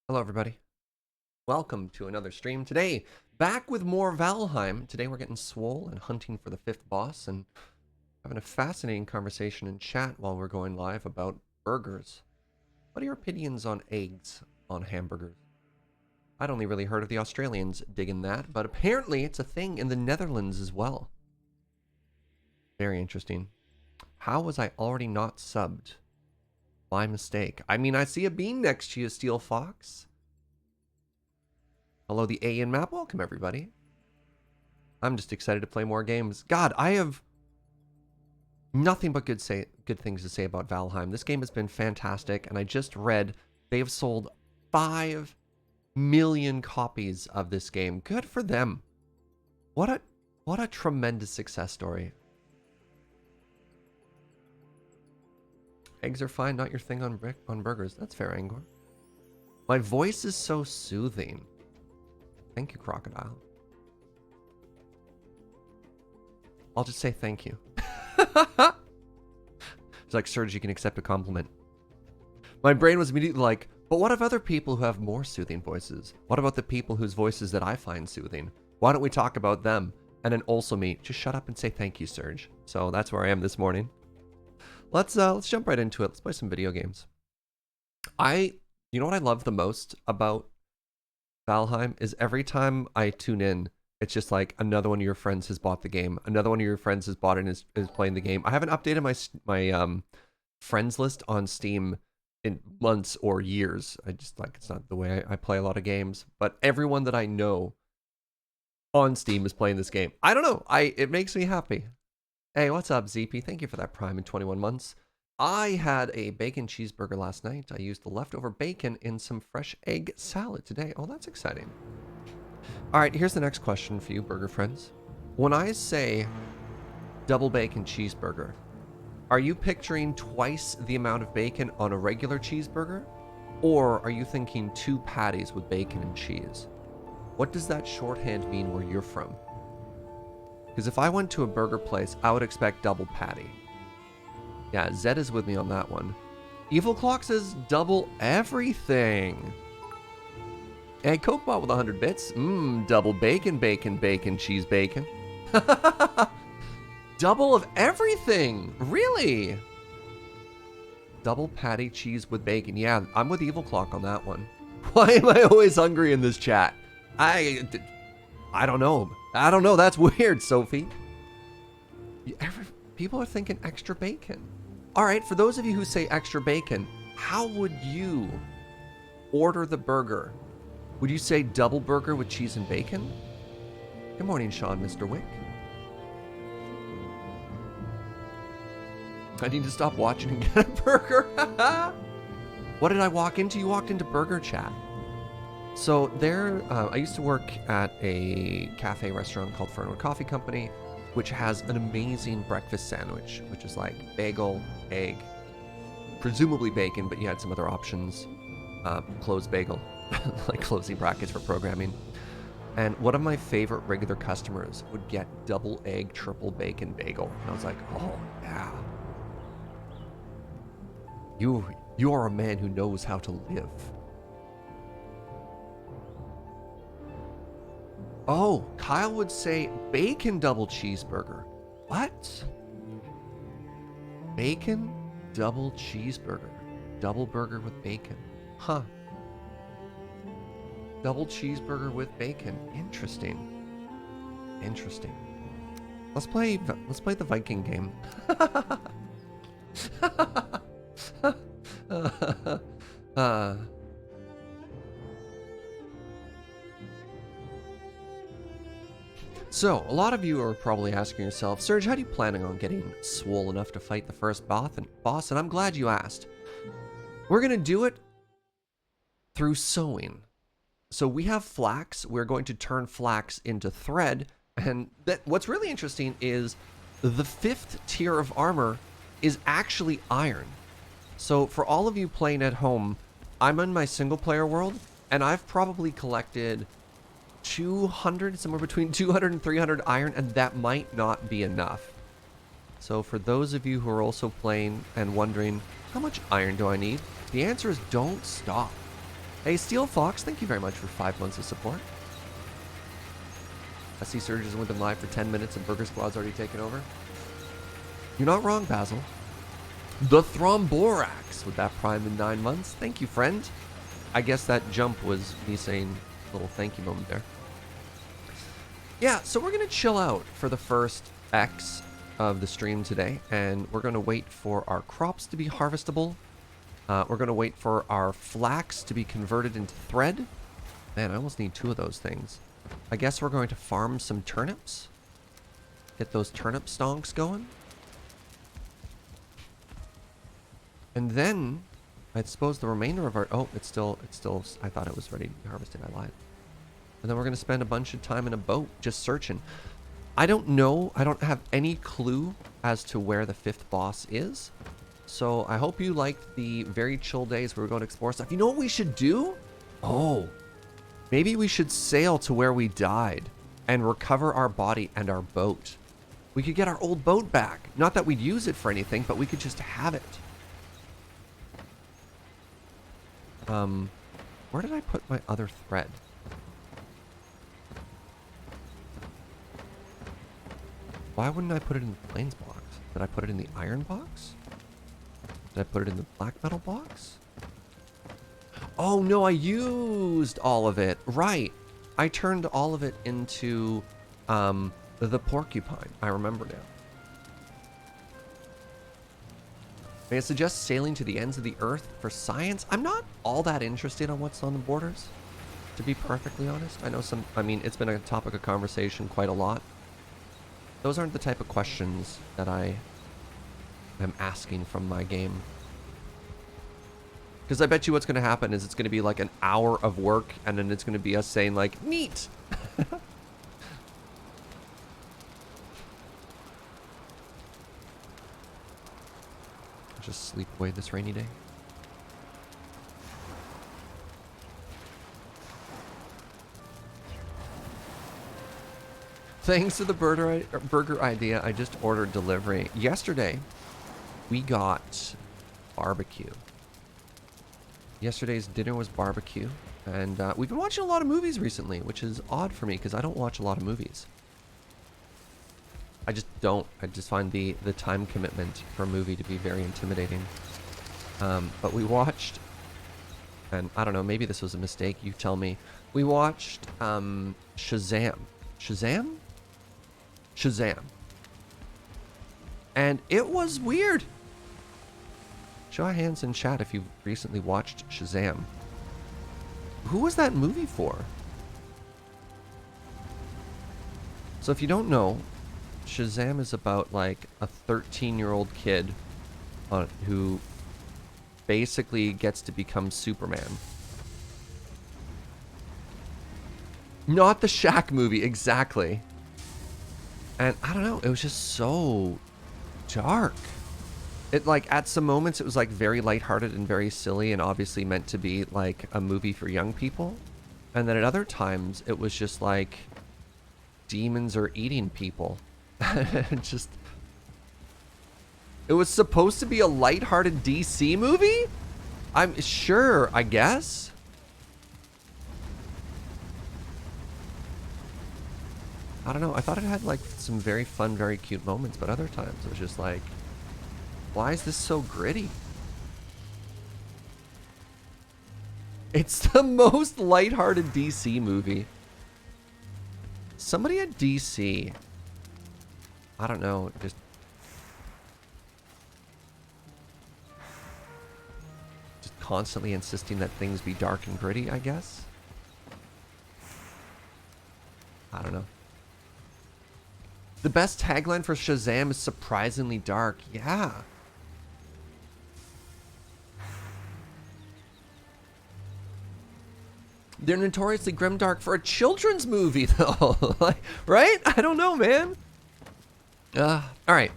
Hello, everybody. Welcome to another stream. Today, back with more Valheim. Today, we're getting swole and hunting for the fifth boss and having a fascinating conversation in chat while we're going live about burgers. What are your opinions on eggs on hamburgers? I'd only really heard of the Australians digging that, but apparently it's a thing in the Netherlands as well. Very interesting. How was I already not subbed? By mistake. I mean, I see a bean next to you, Steel Fox. Hello, the AN map. Welcome, everybody. I'm just excited to play more games. God, I have nothing but good things to say about Valheim. This game has been fantastic, and I just read they have sold 5 million copies of this game. Good for them. What a tremendous success story. Eggs are fine, not your thing on burgers. That's fair, Angor. My voice is so soothing. Thank you, Crocodile. I'll just say thank you. It's like, Serge, you can accept a compliment. My brain was immediately like, but what of other people who have more soothing voices? What about the people whose voices that I find soothing? Why don't we talk about them? And then also me. Just shut up and say thank you, Serge. So that's where I am this morning. Let's jump right into it. Let's play some video games. You know what I love the most about Valheim is every time I tune in, it's just like another one of your friends has bought the game. Another one of your friends has bought it and is playing the game. I haven't updated my friends list on Steam in months or years. I just like, it's not the way I play a lot of games. But everyone that I know on Steam is playing this game. I don't know. It makes me happy. Hey, what's up, ZP? Thank you for that Prime in 21 months. I had a bacon cheeseburger last night. I used the leftover bacon in some fresh egg salad today. Oh, that's exciting. All right, here's the next question for you, burger friends. When I say double bacon cheeseburger, are you picturing twice the amount of bacon on a regular cheeseburger? Or are you thinking 2 patties with bacon and cheese? What does that shorthand mean where you're from? Because if I went to a burger place, I would expect double patty. Yeah, Zed is with me on that one. Evil Clock says double everything. Hey, Cokebot with 100 bits. Double bacon, cheese, bacon. Double of everything. Really? Double patty cheese with bacon. Yeah, I'm with Evil Clock on that one. Why am I always hungry in this chat? I don't know. I don't know. That's weird, Sophie. People are thinking extra bacon. All right, for those of you who say extra bacon, how would you order the burger? Would you say double burger with cheese and bacon? Good morning, Sean, Mr. Wick. I need to stop watching and get a burger. What did I walk into? You walked into Burger Chat. So there, I used to work at a cafe restaurant called Fernwood Coffee Company, which has an amazing breakfast sandwich, which is like bagel, egg, presumably bacon, but you had some other options. Closed bagel, like closing brackets for programming. And one of my favorite regular customers would get double egg, triple bacon bagel. And I was like, oh yeah. You are a man who knows how to live. Oh, Kyle would say bacon double cheeseburger. What? Bacon double cheeseburger. Double burger with bacon. Huh. Double cheeseburger with bacon. Interesting. Interesting. Let's play the Viking game. So, a lot of you are probably asking yourself, Serge, how are you planning on getting swole enough to fight the first boss? And I'm glad you asked. We're going to do it through sewing. So we have flax. We're going to turn flax into thread. And what's really interesting is the 5th tier of armor is actually iron. So for all of you playing at home, I'm in my single player world, and I've probably collected 200, somewhere between 200 and 300 iron, and that might not be enough. So for those of you who are also playing and wondering, how much iron do I need? The answer is don't stop. Hey, Steel Fox, thank you very much for 5 months of support. I see Surge has only been live for 10 minutes and Burger Squad's already taken over. You're not wrong, Basil. The Thromborax with that prime in 9 months. Thank you, friend. I guess that jump was me saying a little thank you moment there. Yeah, so we're going to chill out for the first X of the stream today, and we're going to wait for our crops to be harvestable. We're going to wait for our flax to be converted into thread. Man, I almost need 2 of those things. I guess we're going to farm some turnips. Get those turnip stonks going. And then, I suppose the remainder of our... Oh, it's still... I thought it was ready to be harvested. I lied. And then we're going to spend a bunch of time in a boat just searching. I don't know. I don't have any clue as to where the 5th boss is. So I hope you liked the very chill days where we're going to explore stuff. You know what we should do? Oh, maybe we should sail to where we died and recover our body and our boat. We could get our old boat back. Not that we'd use it for anything, but we could just have it. Where did I put my other thread? Why wouldn't I put it in the plains box? Did I put it in the iron box? Did I put it in the black metal box? Oh no, I used all of it. Right. I turned all of it into the porcupine. I remember now. May I suggest sailing to the ends of the earth for science? I'm not all that interested on what's on the borders, to be perfectly honest. I mean, it's been a topic of conversation quite a lot. Those aren't the type of questions that I am asking from my game. Because I bet you what's going to happen is it's going to be like an hour of work, and then it's going to be us saying like, neat! Just sleep away this rainy day. Thanks to the burger idea, I just ordered delivery. Yesterday, we got barbecue. Yesterday's dinner was barbecue. And we've been watching a lot of movies recently, which is odd for me because I don't watch a lot of movies. I just don't. I just find the time commitment for a movie to be very intimidating. But we watched, and I don't know, maybe this was a mistake, you tell me. We watched Shazam. Shazam. And it was weird. Show of hands in chat if you've recently watched Shazam. Who was that movie for? So if you don't know, Shazam is about like a 13-year-old kid who basically gets to become Superman. Not the Shaq movie, exactly. And I don't know, it was just so dark. It like, at some moments, it was like very lighthearted and very silly and obviously meant to be like a movie for young people. And then at other times, it was just like demons are eating people. Just, it was supposed to be a lighthearted DC movie? I'm sure, I guess. I don't know. I thought it had like some very fun, very cute moments, but other times it was just like, why is this so gritty? It's the most lighthearted DC movie. Somebody at DC, I don't know, just constantly insisting that things be dark and gritty, I guess. I don't know. The best tagline for Shazam is surprisingly dark. Yeah. They're notoriously grimdark for a children's movie, though. Like, right? I don't know, man. All right.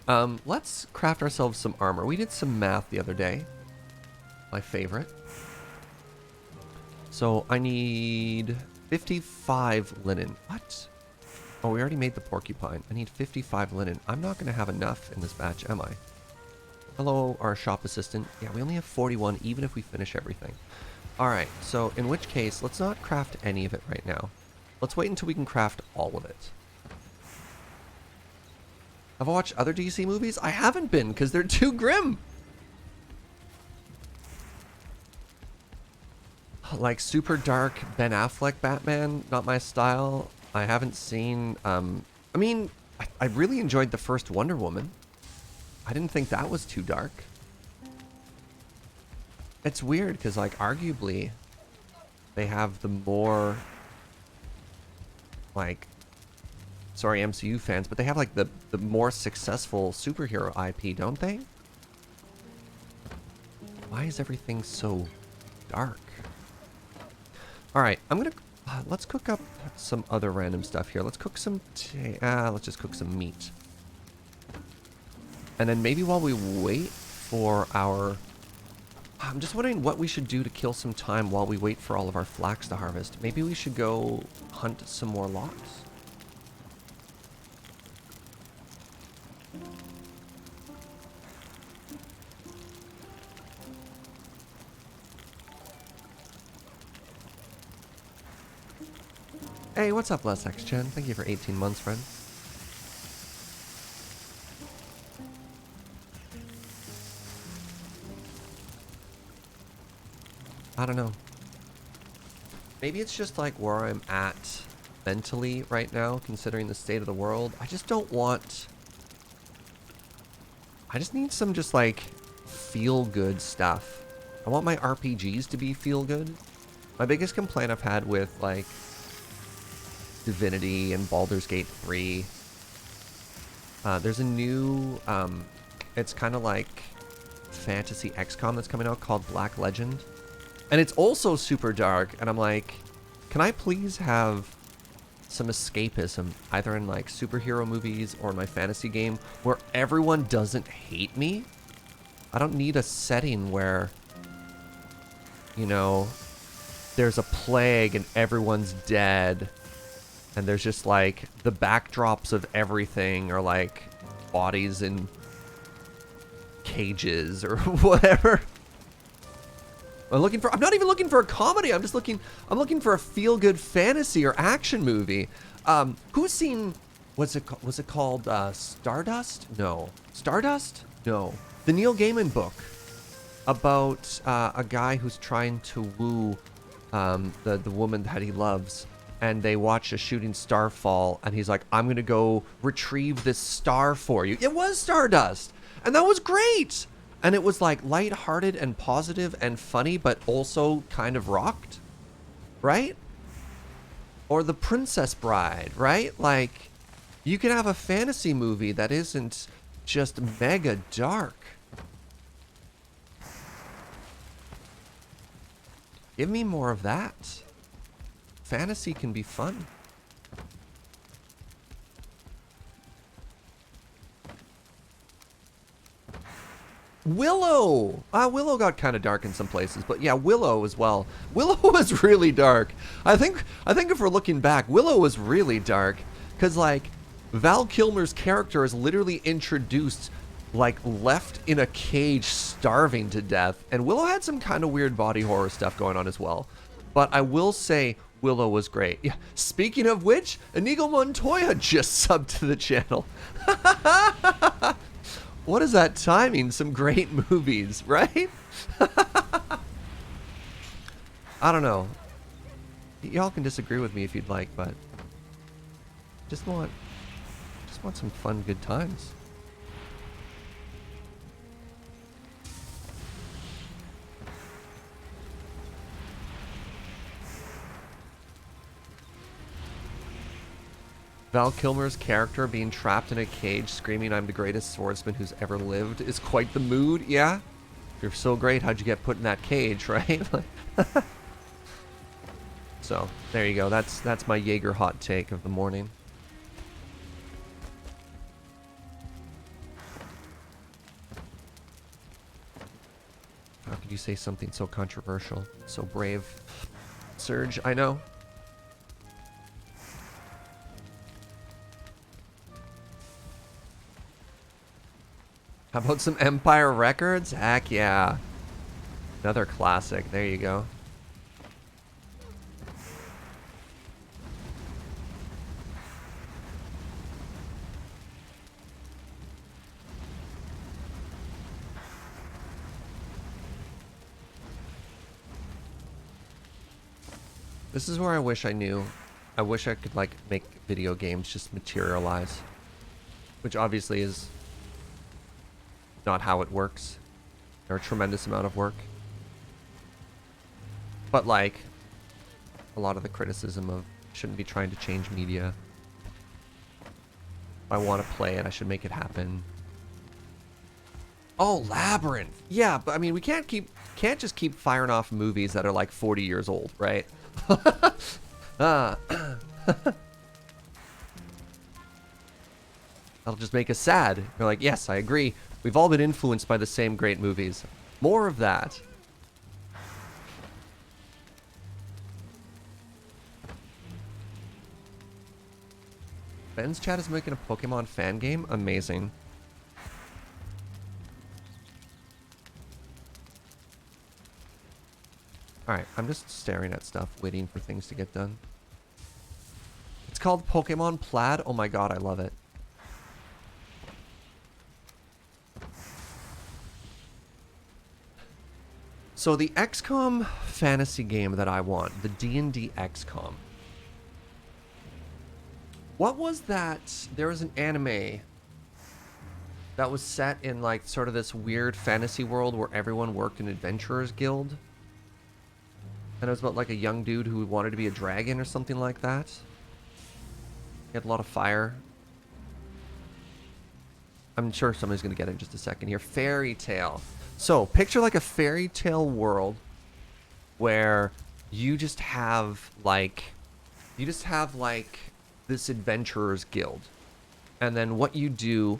Let's craft ourselves some armor. We did some math the other day. My favorite. So I need 55 linen. What? Oh, we already made the porcupine. I need 55 linen. I'm not going to have enough in this batch, am I? Hello, our shop assistant. Yeah, we only have 41, even if we finish everything. Alright, so in which case, let's not craft any of it right now. Let's wait until we can craft all of it. Have I watched other DC movies? I haven't been, because they're too grim. Like super dark Ben Affleck Batman, not my style. I haven't seen, I mean, I really enjoyed the first Wonder Woman. I didn't think that was too dark. It's weird, because like arguably, they have the more, like, sorry MCU fans, but they have like the more successful superhero IP, don't they? Why is everything so dark? Alright, I'm gonna, let's cook up some other random stuff here. Let's cook some, let's just cook some meat. And then maybe while we wait for our, I'm just wondering what we should do to kill some time while we wait for all of our flax to harvest. Maybe we should go hunt some more logs. Hey, what's up, Les X-Chen? Thank you for 18 months, friend. I don't know. Maybe it's just like where I'm at mentally right now, considering the state of the world. I just don't want... I just need some just like feel-good stuff. I want my RPGs to be feel-good. My biggest complaint I've had with like Divinity and Baldur's Gate 3. There's a new, it's kind of like fantasy XCOM that's coming out called Black Legend. And it's also super dark, and I'm like, can I please have some escapism, either in like superhero movies or in my fantasy game, where everyone doesn't hate me? I don't need a setting where, you know, there's a plague and everyone's dead, and there's just like the backdrops of everything are like bodies in cages or whatever. I'm not even looking for a comedy. I'm looking for a feel-good fantasy or action movie. Who's seen, was it called Stardust? No. Stardust? No. The Neil Gaiman book about a guy who's trying to woo the woman that he loves, and they watch a shooting star fall, and he's like, I'm gonna go retrieve this star for you. It was Stardust, and that was great. And it was like lighthearted and positive and funny, but also kind of rocked, right? Or The Princess Bride, right? Like, you can have a fantasy movie that isn't just mega dark. Give me more of that. Fantasy can be fun. Willow! Willow got kind of dark in some places, but yeah, Willow as well. Willow was really dark. I think if we're looking back, Willow was really dark, because like Val Kilmer's character is literally introduced like left in a cage starving to death, and Willow had some kind of weird body horror stuff going on as well. But I will say Willow was great. Yeah. Speaking of which, Inigo Montoya just subbed to the channel. What is that timing? Some great movies, right? I don't know. Y'all can disagree with me if you'd like, but just want some fun, good times. Val Kilmer's character being trapped in a cage screaming, I'm the greatest swordsman who's ever lived, is quite the mood, yeah? You're so great, how'd you get put in that cage, right? So, there you go. That's my Jaeger hot take of the morning. How could you say something so controversial? So brave. Surge, I know. How about some Empire Records? Heck yeah. Another classic. There you go. This is where I wish I knew. I wish I could, like, make video games just materialize. Which obviously is not how it works. They're a tremendous amount of work. But, like, a lot of the criticism of shouldn't be trying to change media. If I want to play it, I should make it happen. Oh, Labyrinth. Yeah, but I mean, we can't just keep firing off movies that are like 40 years old, right? That'll just make us sad. We're like, yes, I agree. We've all been influenced by the same great movies. More of that. Ben's chat is making a Pokemon fan game? Amazing. Alright, I'm just staring at stuff, waiting for things to get done. It's called Pokemon Plaid. Oh my god, I love it. So the XCOM fantasy game that I want, the D&D XCOM. What was that? There was an anime that was set in like sort of this weird fantasy world where everyone worked in Adventurers Guild. And it was about like a young dude who wanted to be a dragon or something like that. He had a lot of fire. I'm sure somebody's going to get it in just a second here. Fairy tale. So picture like a fairy tale world where you just have like this Adventurers Guild. And then what you do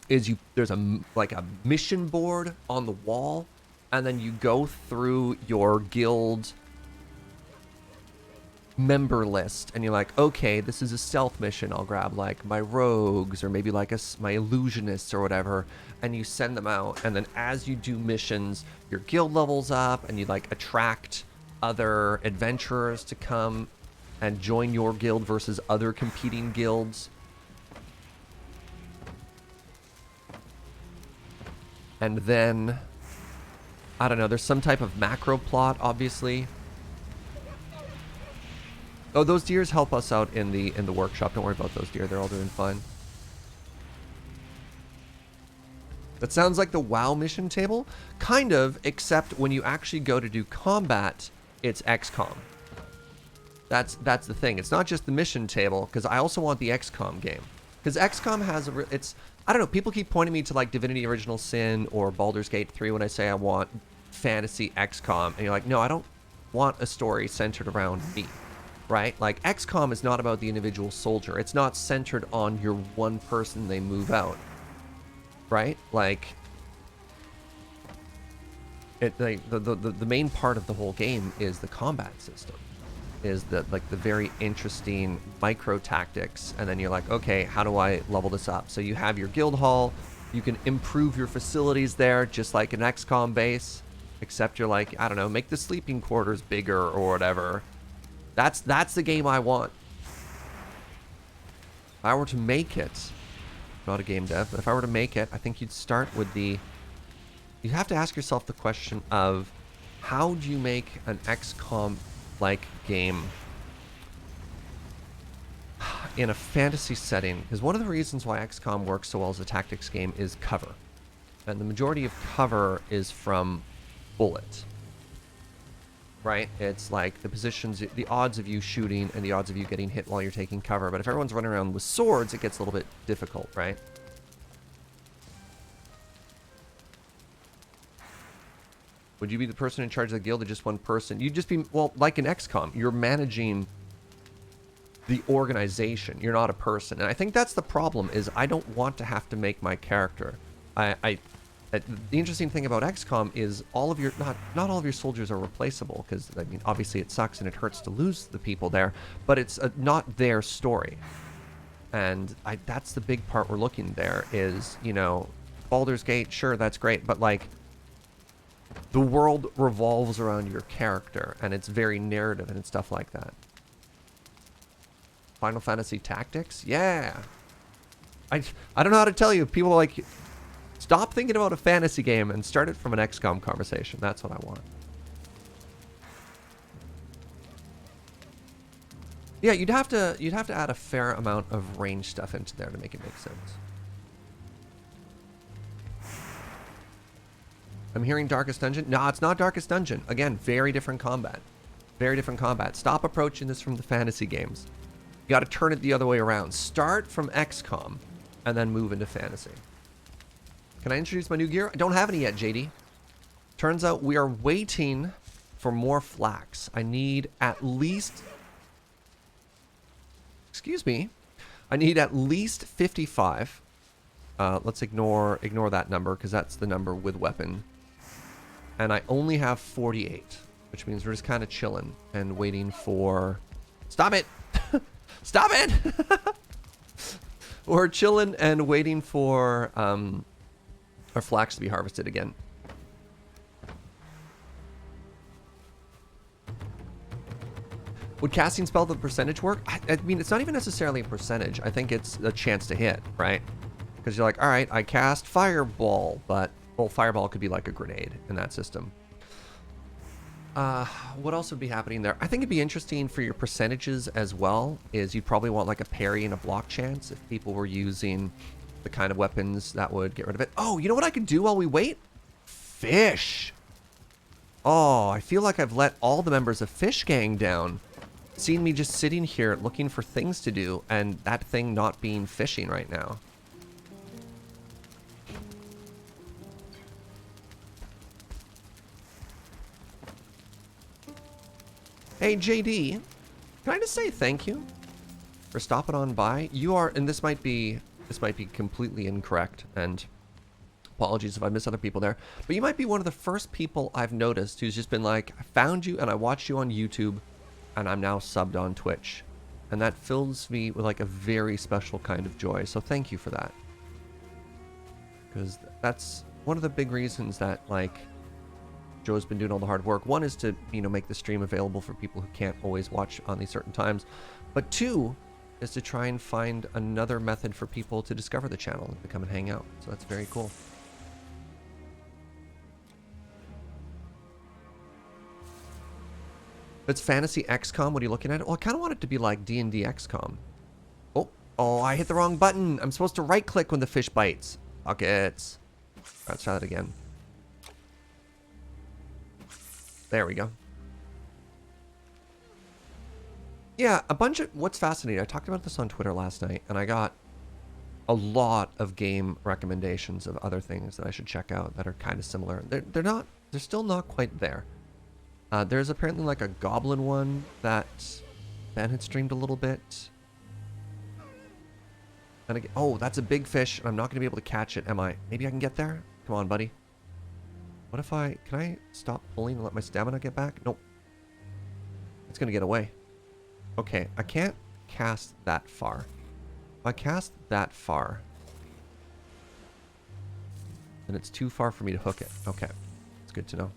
is there's a mission board on the wall, and then you go through your guild member list, and you're like, okay, this is a stealth mission. I'll grab like my rogues or maybe like my illusionists or whatever, and you send them out. And then as you do missions, your guild levels up, and you like attract other adventurers to come and join your guild versus other competing guilds. And then, I don't know, there's some type of macro plot, obviously. Oh, those deers help us out in the workshop. Don't worry about those deer. They're all doing fine. That sounds like the WoW mission table. Kind of, except when you actually go to do combat, it's XCOM. That's the thing. It's not just the mission table, because I also want the XCOM game. Because XCOM has I don't know, people keep pointing me to like Divinity Original Sin or Baldur's Gate 3 when I say I want fantasy XCOM. And you're like, no, I don't want a story centered around me. Right? Like, XCOM is not about the individual soldier. It's not centered on your one person they move out. Right? Like, the main part of the whole game is the combat system. Is the very interesting micro tactics, and then you're like, okay, how do I level this up? So you have your guild hall, you can improve your facilities there, just like an XCOM base, except you're like, I don't know, make the sleeping quarters bigger or whatever. That's the game I want. If I were to make it, not a game dev, but if I were to make it, I think you'd start with you have to ask yourself the question of, how do you make an XCOM like game in a fantasy setting? Because one of the reasons why XCOM works so well as a tactics game is cover, and the majority of cover is from bullet, right? It's like the positions, the odds of you shooting and the odds of you getting hit while you're taking cover. But if everyone's running around with swords, it gets a little bit difficult, right? Would you be the person in charge of the guild or just one person? You'd just be, well, like in XCOM, you're managing the organization. You're not a person. And I think that's the problem, is I don't want to have to make my character. The interesting thing about XCOM is all of your, not all of your soldiers are replaceable, because, I mean, obviously it sucks and it hurts to lose the people there, but it's not their story. And that's the big part we're looking there is, you know, Baldur's Gate, sure, that's great, but like, the world revolves around your character, and it's very narrative and stuff like that. Final Fantasy Tactics? Yeah. I don't know how to tell you. People are like, stop thinking about a fantasy game and start it from an XCOM conversation. That's what I want. Yeah, you'd have to add a fair amount of range stuff into there to make it make sense. I'm hearing Darkest Dungeon. No, it's not Darkest Dungeon. Again, very different combat. Very different combat. Stop approaching this from the fantasy games. You got to turn it the other way around. Start from XCOM and then move into fantasy. Can I introduce my new gear? I don't have any yet, JD. Turns out we are waiting for more flax. I need at least... Excuse me. I need at least 55. Let's ignore that number because that's the number with weapon. And I only have 48, which means we're just kind of chilling and waiting for... Stop it! Stop it! We're chilling and waiting for our flax to be harvested again. Would casting spell the percentage work? I mean, it's not even necessarily a percentage. I think it's a chance to hit, right? Because you're like, all right, I cast Fireball, but, well, Fireball could be like a grenade in that system. What else would be happening there? I think it'd be interesting for your percentages as well, is you'd probably want like a parry and a block chance if people were using the kind of weapons that would get rid of it. Oh, you know what I could do while we wait? Fish! Oh, I feel like I've let all the members of Fish Gang down. Seeing me just sitting here looking for things to do, and that thing not being fishing right now. Hey, JD, can I just say thank you for stopping on by? You are, and this might be completely incorrect, and apologies if I miss other people there, but you might be one of the first people I've noticed who's just been like, I found you and I watched you on YouTube, and I'm now subbed on Twitch. And that fills me with like a very special kind of joy. So thank you for that. Because that's one of the big reasons that like Joe's been doing all the hard work. One is to, you know, make the stream available for people who can't always watch on these certain times. But two is to try and find another method for people to discover the channel and to come and hang out. So that's very cool. If it's fantasy XCOM, what are you looking at? Well, I kind of want it to be like D&D XCOM. Oh, I hit the wrong button. I'm supposed to right click when the fish bites. Buckets. Let's try that again. There we go. Yeah, a bunch of... What's fascinating, I talked about this on Twitter last night, and I got a lot of game recommendations of other things that I should check out that are kind of similar. They're still not quite there. There's apparently like a goblin one that Ben had streamed a little bit. And again, oh, that's a big fish, and I'm not going to be able to catch it, am I? Maybe I can get there? Come on, buddy. What if can I stop pulling and let my stamina get back? Nope. It's going to get away. Okay, I can't cast that far. If I cast that far, then it's too far for me to hook it. Okay, it's good to know.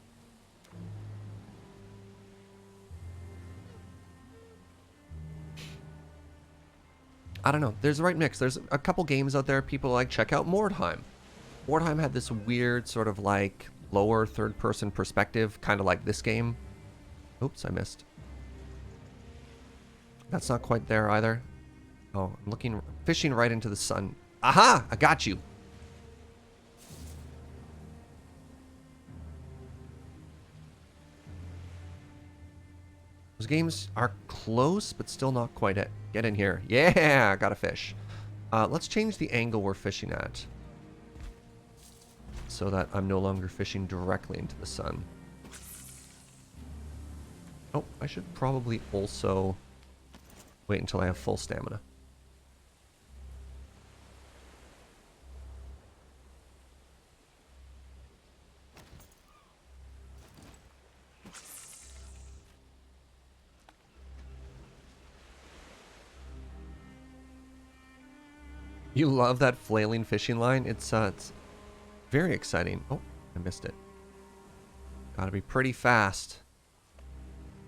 I don't know. There's the right mix. There's a couple games out there people like. Check out Mordheim. Mordheim had this weird sort of like lower third-person perspective, kind of like this game. Oops, I missed. That's not quite there either. Oh, I'm fishing right into the sun. Aha! I got you. Those games are close, but still not quite it. Get in here. Yeah, got a fish. Let's change the angle we're fishing at so that I'm no longer fishing directly into the sun. Oh, I should probably also wait until I have full stamina. You love that flailing fishing line? It's very exciting. Oh, I missed it. Gotta be pretty fast.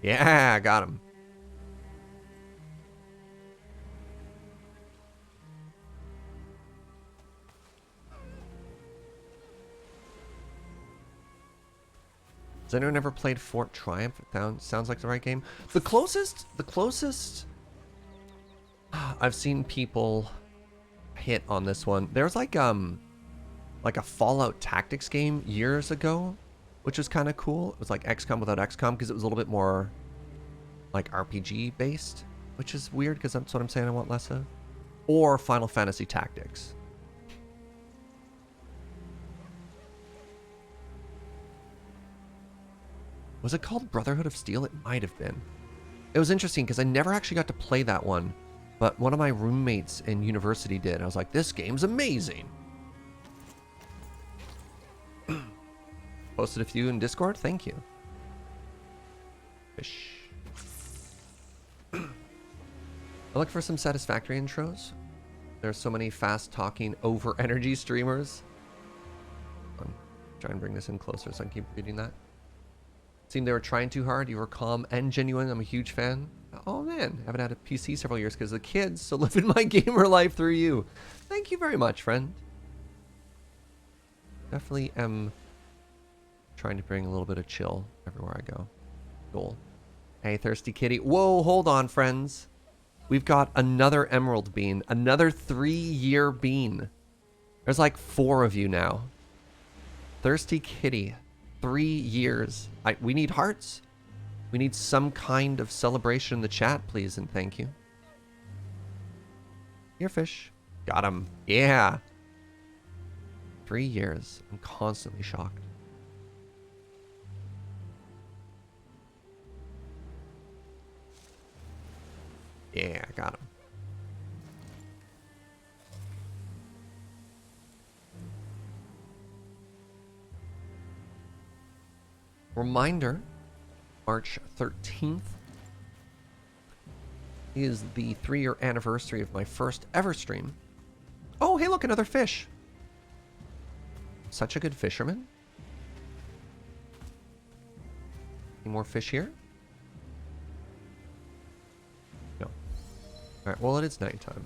Yeah, got him. Has anyone ever played Fort Triumph? It sounds like the right game. The closest I've seen people hit on this one. There's like a Fallout Tactics game years ago, which was kind of cool. It was like XCOM without XCOM because it was a little bit more like RPG based, which is weird because that's what I'm saying I want less of. Or Final Fantasy Tactics. Was it called Brotherhood of Steel? It might have been. It was interesting because I never actually got to play that one, but one of my roommates in university did. I was like, this game's amazing. Posted a few in Discord. Thank you. Fish. I look for some satisfactory intros. There's so many fast-talking, over-energy streamers. I'm trying to bring this in closer so I can keep reading that. Seemed they were trying too hard. You were calm and genuine. I'm a huge fan. Oh man, haven't had a PC several years because of the kids, so living my gamer life through you. Thank you very much, friend. Definitely am trying to bring a little bit of chill everywhere I go. Cool. Hey, Thirsty Kitty. Whoa, hold on, friends. We've got another emerald bean. Another 3-year bean. There's like 4 of you now. Thirsty Kitty. 3 years. We need hearts. We need some kind of celebration in the chat, please, and thank you. Here, fish. Got him. Yeah. 3 years. I'm constantly shocked. Yeah, got him. Reminder, March 13th is the 3-year anniversary of my first ever stream. Oh, hey, look, another fish. Such a good fisherman. Any more fish here? No. All right, well, it is nighttime.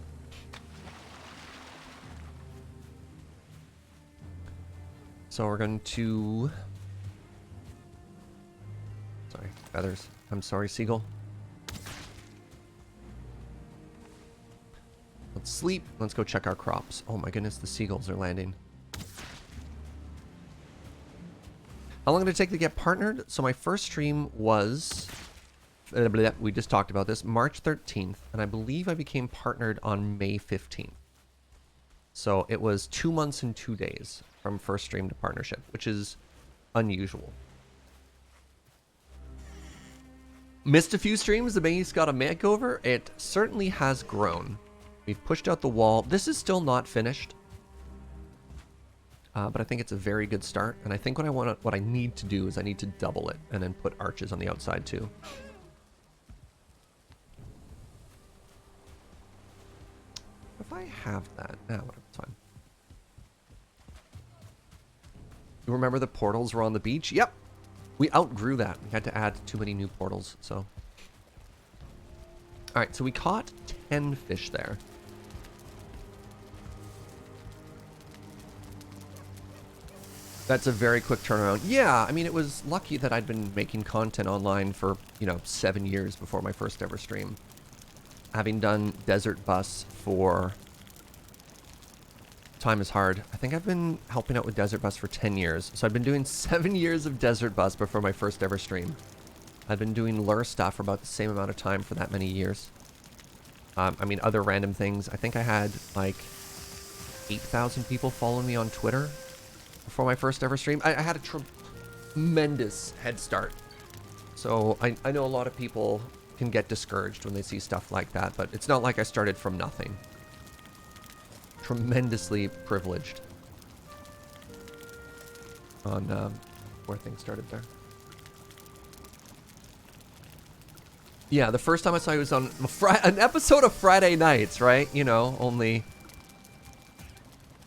So we're going to... Sorry, feathers. I'm sorry, seagull. Let's sleep. Let's go check our crops. Oh my goodness, the seagulls are landing. How long did it take to get partnered? So my first stream was... We just talked about this. March 13th. And I believe I became partnered on May 15th. So it was 2 months and 2 days from first stream to partnership, which is unusual. Missed a few streams. The base got a makeover. It certainly has grown. We've pushed out the wall. This is still not finished. But I think it's a very good start. And I think what I need to do is I need to double it and then put arches on the outside too. If I have that, whatever, it's fine. You remember the portals were on the beach? Yep. We outgrew that. We had to add too many new portals, so. All right, so we caught 10 fish there. That's a very quick turnaround. Yeah, I mean, it was lucky that I'd been making content online for, 7 years before my first ever stream. Having done Desert Bus for... Time is hard. I think I've been helping out with Desert Bus for 10 years. So I've been doing 7 years of Desert Bus before my first ever stream. I've been doing lure stuff for about the same amount of time for that many years. I mean, other random things. I think I had like 8,000 people following me on Twitter before my first ever stream. I had a tremendous head start. So I know a lot of people can get discouraged when they see stuff like that, but it's not like I started from nothing. Tremendously privileged on where things started there. Yeah, the first time I saw you was on an episode of Friday Nights, right? Only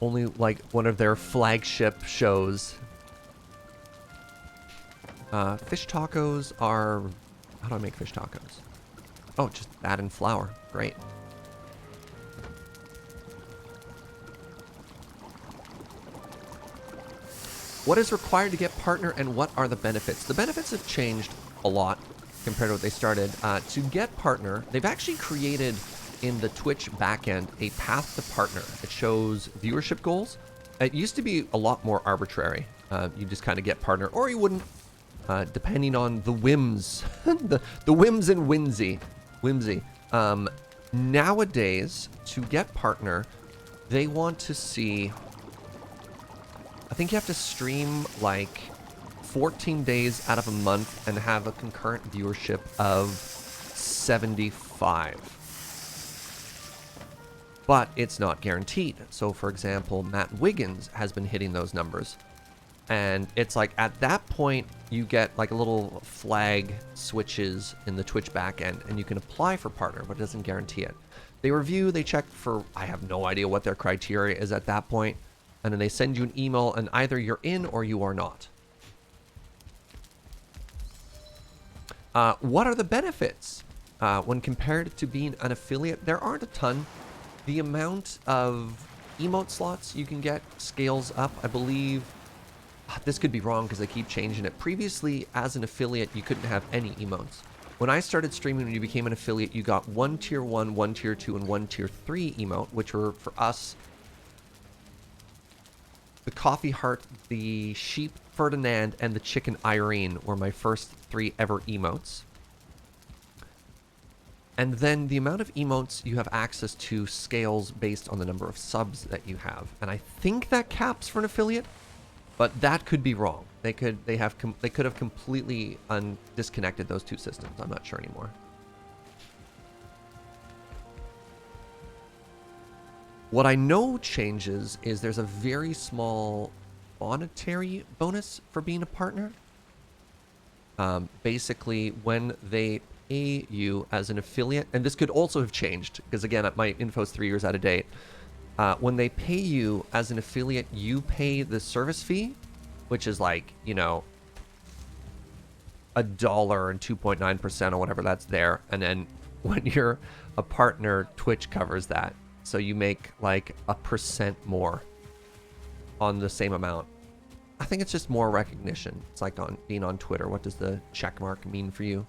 like one of their flagship shows. Fish tacos are... How do I make fish tacos? Oh, just add in flour. Great. What is required to get partner and what are the benefits? The benefits have changed a lot compared to what they started. To get partner, they've actually created in the Twitch backend a path to partner. It shows viewership goals. It used to be a lot more arbitrary. You just kind of get partner, or you wouldn't, depending on the whims, the whims and whimsy. Nowadays, to get partner, they want to see. I think you have to stream like 14 days out of a month and have a concurrent viewership of 75. But it's not guaranteed. So, for example, Matt Wiggins has been hitting those numbers. And it's like at that point, you get like a little flag switches in the Twitch backend, and you can apply for partner, but it doesn't guarantee it. They review, they check for, I have no idea what their criteria is at that point, and then they send you an email, and either you're in or you are not. What are the benefits when compared to being an affiliate? There aren't a ton. The amount of emote slots you can get scales up, I believe. This could be wrong because they keep changing it. Previously, as an affiliate, you couldn't have any emotes. When I started streaming, when you became an affiliate, you got one tier 1, one tier 2, and one tier 3 emote, which were, for us, the coffee heart, the sheep Ferdinand, and the chicken Irene were my first 3 ever emotes. And then the amount of emotes you have access to scales based on the number of subs that you have. And I think that caps for an affiliate, but that could be wrong. They could have completely disconnected those two systems. I'm not sure anymore. What I know changes is there's a very small monetary bonus for being a partner. Basically, when they pay you as an affiliate, and this could also have changed, because again, my info is 3 years out of date. When they pay you as an affiliate, you pay the service fee, which is like, you know, $1 and 2.9% or whatever that's there. And then when you're a partner, Twitch covers that. So you make like 1% more on the same amount. I think it's just more recognition. It's like on being on Twitter. What does the check mark mean for you?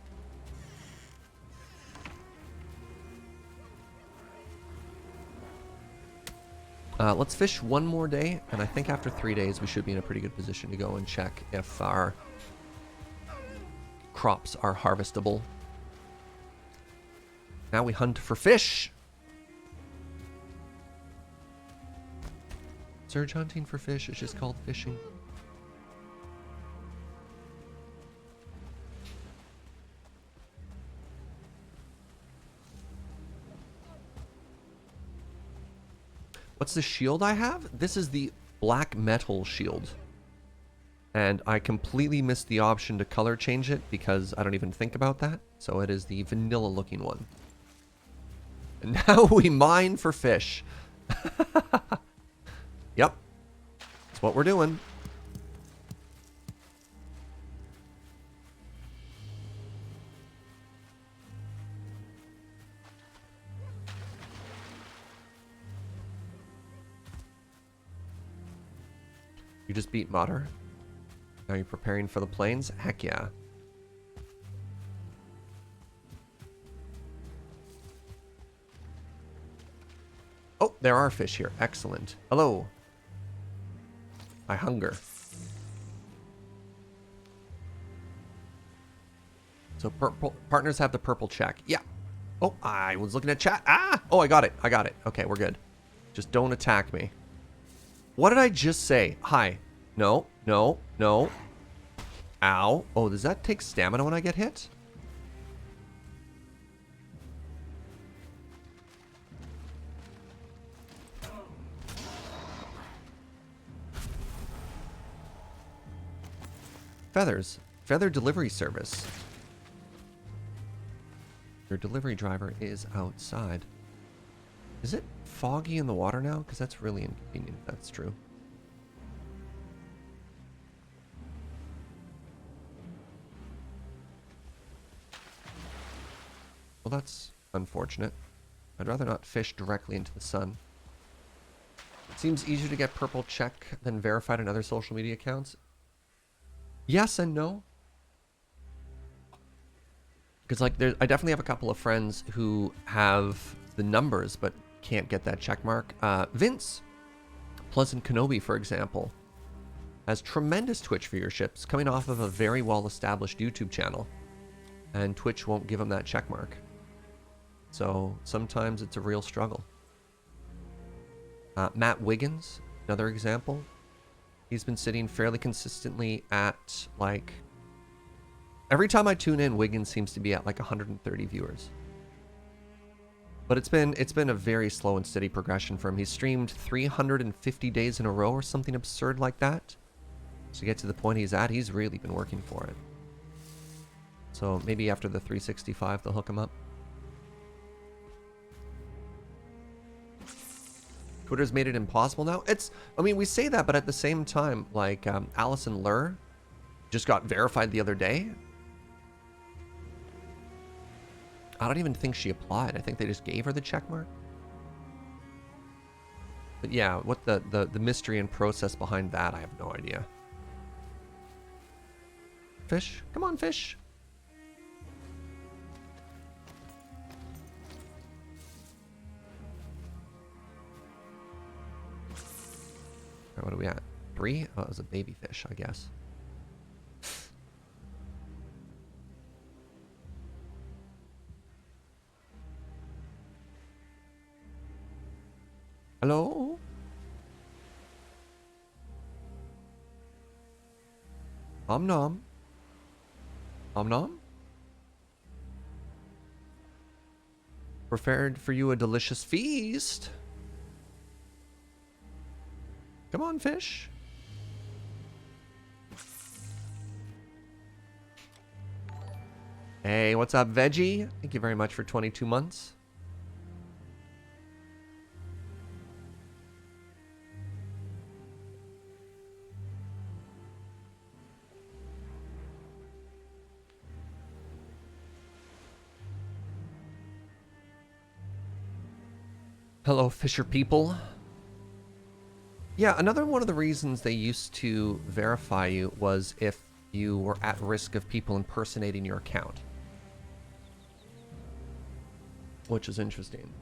Let's fish one more day, and I think after 3 days we should be in a pretty good position to go and check if our crops are harvestable. Now we hunt for fish. Surge hunting for fish is just called fishing. What's the shield I have? This is the black metal shield. And I completely missed the option to color change it because I don't even think about that. So it is the vanilla looking one. And now we mine for fish. Yep. That's what we're doing. You just beat Mater. Now you're preparing for the plains? Heck yeah. Oh, there are fish here. Excellent. Hello. I hunger. So partners have the purple check. Yeah. Oh, I was looking at chat. Ah! Oh, I got it. I got it. Okay, we're good. Just don't attack me. What did I just say? Hi. No, no, no. Ow. Oh, does that take stamina when I get hit? Feathers. Feather delivery service. Your delivery driver is outside. Is it foggy in the water now? Because that's really inconvenient if that's true. Well, that's unfortunate. I'd rather not fish directly into the sun. It seems easier to get purple check than verified in other social media accounts. Yes and no. Because like I definitely have a couple of friends who have the numbers, but can't get that check mark. Vince, Pleasant Kenobi, for example, has tremendous Twitch viewerships coming off of a very well-established YouTube channel, and Twitch won't give him that check mark. So sometimes it's a real struggle. Matt Wiggins, another example. He's been sitting fairly consistently at, like, every time I tune in, Wiggins seems to be at like 130 viewers. But it's been a very slow and steady progression for him. He's streamed 350 days in a row or something absurd like that. To get to the point he's at, he's really been working for it. So maybe after the 365, they'll hook him up. Twitter's made it impossible now. I mean, we say that, but at the same time, like, Allison Lur just got verified the other day. I don't even think she applied. I think they just gave her the check mark. But yeah, what the mystery and process behind that, I have no idea. Fish? Come on, fish. What are we at? 3? Oh, it was a baby fish, I guess. Hello? Om nom. Om nom? Prepared for you a delicious feast. Come on, fish. Hey, what's up, Veggie? Thank you very much for 22 months. Hello, Fisher people. Yeah, another one of the reasons they used to verify you was if you were at risk of people impersonating your account. Which is interesting.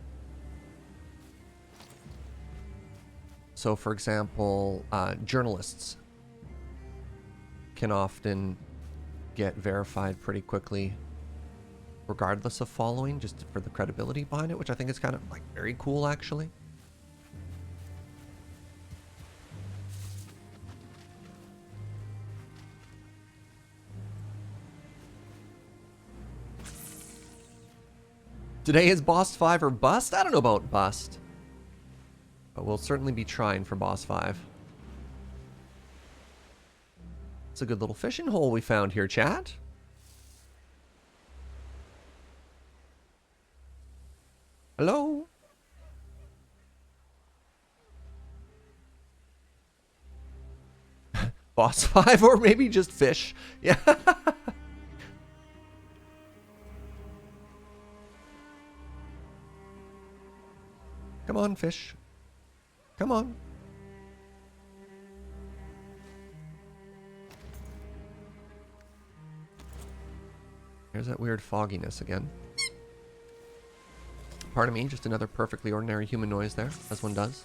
So, for example, journalists can often get verified pretty quickly, regardless of following, just for the credibility behind it, which I think is kind of, like, very cool, actually. Today is Boss 5 or Bust? I don't know about Bust. But we'll certainly be trying for Boss 5. It's a good little fishing hole we found here, chat. Hello? Boss 5 or maybe just fish. Yeah. Come on, fish. Come on. Here's that weird fogginess again. Pardon me, just another perfectly ordinary human noise there, as one does.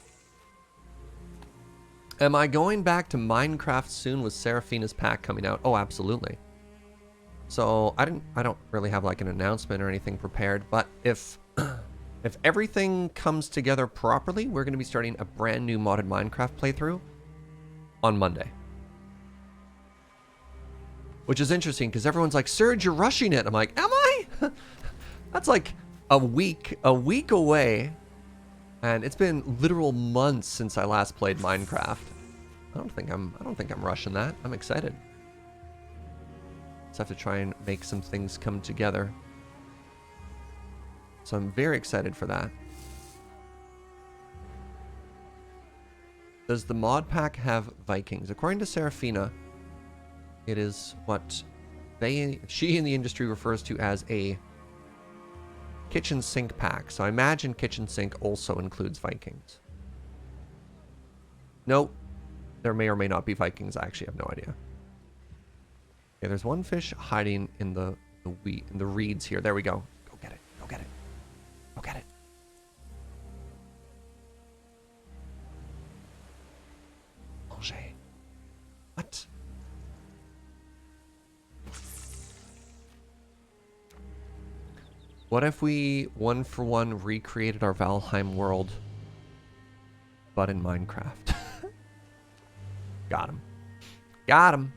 Am I going back to Minecraft soon with Seraphina's pack coming out? Oh, absolutely. So I don't really have like an announcement or anything prepared, but if if everything comes together properly, we're going to be starting a brand new modded Minecraft playthrough on Monday. Which is interesting because everyone's like, Serge, you're rushing it. I'm like, am I? That's like a week away. And it's been literal months since I last played Minecraft. I don't think I'm rushing that. I'm excited. Just have to try and make some things come together. So I'm very excited for that. Does the mod pack have Vikings? According to Seraphina, it is what she in the industry refers to as a kitchen sink pack. So I imagine kitchen sink also includes Vikings. Nope. There may or may not be Vikings. I actually have no idea. Okay, there's one fish hiding in the reeds here. There we go. Go get it. Go get it. Go get it. What if we one for one recreated our Valheim world, but in Minecraft? Got him. Got him.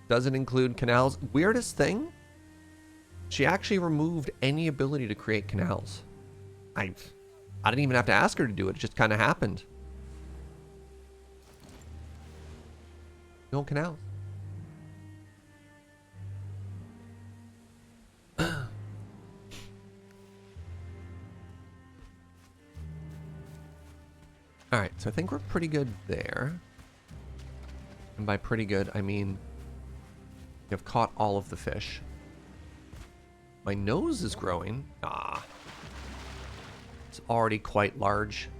Doesn't include canals. Weirdest thing, she actually removed any ability to create canals. I didn't even have to ask her to do it. It just kind of happened. No canals. Alright, so I think we're pretty good there. And by pretty good, I mean we have caught all of the fish. My nose is growing. Ah. It's already quite large.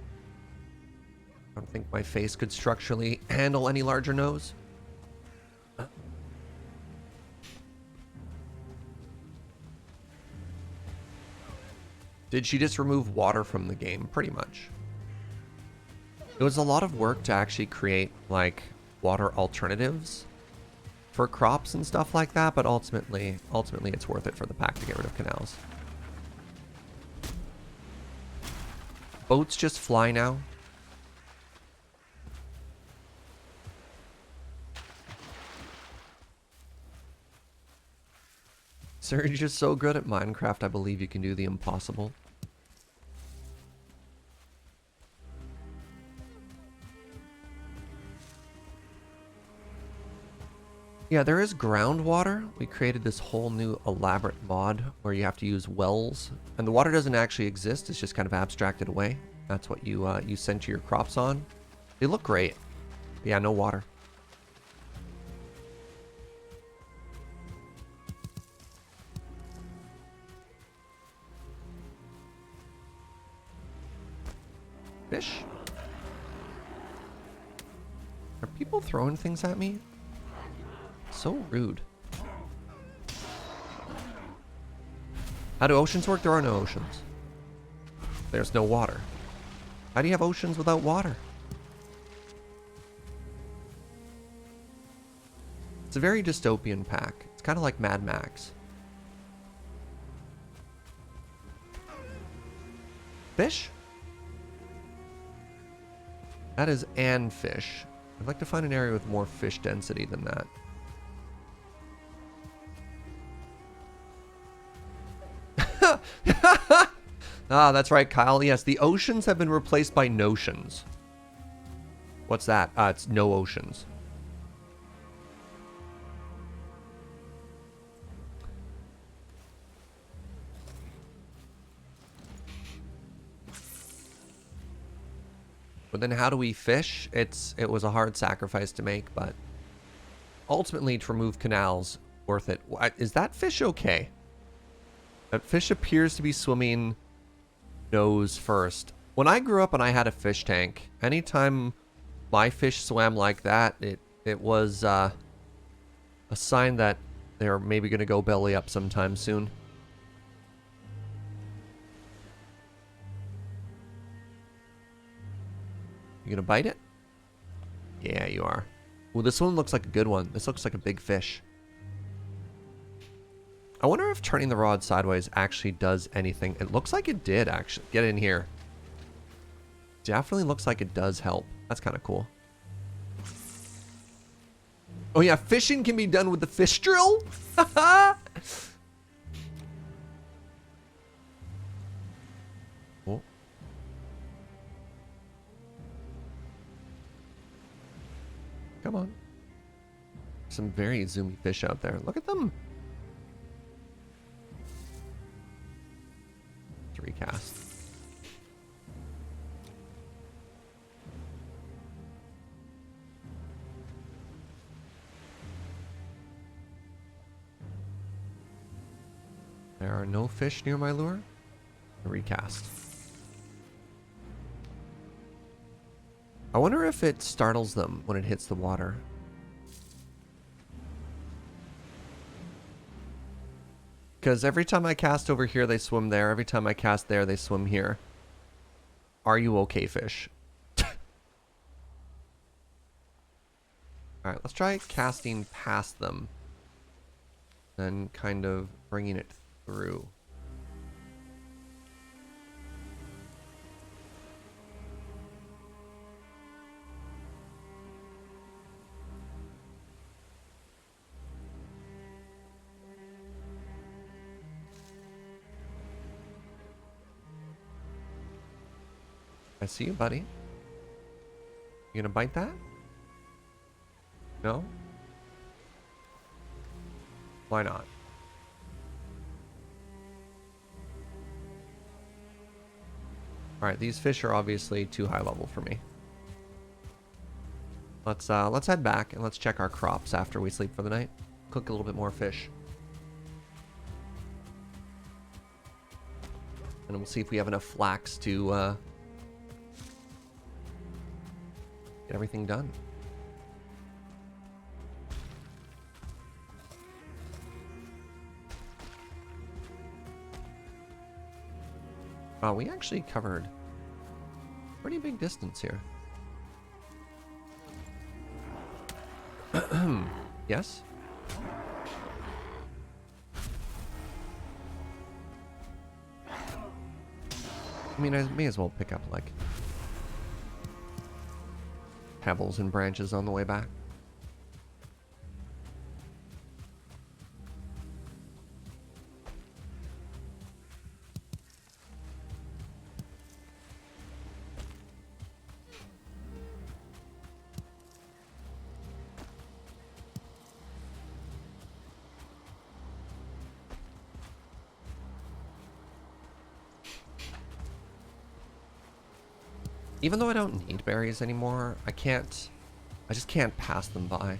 I don't think my face could structurally handle any larger nose. Did she just remove water from the game? Pretty much. It was a lot of work to actually create, like, water alternatives for crops and stuff like that, but ultimately it's worth it for the pack to get rid of canals. Boats just fly now. Sir, you're just so good at Minecraft, I believe you can do the impossible. Yeah, there is groundwater. We created this whole new elaborate mod where you have to use wells. And the water doesn't actually exist, it's just kind of abstracted away. That's what you you center your crops on. They look great. But yeah, no water. Fish? Are people throwing things at me? So rude. How do oceans work? There are no oceans. There's no water. How do you have oceans without water? It's a very dystopian pack. It's kind of like Mad Max. Fish? That is an fish. I'd like to find an area with more fish density than that. Ah, that's right, Kyle. Yes, the oceans have been replaced by notions. What's that? It's no oceans. But then how do we fish? It was a hard sacrifice to make, but ultimately to remove canals, worth it. Is that fish okay? That fish appears to be swimming nose first. When I grew up and I had a fish tank, anytime my fish swam like that, it was a sign that they're maybe going to go belly up sometime soon. You gonna bite it? Yeah, you are. Well, this one looks like a good one. This looks like a big fish. I wonder if turning the rod sideways actually does anything. It looks like it did, actually. Get in here. Definitely looks like it does help. That's kind of cool. Oh yeah, fishing can be done with the fish drill? Oh. Come on. Some very zoomy fish out there. Look at them. To recast. There are no fish near my lure. Recast. I wonder if it startles them when it hits the water. Because every time I cast over here, they swim there. Every time I cast there, they swim here. Are you okay, fish? Alright, let's try casting past them. Then kind of bringing it through. see you, buddy. You gonna bite that? No? Why not? Alright, these fish are obviously too high level for me. Let's head back and let's check our crops after we sleep for the night. Cook a little bit more fish. And we'll see if we have enough flax to get everything done. Wow, we actually covered a pretty big distance here. Yes? I mean, I may as well pick up, like, pebbles and branches on the way back. Even though I don't need berries anymore, I just can't pass them by.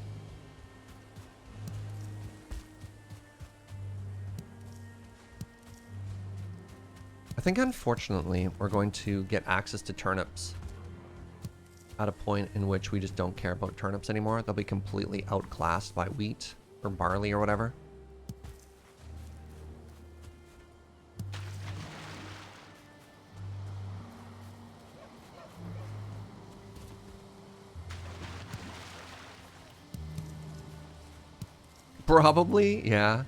I think unfortunately we're going to get access to turnips at a point in which we just don't care about turnips anymore. They'll be completely outclassed by wheat or barley or whatever. Probably, yeah.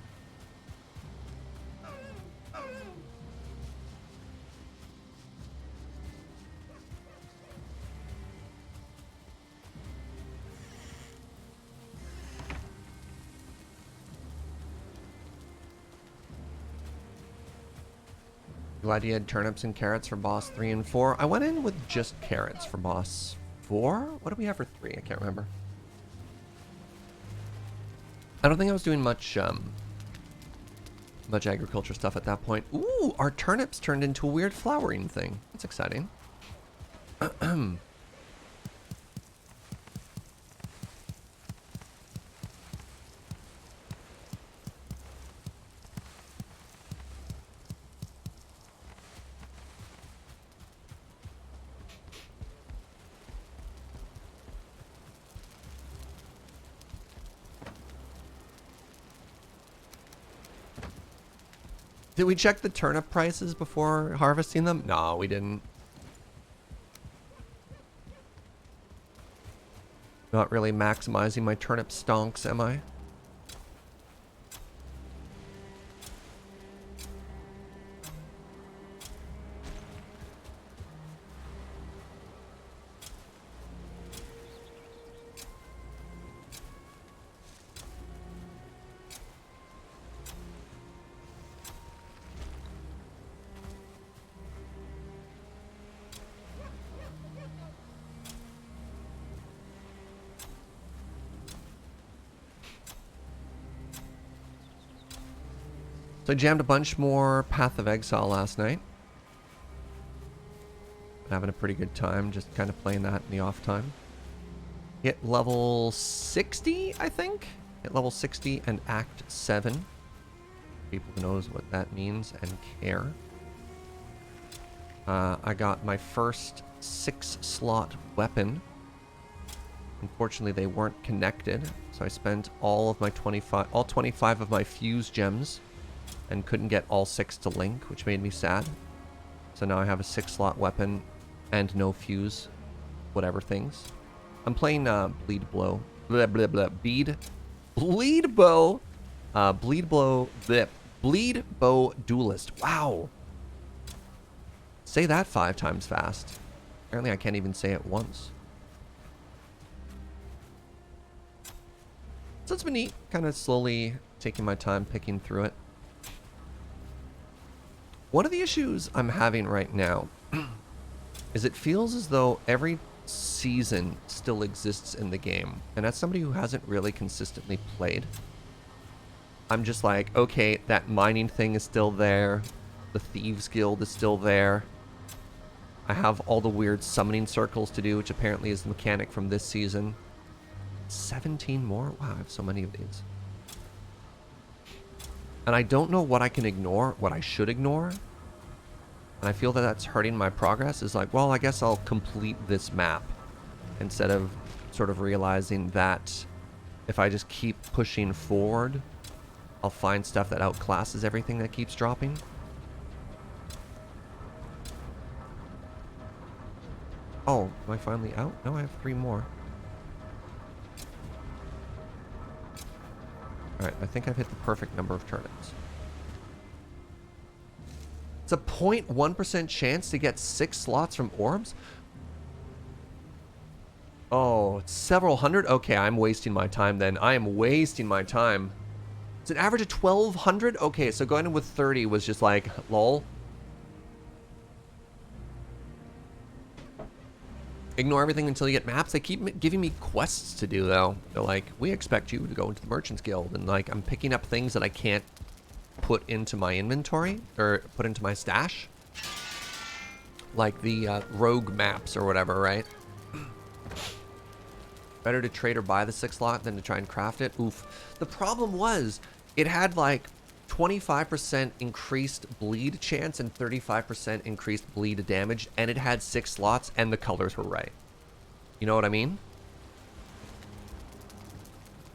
Glad you had turnips and carrots for boss 3 and 4. I went in with just carrots for boss 4. What do we have for 3? I can't remember. I don't think I was doing much agriculture stuff at that point. Ooh, our turnips turned into a weird flowering thing. That's exciting. Did we check the turnip prices before harvesting them? No, we didn't. Not really maximizing my turnip stonks, am I? So I jammed a bunch more Path of Exile last night. Having a pretty good time, just kind of playing that in the off time. Hit level 60, I think? Hit level 60 and Act 7. People who knows what that means and care. I got my first 6-slot weapon. Unfortunately, they weren't connected, so I spent all 25 of my fuse gems and couldn't get all 6 to link, which made me sad. So now I have a 6-slot weapon and no fuse, whatever things. I'm playing Bleed Blow. Blah, blah, blah. Bleed Bow. Bleed Bow Duelist. Wow. Say that 5 times fast. Apparently I can't even say it once. So it's been neat, kind of slowly taking my time picking through it. One of the issues I'm having right now is it feels as though every season still exists in the game. And as somebody who hasn't really consistently played, I'm just like, okay, that mining thing is still there. The Thieves Guild is still there. I have all the weird summoning circles to do, which apparently is the mechanic from this season. 17 more? Wow, I have so many of these. And I don't know what I can ignore, what I should ignore. And I feel that that's hurting my progress. Is like, well, I guess I'll complete this map. Instead of sort of realizing that if I just keep pushing forward, I'll find stuff that outclasses everything that keeps dropping. Oh, am I finally out? No, I have 3 more. Alright, I think I've hit the perfect number of turnips. It's a 0.1% chance to get 6 slots from orbs? Oh, it's several hundred? Okay, I'm wasting my time then. I am wasting my time. It's an average of 1,200? Okay, so going in with 30 was just like, lol. Ignore everything until you get maps. They keep giving me quests to do, though. They're like, we expect you to go into the Merchants Guild. And, like, I'm picking up things that I can't put into my inventory or put into my stash. Like the rogue maps or whatever, right? Better to trade or buy the 6 slot than to try and craft it. Oof. The problem was, it had, like, 25% increased bleed chance and 35% increased bleed damage, and it had 6 slots, and the colors were right. You know what I mean?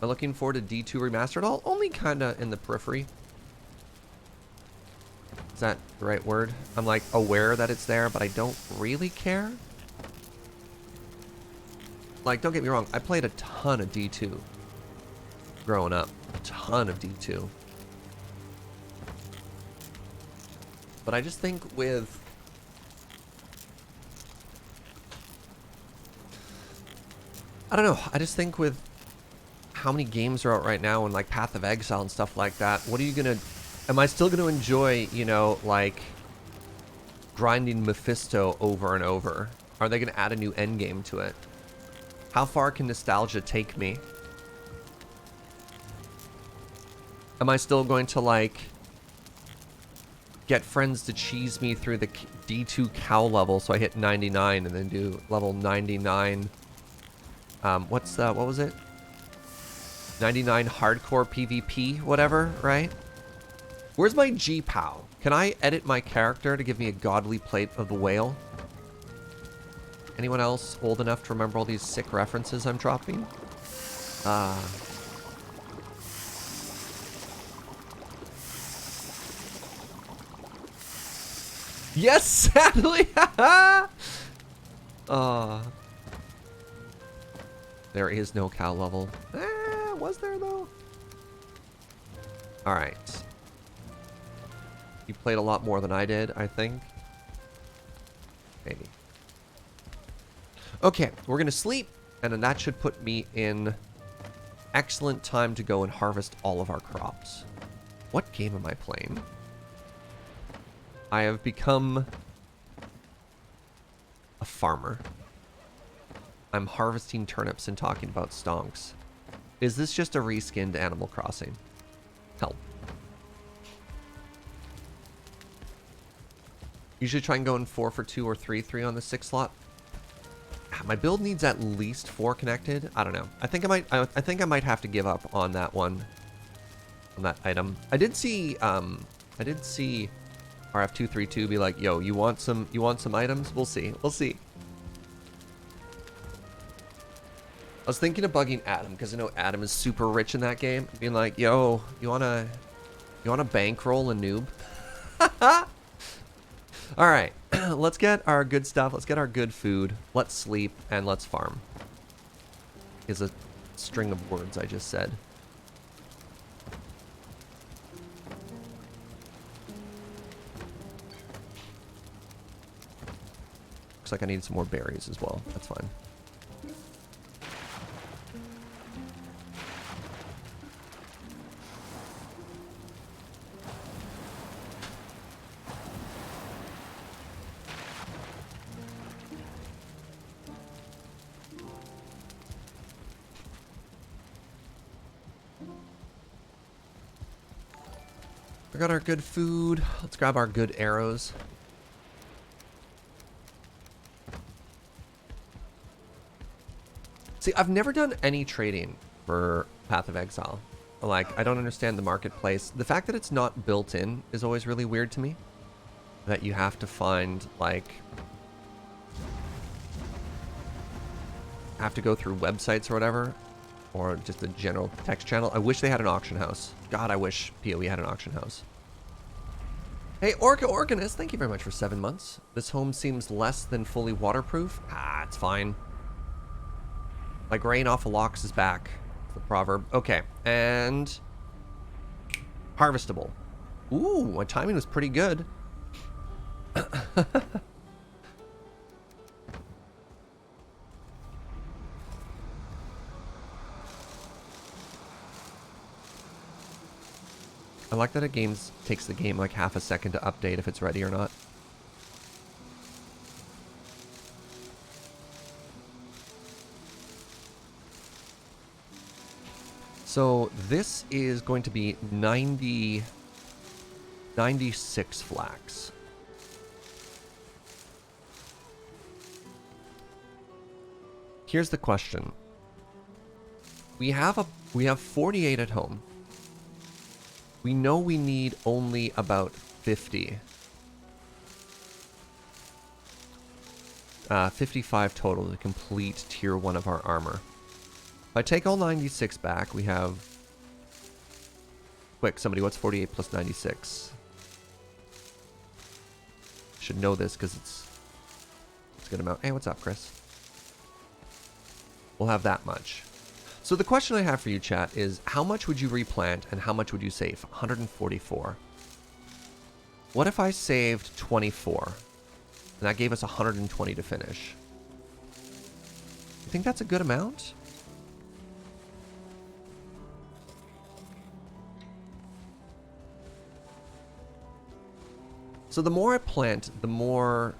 I'm looking forward to D2 Remastered. All only kind of in the periphery. Is that the right word? I'm like aware that it's there, but I don't really care. Like, don't get me wrong, I played a ton of D2 growing up. A ton of D2. But I just think with... I don't know. I just think with how many games are out right now and like Path of Exile and stuff like that, what are you going to... Am I still going to enjoy, you know, like grinding Mephisto over and over? Are they going to add a new endgame to it? How far can nostalgia take me? Am I still going to like... get friends to cheese me through the D2 cow level so I hit 99 and then do level 99. What was it? 99 hardcore PvP, whatever, right? Where's my G-Pow? Can I edit my character to give me a godly plate of the whale? Anyone else old enough to remember all these sick references I'm dropping? Yes, sadly! There is no cow level. Was there though? Alright. You played a lot more than I did, I think. Maybe. Okay, we're gonna sleep, and then that should put me in excellent time to go and harvest all of our crops. What game am I playing? I have become a farmer. I'm harvesting turnips and talking about stonks. Is this just a reskinned Animal Crossing? Help. Usually try and go in 4 for 2 or 3 on the 6 slot. My build needs at least 4 connected. I don't know. I think I might have to give up on that one. On that item. I did see RF232 be like, "Yo, you want some items? We'll see. We'll see." I was thinking of bugging Adam because I know Adam is super rich in that game. Being like, "Yo, you wanna bankroll a noob?" All right, let's get our good stuff. Let's get our good food. Let's sleep and let's farm. Is a string of words I just said. Looks like I need some more berries as well. That's fine. We got our good food. Let's grab our good arrows. See, I've never done any trading for Path of Exile. Like, I don't understand the marketplace. The fact that it's not built in is always really weird to me. That you have to find, like... have to go through websites or whatever. Or just a general text channel. I wish they had an auction house. God, I wish PoE had an auction house. Hey, Orca Organist, thank you very much for 7 months. This home seems less than fully waterproof. Ah, it's fine. Like rain off a locks is back. It's the proverb. Okay, and... harvestable. Ooh, my timing was pretty good. I like that takes the game like half a second to update if it's ready or not. So this is going to be 96 flax. Here's the question. We have 48 at home. We know we need only about 50. 55 total to complete tier 1 of our armor. If I take all 96 back, we have... Quick, somebody, what's 48 plus 96? Should know this because it's a good amount. Hey, what's up, Chris? We'll have that much. So the question I have for you, chat, is how much would you replant and how much would you save? 144. What if I saved 24? And that gave us 120 to finish. You think that's a good amount? So the more I plant, the more...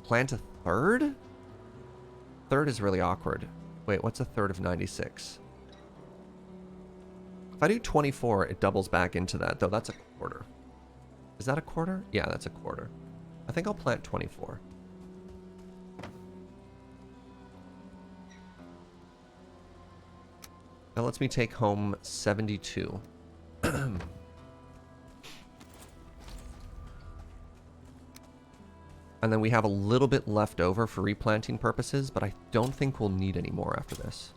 Plant a third? Third is really awkward. Wait, what's a third of 96? If I do 24, it doubles back into that, though that's a quarter. Is that a quarter? Yeah, that's a quarter. I think I'll plant 24. That lets me take home 72. And then we have a little bit left over for replanting purposes, but I don't think we'll need any more after this.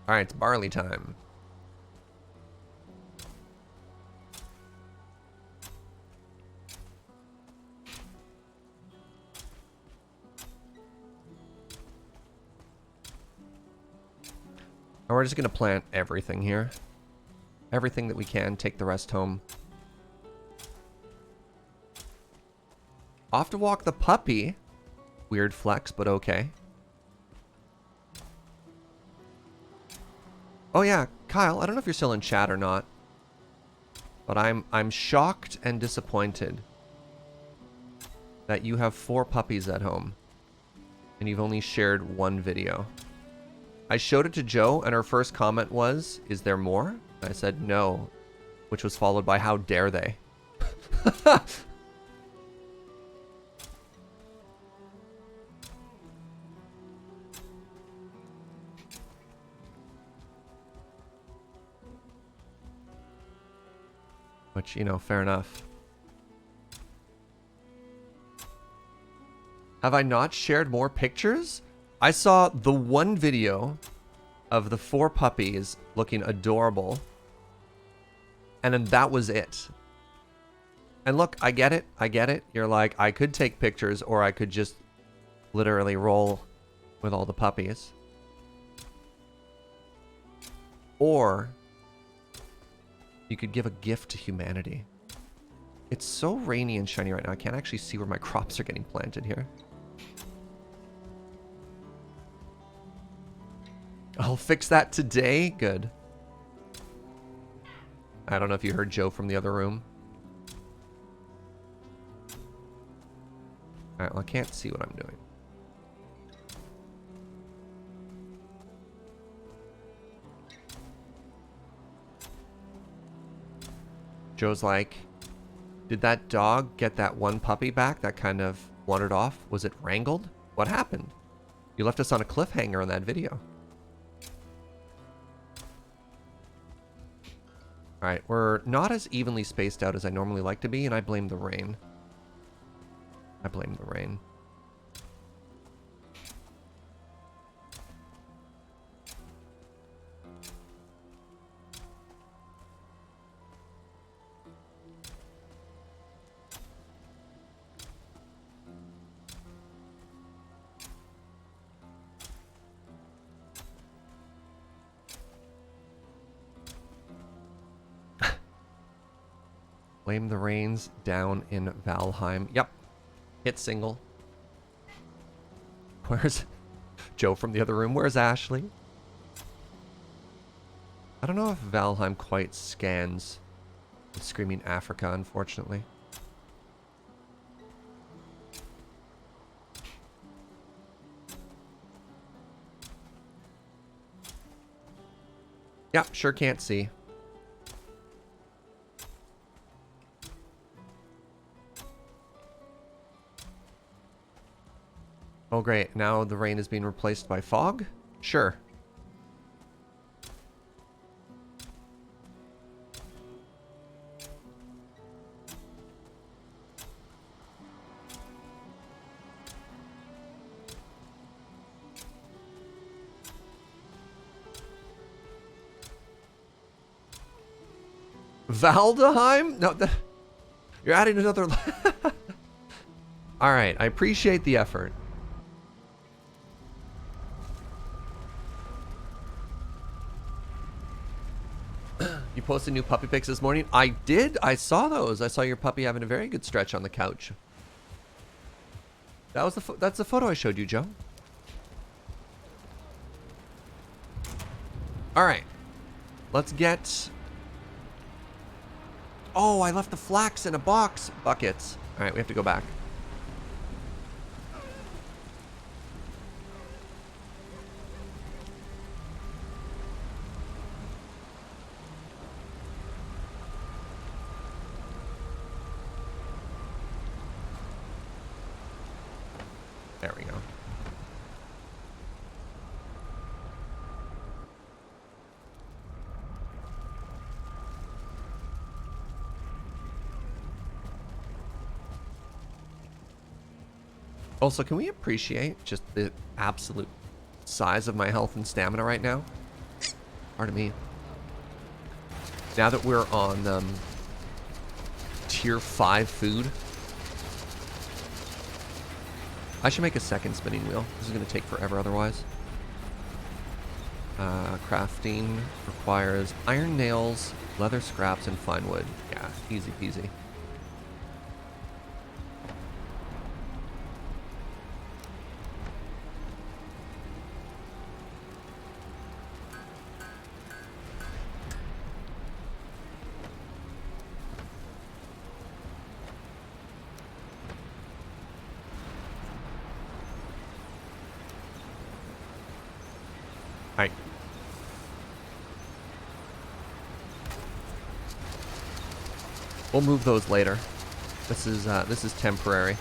Alright, it's barley time. And we're just going to plant everything here. Everything that we can, take the rest home. Off to walk the puppy. Weird flex, but okay. Oh yeah, Kyle, I don't know if you're still in chat or not, but I'm shocked and disappointed that you have 4 puppies at home and you've only shared 1 video. I showed it to Joe and her first comment was, "Is there more?" I said no, which was followed by, "How dare they?" Which, you know, fair enough. Have I not shared more pictures? I saw the one video of the 4 puppies looking adorable. And then that was it. And look, I get it. I get it. You're like, I could take pictures or I could just literally roll with all the puppies. You could give a gift to humanity. It's so rainy and shiny right now. I can't actually see where my crops are getting planted here. I'll fix that today. Good. I don't know if you heard Joe from the other room. Alright, well, I can't see what I'm doing. Joe's like, did that dog get that one puppy back that kind of wandered off? Was it wrangled? What happened? You left us on a cliffhanger on that video. Alright, we're not as evenly spaced out as I normally like to be, and I blame the rain. I blame the rain. Blame the rains down in Valheim. Yep. Hit single. Where's Joe from the other room? Where's Ashley? I don't know if Valheim quite scans the Screaming Africa, unfortunately. Yep, sure can't see. Oh great, now the rain is being replaced by fog? Sure. Valdeheim? No, you're adding another... Alright, I appreciate the effort. You posted new puppy pics this morning? I did. I saw those. I saw your puppy having a very good stretch on the couch. That was that's the photo I showed you, Joe. All right. Let's get... Oh, I left the flax in a box. Buckets. All right, we have to go back. There we go. Also, can we appreciate just the absolute size of my health and stamina right now? Pardon me. Now that we're on tier 5 food, I should make a second spinning wheel. This is going to take forever otherwise. Crafting requires iron nails, leather scraps, and fine wood. Yeah, easy peasy. Alright. We'll move those later. This is temporary.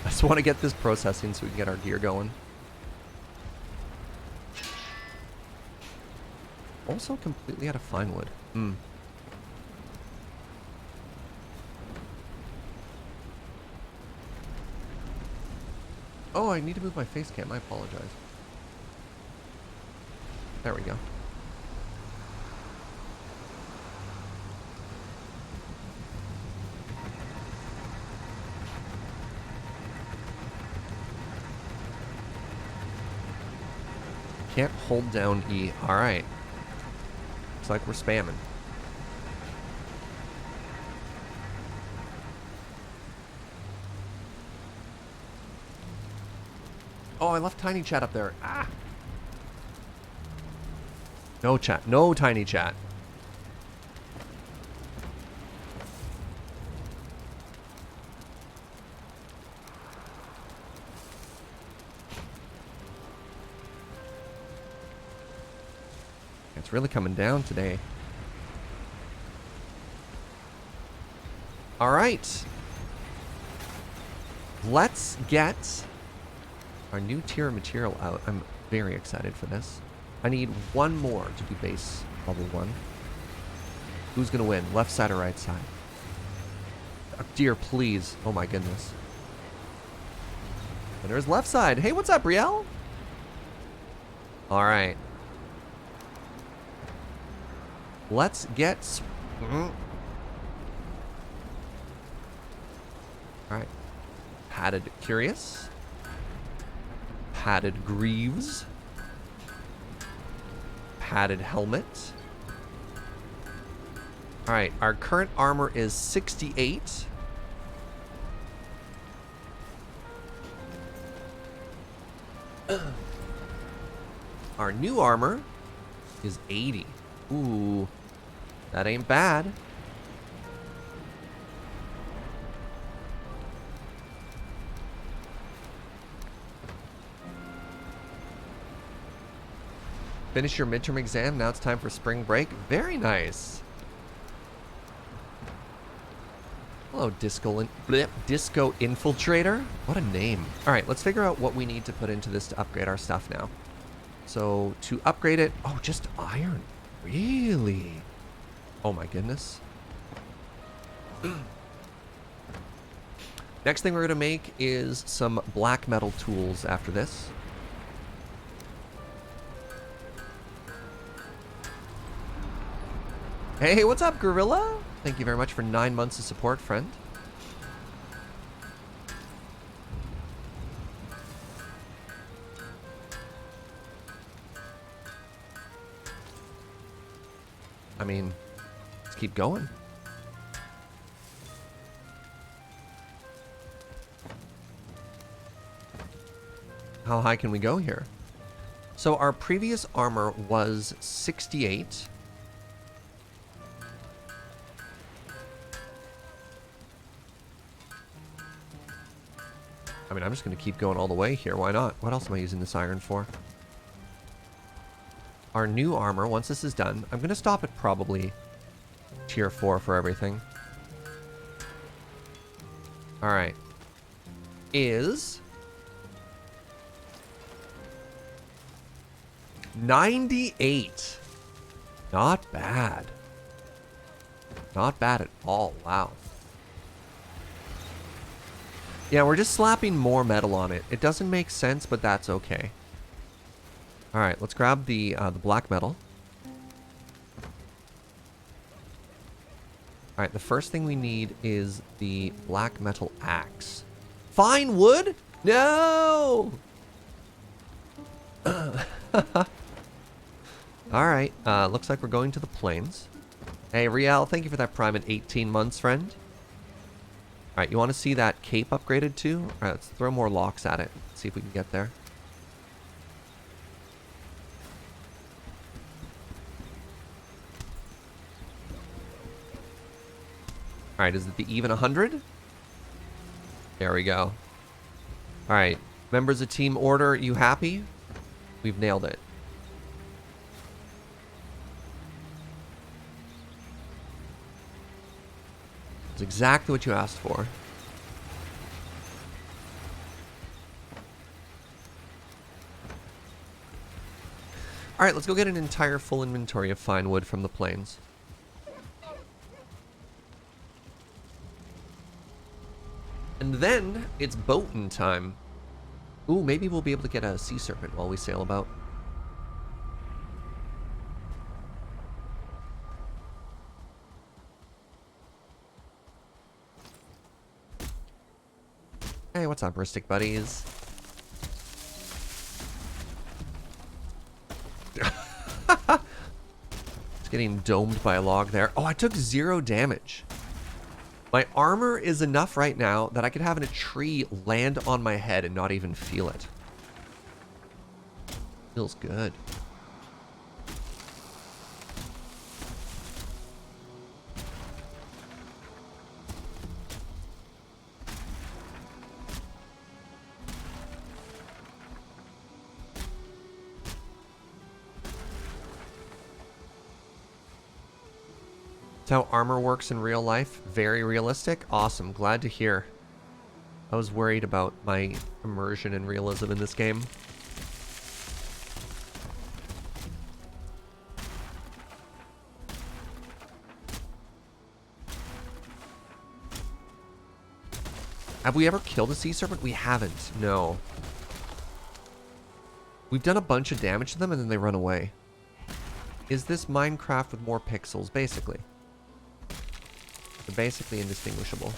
I just want to get this processing so we can get our gear going. Also completely out of fine wood. Oh, I need to move my face cam. I apologize. There we go. Can't hold down E. Alright. Looks like we're spamming. Oh, I left tiny chat up there. Ah. No chat. No tiny chat. It's really coming down today. All right. Let's get our new tier of material out. I'm very excited for this. I need one more to do base level 1. Who's going to win? Left side or right side? Oh, dear, please. Oh my goodness. And there's left side. Hey, what's up, Brielle? All right. Let's get... All right. Padded Curious. Padded Greaves. Padded Helmet. All right, our current armor is 68. Our new armor is 80. Ooh, that ain't bad. Finish your midterm exam. Now it's time for spring break. Very nice. Hello, Disco Infiltrator. What a name. All right, let's figure out what we need to put into this to upgrade our stuff now. So to upgrade it, oh, just iron. Really? Oh my goodness. Next thing we're gonna make is some black metal tools after this. Hey, what's up, Gorilla? Thank you very much for 9 months of support, friend. I mean, let's keep going. How high can we go here? So our previous armor was 68. I mean, I'm just going to keep going all the way here. Why not? What else am I using this iron for? Our new armor, once this is done, I'm going to stop at probably tier 4 for everything. All right. Is 98. Not bad. Not bad at all. Wow. Yeah, we're just slapping more metal on it. It doesn't make sense, but that's okay. All right, let's grab the black metal. All right, the first thing we need is the black metal axe. Fine wood? No! All right, looks like we're going to the plains. Hey, Riel, thank you for that prime at 18 months, friend. All right, you want to see that cape upgraded too? All right, let's throw more locks at it. See if we can get there. All right, is it the even 100? There we go. All right, members of Team Order, you happy? We've nailed it. It's exactly what you asked for. All right, let's go get an entire full inventory of fine wood from the plains. And then it's boating time. Ooh, maybe we'll be able to get a sea serpent while we sail about. Hey, what's up, Ristic buddies? It's getting domed by a log there. Oh, I took 0 damage. My armor is enough right now that I could have a tree land on my head and not even feel it. Feels good. That's how armor works in real life. Very realistic. Awesome. Glad to hear. I was worried about my immersion and realism in this game. Have we ever killed a sea serpent? We haven't. No. We've done a bunch of damage to them and then they run away. Is this Minecraft with more pixels? Basically. They're basically indistinguishable.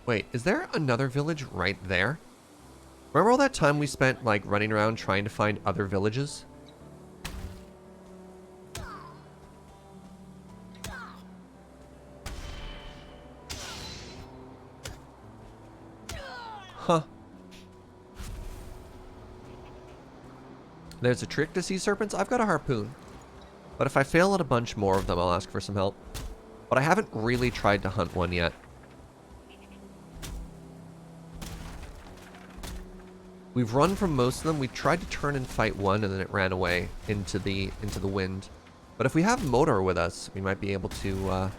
Wait, is there another village right there? Remember all that time we spent, like, running around trying to find other villages? Huh. There's a trick to sea serpents. I've got a harpoon. But if I fail at a bunch more of them, I'll ask for some help. But I haven't really tried to hunt one yet. We've run from most of them. We tried to turn and fight one, and then it ran away into the wind. But if we have Motor with us, we might be able to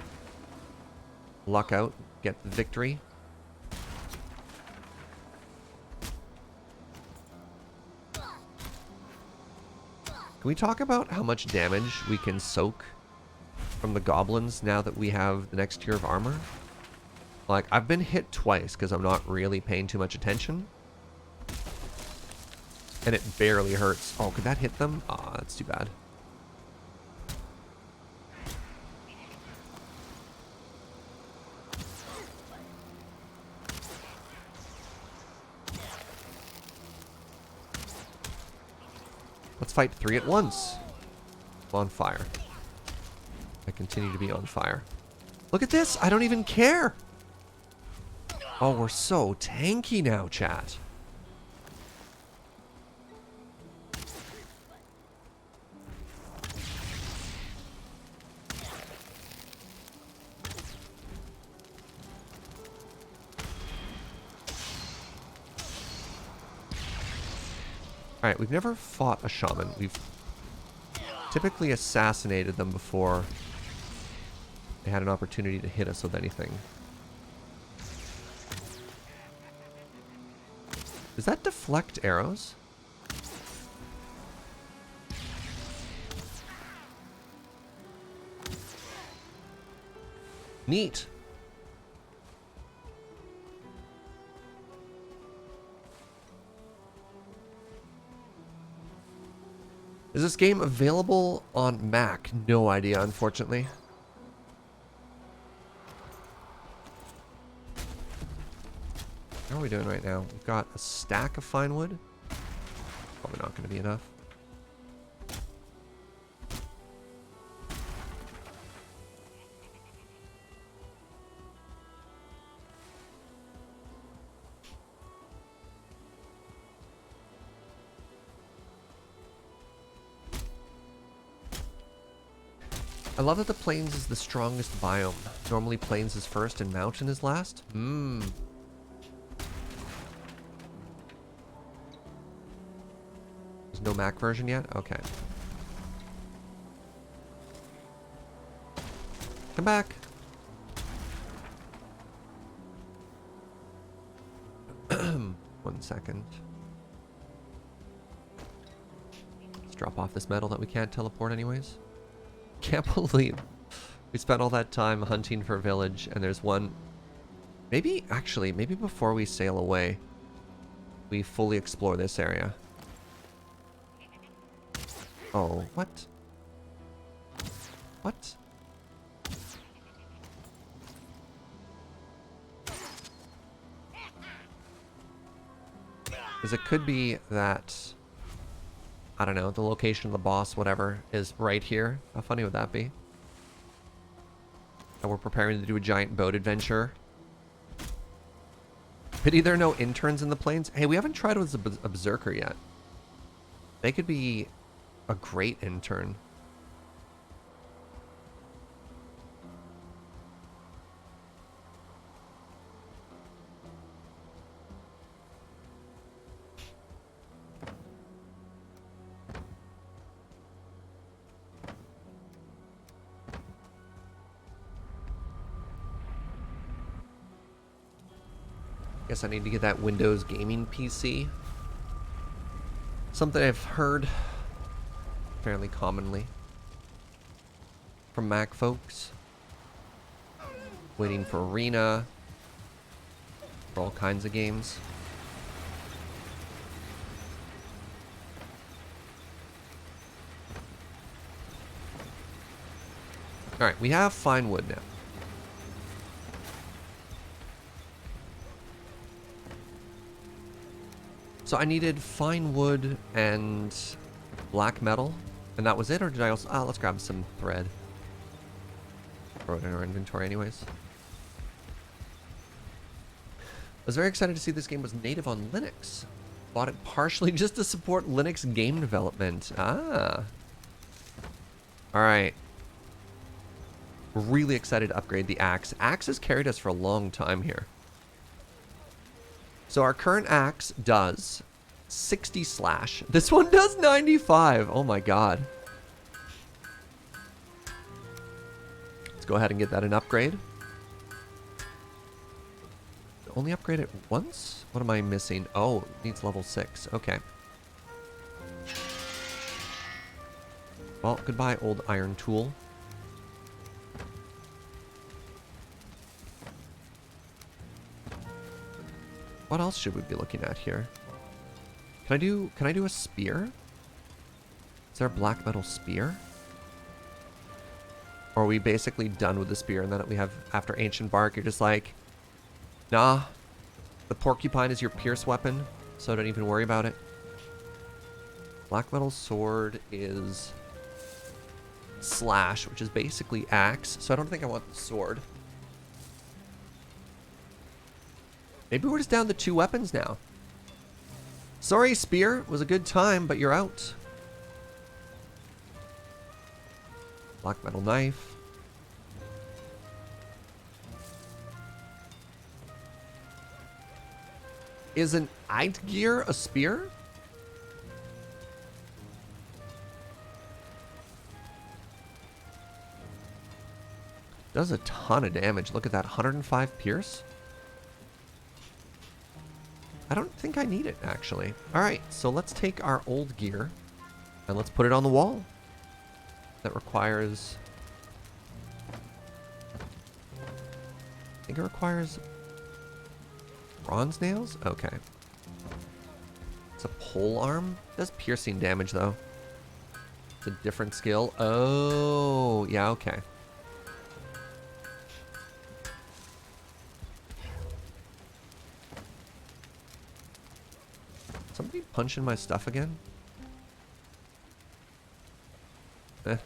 luck out, get the victory. Can we talk about how much damage we can soak from the goblins now that we have the next tier of armor? Like, I've been hit twice because I'm not really paying too much attention. And it barely hurts. Oh, could that hit them? Ah, that's too bad. Let's fight 3 at once. I'm on fire. I continue to be on fire. Look at this. I don't even care. Oh, we're so tanky now, chat. Alright, we've never fought a shaman. We've typically assassinated them before they had an opportunity to hit us with anything. Does that deflect arrows? Neat. Is this game available on Mac? No idea, unfortunately. How are we doing right now? We've got a stack of fine wood. Probably not going to be enough. I love that the plains is the strongest biome. Normally plains is first and mountain is last. There's no Mac version yet? Okay. Come back. 1 second. Let's drop off this metal that we can't teleport anyways. Can't believe we spent all that time hunting for a village and there's one. Maybe before we sail away, we fully explore this area. Oh, what? What? Because it could be that, I don't know, the location of the boss, whatever, is right here. How funny would that be? And we're preparing to do a giant boat adventure. Pity there are no interns in the planes. Hey, we haven't tried with a berserker yet. They could be a great intern. Guess I need to get that Windows gaming PC. Something I've heard fairly commonly from Mac folks. Waiting for Arena, for all kinds of games. Alright, we have fine wood now. So I needed fine wood and black metal, and that was it, or did I also... Oh, let's grab some thread. Throw it in our inventory anyways. I was very excited to see this game was native on Linux. Bought it partially just to support Linux game development. Ah. Alright. Really excited to upgrade the axe. Axe has carried us for a long time here. So our current axe does 60 slash. This one does 95. Oh my god. Let's go ahead and get that an upgrade. Only upgrade it once? What am I missing? Oh, it needs level 6. Okay. Well, goodbye, old iron tool. What else should we be looking at here? Can I do a spear? Is there a black metal spear? Or are we basically done with the spear and then we have, after Ancient Bark, you're just like, nah, the porcupine is your pierce weapon, so don't even worry about it. Black metal sword is slash, which is basically axe, so I don't think I want the sword. Maybe we're just down to 2 weapons now. Sorry, spear. It was a good time, but you're out. Black metal knife. Is an Eidgear a spear? Does a ton of damage. Look at that, 105 pierce. I don't think I need it, actually. Alright, so let's take our old gear and let's put it on the wall. That requires... I think it requires bronze nails? Okay. It's a pole arm. It does piercing damage, though. It's a different skill. Oh, yeah, okay. Somebody punching my stuff again? Eh.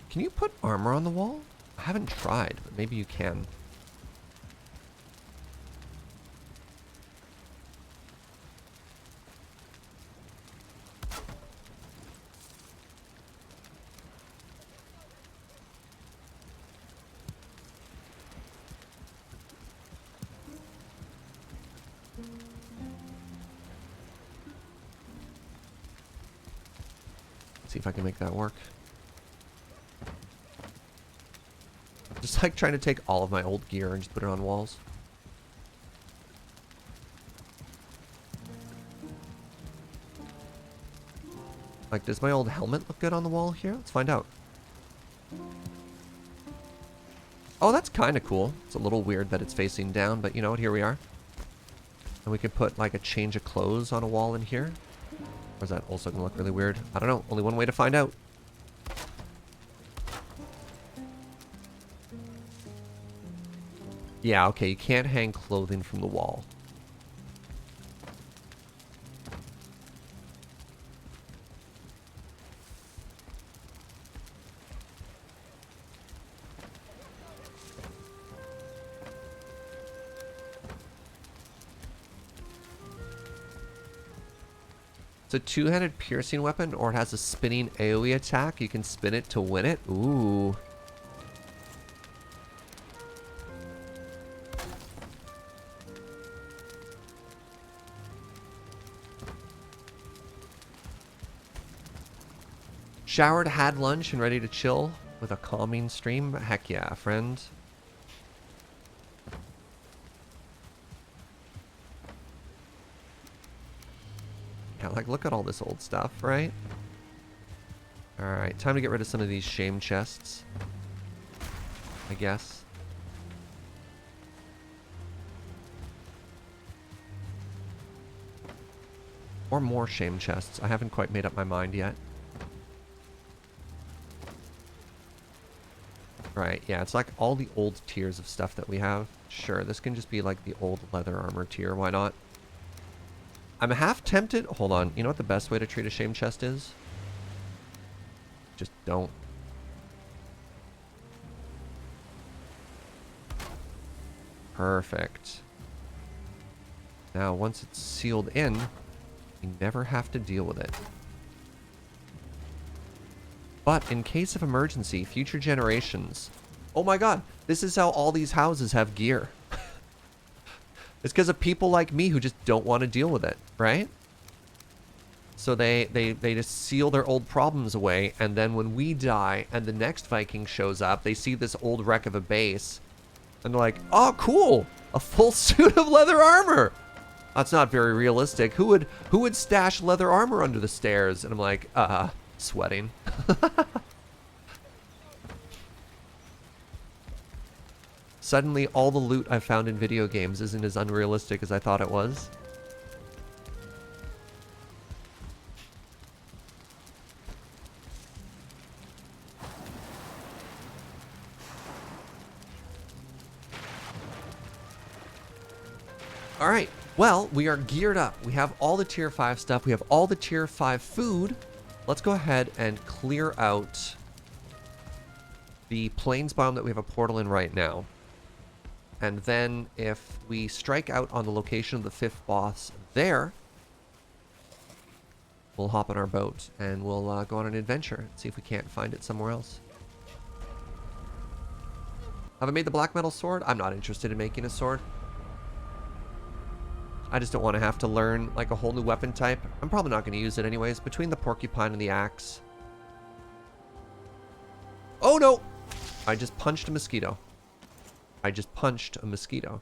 Can you put armor on the wall? I haven't tried, but maybe you can. Let's see if I can make that work. Just like trying to take all of my old gear and just put it on walls. Like, does my old helmet look good on the wall here? Let's find out. Oh, that's kind of cool. It's a little weird that it's facing down, but you know what? Here we are. And we could put like a change of clothes on a wall in here. Or is that also going to look really weird? I don't know. Only one way to find out. Yeah, okay. You can't hang clothing from the wall. It's a two-handed piercing weapon, or it has a spinning AoE attack. You can spin it to win it. Ooh. Showered, had lunch, and ready to chill with a calming stream. Heck yeah, friend. Yeah, like, look at all this old stuff, right? Alright, time to get rid of some of these shame chests, I guess. Or more shame chests. I haven't quite made up my mind yet. Right, yeah, it's like all the old tiers of stuff that we have. Sure, this can just be like the old leather armor tier, why not? I'm half tempted. Hold on, you know what the best way to treat a shame chest is? Just don't. Perfect. Now, once it's sealed in, you never have to deal with it. But in case of emergency, future generations... Oh my god, this is how all these houses have gear. It's because of people like me who just don't want to deal with it, right? So they just seal their old problems away, and then when we die and the next Viking shows up, they see this old wreck of a base, and they're like, oh, cool! A full suit of leather armor! That's not very realistic. Who would stash leather armor under the stairs? And I'm like, sweating. Suddenly, all the loot I found in video games isn't as unrealistic as I thought it was. Alright, well, we are geared up. We have all the tier 5 stuff. We have all the tier 5 food. Let's go ahead and clear out the plains biome that we have a portal in right now. And then if we strike out on the location of the 5th boss there, we'll hop on our boat and we'll go on an adventure and see if we can't find it somewhere else. Have I made the black metal sword? I'm not interested in making a sword. I just don't want to have to learn like a whole new weapon type. I'm probably not going to use it anyways. Between the porcupine and the axe. Oh no! I just punched a mosquito. I just punched a mosquito.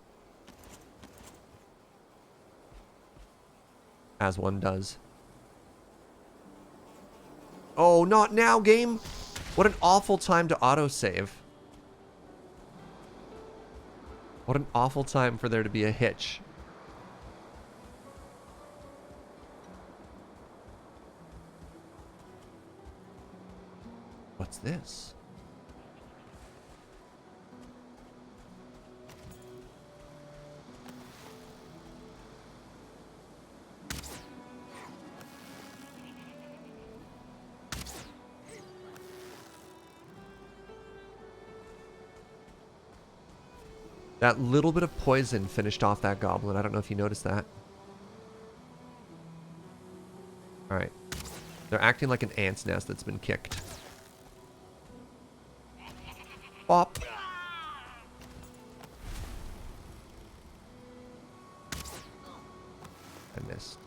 As one does. Oh, not now, game! What an awful time to autosave. What an awful time for there to be a hitch. What's this? That little bit of poison finished off that goblin. I don't know if you noticed that. Alright. They're acting like an ant's nest that's been kicked. Bop. I missed.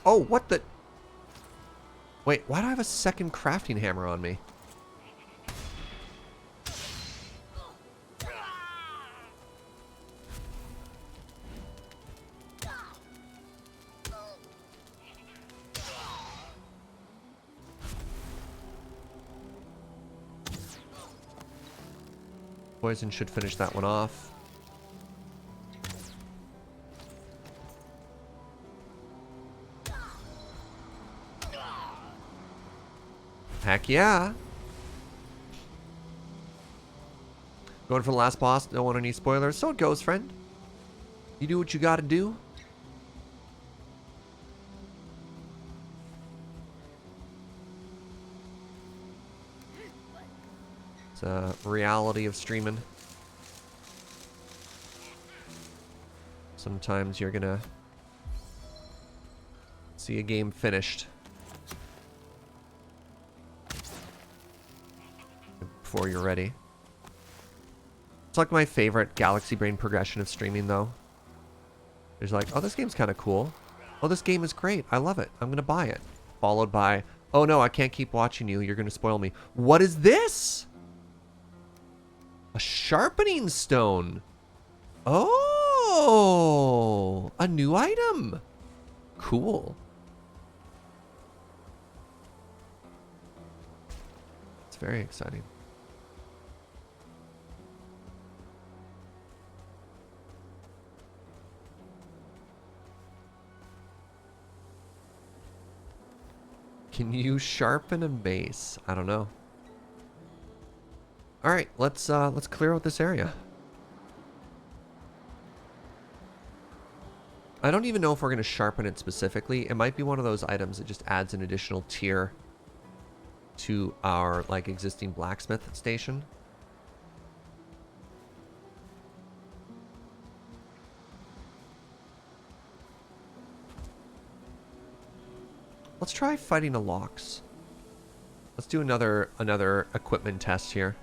Oh, what the... Wait, why do I have a second crafting hammer on me? Poison should finish that one off. Heck yeah. Going for the last boss. Don't want any spoilers. So it goes, friend. You do what you gotta do. It's a reality of streaming. Sometimes you're gonna see a game finished before you're ready. It's like my favorite galaxy brain progression of streaming, though. There's like, oh, this game's kind of cool. Oh, this game is great. I love it. I'm going to buy it. Followed by, oh no, I can't keep watching you. You're going to spoil me. What is this? A sharpening stone. Oh, a new item. Cool. It's very exciting. Can you sharpen a mace? I don't know. All right, let's clear out this area. I don't even know if we're going to sharpen it specifically. It might be one of those items that just adds an additional tier to our like existing blacksmith station. Let's try fighting a Lox. Let's do another equipment test here.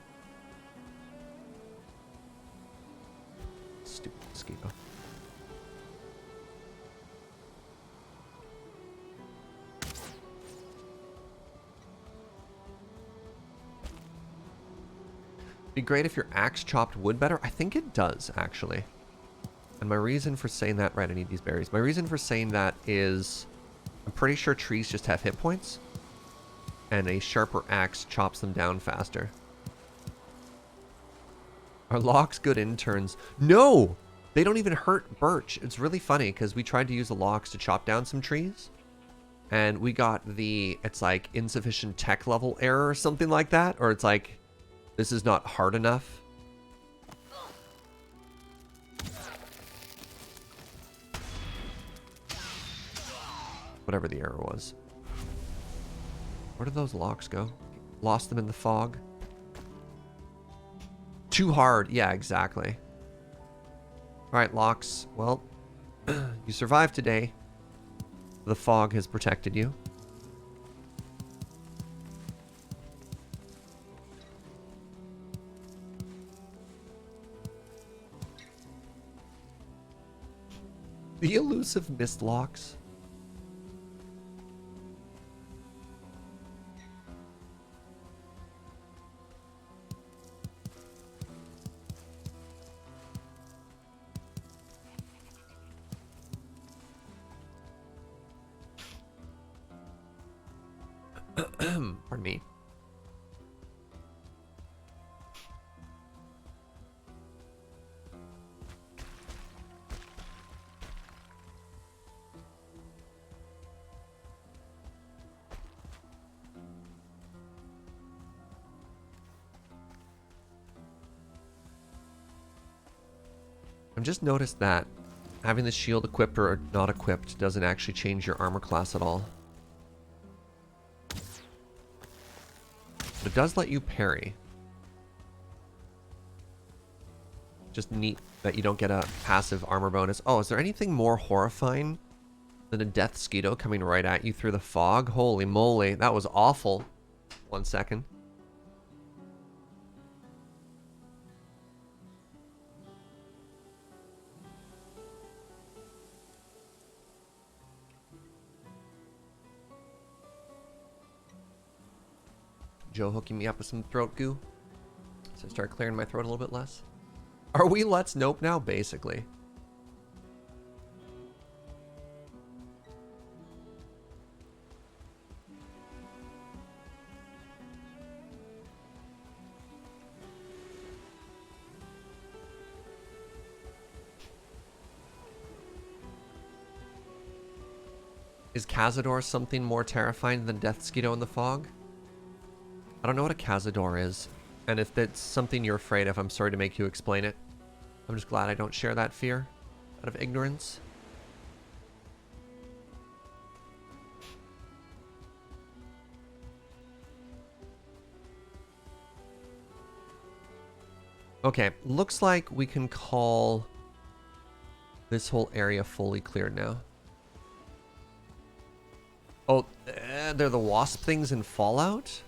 Stupid mosquito. Be great if your axe chopped wood better. I think it does, actually. And my reason for saying that... Right, I need these berries. My reason for saying that is... I'm pretty sure trees just have hit points. And a sharper axe chops them down faster. Are Lox good interns? No! They don't even hurt birch. It's really funny, because we tried to use the Lox to chop down some trees. And we got the... It's like insufficient tech level error or something like that. Or it's like... This is not hard enough. Whatever the error was. Where did those Lox go? Lost them in the fog. Too hard. Yeah, exactly. Alright, Lox. Well, you survived today. The fog has protected you. The elusive mist Lox. Pardon me. I've just noticed that having the shield equipped or not equipped doesn't actually change your armor class at all. But it does let you parry. Just neat that you don't get a passive armor bonus. Oh, is there anything more horrifying than a death skeeto coming right at you through the fog? Holy moly, that was awful. 1 second. Joe hooking me up with some throat goo. So I start clearing my throat a little bit less. Are we Let's Nope now? Basically. Is Cazador something more terrifying than Death Skeeto in the fog? don't know what a cazador is. And if that's something you're afraid of, I'm sorry to make you explain it. I'm just glad I don't share that fear out of ignorance. Okay, looks like we can call this whole area fully cleared now. Oh, they're the wasp things in Fallout?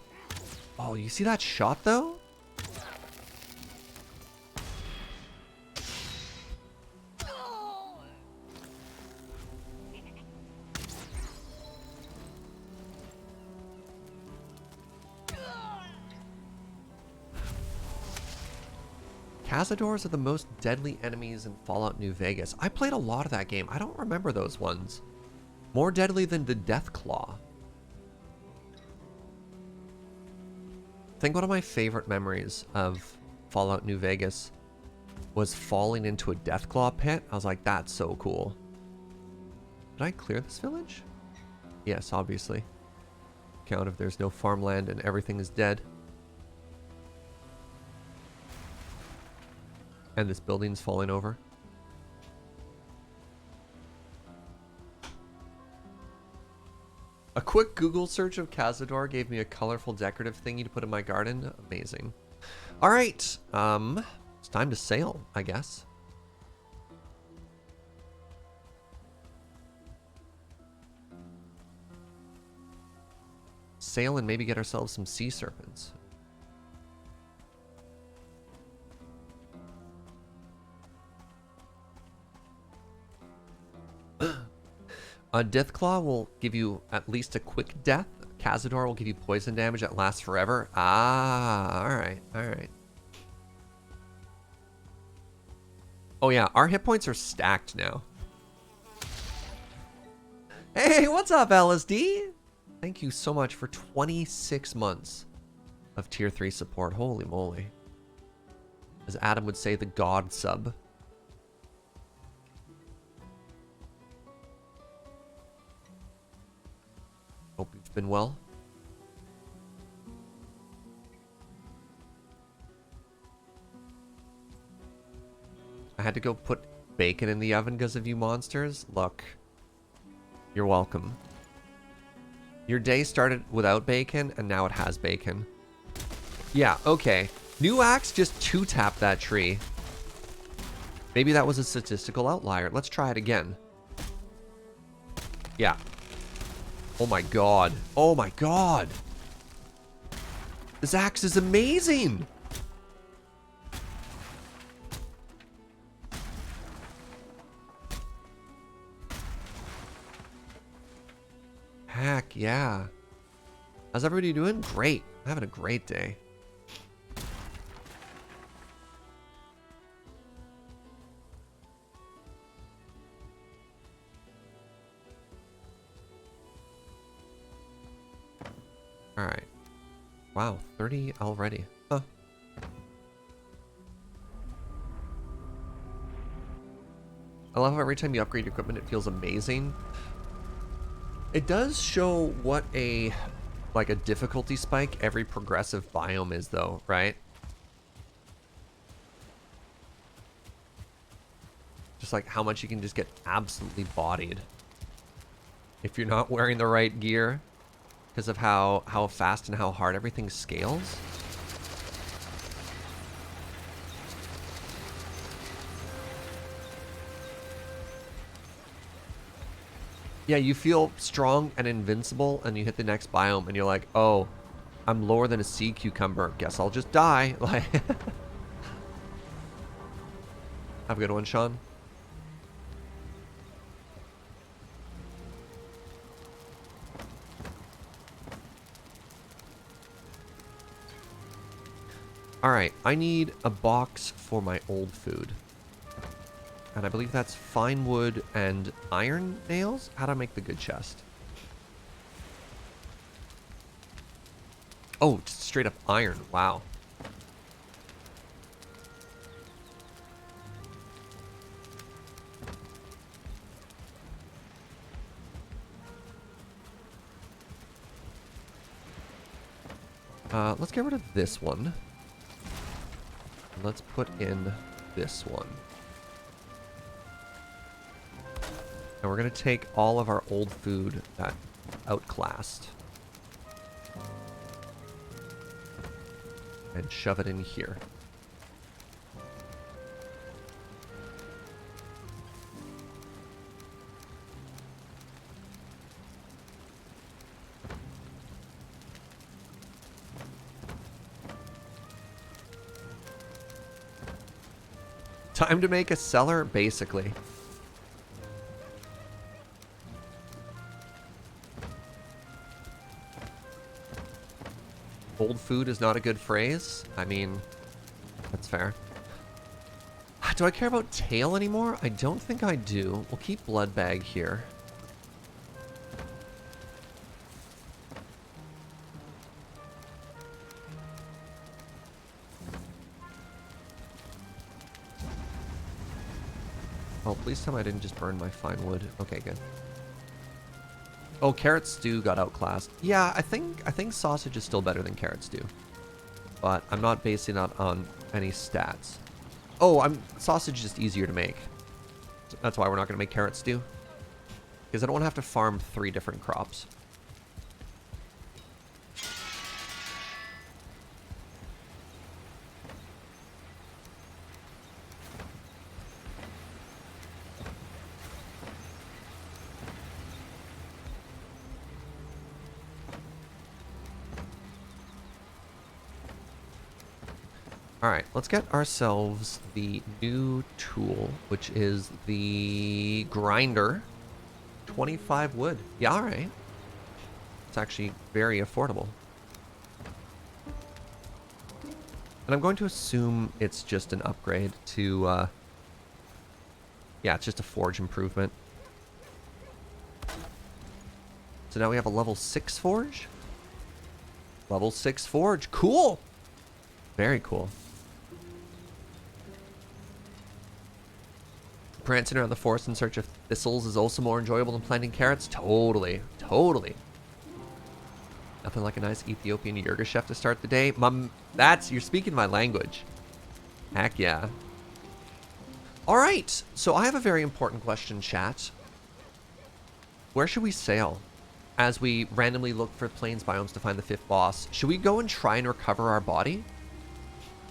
Oh, you see that shot though? Cazadors are the most deadly enemies in Fallout New Vegas. I played a lot of that game. I don't remember those ones. More deadly than the Deathclaw. I think one of my favorite memories of Fallout New Vegas was falling into a Deathclaw pit. I was like, that's so cool. Did I clear this village? Yes, obviously. Count if there's no farmland and everything is dead. And this building's falling over. A quick Google search of Cazador gave me a colorful decorative thingy to put in my garden. Amazing. All right. It's time to sail, I guess. Sail and maybe get ourselves some sea serpents. A Deathclaw will give you at least a quick death. Cazador will give you poison damage that lasts forever. Ah, alright, alright. Oh yeah, our hit points are stacked now. Hey, what's up, LSD? Thank you so much for 26 months of tier 3 support. Holy moly. As Adam would say, the God sub. Hope you've been well. I had to go put bacon in the oven because of you monsters. Look, you're welcome. Your day started without bacon, and now it has bacon. Yeah, okay. New axe just 2-tap that tree. Maybe that was a statistical outlier. Let's try it again. Yeah. Oh my god. Oh my god. This axe is amazing. Heck yeah. How's everybody doing? Great. I'm having a great day. Alright. Wow, 30 already. Huh. I love how every time you upgrade your equipment, it feels amazing. It does show what a difficulty spike every progressive biome is though, right? Just like how much you can just get absolutely bodied if you're not wearing the right gear because of how fast and how hard everything scales. Yeah, you feel strong and invincible, and you hit the next biome, and you're like, oh, I'm lower than a sea cucumber. Guess I'll just die. Like, have a good one, Sean. All right, I need a box for my old food. And I believe that's fine wood and iron nails. How do I make the good chest? Oh, just straight up iron. Wow. Let's get rid of this one. Let's put in this one. And we're going to take all of our old food that outclassed and shove it in here. Time to make a cellar, basically. Old food is not a good phrase. I mean, that's fair. Do I care about tail anymore? I don't think I do. We'll keep blood bag here. Oh, please tell me I didn't just burn my fine wood. Okay, good. Oh, carrot stew got outclassed. Yeah, I think sausage is still better than carrot stew. But I'm not basing that on any stats. Oh, sausage is just easier to make. So that's why we're not going to make carrot stew. Because I don't want to have to farm 3 different crops. Alright, let's get ourselves the new tool, which is the grinder. 25 wood. Yeah, alright. It's actually very affordable. And I'm going to assume it's just an upgrade to, yeah, it's just a forge improvement. So now we have a level 6 forge. Level 6 forge. Cool! Very cool. Prancing around the forest in search of thistles is also more enjoyable than planting carrots. Totally. Totally. Nothing like a nice Ethiopian Yurga chef to start the day. You're speaking my language. Heck yeah. Alright, so I have a very important question, chat. Where should we sail as we randomly look for plains biomes to find the 5th boss? Should we go and try and recover our body?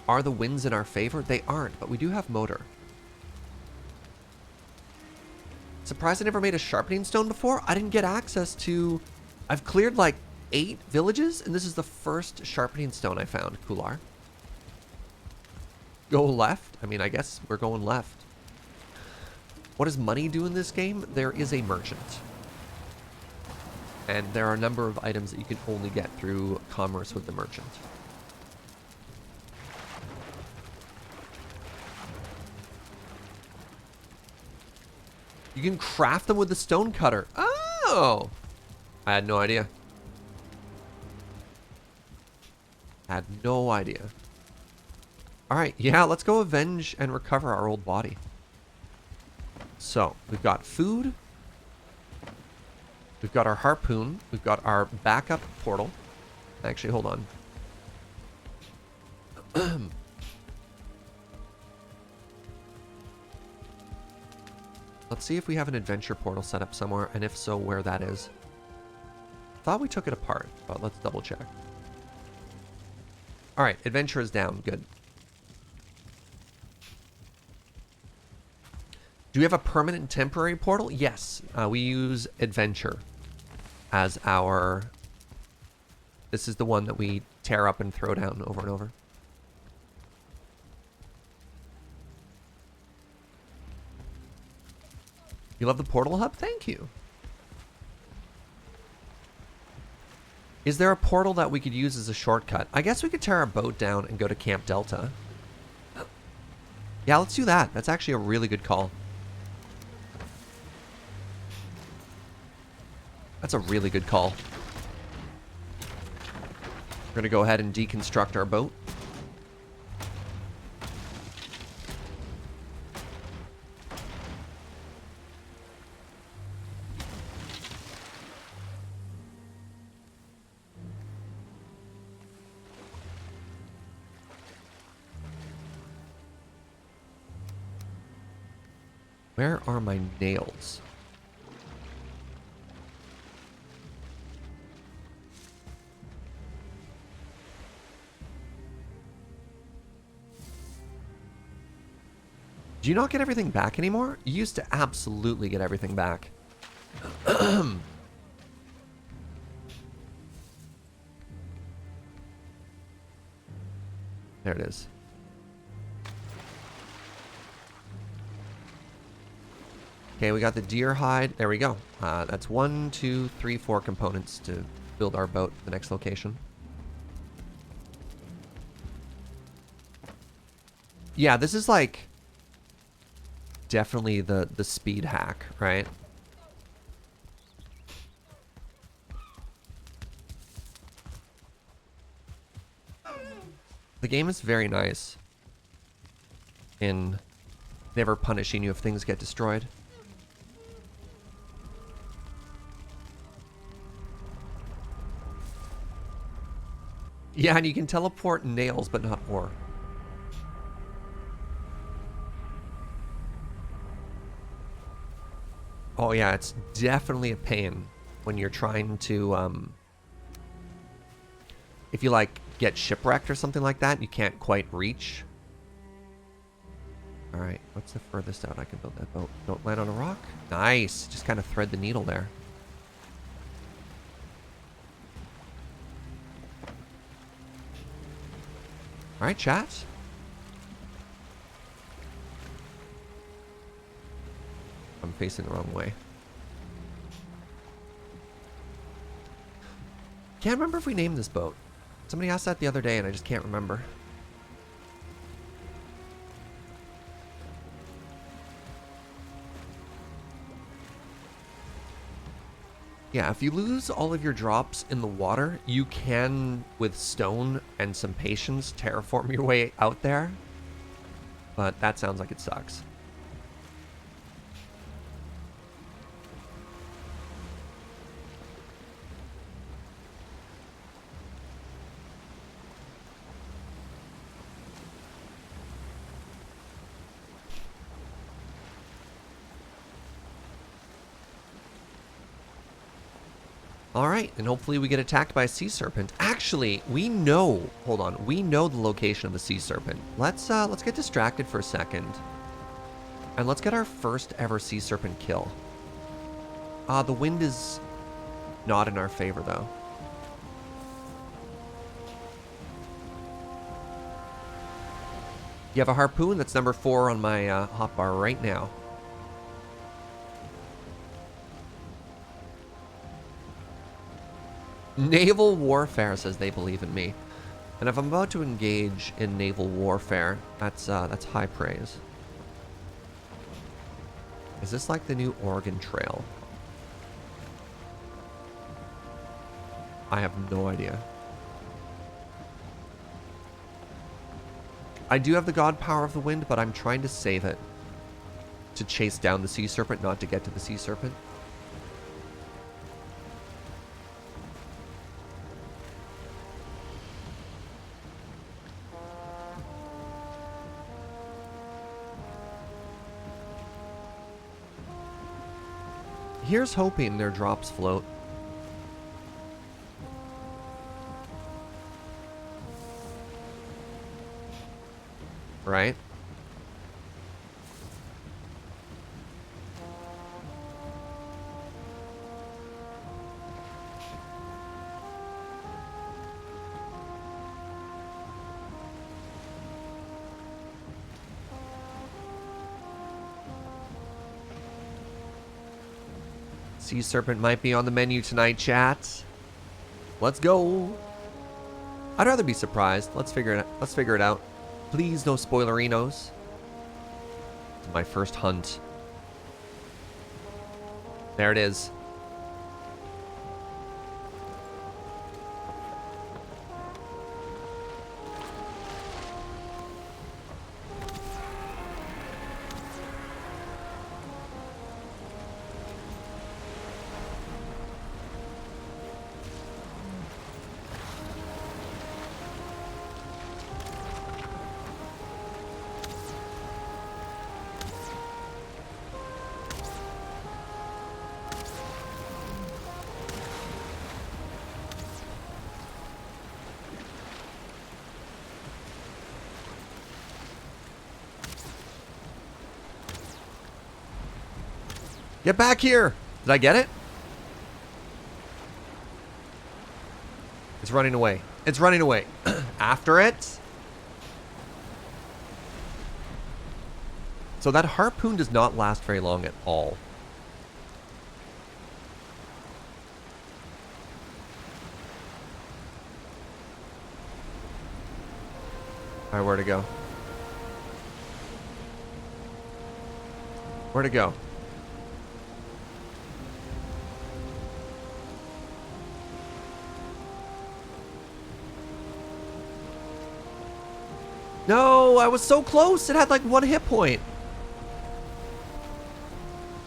Are the winds in our favor? They aren't, but we do have motor. Surprised I never made a sharpening stone before. I didn't get access to... I've cleared like 8 villages, and this is the first sharpening stone I found. Kular. Go left? I mean, I guess we're going left. What does money do in this game? There is a merchant. And there are a number of items that you can only get through commerce with the merchant. You can craft them with the stone cutter. Oh! I had no idea. Had no idea. Alright, yeah, let's go avenge and recover our old body. So, we've got food. We've got our harpoon. We've got our backup portal. Actually, hold on. Let's see if we have an adventure portal set up somewhere, and if so, where that is. Thought we took it apart, but let's double check. Alright, adventure is down. Good. Do we have a permanent and temporary portal? Yes. We use adventure as our... This is the one that we tear up and throw down over and over. You love the portal hub? Thank you. Is there a portal that we could use as a shortcut? I guess we could tear our boat down and go to Camp Delta. Yeah, let's do that. That's actually a really good call. That's a really good call. We're going to go ahead and deconstruct our boat. Where are my nails? Do you not get everything back anymore? You used to absolutely get everything back. There it is. Okay, we got the deer hide. There we go. That's 1, 2, 3, 4 components to build our boat at the next location. Yeah, this is like definitely the speed hack, right? The game is very nice in never punishing you if things get destroyed. Yeah, and you can teleport nails, but not ore. Oh yeah, it's definitely a pain when you're trying to, if you like get shipwrecked or something like that, you can't quite reach. All right, what's the furthest out I can build that boat? Don't land on a rock. Nice, just kind of thread the needle there. All right, chat. I'm facing the wrong way. Can't remember if we named this boat. Somebody asked that the other day and I just can't remember. Yeah, if you lose all of your drops in the water, you can, with stone and some patience, terraform your way out there. But that sounds like it sucks. Alright, and hopefully we get attacked by a sea serpent. Actually, we know, hold on, we know the location of the sea serpent. Let's get distracted for a second. And let's get our first ever sea serpent kill. The wind is not in our favor though. You have a harpoon? That's number 4 on my hotbar right now. Naval warfare says they believe in me. And if I'm about to engage in naval warfare, that's high praise. Is this like the new Oregon Trail? I have no idea. I do have the god power of the wind, but I'm trying to save it to chase down the sea serpent, not to get to the sea serpent. Here's hoping their drops float. Right? Sea serpent might be on the menu tonight, chat. Let's go. I'd rather be surprised. Let's figure it out. Please, no spoilerinos. It's my first hunt. There it is. Get back here! Did I get it? It's running away. It's running away. After it. So that harpoon does not last very long at all. Alright, where to go? Where to go? No, I was so close. It had like 1 hit point.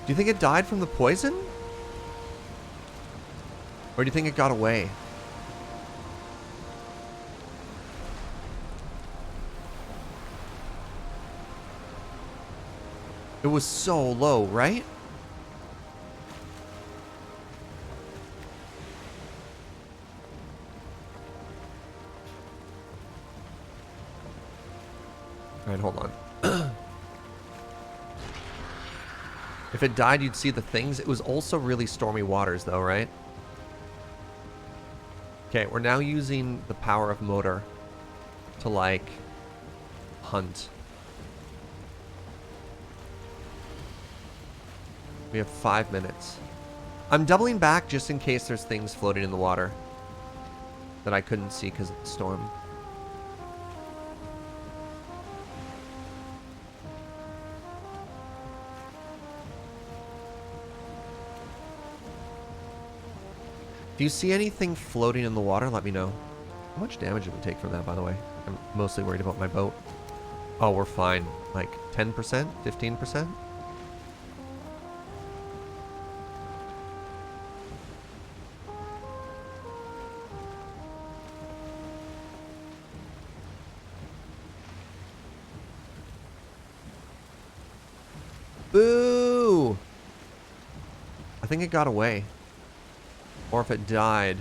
Do you think it died from the poison? Or do you think it got away? It was so low, right? Alright, hold on. If it died, you'd see the things. It was also really stormy waters, though, right? Okay, we're now using the power of motor to, like, hunt. We have 5 minutes. I'm doubling back just in case there's things floating in the water that I couldn't see because of the storm. If you see anything floating in the water, let me know. How much damage did we take from that, by the way? I'm mostly worried about my boat. Oh, we're fine. Like 10%? 15%? Boo! I think it got away. Or if it died.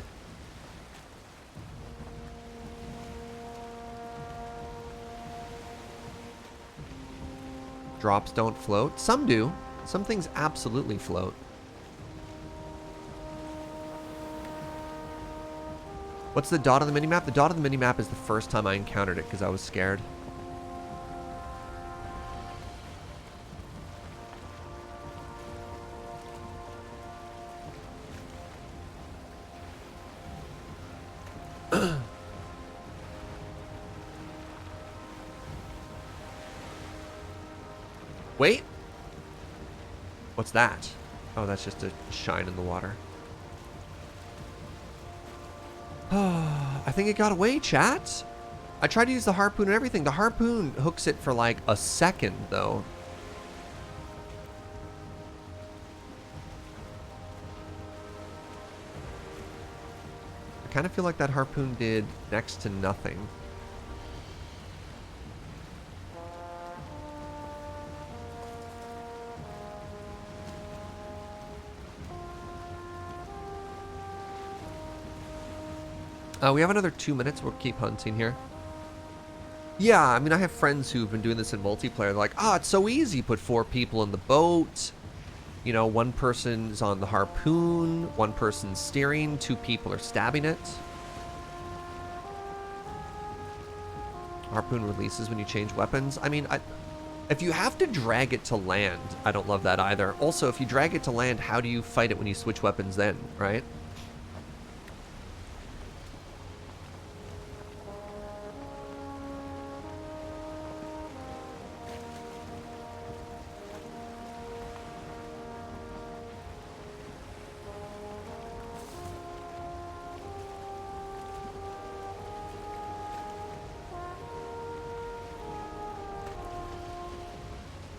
Drops don't float. Some do. Some things absolutely float. What's the dot on the minimap? The dot on the minimap is the first time I encountered it because I was scared. Wait. What's that? Oh, that's just a shine in the water. I think it got away, chat. I tried to use the harpoon and everything. The harpoon hooks it for like a second, though. I kind of feel like that harpoon did next to nothing. We have another 2 minutes. We'll keep hunting here. Yeah, I mean, I have friends who've been doing this in multiplayer. They're like, oh, it's so easy. Put 4 people in the boat. You know, 1 person's on the harpoon, 1 person's steering, 2 people are stabbing it. Harpoon releases when you change weapons. I mean, if you have to drag it to land, I don't love that either. Also, if you drag it to land, how do you fight it when you switch weapons then, right?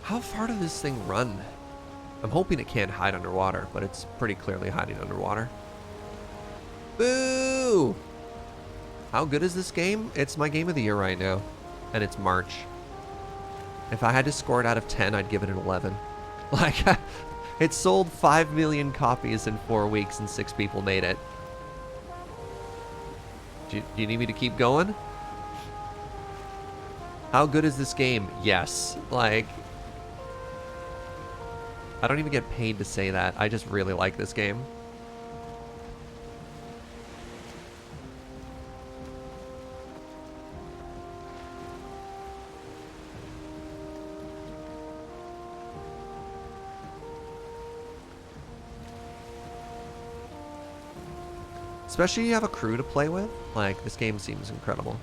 How far did this thing run? I'm hoping it can't hide underwater, but it's pretty clearly hiding underwater. Boo! How good is this game? It's my game of the year right now, and it's March. If I had to score it out of 10, I'd give it an 11. Like, it sold 5 million copies in 4 weeks and 6 people made it. Do you need me to keep going? How good is this game? Yes. Like, I don't even get paid to say that. I just really like this game. Especially you have a crew to play with. Like, this game seems incredible.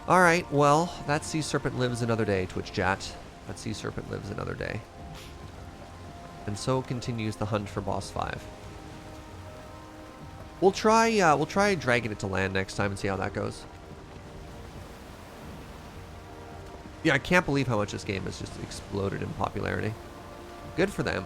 Alright, well, that sea serpent lives another day, Twitch chat. That sea serpent lives another day. And so continues the hunt for boss 5. We'll try dragging it to land next time and see how that goes. Yeah, I can't believe how much this game has just exploded in popularity. Good for them.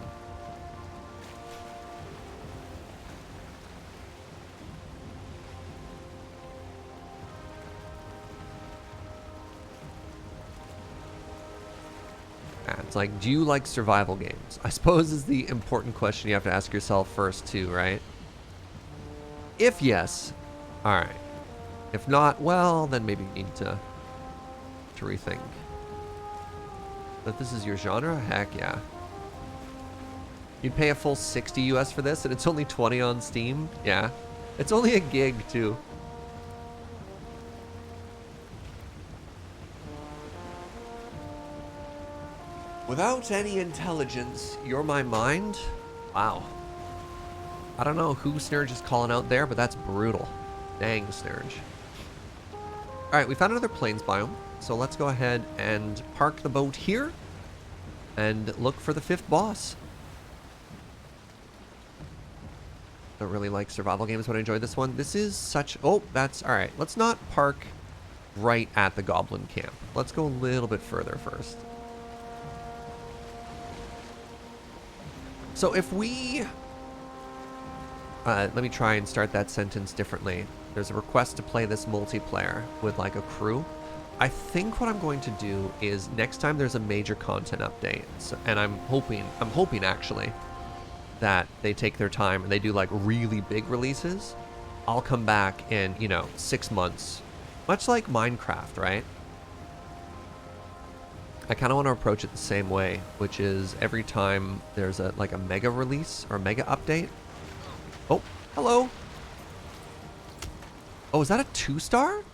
It's like, do you like survival games? I suppose is the important question you have to ask yourself first too, right? If yes, alright. If not, well, then maybe you need to rethink. But this is your genre? Heck yeah. You'd pay a full 60 US for this and it's only 20 on Steam? Yeah. It's only a gig too. Without any intelligence, you're my mind? Wow. I don't know who Snurge is calling out there, but that's brutal. Dang, Snurge. Alright, we found another plains biome, so let's go ahead and park the boat here and look for the 5th boss. Don't really like survival games, but I enjoyed this one. This is such... Oh, that's... Alright, let's not park right at the goblin camp. Let's go a little bit further first. So if we... let me try and start that sentence differently. There's a request to play this multiplayer with like a crew. I think what I'm going to do is next time there's a major content update, and I'm hoping actually that they take their time and they do like really big releases. I'll come back in, 6 months, much like Minecraft, right? I kind of want to approach it the same way, which is every time there's a mega release or a mega update. Oh, hello. Oh, is that a 2-star?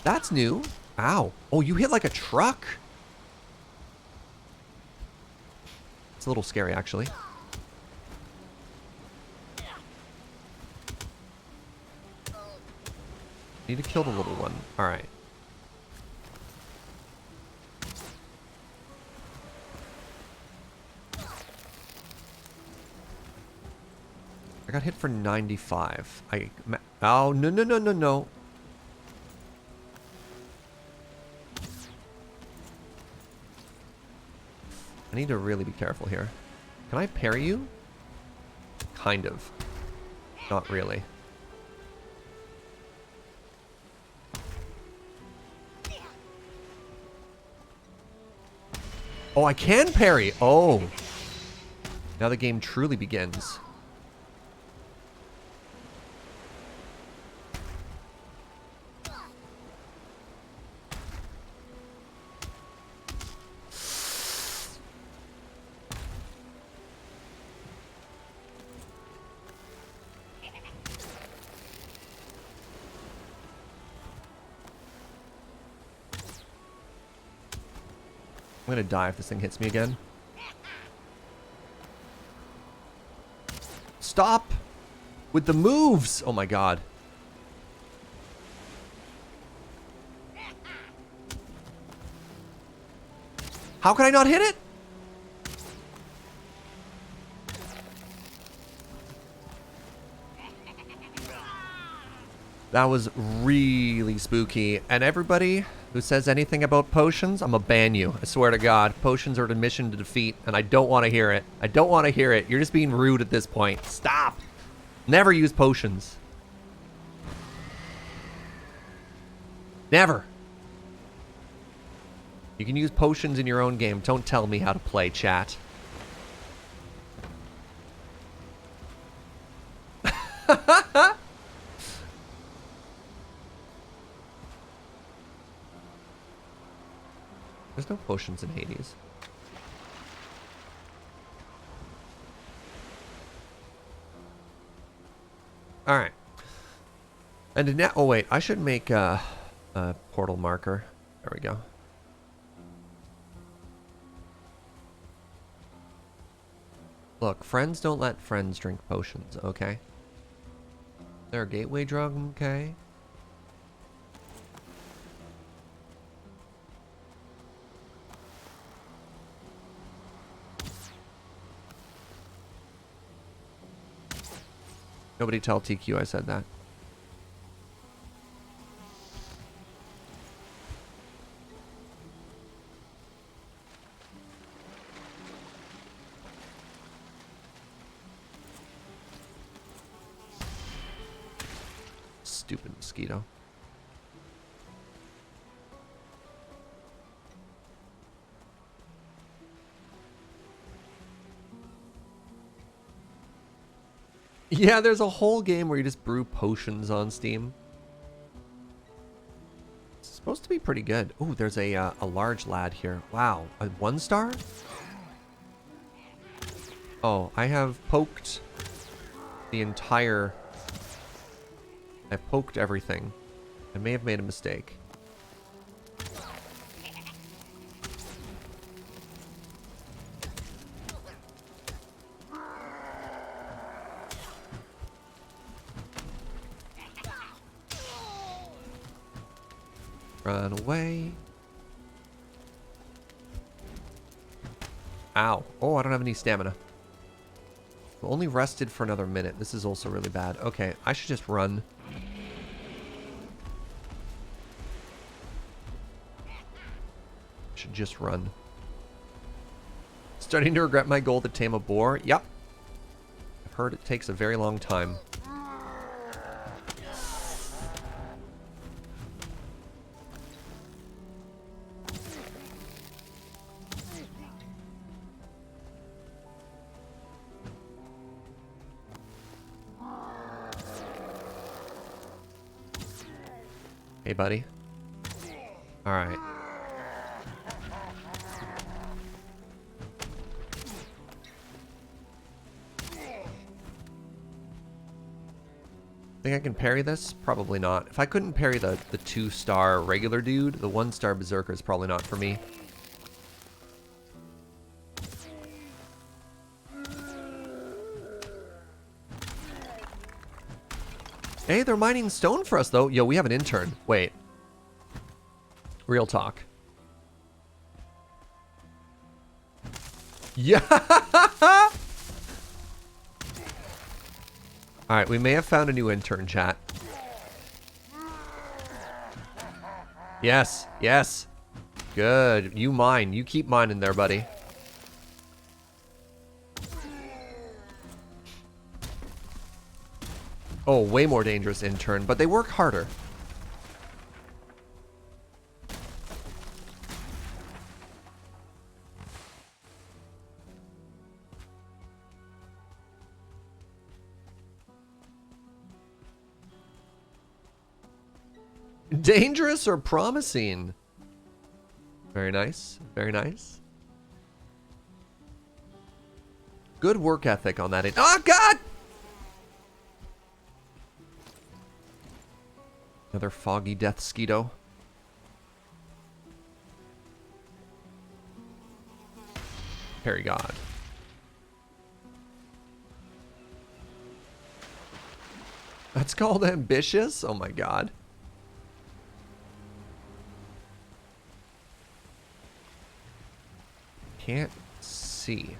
That's new. Ow. Oh, you hit like a truck. It's a little scary, actually. Need to kill the little one. All right. I got hit for 95. Oh, no. I need to really be careful here. Can I parry you? Kind of. Not really. Oh, I can parry. Oh. Now the game truly begins. I'm gonna die if this thing hits me again. Stop with the moves! Oh my god. How can I not hit it? That was really spooky. And everybody who says anything about potions, I'm gonna ban you. I swear to God. Potions are an admission to defeat, and I don't want to hear it. I don't want to hear it. You're just being rude at this point. Stop. Never use potions. Never. You can use potions in your own game. Don't tell me how to play, chat. There's no potions in Hades. And now, oh wait, I should make a portal marker. There we go. Look, friends don't let friends drink potions, okay? They're a gateway drug, okay? Nobody tell TQ I said that. Stupid mosquito. Yeah, there's a whole game where you just brew potions on Steam. It's supposed to be pretty good. Oh, there's a large lad here. Wow, a 1-star? Oh, I have poked the entire... I poked everything. I may have made a mistake. Run away. Ow. Oh, I don't have any stamina. I'm only rested for another minute. This is also really bad. Okay, I should just run. Should just run. Starting to regret my goal to tame a boar. Yep. I've heard it takes a very long time. Hey, buddy. All right. Think I can parry this? Probably not. If I couldn't parry the 2-star regular dude, the 1-star berserker is probably not for me. Hey, they're mining stone for us, though. Yo, we have an intern. Wait. Real talk. Yeah! Alright, we may have found a new intern, chat. Yes, yes. Good. You mine. You keep mining there, buddy. Oh, way more dangerous intern, but they work harder. Dangerous or promising? Very nice. Very nice. Good work ethic on that. Oh, God! Another foggy death skeeto. Parry God. That's called ambitious? Oh my God. Can't see.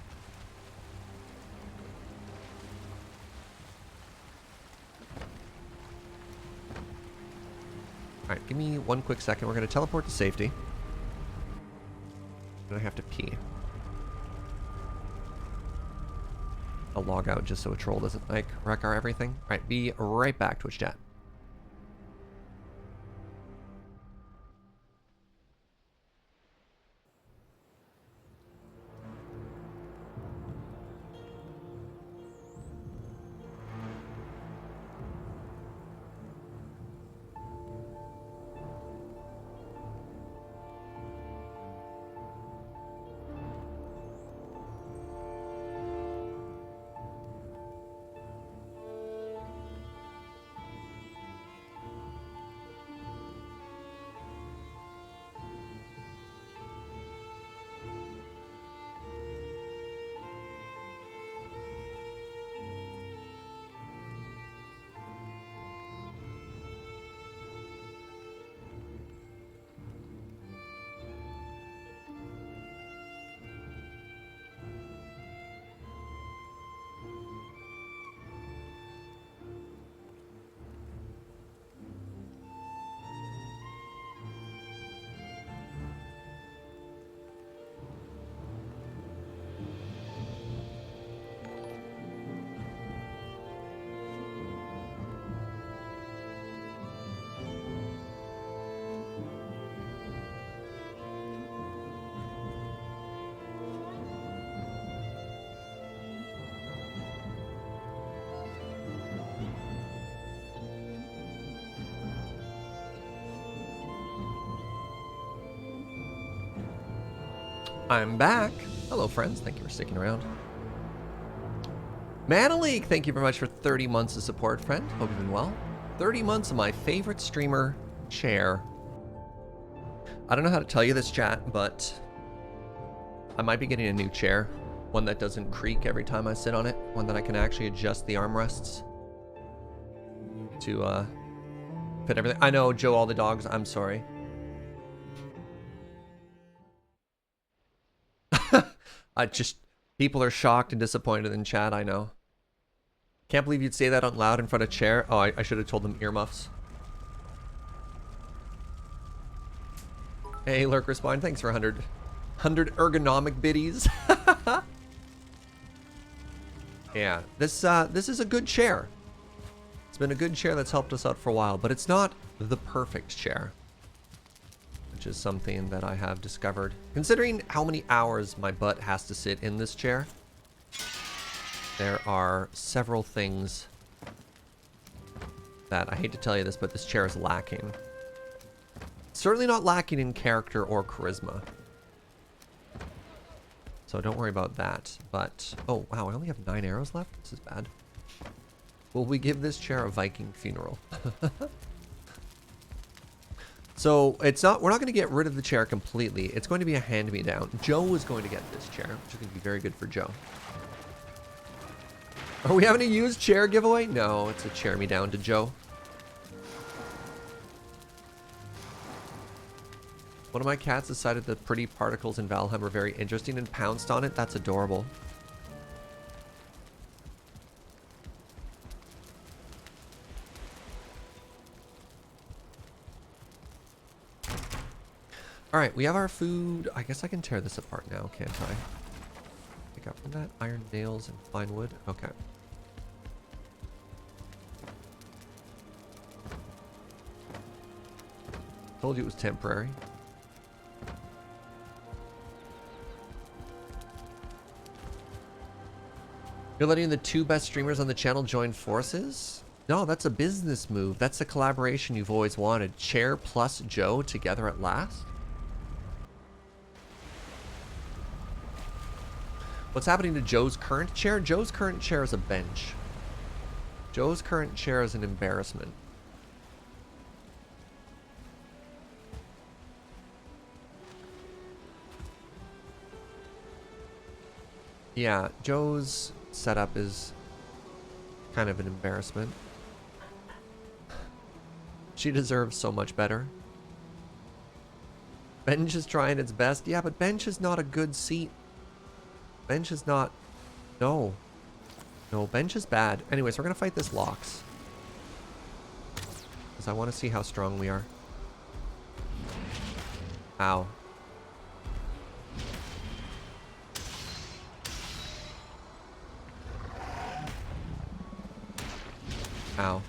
Alright, give me one quick second. We're going to teleport to safety. And I have to pee. I'll log out just so a troll doesn't, like, wreck our everything. Alright, be right back, Twitch chat. I'm back. Hello, friends. Thank you for sticking around. Manaleek, thank you very much for 30 months of support, friend. Hope you've been well. 30 months of my favorite streamer chair. I don't know how to tell you this, chat, but I might be getting a new chair. One that doesn't creak every time I sit on it. One that I can actually adjust the armrests to fit everything. I know, Joe, all the dogs, I'm sorry. People are shocked and disappointed in chat, I know. Can't believe you'd say that out loud in front of chair. Oh, I should have told them earmuffs. Hey, Lurker Spine, thanks for 100 ergonomic biddies. Yeah, this is a good chair. It's been a good chair that's helped us out for a while, but it's not the perfect chair, which is something that I have discovered. Considering how many hours my butt has to sit in this chair, there are several things that, I hate to tell you this, but this chair is lacking. Certainly not lacking in character or charisma. So don't worry about that. But, oh wow, I only have 9 arrows left? This is bad. Will we give this chair a Viking funeral? So it's not, we're not going to get rid of the chair completely. It's going to be a hand-me-down. Joe is going to get this chair, which is going to be very good for Joe. Are we having a used chair giveaway? No, it's a chair-me-down to Joe. One of my cats decided the pretty particles in Valheim were very interesting and pounced on it. That's adorable. Alright, we have our food. I guess I can tear this apart now, can't I? Pick up from that. Iron nails and fine wood. Okay. Told you it was temporary. You're letting the 2 best streamers on the channel join forces? No, that's a business move. That's a collaboration you've always wanted. Chair plus Joe together at last? What's happening to Joe's current chair? Joe's current chair is a bench. Joe's current chair is an embarrassment. Yeah, Joe's setup is kind of an embarrassment. She deserves so much better. Bench is trying its best. Yeah, but bench is not a good seat. Bench is not... No. No, bench is bad. Anyways, we're going to fight this Lox. Because I want to see how strong we are. Ow. Ow.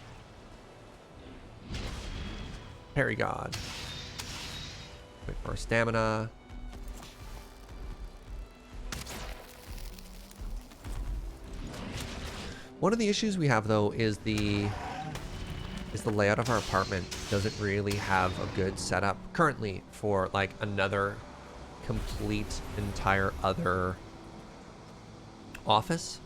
Parry God. Wait for our stamina. One of the issues we have though is the layout of our apartment doesn't really have a good setup currently for like another complete entire other office.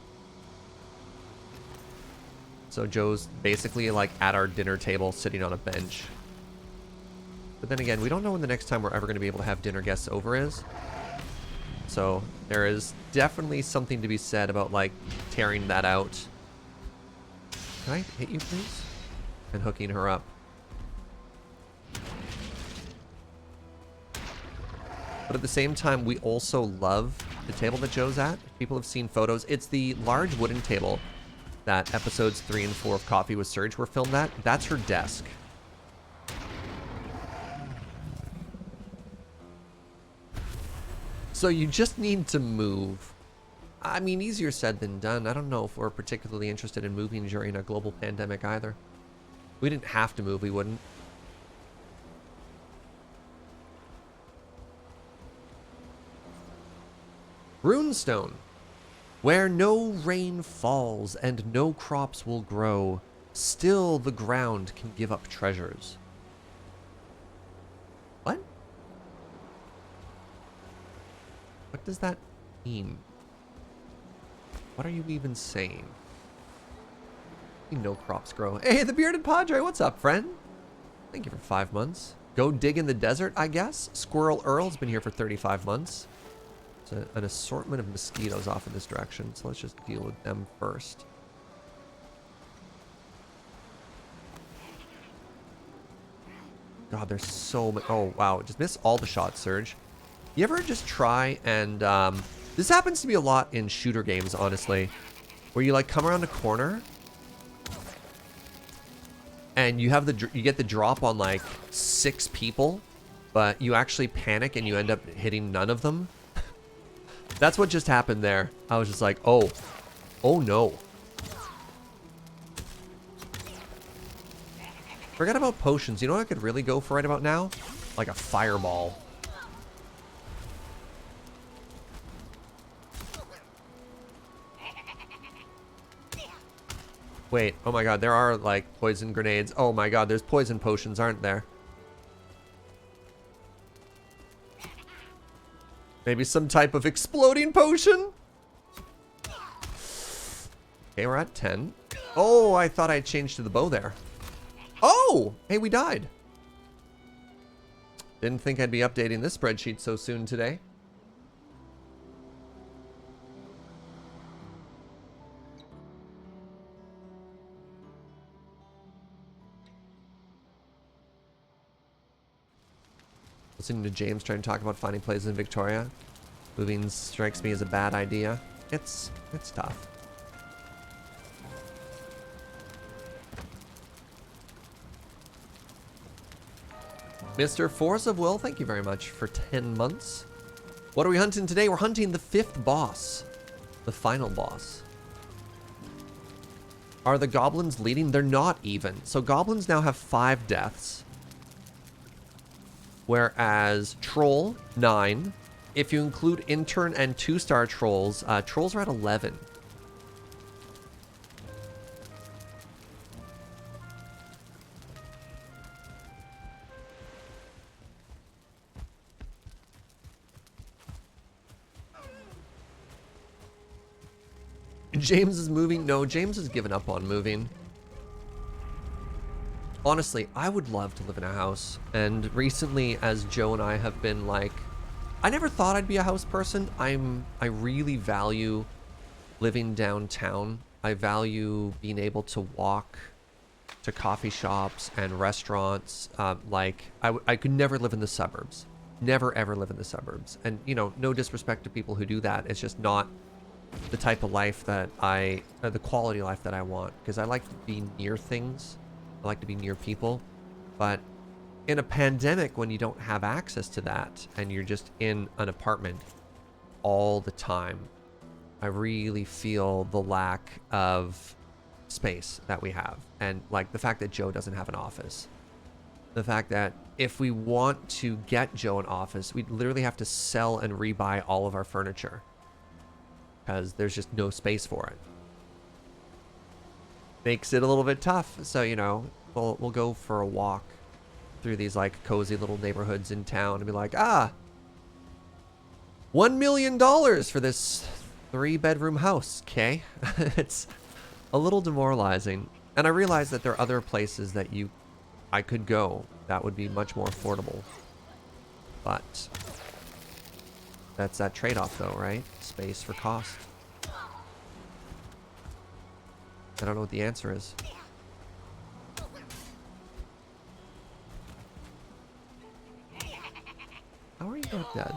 So Joe's basically like at our dinner table sitting on a bench. But then again, we don't know when the next time we're ever going to be able to have dinner guests over is. So there is definitely something to be said about like tearing that out. Can I hit you please? And hooking her up. But at the same time, we also love the table that Joe's at. People have seen photos. It's the large wooden table that episodes 3 and 4 of Coffee with Surge were filmed at. That's her desk. So you just need to move. I mean, easier said than done. I don't know if we're particularly interested in moving during a global pandemic either. We didn't have to move, we wouldn't. Runestone. Where no rain falls and no crops will grow, still the ground can give up treasures. What? What does that mean? What are you even saying? No crops grow. Hey, the bearded padre, what's up, friend? Thank you for 5 months. Go dig in the desert, I guess. Squirrel Earl's been here for 35 months. It's an assortment of mosquitoes off in this direction, so let's just deal with them first. God, there's so many. Oh, wow. Just missed all the shots, Surge. You ever just try and... this happens to me a lot in shooter games, honestly. Where you, like, come around a corner... and you have you get the drop on like 6 people, but you actually panic and you end up hitting none of them. That's what just happened there. I was just like, oh no. Forget about potions. You know what I could really go for right about now? Like a fireball. Wait, oh my god, there are like poison grenades. Oh my god, there's poison potions, aren't there? Maybe some type of exploding potion? Okay, we're at 10. Oh, I thought I changed to the bow there. Oh, hey, we died. Didn't think I'd be updating this spreadsheet so soon today. Listening to James trying to talk about finding places in Victoria. Moving strikes me as a bad idea. It's tough. Mr. Force of Will, thank you very much for 10 months. What are we hunting today? We're hunting the 5th boss. The final boss. Are the goblins leading? They're not even. So goblins now have 5 deaths. Whereas Troll, 9. If you include Intern and 2-star Trolls, Trolls are at 11. James is moving. No, James has given up on moving. Honestly, I would love to live in a house. And recently, as Joe and I have been like, I never thought I'd be a house person. I really value living downtown. I value being able to walk to coffee shops and restaurants. I could never live in the suburbs. Never ever live in the suburbs. And you know, no disrespect to people who do that. It's just not the type of life that the quality of life that I want. Because I like to be near things. I like to be near people. But in a pandemic, when you don't have access to that and you're just in an apartment all the time, I really feel the lack of space that we have. And like the fact that Joe doesn't have an office. The fact that if we want to get Joe an office, we'd literally have to sell and rebuy all of our furniture. Because there's just no space for it. Makes it a little bit tough. So, you know, we'll go for a walk through these like cozy little neighborhoods in town and be like, $1 million for this 3-bedroom house. Okay. It's a little demoralizing. And I realize that there are other places that I could go that would be much more affordable. But that's that trade-off though, right? Space for cost. I don't know what the answer is. How are you not dead?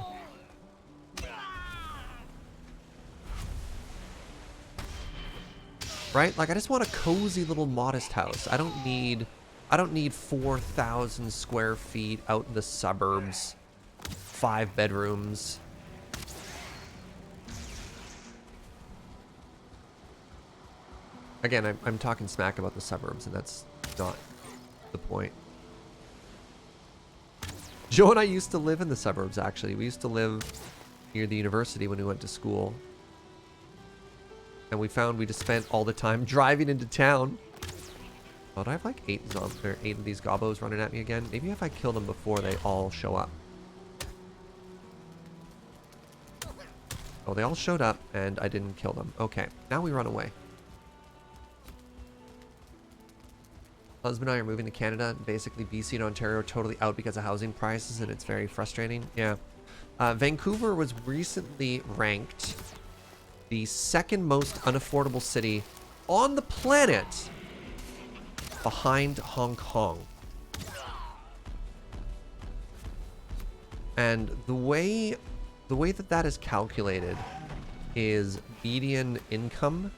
Right? Like I just want a cozy little modest house. I don't need 4,000 square feet out in the suburbs. 5 bedrooms. Again, I'm talking smack about the suburbs, and that's not the point. Joe and I used to live in the suburbs, actually. We used to live near the university when we went to school. And we found we just spent all the time driving into town. Oh, do I have like 8 of these gobos running at me again? Maybe if I kill them before they all show up. Oh, they all showed up and I didn't kill them. Okay, now we run away. Husband and I are moving to Canada. Basically, BC and Ontario are totally out because of housing prices, and it's very frustrating. Yeah. Vancouver was recently ranked the second most unaffordable city on the planet behind Hong Kong. And the way that is calculated is median income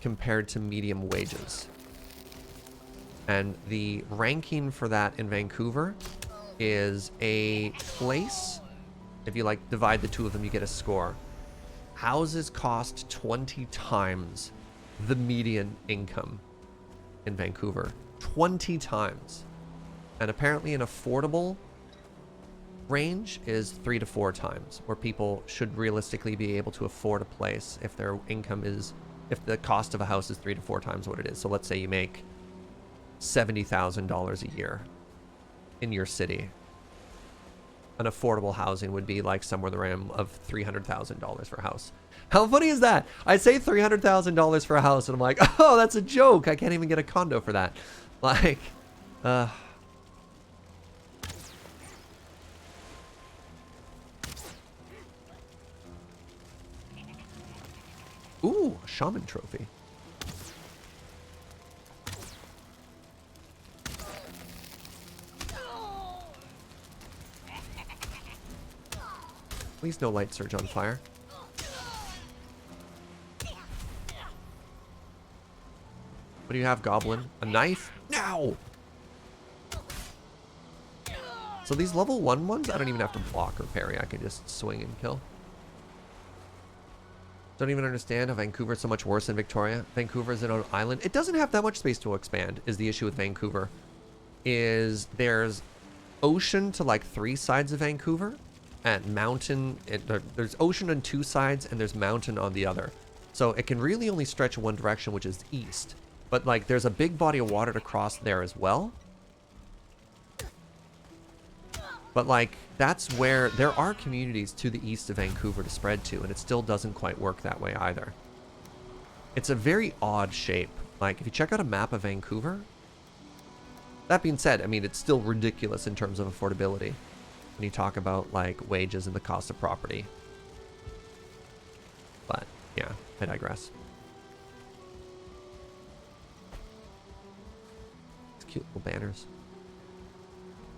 compared to median wages. And the ranking for that in Vancouver is a place. If you like divide the two of them, you get a score. Houses cost 20 times the median income in Vancouver. 20 times. And apparently an affordable range is 3 to 4 times, where people should realistically be able to afford a place if their income is, if the cost of a house is 3 to 4 times what it is. So let's say you make $70,000 a year in your city. An affordable housing would be like somewhere in the realm of $300,000 for a house. How funny is that? I say $300,000 for a house and I'm like, oh, that's a joke. I can't even get a condo for that. Like, ooh, a shaman trophy. Please no light surge on fire. What do you have, goblin? A knife? No! So these level 1 ones, I don't even have to block or parry. I can just swing and kill. Don't even understand how Vancouver is so much worse than Victoria. Vancouver is an island. It doesn't have that much space to expand, is the issue with Vancouver. Is there's ocean to like 3 sides of Vancouver. And mountain, there's ocean on 2 sides and there's mountain on the other. So it can really only stretch in one direction, which is east. But like there's a big body of water to cross there as well. But like that's where there are communities to the east of Vancouver to spread to, and it still doesn't quite work that way either. It's a very odd shape. Like if you check out a map of Vancouver, that being said, I mean, it's still ridiculous in terms of affordability when you talk about like wages and the cost of property. But yeah, I digress. It's cute little banners.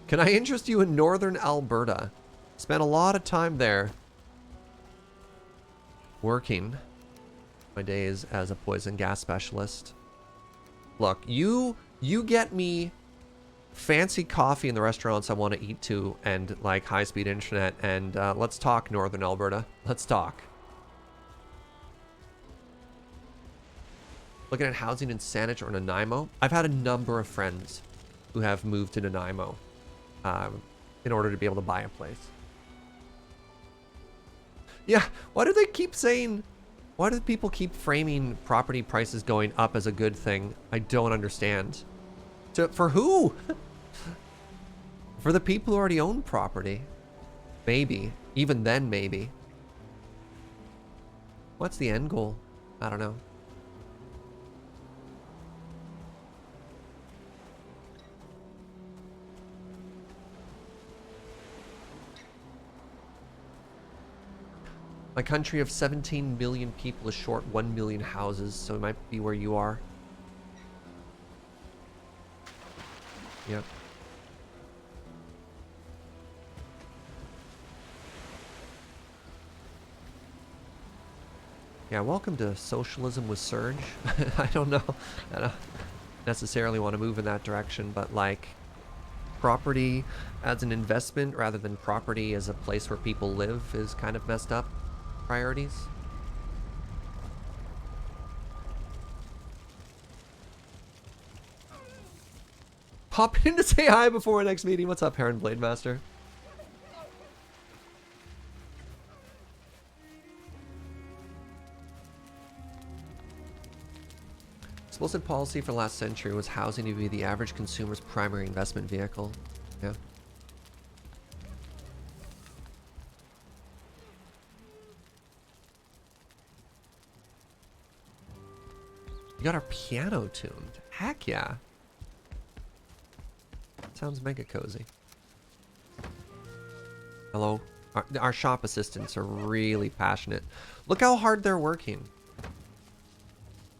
Can I interest you in northern Alberta? Spent a lot of time there working my days as a poison gas specialist. Look, you get me fancy coffee in the restaurants I want to eat to and like high-speed internet, and let's talk northern Alberta. Let's talk. Looking at housing in Saanich or Nanaimo. I've had a number of friends who have moved to Nanaimo in order to be able to buy a place. Yeah, why do they keep saying, why do people keep framing property prices going up as a good thing? I don't understand. For who? For the people who already own property. Maybe. Even then, maybe. What's the end goal? I don't know. My country of 17 million people is short 1 million houses, so it might be where you are. Yep. Yeah, welcome to socialism with Surge. I don't know. I don't necessarily want to move in that direction, but like property as an investment rather than property as a place where people live is kind of messed up. Priorities. Pop in to say hi before our next meeting. What's up, Heron Blade Master? Explicit policy for the last century was housing to be the average consumer's primary investment vehicle. Yeah. You got our piano tuned. Heck yeah. Sounds mega cozy. Hello. Our shop assistants are really passionate. Look how hard they're working.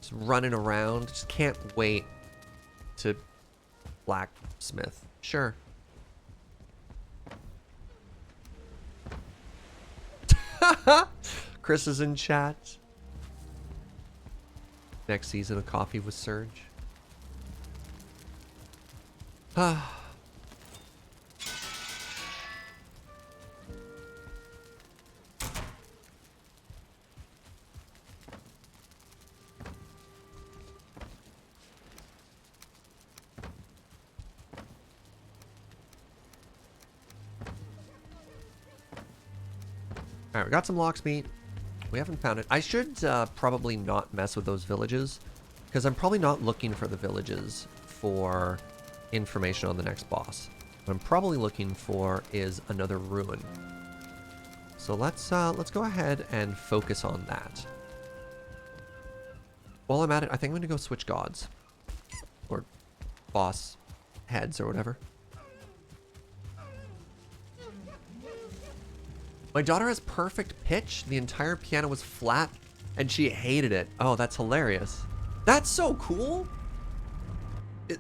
Just running around. Just can't wait to blacksmith. Sure. Chris is in chat. Next season of Coffee with Surge. Ah. Alright, we got some lox meat. We haven't found it. I should probably not mess with those villages, because I'm probably not looking for the villages for information on the next boss. What I'm probably looking for is another ruin. So let's go ahead and focus on that. While I'm at it, I think I'm going to go switch gods. Or boss heads or whatever. My daughter has perfect pitch. The entire piano was flat and she hated it. Oh, that's hilarious. That's so cool.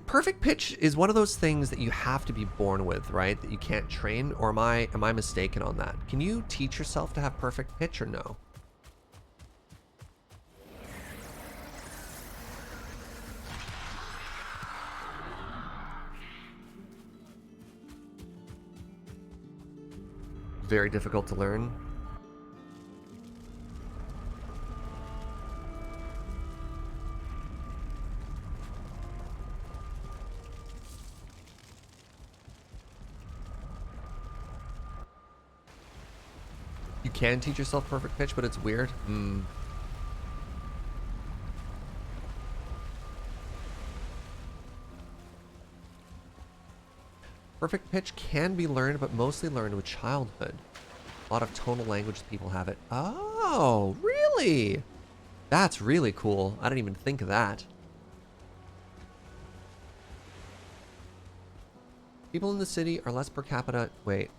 Perfect pitch is one of those things that you have to be born with, right? That you can't train, or am I mistaken on that? Can you teach yourself to have perfect pitch or no? Very difficult to learn. You can teach yourself perfect pitch, but it's weird. Perfect pitch can be learned, but mostly learned with childhood. A lot of tonal language people have it. Oh, really? That's really cool. I didn't even think of that. People in the city are less per capita... Wait.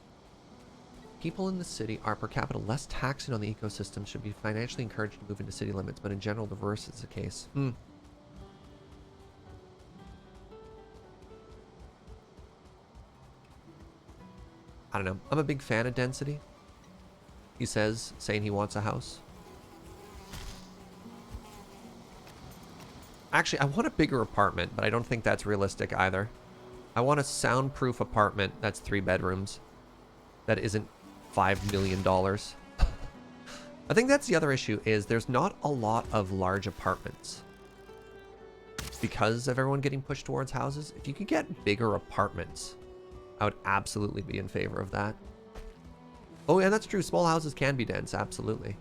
People in the city are per capita less taxing on the ecosystem, should be financially encouraged to move into city limits, but in general, the reverse is the case. I don't know. I'm a big fan of density. He says, saying he wants a house. Actually, I want a bigger apartment, but I don't think that's realistic either. I want a soundproof apartment that's 3 bedrooms. That isn't $5 million. I think that's the other issue, is there's not a lot of large apartments. Because of everyone getting pushed towards houses, if you could get bigger apartments, I would absolutely be in favor of that. Oh yeah, that's true. Small houses can be dense, absolutely.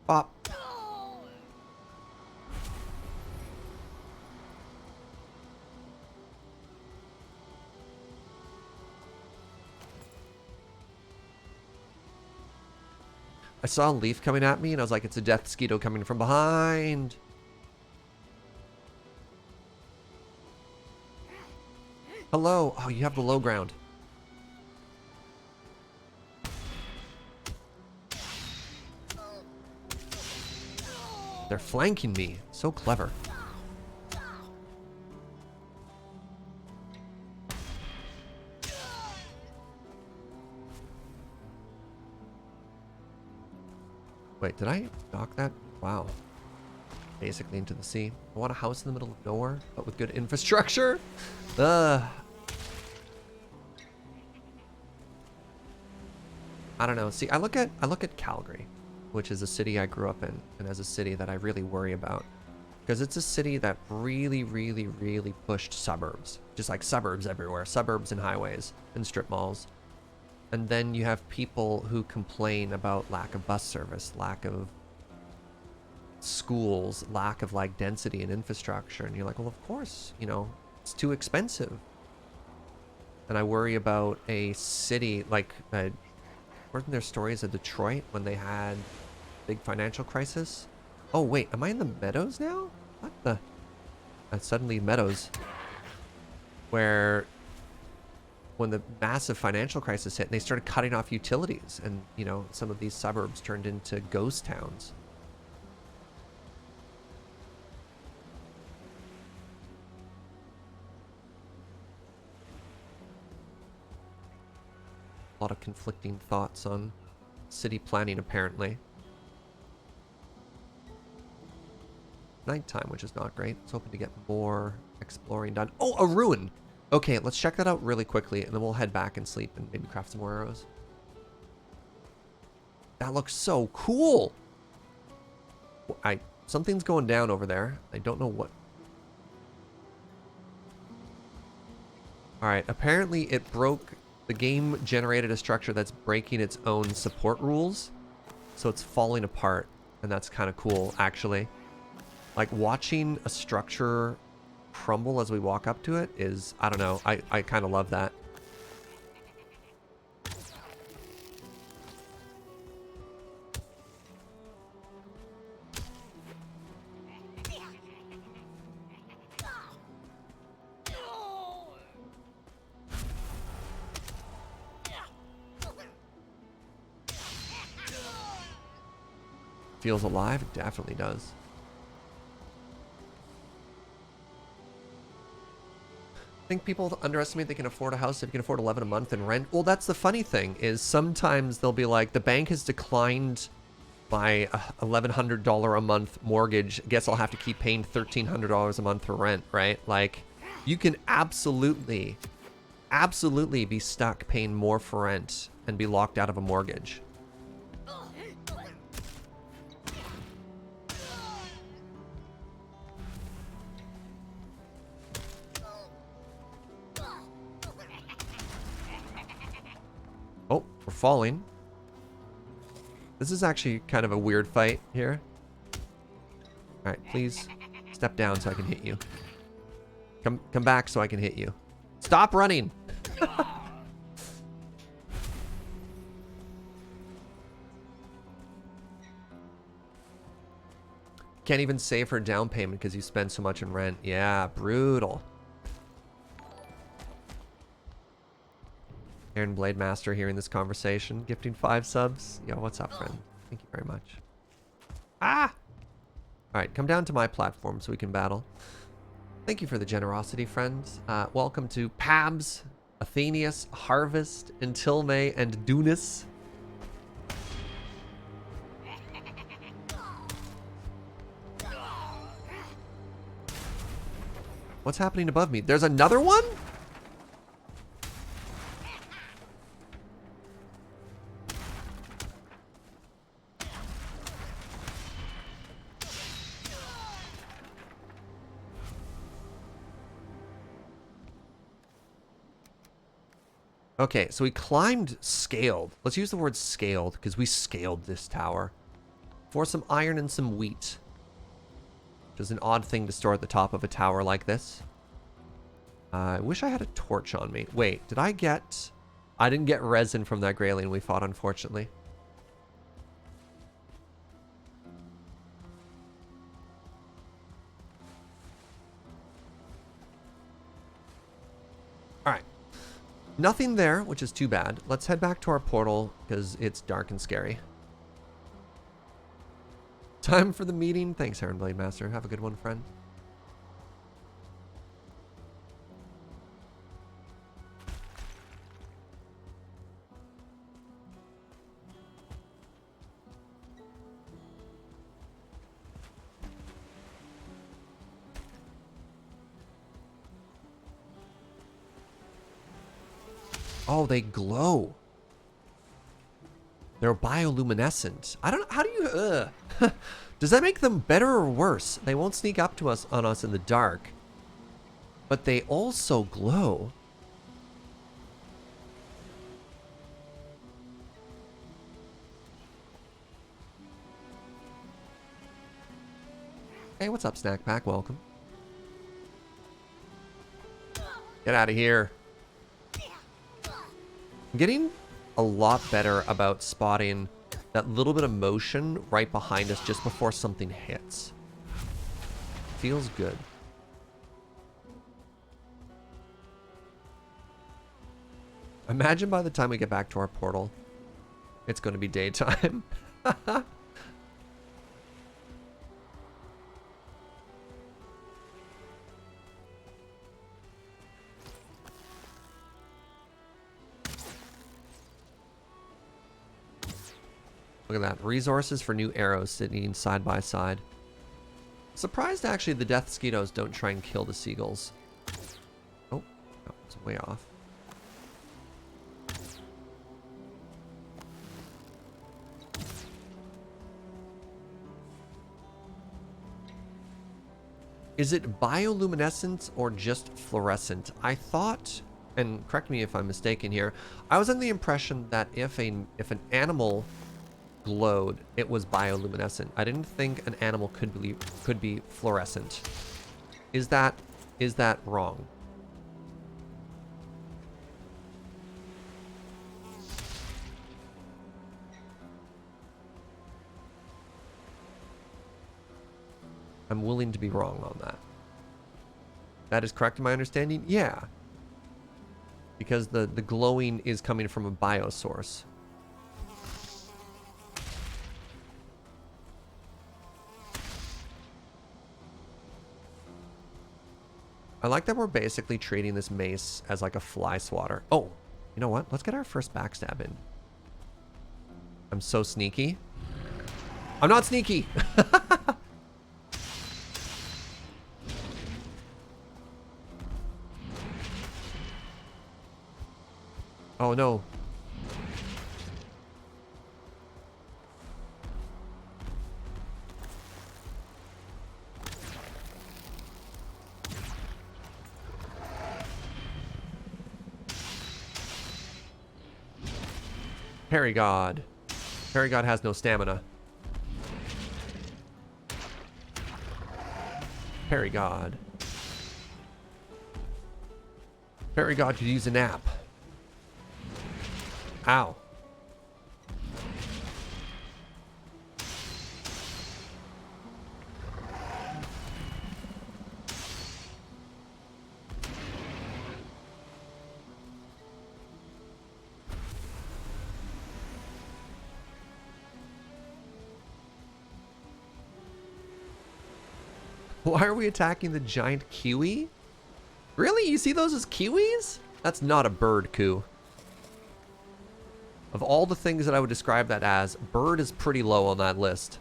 Bop. I saw a leaf coming at me and I was like, it's a death mosquito coming from behind. Hello. Oh, you have the low ground. They're flanking me. So clever. Wait, did I knock that? Wow. Basically into the sea. I want a house in the middle of nowhere, but with good infrastructure. I don't know. See, I look at Calgary, which is a city I grew up in, and as a city that I really worry about. Because it's a city that really, really, really pushed suburbs. Just like suburbs everywhere. Suburbs and highways and strip malls. And then you have people who complain about lack of bus service, lack of schools, lack of like density and infrastructure. And you're like, well, of course, you know, it's too expensive. And I worry about a city like Weren't there stories of Detroit when they had big financial crisis? Oh wait, am I in the meadows now? What the? Suddenly meadows. Where when the massive financial crisis hit, and they started cutting off utilities, and you know, some of these suburbs turned into ghost towns. A lot of conflicting thoughts on city planning, apparently. Nighttime, which is not great. I was hoping to get more exploring done. Oh, a ruin! Okay, let's check that out really quickly, and then we'll head back and sleep and maybe craft some more arrows. That looks so cool! Something's going down over there. I don't know what. Alright, apparently it broke. The game generated a structure that's breaking its own support rules. So it's falling apart. And that's kind of cool, actually. Like, watching a structure crumble as we walk up to it is, I don't know, I kind of love that. Feels alive? It definitely does. I think people underestimate they can afford a house if you can afford 11 a month in rent. Well, that's the funny thing, is sometimes they'll be like, the bank has declined my $1,100 a month mortgage. Guess I'll have to keep paying $1,300 a month for rent, right? Like, you can absolutely be stuck paying more for rent and be locked out of a mortgage. Oh, we're falling. This is actually kind of a weird fight here. All right, please step down so I can hit you. Come back so I can hit you. Stop running. Can't even save her down payment because you spend so much in rent. Yeah, brutal. Aaron Blade Master hearing this conversation, gifting 5 subs. Yo, what's up, friend? Thank you very much. Ah! Alright, come down to my platform so we can battle. Thank you for the generosity, friends. Welcome to Pabs, Athenius, Harvest, Intilme, and Dunis. What's happening above me? There's another one? Okay, so we climbed scaled. Let's use the word scaled, because we scaled this tower. For some iron and some wheat. Which is an odd thing to store at the top of a tower like this. I wish I had a torch on me. Wait, did I get... I didn't get resin from that Grayling we fought, unfortunately. Alright. Nothing there, which is too bad. Let's head back to our portal, because it's dark and scary. Time for the meeting. Thanks, Aaron Blade Master. Have a good one, friend. Oh, they glow. They're bioluminescent. I don't know. How do you... Does that make them better or worse? They won't sneak up to us on us in the dark. But they also glow. Hey, what's up, Snack Pack? Welcome. Get out of here. I'm getting a lot better about spotting that little bit of motion right behind us just before something hits. Feels good. Imagine by the time we get back to our portal, it's going to be daytime. Look at that. Resources for new arrows sitting side by side. Surprised actually the death mosquitoes don't try and kill the seagulls. Oh, that was way off. Is it bioluminescent or just fluorescent? I thought, and correct me if I'm mistaken here, I was under the impression that if an animal glowed, it was bioluminescent. I didn't think an animal could be fluorescent. Is that wrong? I'm willing to be wrong on that. That is correct in my understanding? Yeah. Because the glowing is coming from a biosource. I like that we're basically treating this mace as like a fly swatter. Oh, you know what? Let's get our first backstab in. I'm so sneaky. I'm not sneaky. Oh no. Parry God. Parry God has no stamina. Parry God. Parry God could use a nap. Ow. Why are we attacking the giant kiwi? Really? You see those as kiwis? That's not a bird, Ku. Of all the things that I would describe that as, bird is pretty low on that list.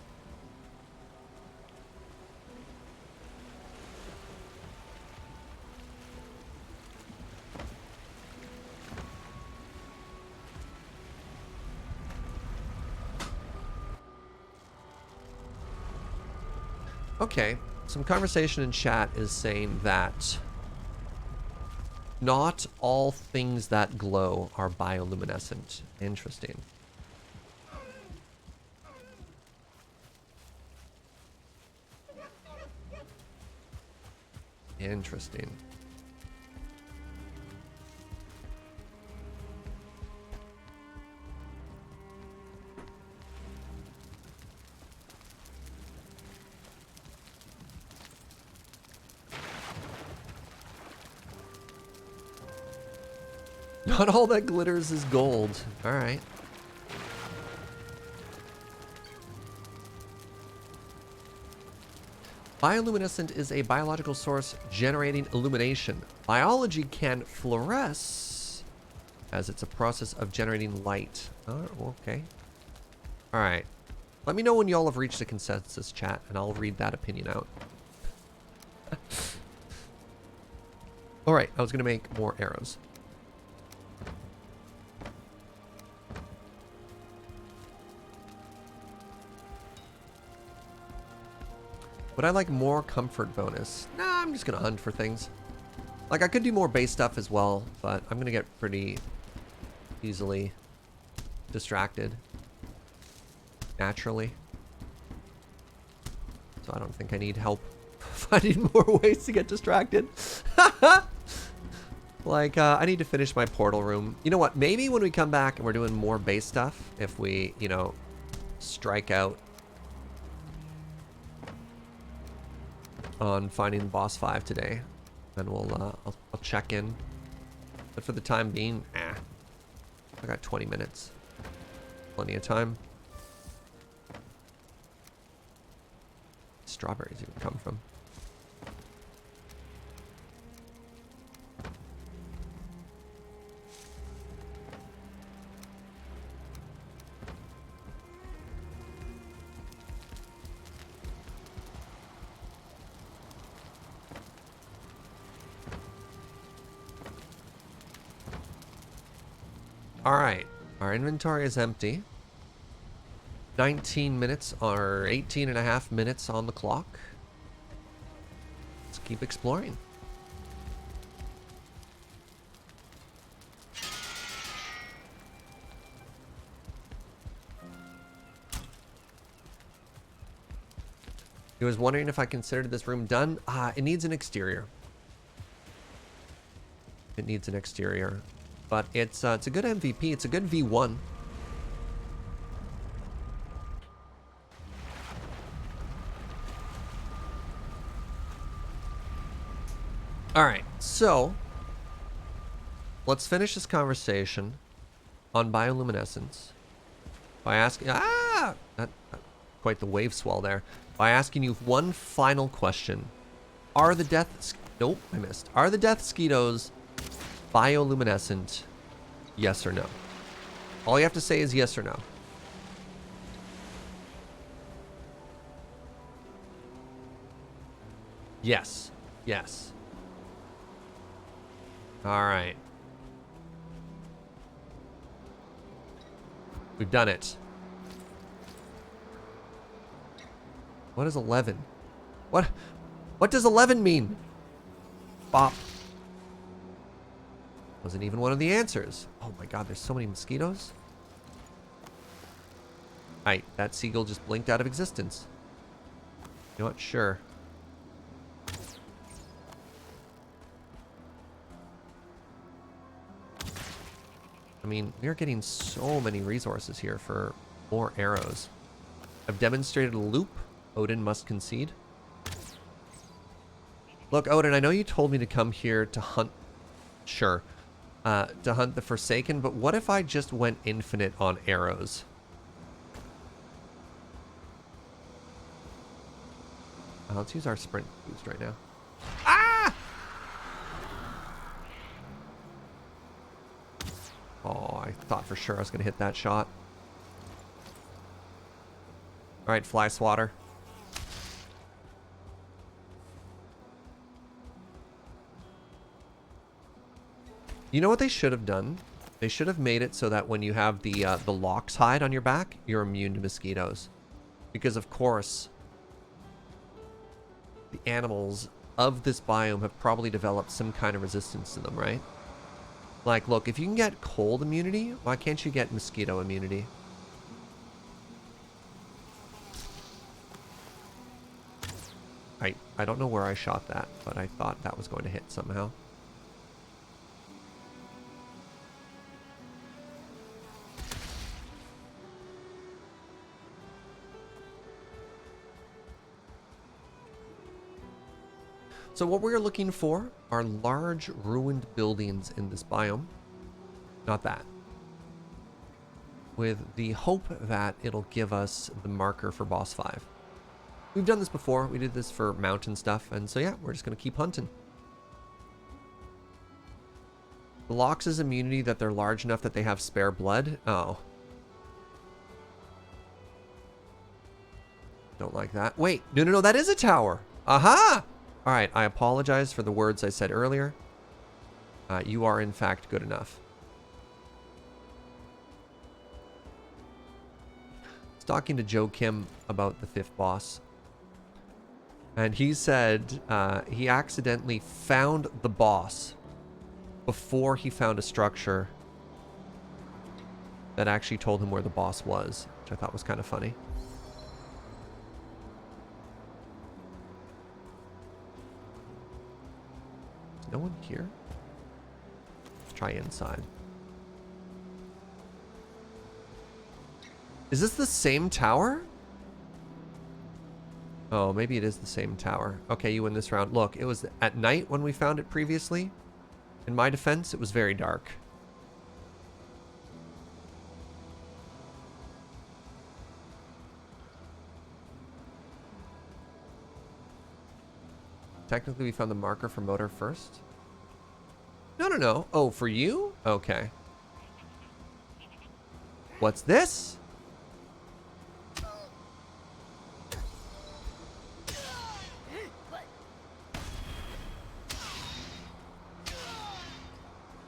Okay, some conversation in chat is saying that not all things that glow are bioluminescent. Interesting. Interesting. Not all that glitters is gold. All right. Bioluminescent is a biological source generating illumination. Biology can fluoresce as it's a process of generating light. Oh, okay. All right. Let me know when y'all have reached a consensus, chat, and I'll read that opinion out. All right, I was going to make more arrows. Would I like more comfort bonus? Nah, I'm just going to hunt for things. Like, I could do more base stuff as well, but I'm going to get pretty easily distracted. Naturally. So I don't think I need help finding more ways to get distracted. Like, I need to finish my portal room. You know what? Maybe when we come back and we're doing more base stuff, if we, you know, strike out on finding boss 5 today, then we'll, I'll check in. But for the time being, I got 20 minutes. Plenty of time. Strawberries even come from. All right, our inventory is empty. 19 minutes or 18 and a half minutes on the clock. Let's keep exploring. He was wondering if I considered this room done. It needs an exterior. It needs an exterior. But it's a good MVP. It's a good V1. All right, so let's finish this conversation on bioluminescence by asking quite the wave swell there, by asking you one final question. Are the death nope, I missed. Are the death mosquitoes bioluminescent? Yes or no? All you have to say is yes or no. Yes. Yes. All right. We've done it. What is 11? What does 11 mean? Bop. Wasn't even one of the answers. Oh my god, there's so many mosquitoes. Alright, that seagull just blinked out of existence. You know what? Sure. I mean, we're getting so many resources here for more arrows. I've demonstrated a loop. Odin must concede. Look, Odin, I know you told me to come here to hunt. Sure. To hunt the Forsaken, but what if I just went infinite on arrows? Let's use our sprint boost right now. Ah! Oh, I thought for sure I was going to hit that shot. All right, fly swatter. You know what they should have done? They should have made it so that when you have the lox hide on your back, you're immune to mosquitoes. Because of course, the animals of this biome have probably developed some kind of resistance to them, right? Like, look, if you can get cold immunity, why can't you get mosquito immunity? I don't know where I shot that, but I thought that was going to hit somehow. So what we're looking for are large ruined buildings in this biome. Not that. With the hope that it'll give us the marker for boss 5. We've done this before. We did this for mountain stuff. And so yeah, we're just going to keep hunting. The Lox's immunity that they're large enough that they have spare blood. Oh. Don't like that. Wait. No. That is a tower. Aha! All right. I apologize for the words I said earlier. You are in fact good enough. I was talking to Joe Kim about the 5th boss. And he said he accidentally found the boss before he found a structure that actually told him where the boss was, which I thought was kind of funny. Is no one here? try inside. Is this the same tower? Oh, maybe it is the same tower. Okay, you win this round. Look, it was at night when we found it previously. In my defense, it was very dark. Technically, we found the marker for motor first. No, no, no. Oh, for you? Okay. What's this?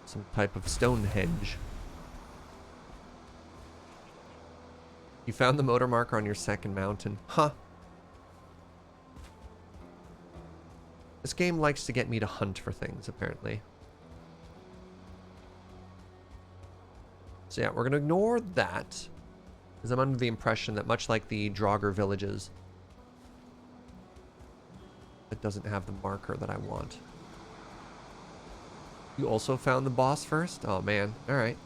Some type of Stonehenge. You found the motor marker on your second mountain. Huh. This game likes to get me to hunt for things, apparently. So yeah, we're going to ignore that. Because I'm under the impression that much like the Draugr villages, it doesn't have the marker that I want. You also found the boss first? Oh man, alright.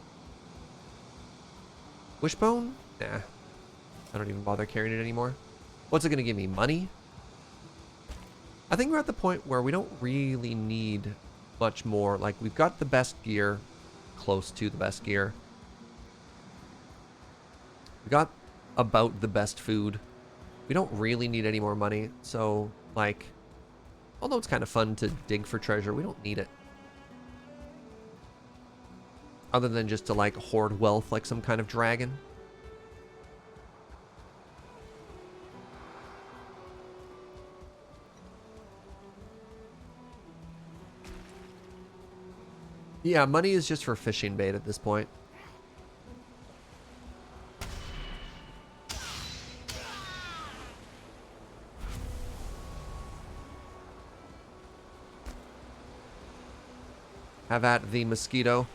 Wishbone? Nah. I don't even bother carrying it anymore. What's it going to give me? Money? I think we're at the point where we don't really need much more. Like, we've got the best gear, close to the best gear. We got about the best food. We don't really need any more money. So, like, although it's kind of fun to dig for treasure, we don't need it. Other than just to, like, hoard wealth like some kind of dragon. Yeah, money is just for fishing bait at this point. Have at the mosquito.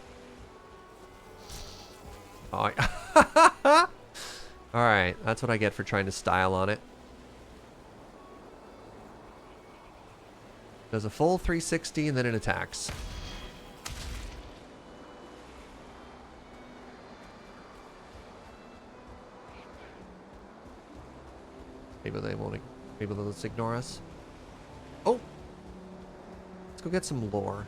Oh, alright, that's what I get for trying to style on it. Does a full 360 and then it attacks. Maybe they won't. Maybe they'll just ignore us. Oh! Let's go get some lore.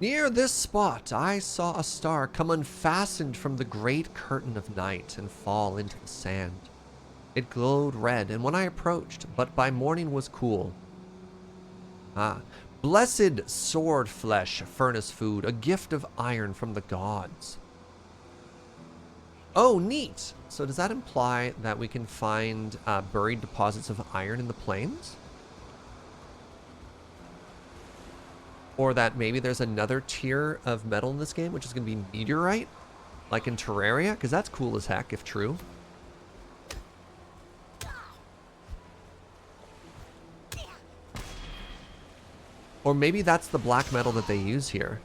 Near this spot, I saw a star come unfastened from the great curtain of night and fall into the sand. It glowed red, and when I approached, but by morning was cool. Ah, blessed sword flesh, furnace food, a gift of iron from the gods. Oh, neat! So does that imply that we can find buried deposits of iron in the plains? Or that maybe there's another tier of metal in this game, which is going to be meteorite, like in Terraria? Because that's cool as heck, if true. Or maybe that's the black metal that they use here.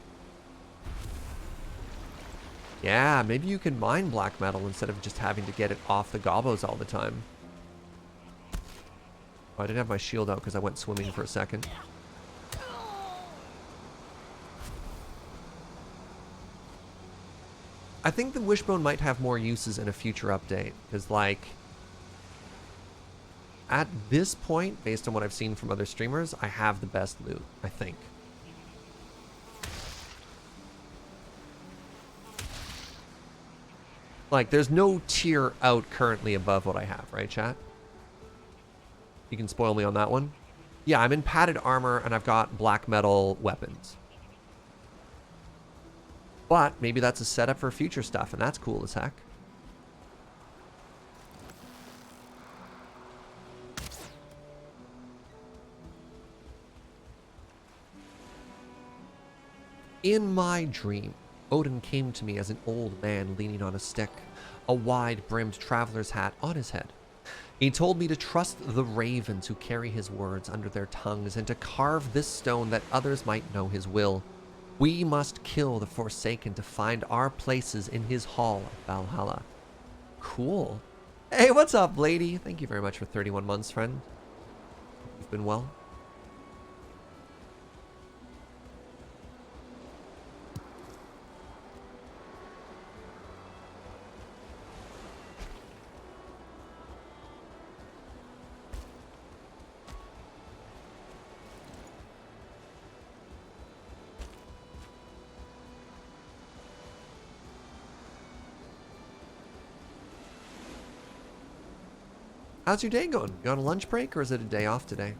Yeah, maybe you can mine black metal instead of just having to get it off the gobos all the time. Oh, I didn't have my shield out because I went swimming for a second. I think the wishbone might have more uses in a future update, because, like, at this point, based on what I've seen from other streamers, I have the best loot, I think. Like, there's no tier out currently above what I have, right, chat? You can spoil me on that one. Yeah, I'm in padded armor, and I've got black metal weapons. But maybe that's a setup for future stuff, and that's cool as heck. In my dream, Odin came to me as an old man leaning on a stick, a wide-brimmed traveler's hat on his head. He told me to trust the ravens who carry his words under their tongues and to carve this stone that others might know his will. We must kill the Forsaken to find our places in his hall of Valhalla. Cool. Hey, what's up, lady? Thank you very much for 31 months, friend. You've been well. How's your day going? You on a lunch break or is it a day off today?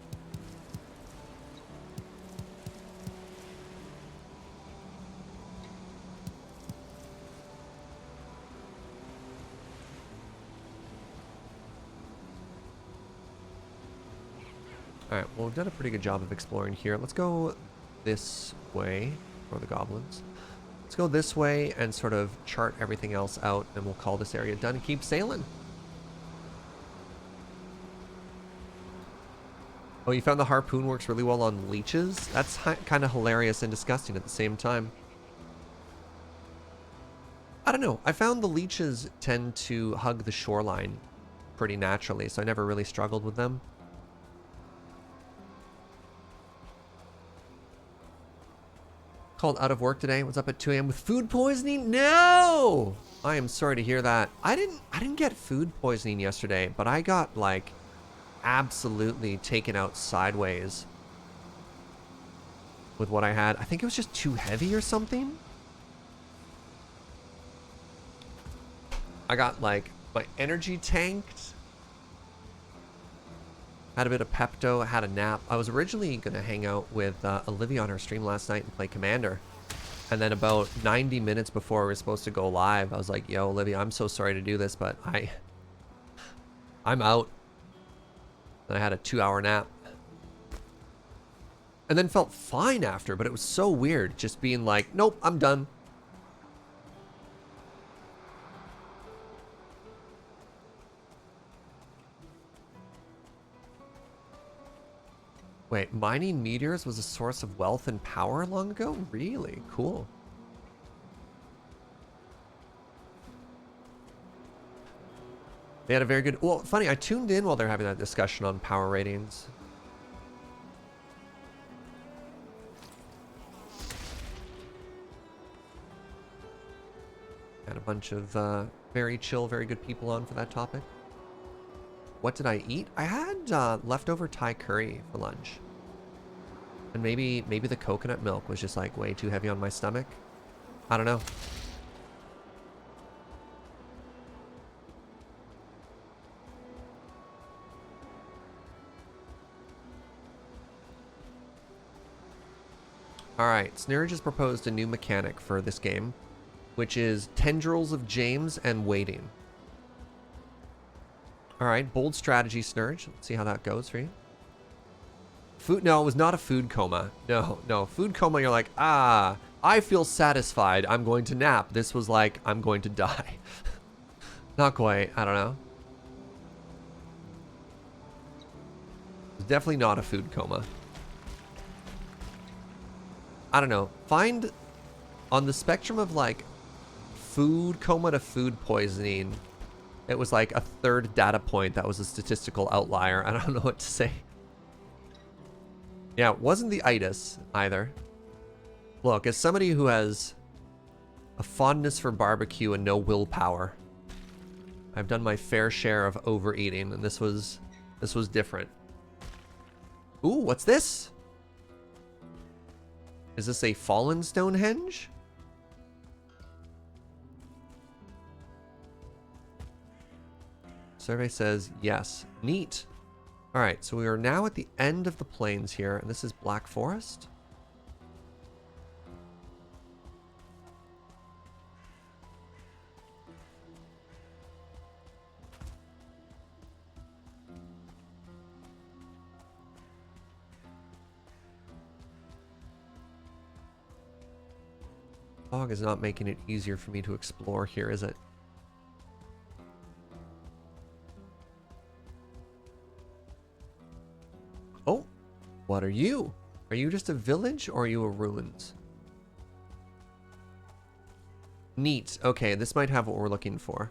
Alright, well, we've done a pretty good job of exploring here. Let's go this way, for the goblins. Let's go this way and sort of chart everything else out, and we'll call this area done and keep sailing. Oh, you found the harpoon works really well on leeches? That's kind of hilarious and disgusting at the same time. I don't know. I found the leeches tend to hug the shoreline pretty naturally, so I never really struggled with them. Called out of work today. Was up at 2 a.m. with food poisoning? No! I am sorry to hear that. I didn't get food poisoning yesterday, but I got like absolutely taken out sideways with what I had. I think it was just too heavy or something. I got like my energy tanked. Had a bit of Pepto, had a nap. I was originally going to hang out with Olivia on her stream last night and play Commander. And then about 90 minutes before we were supposed to go live, I was like, yo, Olivia, I'm so sorry to do this, but I'm out. And I had a 2-hour nap. And then felt fine after, but it was so weird just being like, nope, I'm done. Wait, mining meteors was a source of wealth and power long ago? Really? Cool. They had a very good... Well, funny, I tuned in while they're having that discussion on power ratings. Had a bunch of very chill, very good people on for that topic. What did I eat? I had leftover Thai curry for lunch. And maybe the coconut milk was just like way too heavy on my stomach. I don't know. Alright, Snurridge has proposed a new mechanic for this game, which is Tendrils of James and Waiting. Alright, bold strategy, Snurridge. Let's see how that goes for you. Food, no, it was not a food coma. No, food coma, you're like, I feel satisfied, I'm going to nap. This was like, I'm going to die. Not quite, I don't know. It's definitely not a food coma. I don't know. Find, on the spectrum of like, food coma to food poisoning, it was like a third data point that was a statistical outlier. I don't know what to say. Yeah, it wasn't the itis either. Look, as somebody who has a fondness for barbecue and no willpower, I've done my fair share of overeating, and this was different. Ooh, what's this? Is this a fallen Stonehenge? Survey says yes. Neat. All right, so we are now at the end of the plains here, and this is Black Forest. Fog is not making it easier for me to explore here, is it? Oh, what are you? Are you just a village or are you a ruins? Neat. Okay, this might have what we're looking for.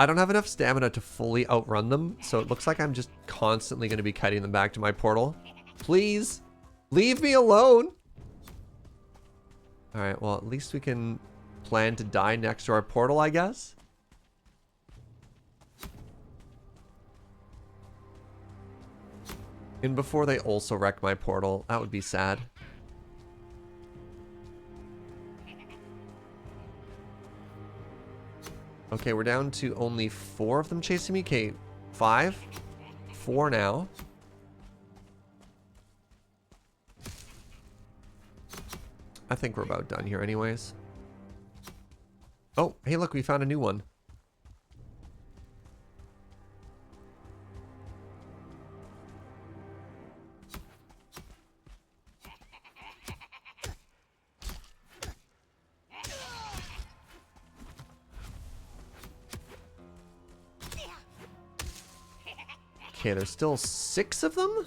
I don't have enough stamina to fully outrun them, so it looks like I'm just constantly going to be kiting them back to my portal. Please, leave me alone. All right, well, at least we can plan to die next to our portal, I guess. And before they also wreck my portal, that would be sad. Okay, we're down to only 4 of them chasing me. Okay, 5. 4 now. I think we're about done here anyways. Oh, hey look, we found a new one. Okay, there's still 6 of them?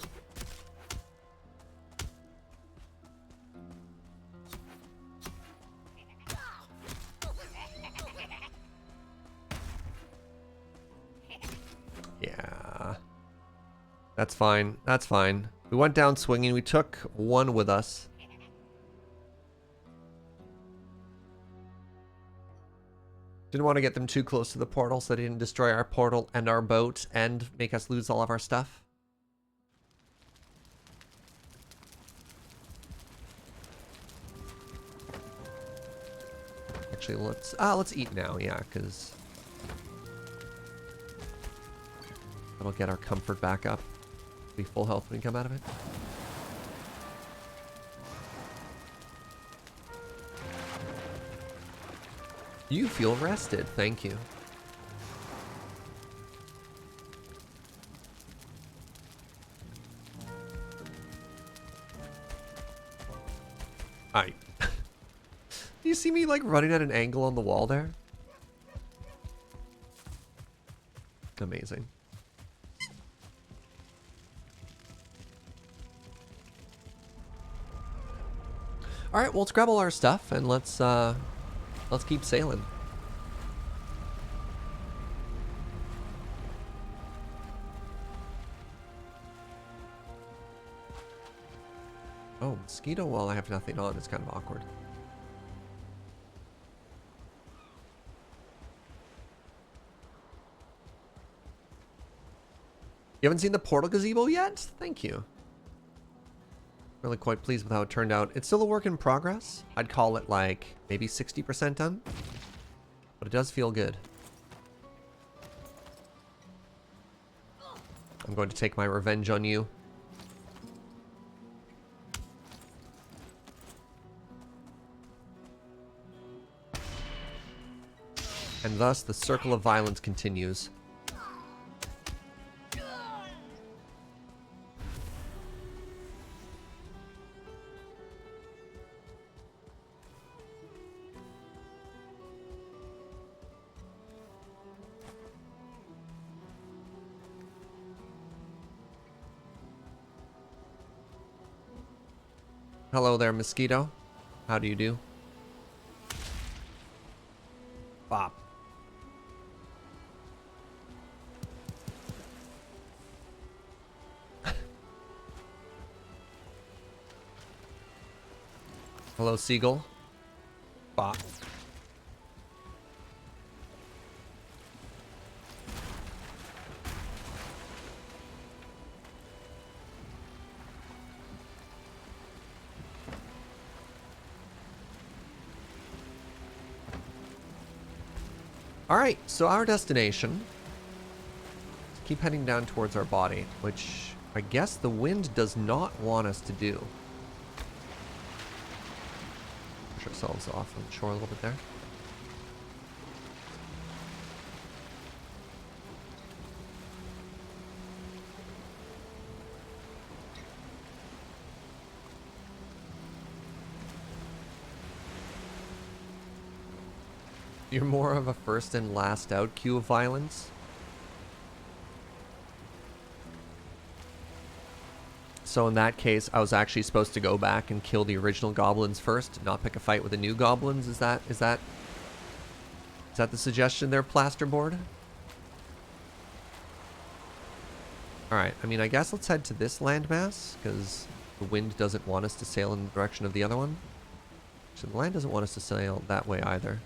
Yeah. That's fine. That's fine. We went down swinging. We took 1 with us. Didn't want to get them too close to the portal so they didn't destroy our portal and our boat and make us lose all of our stuff. Actually, let's eat now, yeah, because that'll get our comfort back up. Be full health when we come out of it. You feel rested, thank you. Alright. You see me like running at an angle on the wall there? Amazing. Alright, well let's grab all our stuff and let's keep sailing. Oh, mosquito while I have nothing on is kind of awkward. You haven't seen the portal gazebo yet? Thank you. Really quite pleased with how it turned out. It's still a work in progress. I'd call it like maybe 60% done, but it does feel good. I'm going to take my revenge on you. And thus the circle of violence continues. Hello there, mosquito. How do you do? Bop. Hello, seagull. Bop. Alright, so our destination. Keep heading down towards our body, which I guess the wind does not want us to do. Push ourselves off on the shore a little bit there. You're more of a first and last out queue of violence. So in that case, I was actually supposed to go back and kill the original goblins first, not pick a fight with the new goblins. Is that the suggestion there, plasterboard? Alright, I mean, I guess let's head to this landmass, because the wind doesn't want us to sail in the direction of the other one. So the land doesn't want us to sail that way either.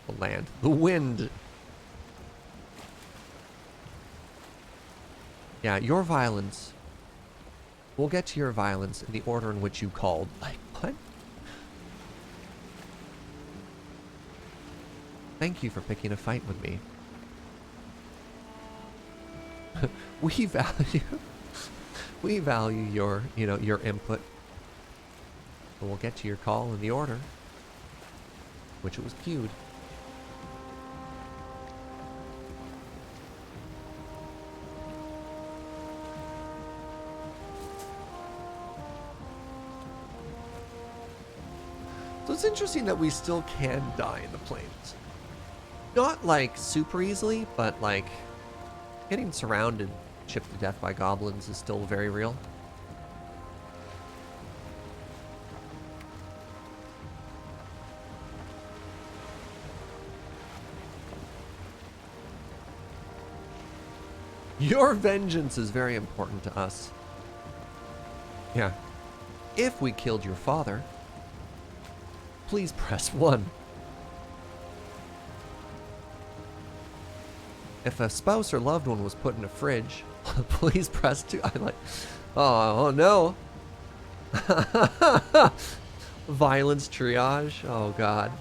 The land. The wind! Yeah, your violence. We'll get to your violence in the order in which you called. Like, what? Thank you for picking a fight with me. We value your, your input. But we'll get to your call in the order which it was queued. So it's interesting that we still can die in the plains. Not like super easily, but like getting surrounded, chipped to death by goblins is still very real. Your vengeance is very important to us. Yeah. If we killed your father, please press 1. If a spouse or loved one was put in a fridge, please press 2. I like, oh no. Violence triage. Oh God.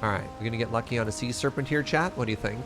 All right, we're gonna get lucky on a sea serpent here, chat. What do you think?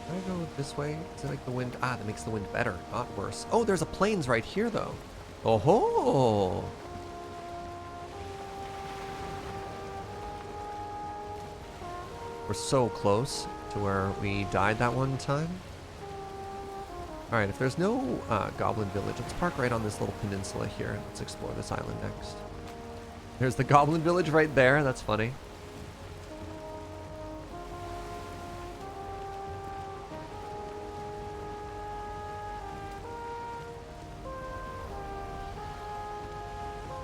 Can I go this way? Is it like the wind? Ah, that makes the wind better, not worse. Oh, there's a plains right here, though. Oh ho! We're so close to where we died that one time. All right, if there's no goblin village, let's park right on this little peninsula here. Let's explore this island next. There's the goblin village right there. That's funny.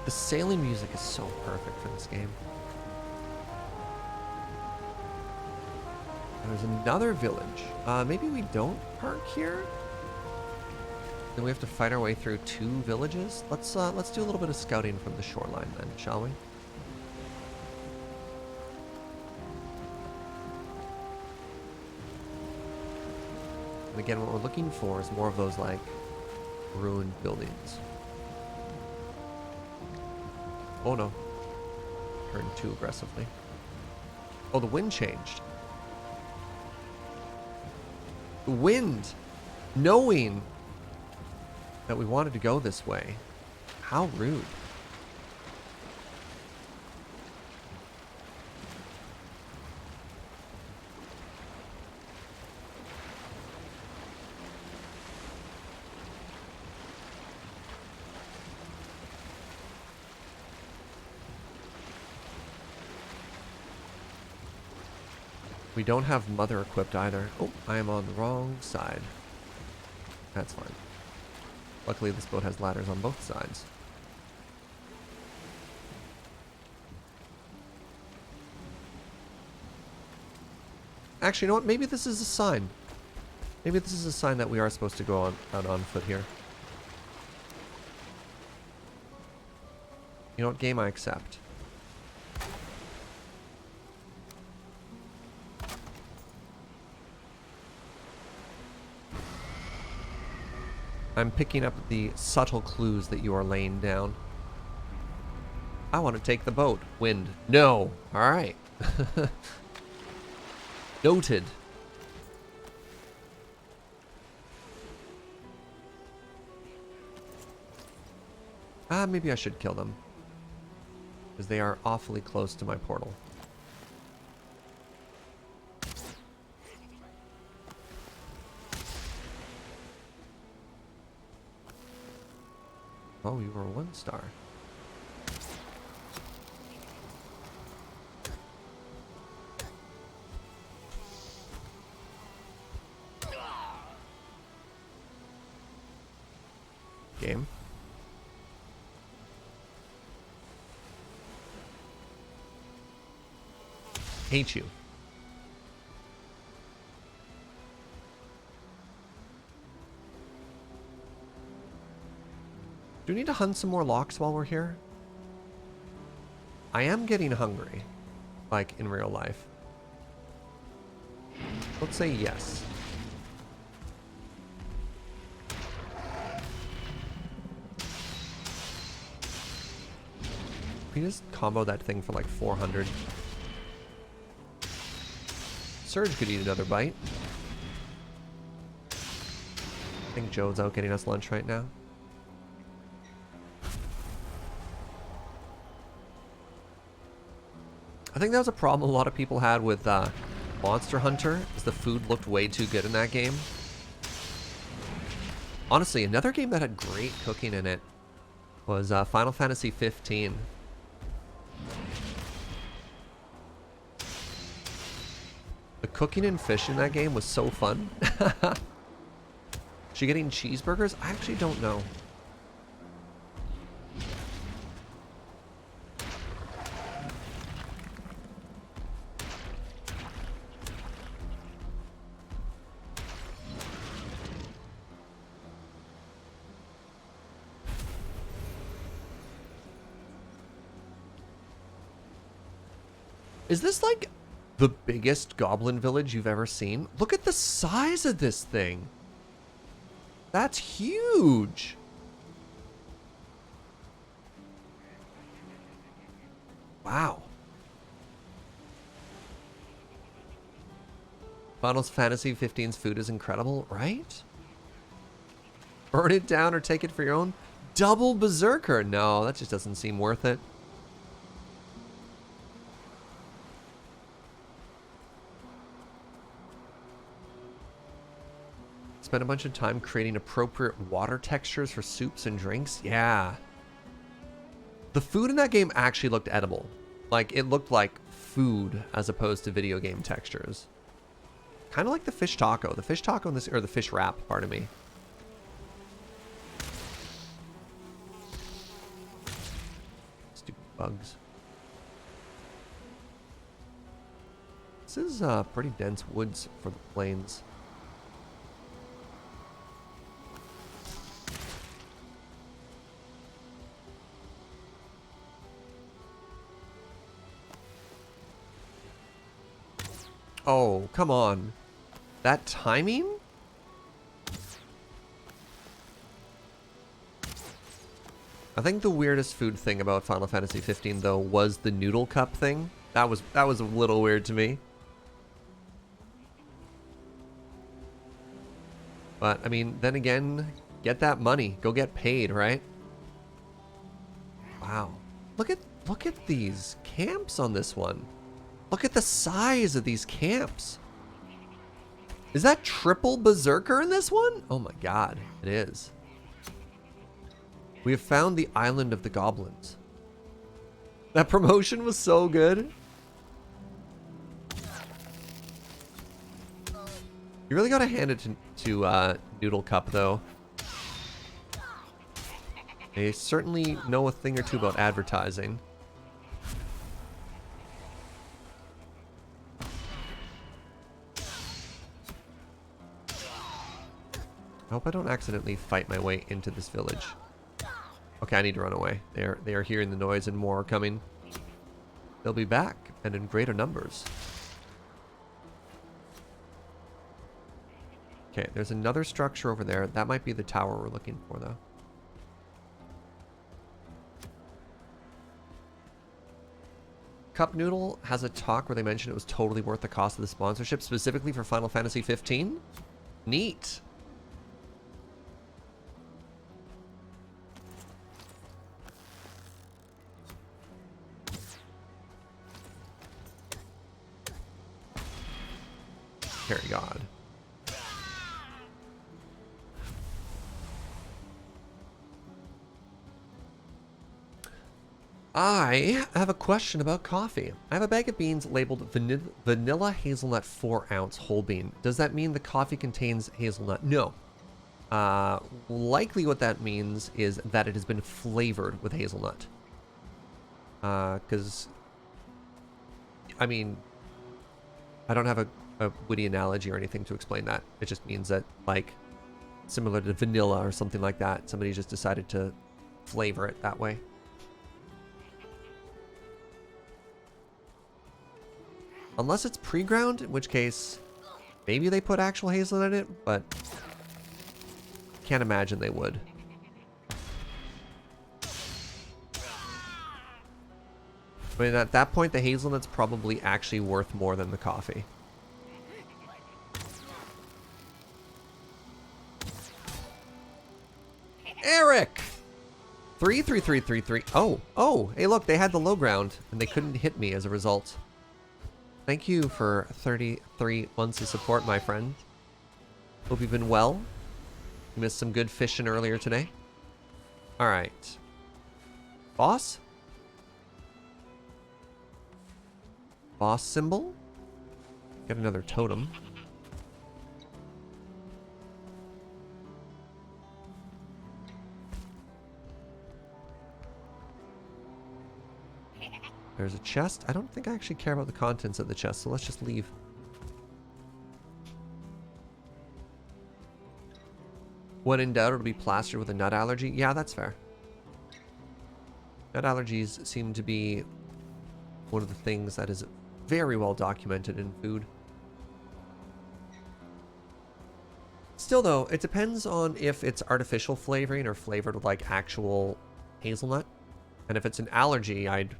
The sailing music is so perfect for this game. There's another village. Maybe we don't park here? Then we have to fight our way through 2 villages? Let's do a little bit of scouting from the shoreline then, shall we? And again, what we're looking for is more of those like ruined buildings. Oh no. Turned too aggressively. Oh, the wind changed. The wind, knowing that we wanted to go this way. How rude. We don't have mother equipped either. Oh, I am on the wrong side. That's fine. Luckily, this boat has ladders on both sides. Actually, you know what? Maybe this is a sign. Maybe this is a sign that we are supposed to go out on foot here. You know what? Game I accept. I'm picking up the subtle clues that you are laying down. I want to take the boat. Wind. No. All right. Noted. Maybe I should kill them. Because they are awfully close to my portal. Oh, you were 1 star. Game. Hate you. Do we need to hunt some more locks while we're here? I am getting hungry, like in real life. Let's say yes. We just combo that thing for like 400. Surge could eat another bite. I think Joe's out getting us lunch right now. I think that was a problem a lot of people had with Monster Hunter, is the food looked way too good in that game. Honestly, another game that had great cooking in it was Final Fantasy 15. The cooking and fish in that game was so fun. Is she getting cheeseburgers? I actually don't know. Is this like the biggest goblin village you've ever seen? Look at the size of this thing. That's huge. Wow. Final Fantasy 15's food is incredible, right? Burn it down or take it for your own. Double Berserker. No, that just doesn't seem worth it. Spend a bunch of time creating appropriate water textures for soups and drinks. Yeah. The food in that game actually looked edible. Like, it looked like food as opposed to video game textures. Kind of like the fish taco. The fish taco in this, or the fish wrap, pardon me. Stupid bugs. This is pretty dense woods for the plains. Oh, come on. That timing? I think the weirdest food thing about Final Fantasy 15 though was the noodle cup thing. That was a little weird to me. But I mean, then again, get that money. Go get paid, right? Wow. Look at these camps on this one. Look at the size of these camps. Is that triple Berserker in this one? Oh my god, it is. We have found the island of the goblins. That promotion was so good. You really gotta hand it to Noodle Cup though. They certainly know a thing or two about advertising. I hope I don't accidentally fight my way into this village. Okay, I need to run away. They are hearing the noise and more are coming. They'll be back, and in greater numbers. Okay, there's another structure over there. That might be the tower we're looking for, though. Cup Noodle has a talk where they mentioned it was totally worth the cost of the sponsorship, specifically for Final Fantasy 15. Neat. Fairy God. I have a question about coffee. I have a bag of beans labeled vanilla hazelnut 4-ounce whole bean. Does that mean the coffee contains hazelnut? No. Likely what that means is that it has been flavored with hazelnut. Because, I mean, I don't have a witty analogy or anything to explain that. It just means that, like, similar to vanilla or something like that, somebody just decided to flavor it that way. Unless it's pre-ground, in which case maybe they put actual hazelnut in it, but can't imagine they would. I mean, at that point, the hazelnut's probably actually worth more than the coffee. Eric! 33333. Oh, hey look, they had the low ground, and they couldn't hit me as a result. Thank you for 33 months of support, my friend. Hope you've been well. You missed some good fishing earlier today. Alright. Boss? Boss symbol? Get another totem. There's a chest. I don't think I actually care about the contents of the chest, so let's just leave. When in doubt, it'll be plastered with a nut allergy. Yeah, that's fair. Nut allergies seem to be one of the things that is very well documented in food. Still though, it depends on if it's artificial flavoring or flavored with like actual hazelnut. And if it's an allergy, I'd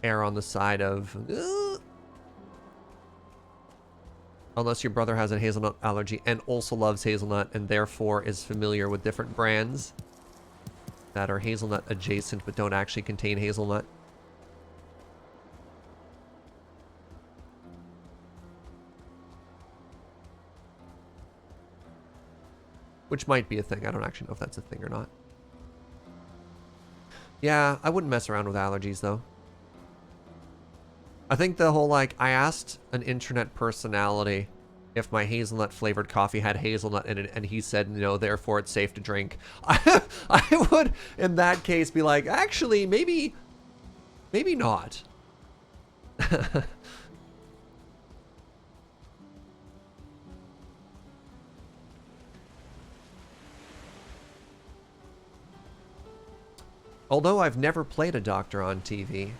err on the side of unless your brother has a hazelnut allergy and also loves hazelnut and therefore is familiar with different brands that are hazelnut adjacent but don't actually contain hazelnut. Which might be a thing. I don't actually know if that's a thing or not. Yeah, I wouldn't mess around with allergies though. I think the whole, like, I asked an internet personality if my hazelnut flavored coffee had hazelnut in it, and he said no, therefore it's safe to drink. I would, in that case, be like, actually, maybe not. Although I've never played a doctor on TV,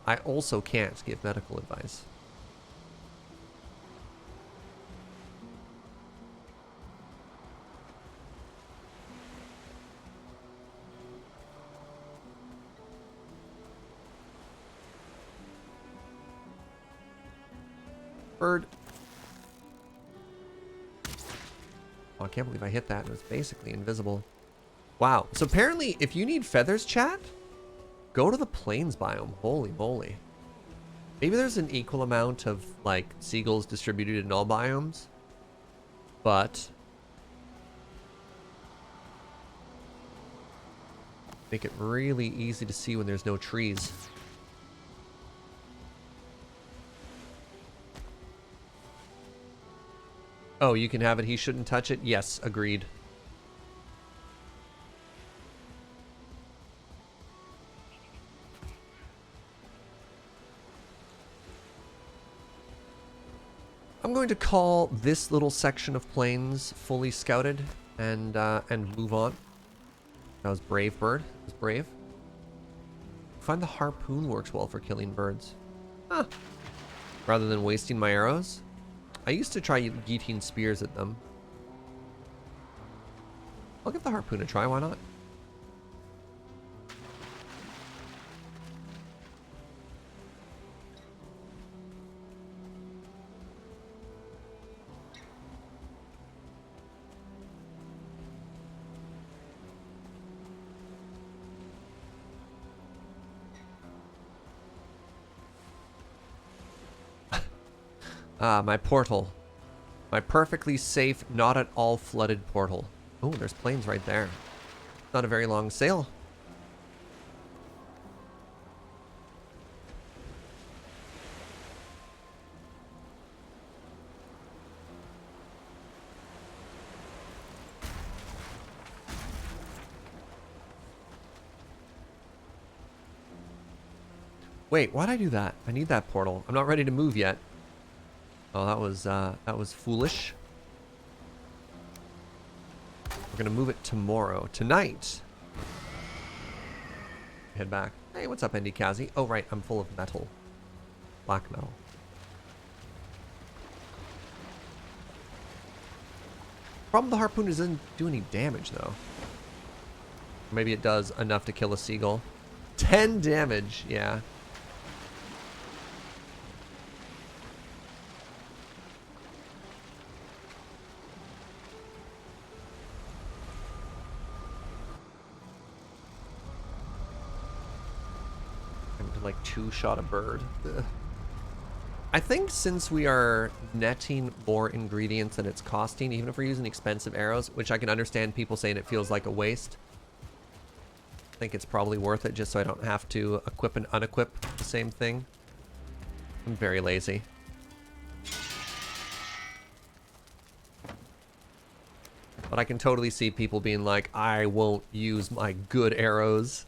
I also can't give medical advice. Bird. Oh, I can't believe I hit that. It was basically invisible. Wow. So apparently, if you need feathers, chat, go to the plains biome. Holy moly. Maybe there's an equal amount of, like, seagulls distributed in all biomes. But make it really easy to see when there's no trees. Oh, you can have it. He shouldn't touch it? Yes, agreed. I'm going to call this little section of plains fully scouted and move on. That was brave, bird. That was brave. Find the harpoon works well for killing birds. Huh. Rather than wasting my arrows. I used to try yeeting spears at them. I'll give the harpoon a try, why not? Ah, my portal. My perfectly safe, not at all flooded portal. Oh, there's planes right there. Not a very long sail. Wait, why'd I do that? I need that portal. I'm not ready to move yet. Oh, that was foolish. We're gonna move it tomorrow. Tonight. Head back. Hey, what's up, Andy Kazi? Oh, right, I'm full of metal. Black metal. Problem the harpoon doesn't do any damage, though. Maybe it does enough to kill a seagull. 10 damage, yeah. Like two-shot a bird. Ugh. I think since we are netting more ingredients than it's costing, even if we're using expensive arrows, which I can understand people saying it feels like a waste, I think it's probably worth it just so I don't have to equip and unequip the same thing. I'm very lazy. But I can totally see people being like, I won't use my good arrows.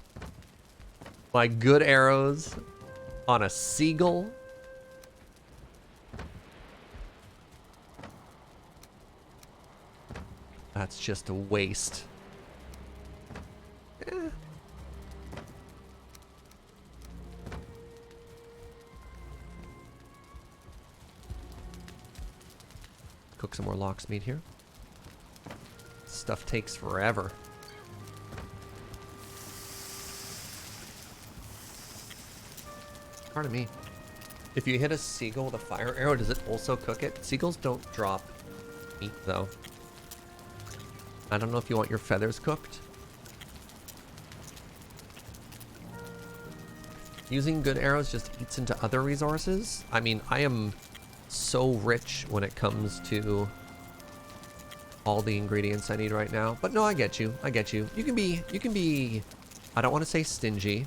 My good arrows on a seagull. That's just a waste. Eh. Cook some more lox meat here. Stuff takes forever. Pardon me. If you hit a seagull with a fire arrow, does it also cook it? Seagulls don't drop meat, though. I don't know if you want your feathers cooked. Using good arrows just eats into other resources. I mean, I am so rich when it comes to all the ingredients I need right now. But no, I get you. I get you. You can be, I don't want to say stingy.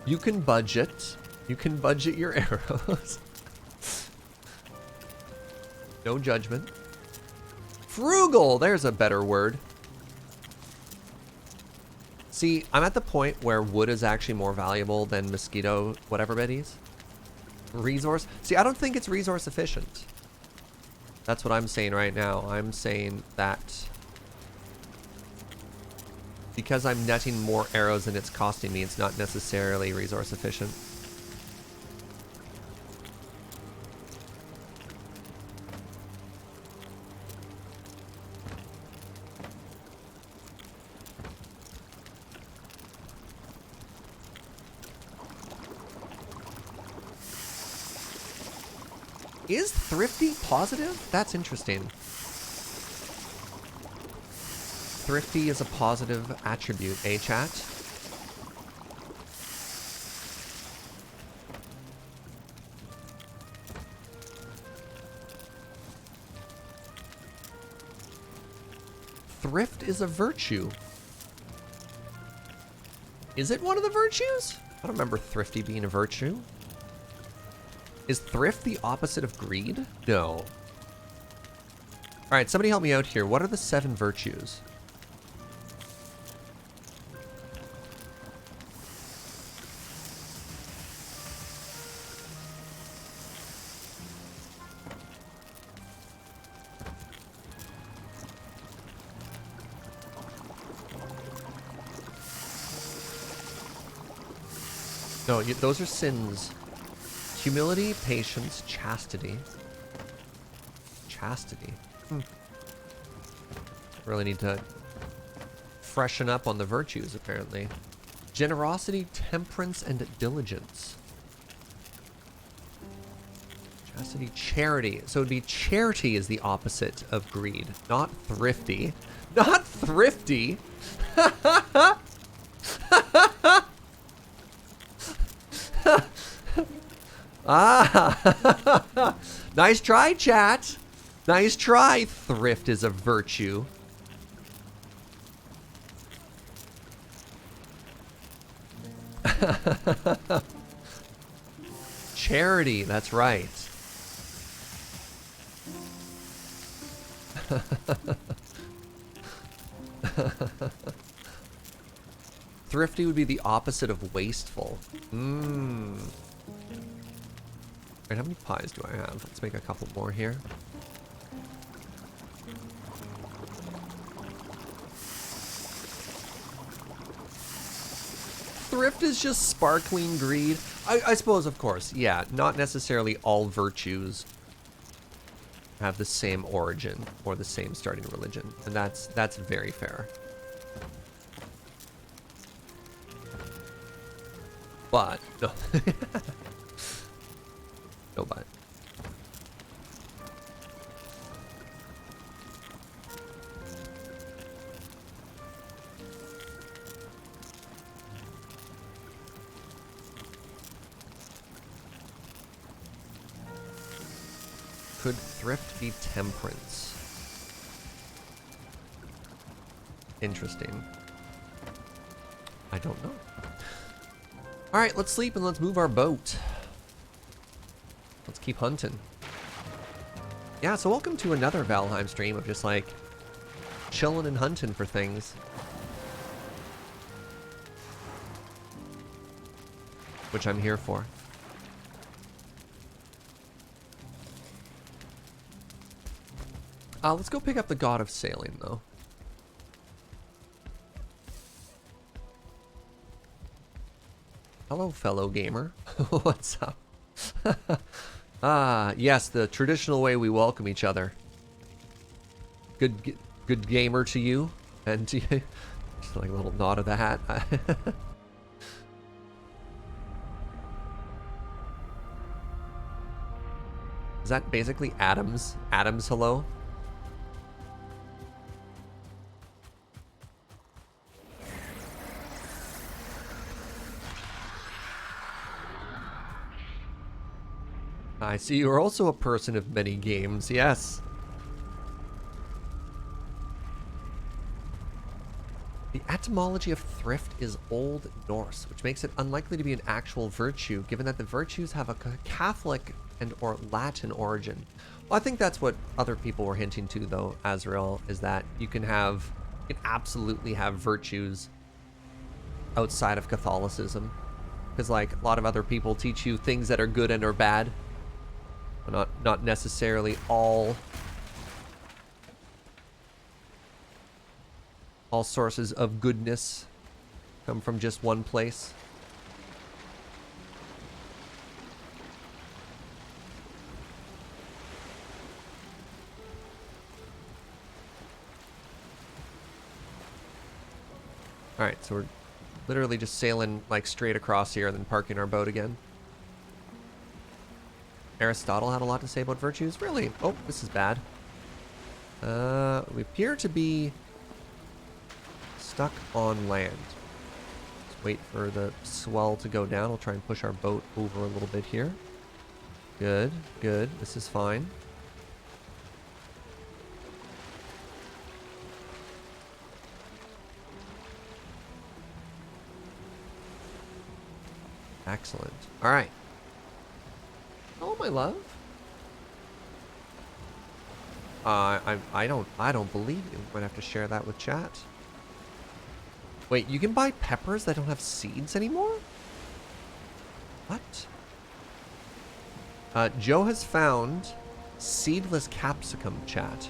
You can budget. You can budget your arrows. No judgment. Frugal! There's a better word. See, I'm at the point where wood is actually more valuable than mosquito whatever betties. Resource. See, I don't think it's resource efficient. That's what I'm saying right now. I'm saying that because I'm netting more arrows than it's costing me, it's not necessarily resource efficient. Is thrifty positive? That's interesting. Thrifty is a positive attribute, eh, chat? Thrift is a virtue. Is it one of the virtues? I don't remember thrifty being a virtue. Is thrift the opposite of greed? No. All right, somebody help me out here. What are the 7 virtues? No, those are sins. Humility, patience, chastity. Chastity. Really need to freshen up on the virtues, apparently. Generosity, temperance, and diligence. Chastity, charity. So it'd be charity is the opposite of greed, not thrifty. Not thrifty! Ah! Nice try, chat. Nice try. Thrift is a virtue. Charity, that's right. Thrifty would be the opposite of wasteful. Mmm. Alright, how many pies do I have? Let's make a couple more here. Thrift is just sparkling greed. I suppose, of course, yeah, not necessarily all virtues have the same origin or the same starting religion, and that's very fair. But no, no but. Could thrift be temperance? Interesting. I don't know. All right, let's sleep and let's move our boat. Let's keep hunting. Yeah, so welcome to another Valheim stream of just like chilling and hunting for things. Which I'm here for. Let's go pick up the God of Sailing, though. Hello, fellow gamer. What's up? Yes, the traditional way we welcome each other. Good gamer to you, and to you. Just like a little nod of the hat. Is that basically Adam's hello? I see you're also a person of many games, yes. The etymology of thrift is Old Norse, which makes it unlikely to be an actual virtue, given that the virtues have a Catholic and or Latin origin. Well, I think that's what other people were hinting to, though, Azrael, is that you can absolutely have virtues outside of Catholicism. Because, like, a lot of other people teach you things that are good and or bad. Not necessarily all sources of goodness come from just one place. All right, so we're literally just sailing like straight across here and then parking our boat again. Aristotle had a lot to say about virtues. Really? Oh, this is bad. We appear to be stuck on land. Let's wait for the swell to go down. We'll try and push our boat over a little bit here. Good, good. This is fine. Excellent. All right. Oh, my love. I don't believe you. Might have to share that with chat. Wait, you can buy peppers that don't have seeds anymore? What? Joe has found seedless capsicum, chat.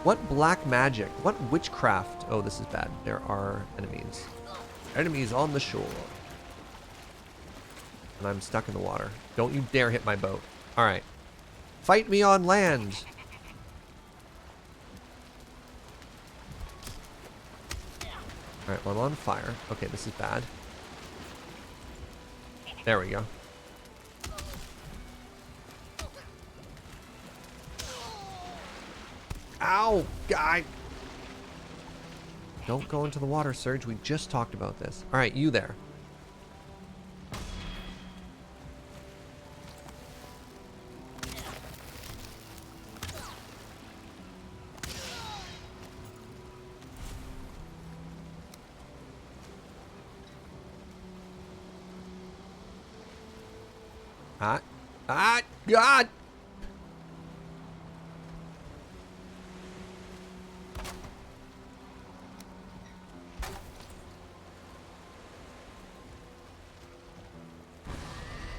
What black magic? What witchcraft? Oh, this is bad. There are enemies. Enemies on the shore. And I'm stuck in the water. Don't you dare hit my boat. All right. Fight me on land. All right, well, I'm on fire. Okay, this is bad. There we go. Ow, guy. Don't go into the water, Surge. We just talked about this. All right, you there. God!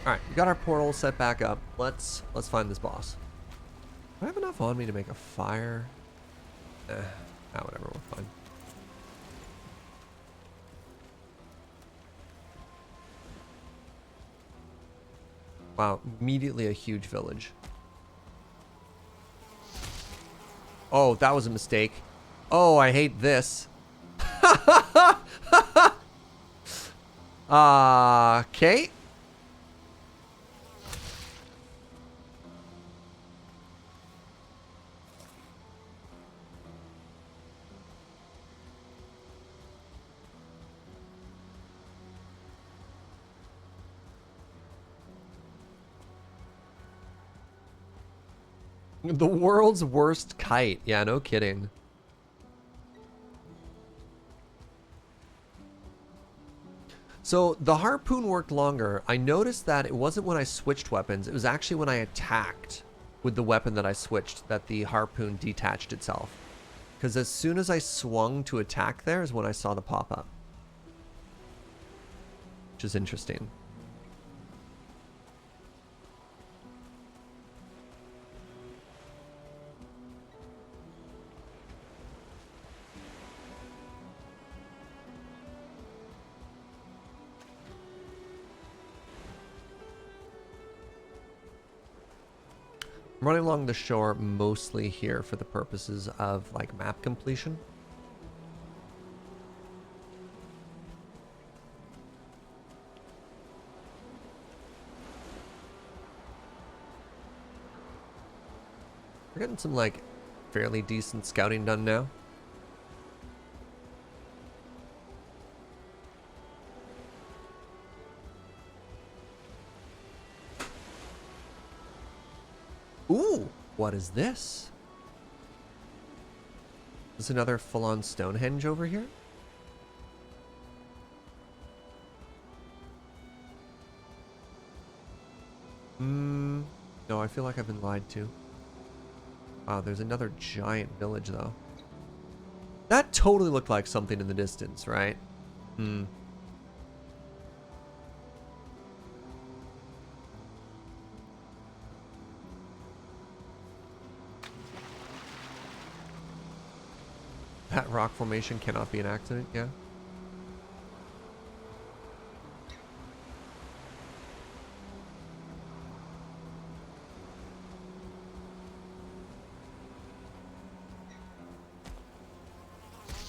Alright, we got our portal set back up. Let's find this boss. Do I have enough on me to make a fire? Whatever, we're fine. Wow, immediately a huge village. Oh, that was a mistake. Oh, I hate this. Okay. The world's worst kite. Yeah, no kidding. So the harpoon worked longer. I noticed that it wasn't when I switched weapons. It was actually when I attacked with the weapon that I switched that the harpoon detached itself. Because as soon as I swung to attack there is when I saw the pop-up. Which is interesting. I'm running along the shore mostly here for the purposes of like map completion. We're getting some like fairly decent scouting done now. Ooh, what is this? Is this another full-on Stonehenge over here? No, I feel like I've been lied to. Wow, there's another giant village though. That totally looked like something in the distance, right? That rock formation cannot be an accident, yeah.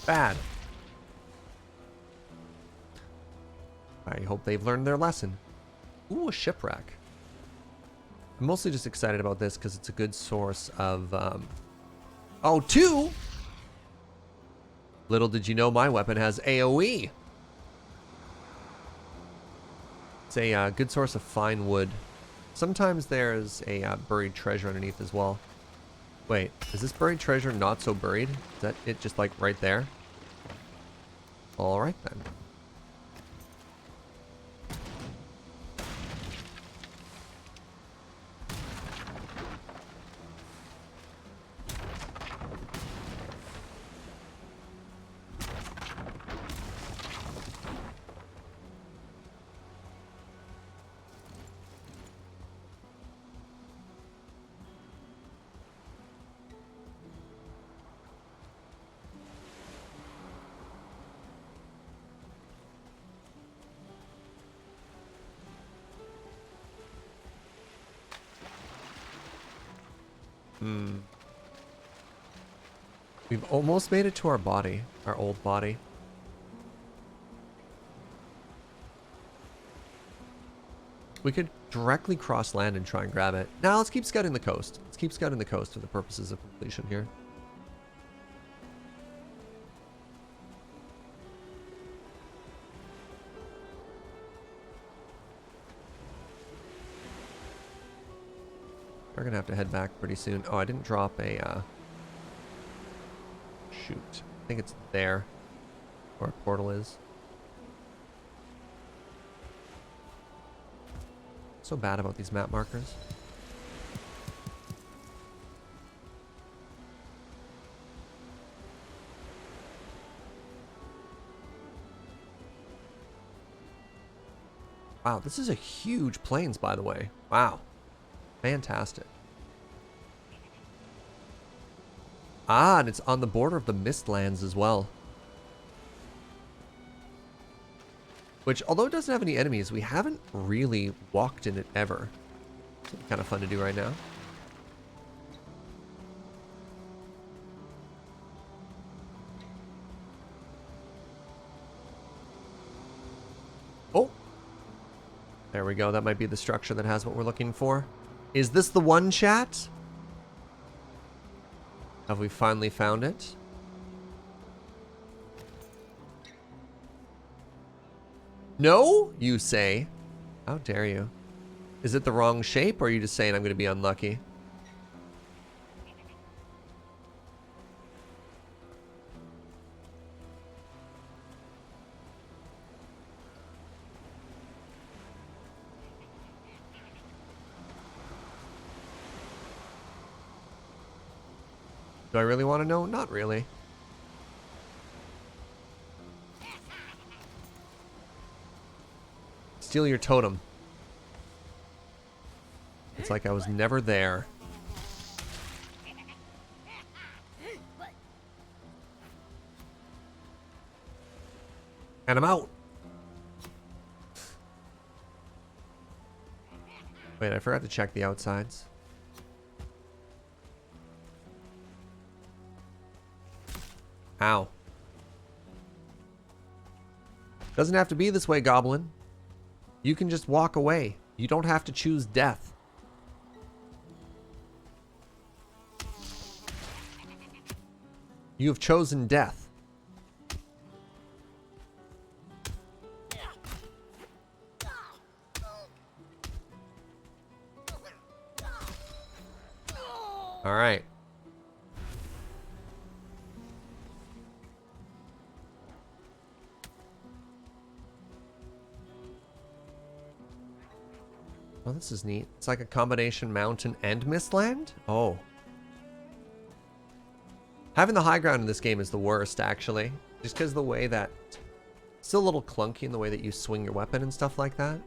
Bad. I hope they've learned their lesson. Ooh, a shipwreck. I'm mostly just excited about this because it's a good source of... Oh, two! Little did you know my weapon has AoE. It's a good source of fine wood. Sometimes there's a buried treasure underneath as well. Wait, is this buried treasure not so buried? Is that it just like right there? Alright then. We've almost made it to our body, our old body. We could directly cross land and try and grab it. Now let's keep scouting the coast. Let's keep scouting the coast for the purposes of completion here. We're gonna have to head back pretty soon. Oh, I didn't drop a, shoot. I think it's there, where our portal is. So bad about these map markers. Wow, this is a huge plains, by the way. Wow. Fantastic. Ah, and it's on the border of the Mistlands as well. Which, although it doesn't have any enemies, we haven't really walked in it ever. So it's kind of fun to do right now. Oh! There we go. That might be the structure that has what we're looking for. Is this the one, chat? Have we finally found it? No, you say? How dare you? Is it the wrong shape, or are you just saying I'm going to be unlucky? Do I really want to know? Not really. Steal your totem. It's like I was never there. And I'm out. Wait, I forgot to check the outsides. Ow. Doesn't have to be this way, Goblin. You can just walk away. You don't have to choose death. You have chosen death. All right. Oh, this is neat. It's like a combination mountain and mistland? Oh. Having the high ground in this game is the worst, actually. Just because the way that... It's still a little clunky in the way that you swing your weapon and stuff like that.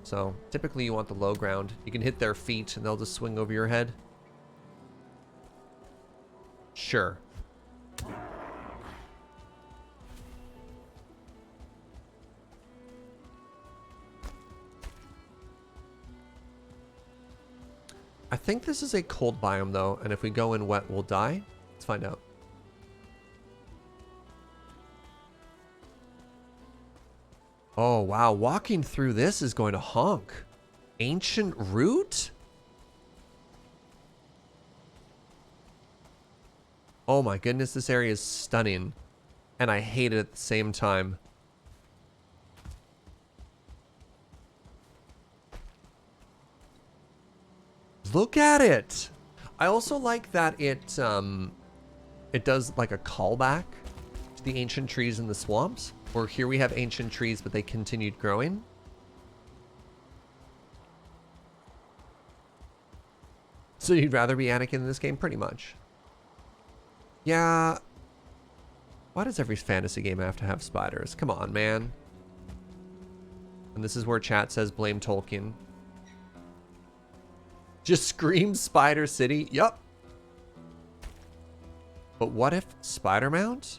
So, typically you want the low ground. You can hit their feet and they'll just swing over your head. Sure. I think this is a cold biome though, and if we go in wet, we'll die. Let's find out. Oh, wow. Walking through this is going to honk. Ancient root? Oh my goodness, this area is stunning. And I hate it at the same time. Look at it! I also like that it does like a callback to the ancient trees in the swamps. Where here we have ancient trees, but they continued growing. So you'd rather be Anakin in this game? Pretty much. Yeah. Why does every fantasy game have to have spiders? Come on, man. And this is where chat says blame Tolkien. Just scream Spider City. Yup. But what if spider mount?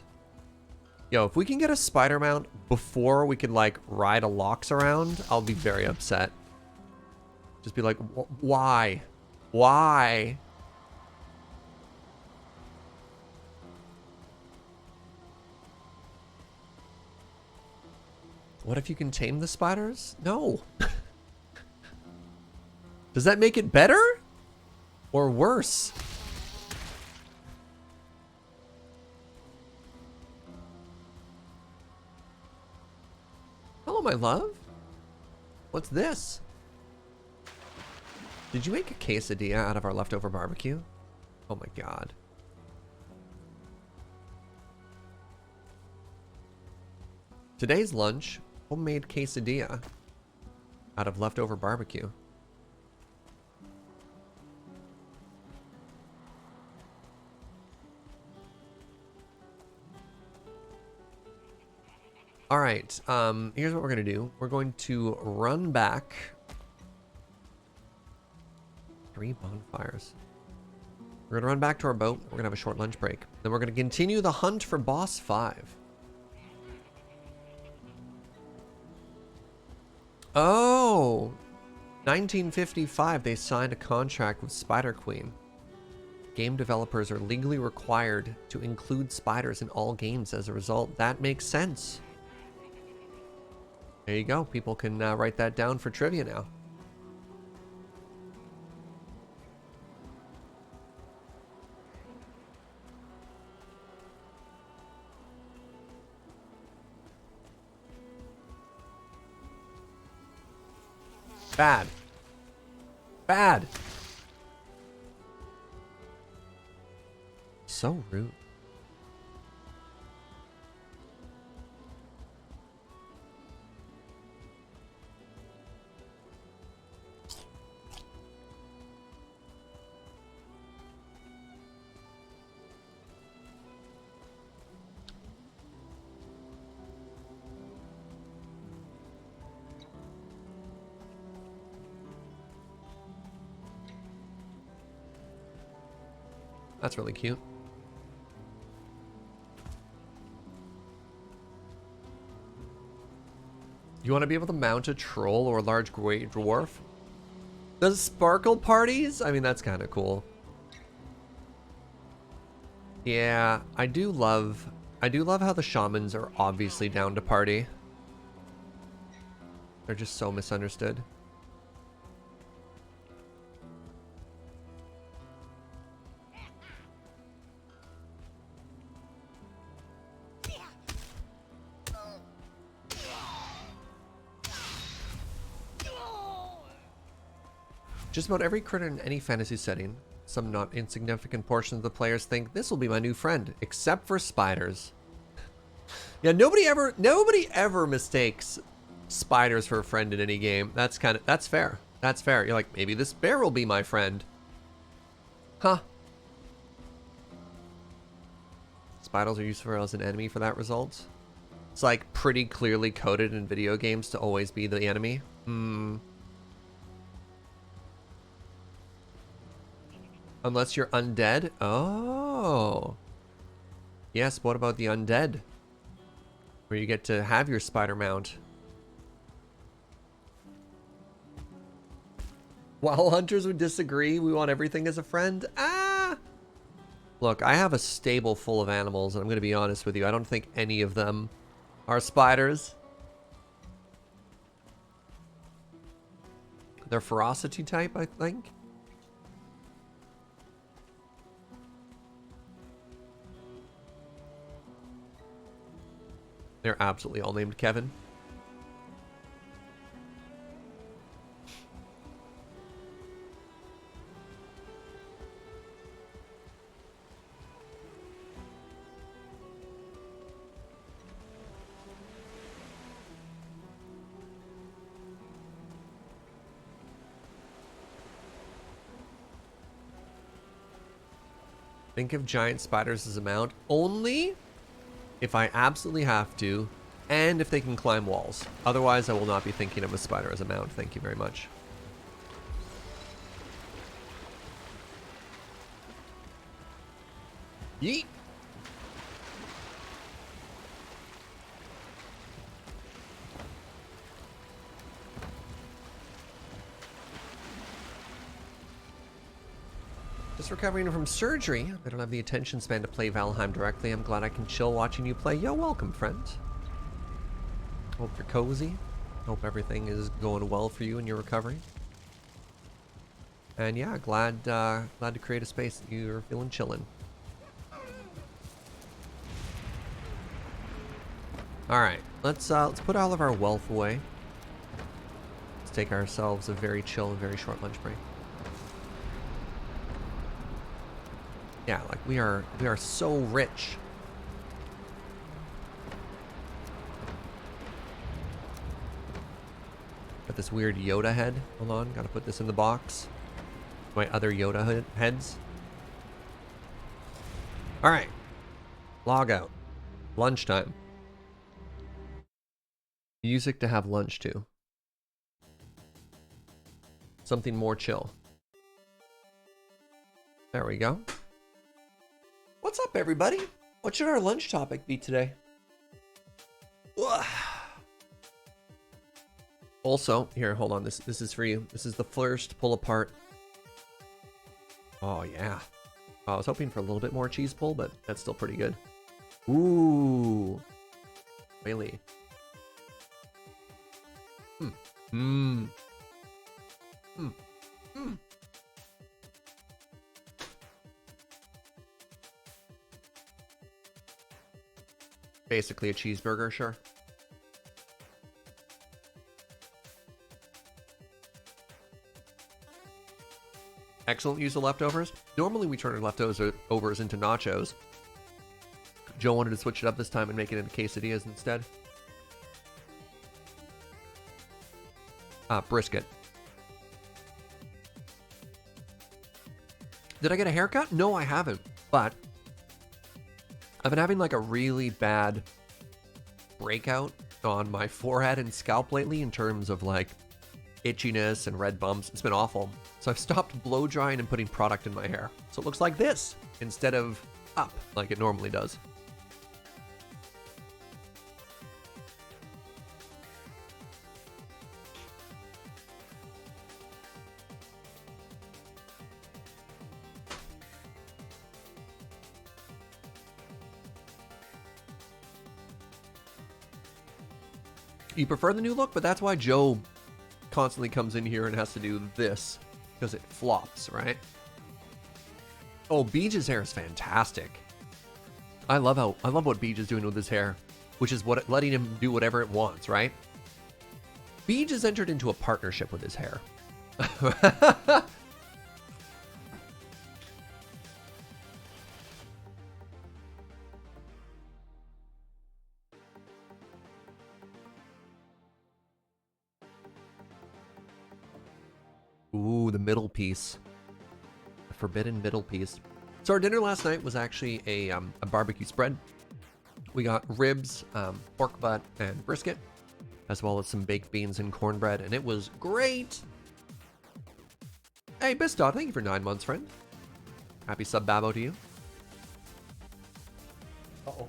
Yo, if we can get a spider mount before we can, like, ride a Lox around, I'll be very upset. Just be like, why? Why? What if you can tame the spiders? No. Does that make it better? Or worse? Hello, my love. What's this? Did you make a quesadilla out of our leftover barbecue? Oh my god. Today's lunch, homemade quesadilla out of leftover barbecue. All right, here's what we're gonna do. We're going to run back. 3 bonfires. We're gonna run back to our boat. We're gonna have a short lunch break. Then we're gonna continue the hunt for boss 5. Oh, 1955, they signed a contract with Spider Queen. Game developers are legally required to include spiders in all games as a result. That makes sense. There you go. People can write that down for trivia now. Bad. Bad. So rude. That's really cute. You want to be able to mount a troll or a large gray dwarf? Does sparkle parties? I mean, that's kind of cool. Yeah, I do love how the shamans are obviously down to party. They're just so misunderstood. Just about every critter in any fantasy setting, some not insignificant portion of the players think this will be my new friend, except for spiders. Yeah, nobody ever mistakes spiders for a friend in any game. That's fair. That's fair. You're like, maybe this bear will be my friend. Huh. Spiders are useful as an enemy for that result. It's like pretty clearly coded in video games to always be the enemy. Unless you're undead? Oh. Yes, what about the undead? Where you get to have your spider mount. While hunters would disagree, we want everything as a friend. Ah! Look, I have a stable full of animals, and I'm going to be honest with you. I don't think any of them are spiders. They're ferocity type, I think. They're absolutely all named Kevin. Think of giant spiders as a mount only if I absolutely have to, and if they can climb walls. Otherwise, I will not be thinking of a spider as a mount. Thank you very much. Yeet! Just recovering from surgery. I don't have the attention span to play Valheim directly. I'm glad I can chill watching you play. Yo, welcome, friend. Hope you're cozy. Hope everything is going well for you in your recovery. And yeah, glad to create a space that you're feeling chillin'. All right, let's put all of our wealth away. Let's take ourselves a very chill and very short lunch break. Yeah, like we are so rich. Got this weird Yoda head. Hold on, gotta put this in the box. My other Yoda heads. All right, log out. Lunchtime. Music to have lunch to. Something more chill. There we go. What's up, everybody? What should our lunch topic be today? Ugh. Also, here, hold on. This is for you. This is the first pull apart. Oh yeah. I was hoping for a little bit more cheese pull, but that's still pretty good. Ooh. Really. Mmm. Mmm. Mmm. Basically a cheeseburger, sure. Excellent use of leftovers. Normally we turn our leftovers into nachos. Joe wanted to switch it up this time and make it into quesadillas instead. Brisket. Did I get a haircut? No, I haven't. But I've been having like a really bad breakout on my forehead and scalp lately in terms of like itchiness and red bumps. It's been awful. So I've stopped blow drying and putting product in my hair. So it looks like this instead of up like it normally does. You prefer the new look, but that's why Joe constantly comes in here and has to do this because it flops, right? Oh, Beej's hair is fantastic. I love what Beej is doing with his hair, which is what letting him do whatever it wants, right? Beej has entered into a partnership with his hair. Ooh, the middle piece. The forbidden middle piece. So our dinner last night was actually a barbecue spread. We got ribs, pork butt, and brisket, as well as some baked beans and cornbread, and it was great. Hey, Bistod, thank you for 9 months, friend. Happy sub babo to you. Uh-oh.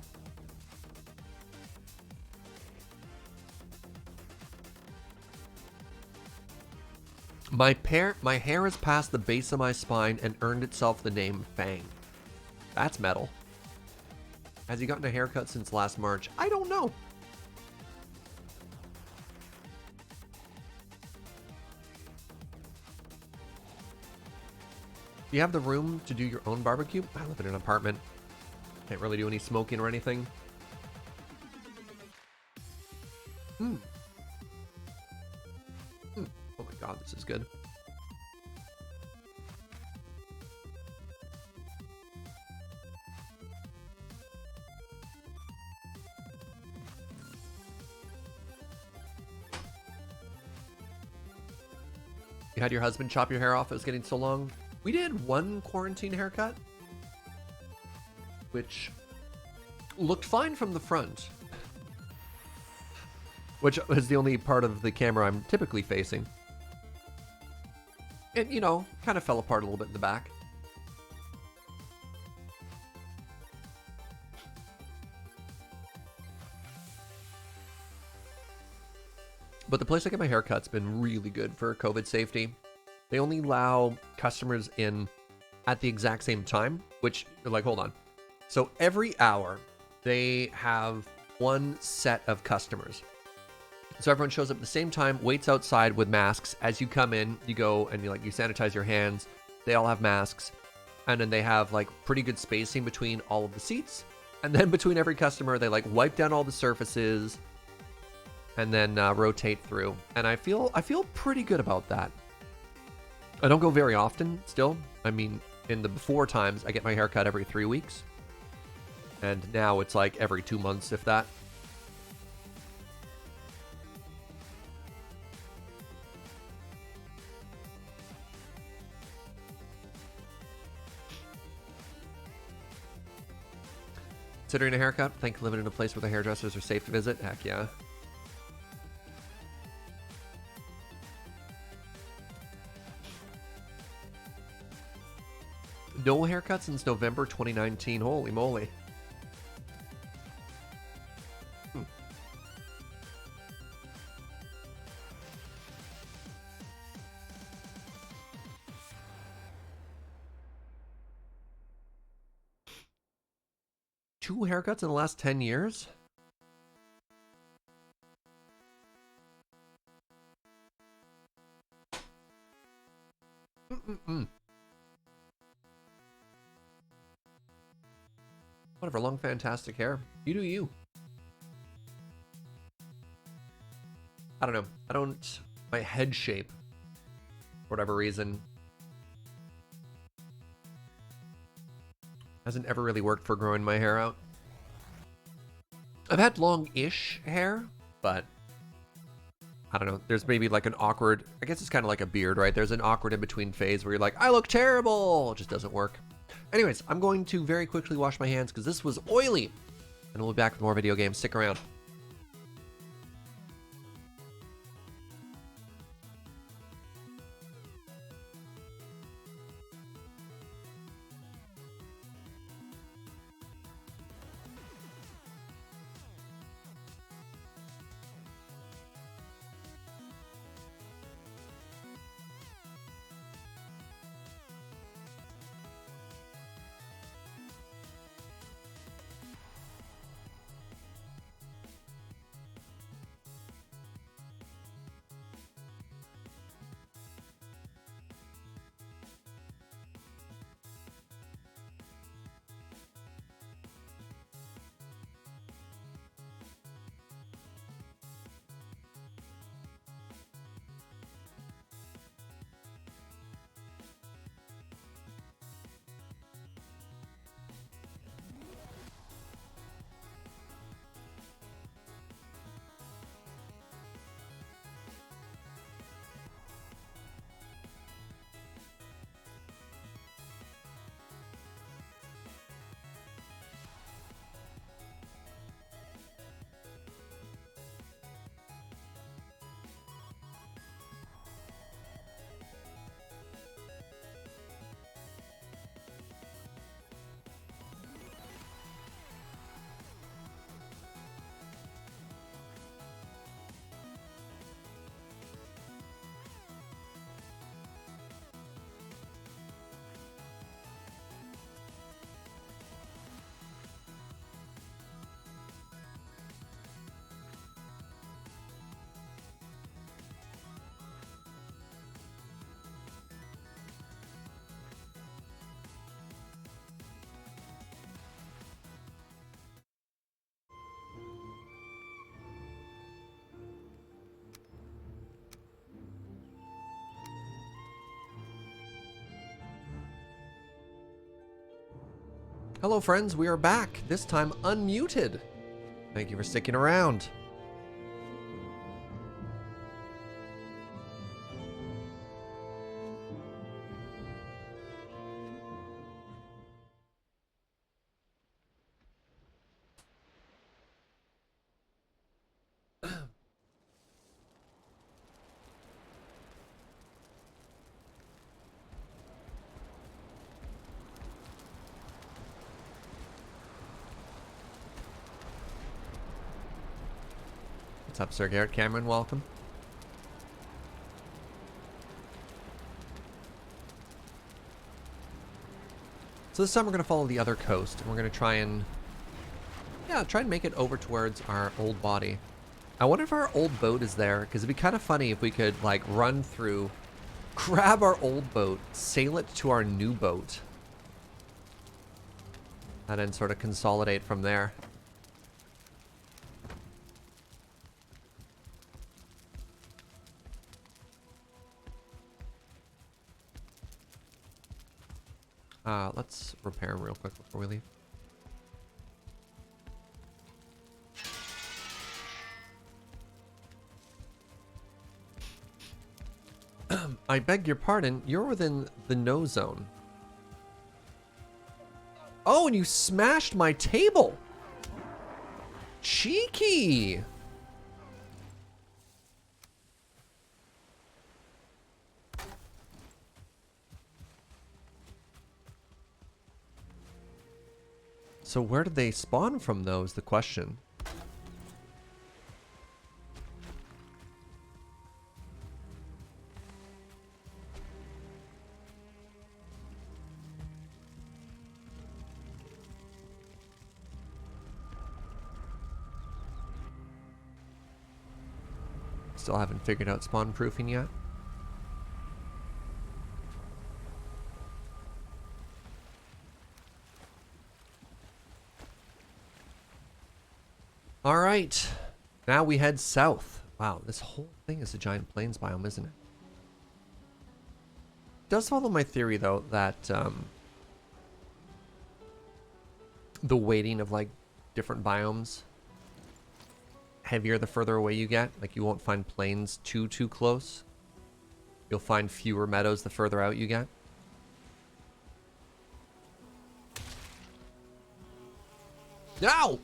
My hair has passed the base of my spine and earned itself the name Fang. That's metal. Has he gotten a haircut since last March? I don't know. Do you have the room to do your own barbecue? I live in an apartment. Can't really do any smoking or anything. Oh my god, this is good. You had your husband chop your hair off? It was getting so long. We did one quarantine haircut, which looked fine from the front, which is the only part of the camera I'm typically facing. It, you know, kind of fell apart a little bit in the back. But the place I get my haircut's been really good for COVID safety. They only allow customers in at the exact same time, which, like, hold on. So every hour, they have one set of customers. So everyone shows up at the same time, waits outside with masks. As you come in, you go and you sanitize your hands. They all have masks. And then they have like pretty good spacing between all of the seats. And then between every customer, they like wipe down all the surfaces and then rotate through. And I feel pretty good about that. I don't go very often still. I mean, In the before times, I get my hair cut every 3 weeks. And now it's like every 2 months, if that. Considering a haircut, think living in a place where the hairdressers are safe to visit? Heck yeah. No haircut since November 2019. Holy moly. 2 haircuts in the last 10 years? Whatever, long fantastic hair. You do you. I don't know. My head shape, for whatever reason, hasn't ever really worked for growing my hair out. I've had long-ish hair, but I don't know. There's maybe like an awkward, I guess it's kind of like a beard, right? There's an awkward in-between phase where you're like, I look terrible. It just doesn't work. Anyways, I'm going to very quickly wash my hands because this was oily. And we'll be back with more video games. Stick around. Hello friends, we are back, this time unmuted. Thank you for sticking around. What's up, Sir Garrett Cameron? Welcome. So this time we're going to follow the other coast, and we're going to try and make it over towards our old body. I wonder if our old boat is there, because it'd be kind of funny if we could like run through, grab our old boat, sail it to our new boat, and then sort of consolidate from there. Let's repair them real quick before we leave. I beg your pardon, you're within the no zone. Oh, and you smashed my table! Cheeky! So where did they spawn from, though, is the question. Still haven't figured out spawn proofing yet. All right, now we head south. Wow, this whole thing is a giant plains biome, isn't it? Does follow my theory, though, that the weighting of, like, different biomes, heavier the further away you get. Like, you won't find plains too close. You'll find fewer meadows the further out you get. No!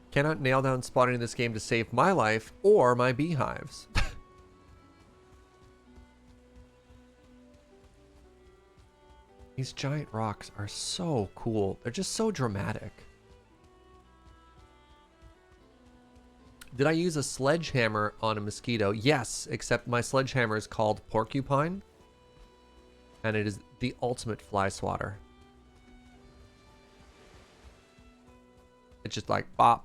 Cannot nail down spawning in this game to save my life or my beehives. These giant rocks are so cool. They're just so dramatic. Did I use a sledgehammer on a mosquito? Yes, except my sledgehammer is called Porcupine. And it is the ultimate fly swatter. It's just like, bop.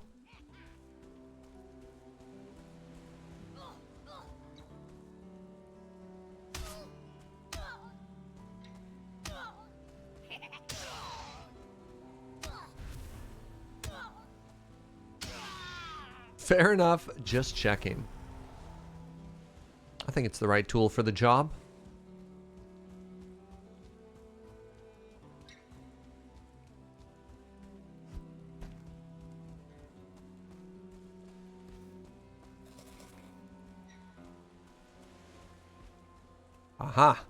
Fair enough, just checking. I think it's the right tool for the job. Aha.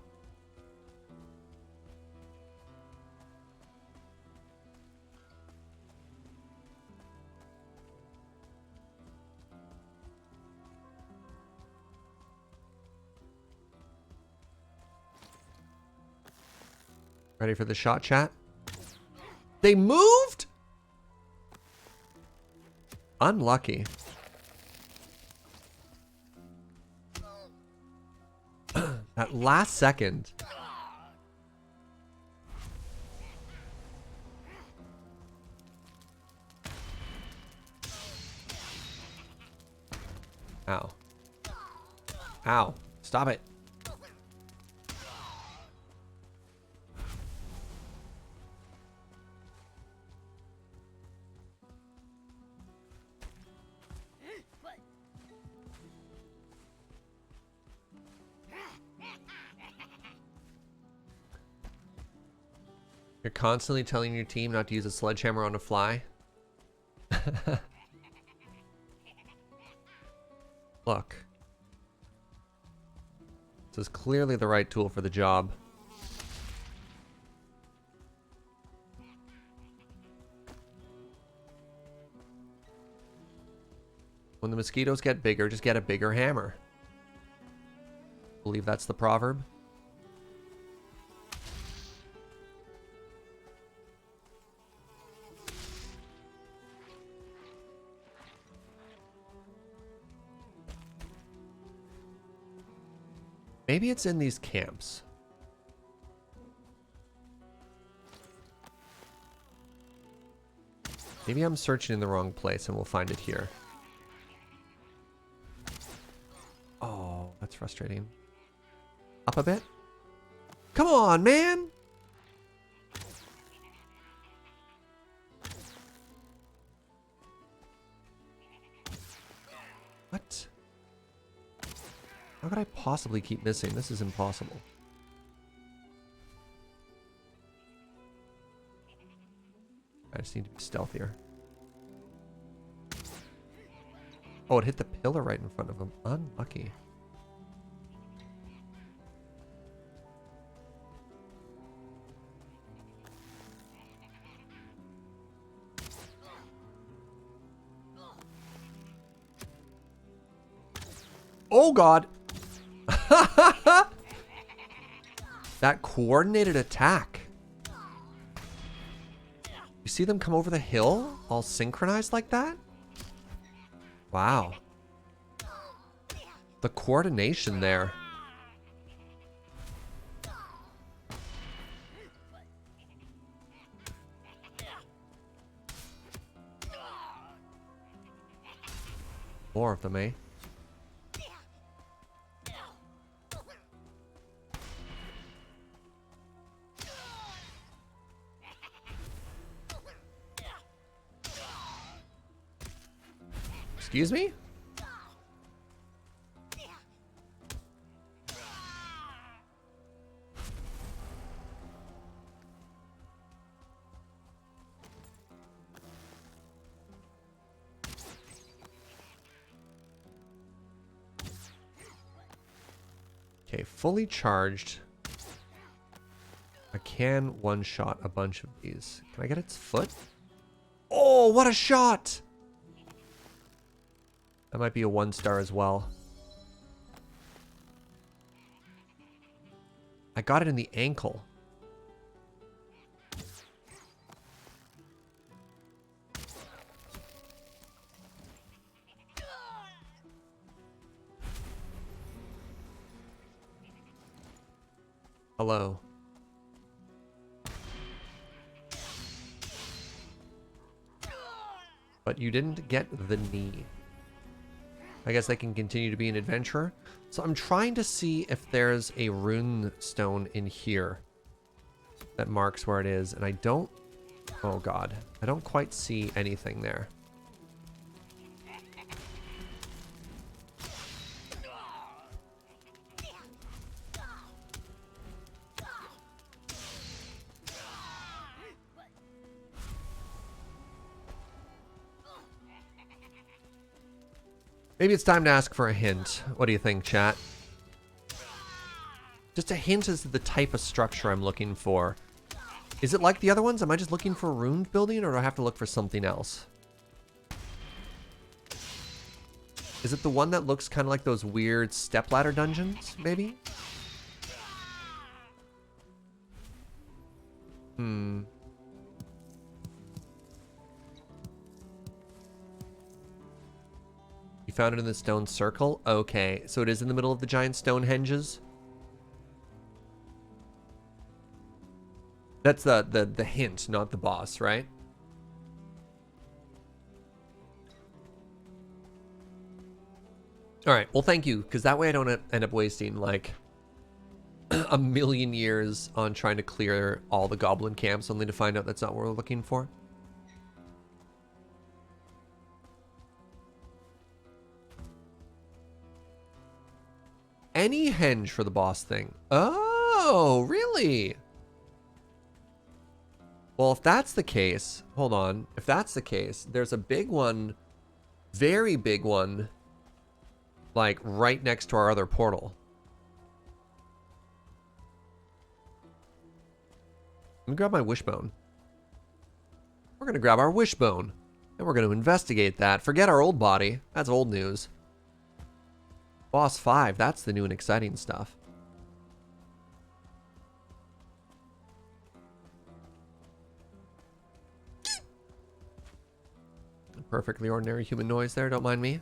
Ready for the shot, chat? They moved? Unlucky. That last second. Ow. Ow. Stop it. You're constantly telling your team not to use a sledgehammer on a fly? Look. This is clearly the right tool for the job. When the mosquitoes get bigger, just get a bigger hammer. I believe that's the proverb. Maybe it's in these camps. Maybe I'm searching in the wrong place and we'll find it here. Oh, that's frustrating. Up a bit? Come on, man! What? How could I possibly keep missing? This is impossible. I just need to be stealthier. Oh, it hit the pillar right in front of him. Unlucky. Oh, God. That coordinated attack. You see them come over the hill all synchronized like that? Wow. The coordination there. More of them, eh? Excuse me? Okay, fully charged. I can one-shot a bunch of these. Can I get its foot? Oh, what a shot! That might be a 1-star as well. I got it in the ankle. Hello. But you didn't get the knee. I guess I can continue to be an adventurer. So I'm trying to see if there's a runestone in here that marks where it is. And I don't... Oh, God. I don't quite see anything there. Maybe it's time to ask for a hint. What do you think, chat? Just a hint as to the type of structure I'm looking for. Is it like the other ones? Am I just looking for ruined building, or do I have to look for something else? Is it the one that looks kind of like those weird stepladder dungeons, maybe? Hmm. You found it in the stone circle? Okay, so it is in the middle of the giant stone henges? That's the hint, not the boss, right? All right, well, thank you, because that way I don't end up wasting, like, a million years on trying to clear all the goblin camps, only to find out that's not what we're looking for. Any henge for the boss thing. Oh, really? Well, if that's the case, hold on. If that's the case, there's a big one, very big one, like right next to our other portal. Let me grab my wishbone. We're going to grab our wishbone, and we're going to investigate that. Forget our old body. That's old news. Boss 5, that's the new and exciting stuff. Perfectly ordinary human noise there, don't mind me.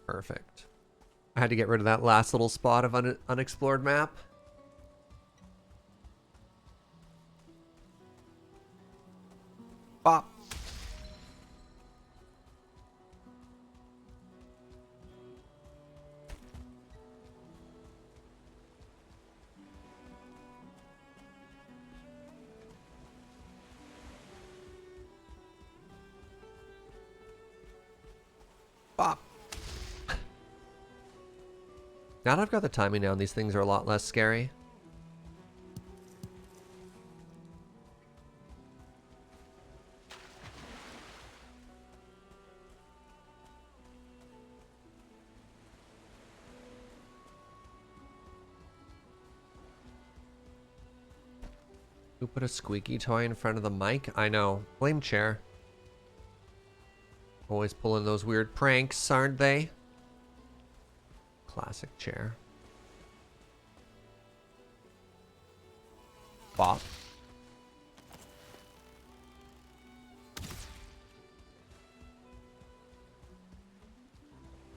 Perfect. I had to get rid of that last little spot of unexplored map. Bop. Bop. Now that I've got the timing down, these things are a lot less scary. Who put a squeaky toy in front of the mic? I know. Blame chair. Always pulling those weird pranks, aren't they? Classic chair. Bop.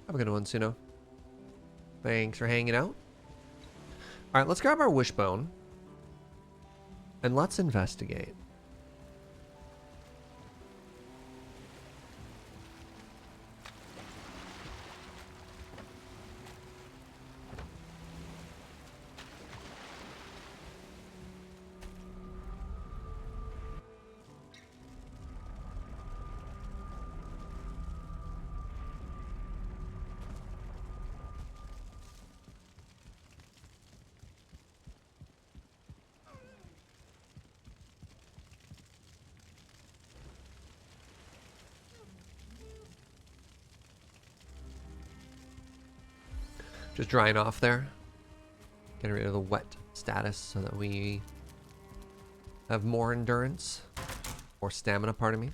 Have a good one, Suno. Thanks for hanging out. Alright, let's grab our wishbone. And let's investigate. Just drying off there. Getting rid of the wet status so that we have more endurance. More stamina, pardon me.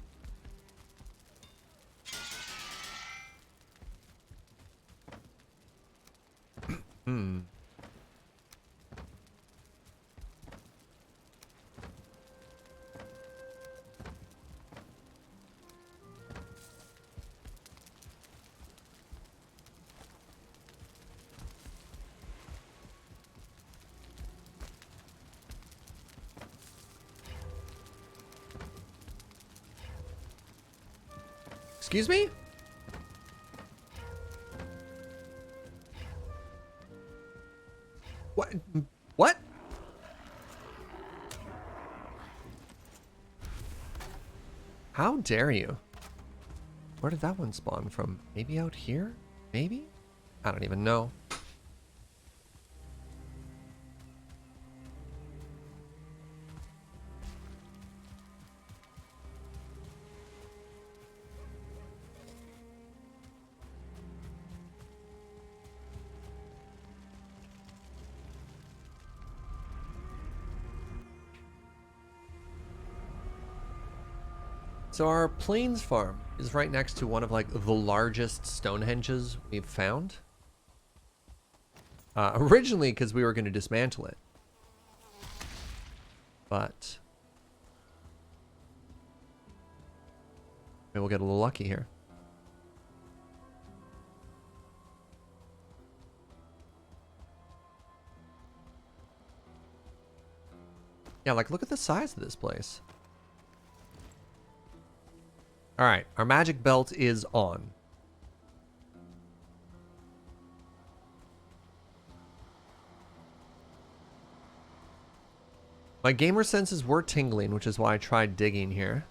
Excuse me? What? What? How dare you? Where did that one spawn from? Maybe out here? Maybe? I don't even know. So our plains farm is right next to one of like the largest Stonehenges we've found. Originally because we were going to dismantle it. But maybe we'll get a little lucky here. Yeah, like look at the size of this place. All right, our magic belt is on. My gamer senses were tingling, which is why I tried digging here.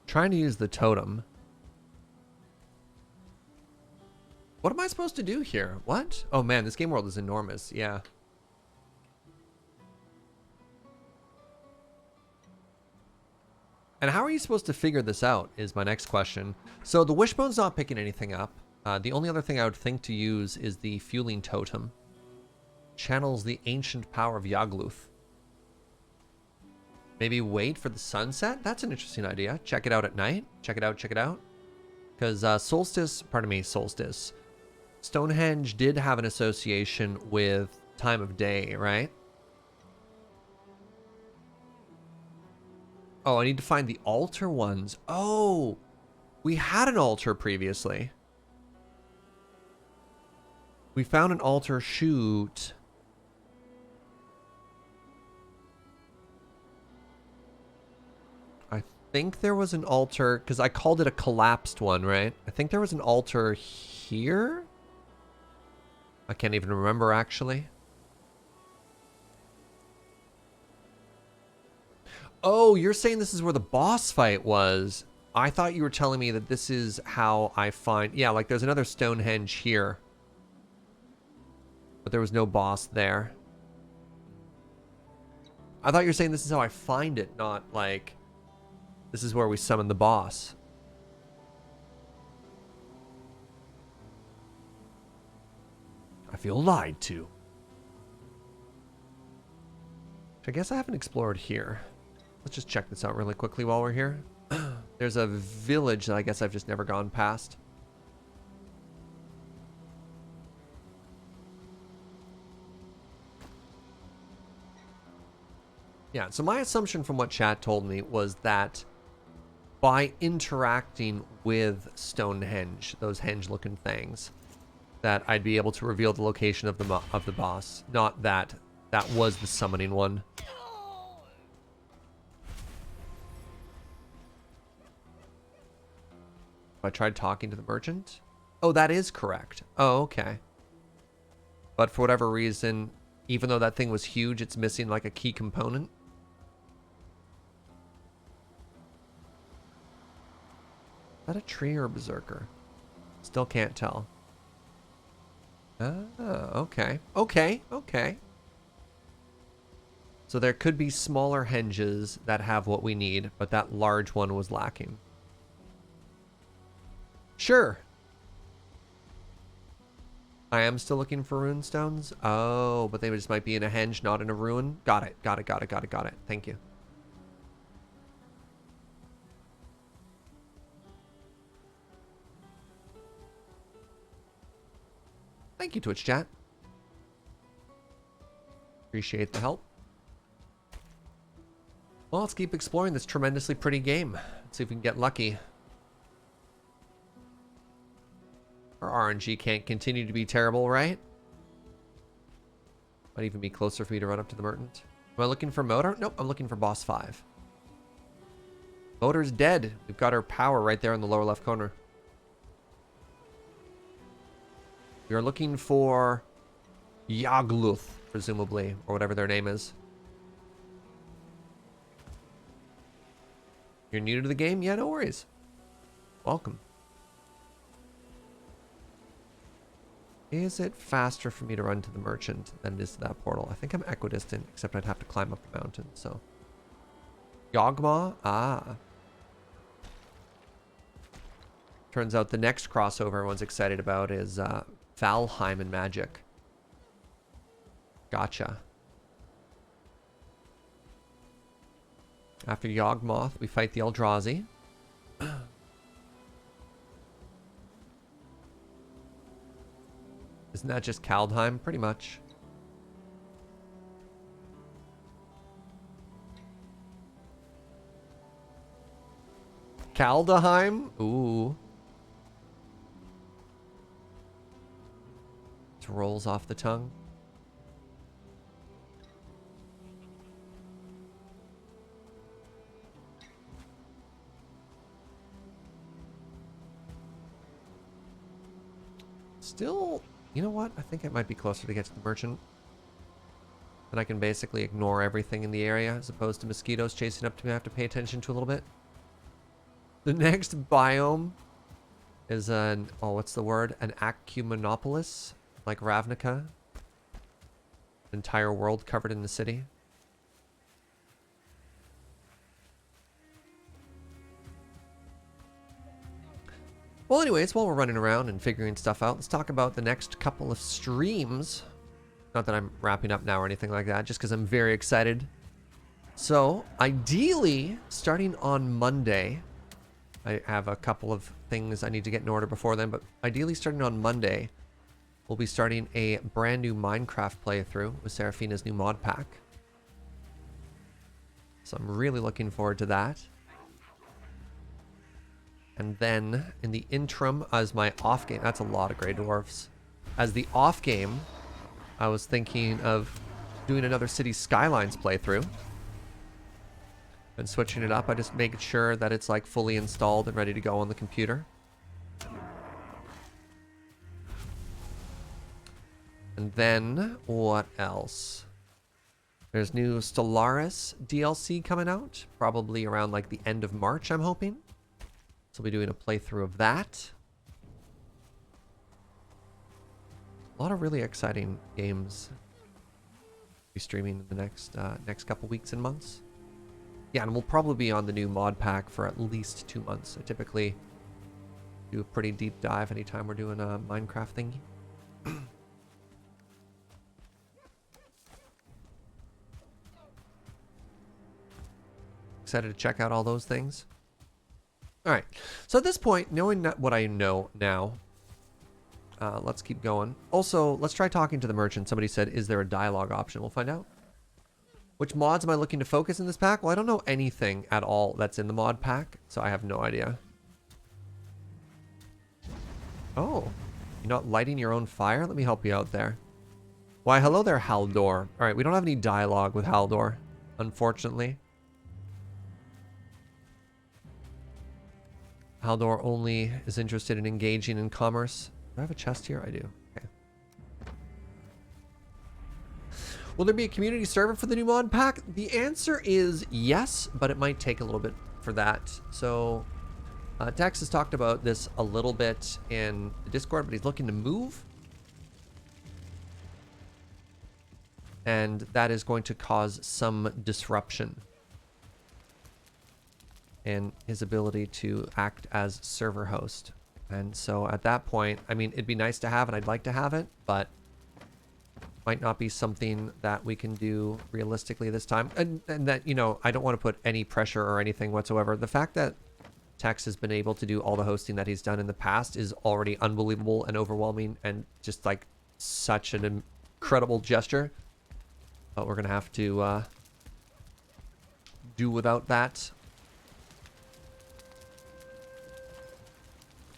Trying to use the totem. What am I supposed to do here? What? Oh man, this game world is enormous. Yeah. And how are you supposed to figure this out is my next question. So the wishbone's not picking anything up. The only other thing I would think to use is the fueling totem. Channels the ancient power of Yagluth. Maybe wait for the sunset? That's an interesting idea. Check it out at night. Check it out, check it out. Because solstice. Stonehenge did have an association with time of day, right? Oh, I need to find the altar ones. Oh, we had an altar previously. We found an altar, shoot. I think there was an altar, because I called it a collapsed one, right? I think there was an altar here? I can't even remember, actually. Oh, you're saying this is where the boss fight was. I thought you were telling me that this is how I find... Yeah, like there's another Stonehenge here. But there was no boss there. I thought you were saying this is how I find it, not like... This is where we summon the boss. I feel lied to. I guess I haven't explored here. Let's just check this out really quickly while we're here. There's a village that I guess I've just never gone past. Yeah, so my assumption from what chat told me was that by interacting with Stonehenge, those henge-looking things, that I'd be able to reveal the location of the boss. Not that that was the summoning one. I tried talking to the merchant. Oh, that is correct. Oh, okay. But for whatever reason, even though that thing was huge, it's missing like a key component. Is that a tree or a berserker? Still can't tell. Ah, okay. Okay. So there could be smaller henges that have what we need, but that large one was lacking. Sure. I am still looking for rune stones. Oh, but they just might be in a henge, not in a ruin. Got it. Thank you. Thank you, Twitch chat. Appreciate the help. Well, let's keep exploring this tremendously pretty game. Let's see if we can get lucky. Our RNG can't continue to be terrible, right? Might even be closer for me to run up to the merchant. Am I looking for Motor? Nope, I'm looking for boss 5. Motor's dead. We've got our power right there in the lower left corner. We are looking for Yagluth, presumably, or whatever their name is. You're new to the game? Yeah, no worries. Welcome. Is it faster for me to run to the merchant than it is to that portal? I think I'm equidistant, except I'd have to climb up the mountain, so. Yawgmoth? Ah. Turns out the next crossover everyone's excited about is Valheim and magic. Gotcha. After Yawgmoth, we fight the Eldrazi. Isn't that just Kaldheim? Pretty much. Kaldheim? Ooh. It rolls off the tongue. Still, you know what? I think it might be closer to get to the merchant. And I can basically ignore everything in the area as opposed to mosquitoes chasing up to me I have to pay attention to a little bit. The next biome is an, oh, what's the word? An Acumenopolis, like Ravnica. Entire world covered in the city. Well, anyways, while we're running around and figuring stuff out, let's talk about the next couple of streams. Not that I'm wrapping up now or anything like that, just because I'm very excited So, ideally, starting on Monday, I have a couple of things I need to get in order before then, but ideally starting on Monday, we'll be starting a brand new Minecraft playthrough with Seraphina's new mod pack. So I'm really looking forward to that. And then in the interim, as my off game, that's a lot of Grey Dwarfs. As the off game, I was thinking of doing another City Skylines playthrough. And switching it up, I just make sure that it's like fully installed and ready to go on the computer. And then, what else? There's new Stellaris DLC coming out, probably around like the end of March, I'm hoping. So we'll be doing a playthrough of that. A lot of really exciting games be streaming in the next couple weeks and months. Yeah, and we'll probably be on the new mod pack for at least 2 months. I typically do a pretty deep dive anytime we're doing a Minecraft thingy. Excited to check out all those things. All right, so at this point, knowing what I know now, let's keep going. Also, let's try talking to the merchant. Somebody said, is there a dialogue option? We'll find out. Which mods am I looking to focus in this pack? Well, I don't know anything at all that's in the mod pack, so I have no idea. Oh, you're not lighting your own fire? Let me help you out there. Why, hello there, Haldor. All right, we don't have any dialogue with Haldor, unfortunately. Haldor only is interested in engaging in commerce. Do I have a chest here? I do. Okay. Will there be a community server for the new mod pack? The answer is yes, but it might take a little bit for that. So Dex has talked about this a little bit in the Discord, but he's looking to move. And that is going to cause some disruption in his ability to act as server host. And so at that point, I mean, it'd be nice to have and I'd like to have it, but might not be something that we can do realistically this time. And that, you know, I don't want to put any pressure or anything whatsoever. The fact that Tex has been able to do all the hosting that he's done in the past is already unbelievable and overwhelming and just like such an incredible gesture. But we're going to have to do without that.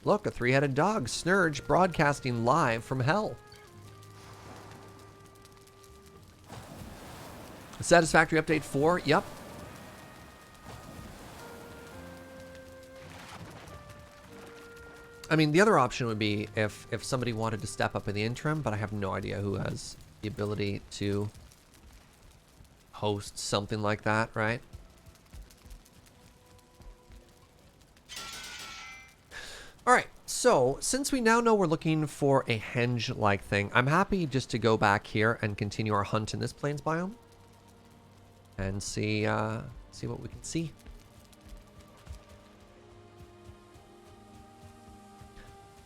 Look, a three-headed dog, Snurge, broadcasting live from hell. Satisfactory update 4, yep. I mean, the other option would be if somebody wanted to step up in the interim, but I have no idea who has the ability to host something like that, right? All right, so since we now know we're looking for a henge-like thing, I'm happy just to go back here and continue our hunt in this plains biome and see what we can see.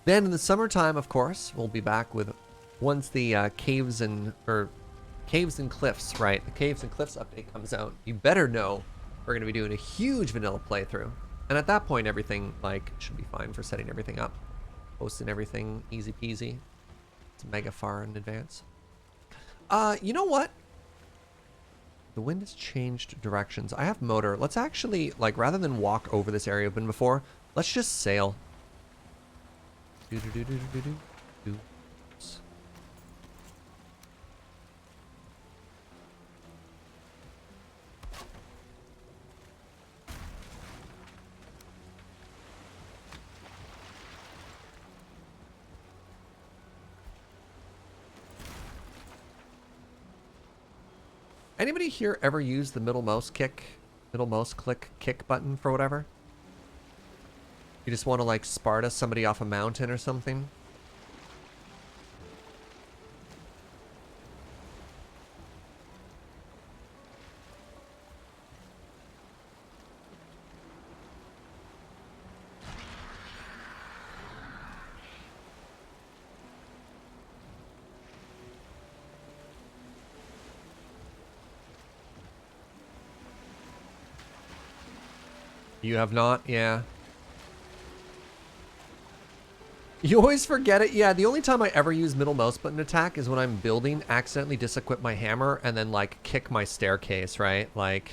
Then in the summertime, of course, we'll be back with once the caves and cliffs, right? The caves and cliffs update comes out. You better know we're going to be doing a huge vanilla playthrough. And at that point, everything like should be fine for setting everything up, posting everything easy peasy. It's mega far in advance. You know what? The wind has changed directions. I have motor. Let's actually, like, rather than walk over this area I've been before, let's just sail. Do. Anybody here ever use the middle mouse click kick button for whatever? You just want to like Sparta somebody off a mountain or something? You have not? Yeah. You always forget it. Yeah, the only time I ever use middle mouse button attack is when I'm building, accidentally disequip my hammer, and then, like, kick my staircase, right? Like...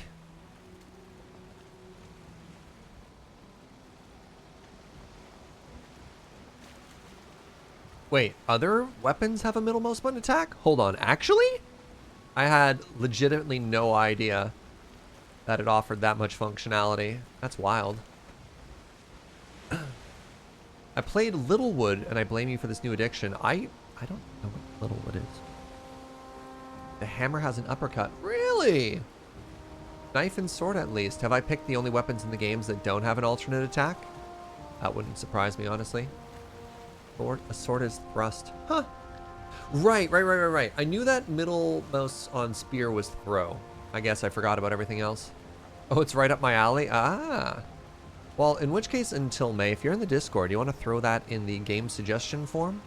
Wait, other weapons have a middle mouse button attack? Hold on, actually? I had legitimately no idea that it offered that much functionality. That's wild. I played Littlewood, and I blame you for this new addiction. I don't know what Littlewood is. The hammer has an uppercut. Really? Knife and sword, at least. Have I picked the only weapons in the games that don't have an alternate attack? That wouldn't surprise me, honestly. A sword is thrust. Huh. Right. I knew that middle mouse on spear was throw. I guess I forgot about everything else. Oh, it's right up my alley? Ah. Well, in which case, until May, if you're in the Discord, you want to throw that in the game suggestion form?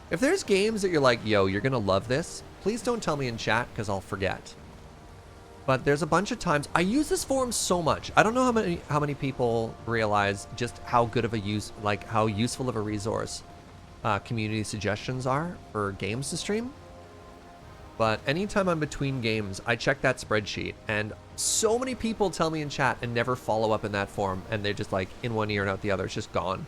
If there's games that you're like, yo, you're going to love this, please don't tell me in chat because I'll forget. But there's a bunch of times I use this forum so much. I don't know how many people realize just how good of a use, like how useful of a resource community suggestions are for games to stream. But anytime I'm between games, I check that spreadsheet, and so many people tell me in chat and never follow up in that form, and they're just like in one ear and out the other. It's just gone.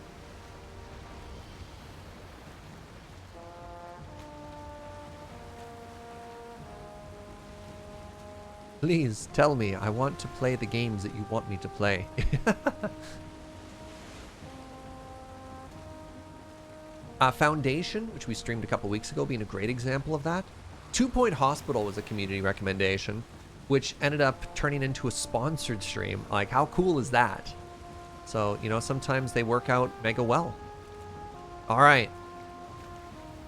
Please tell me. I want to play the games that you want me to play. Foundation, which we streamed a couple weeks ago, being a great example of that. 2 Point Hospital was a community recommendation, which ended up turning into a sponsored stream. Like, how cool is that? So, you know, sometimes they work out mega well. All right.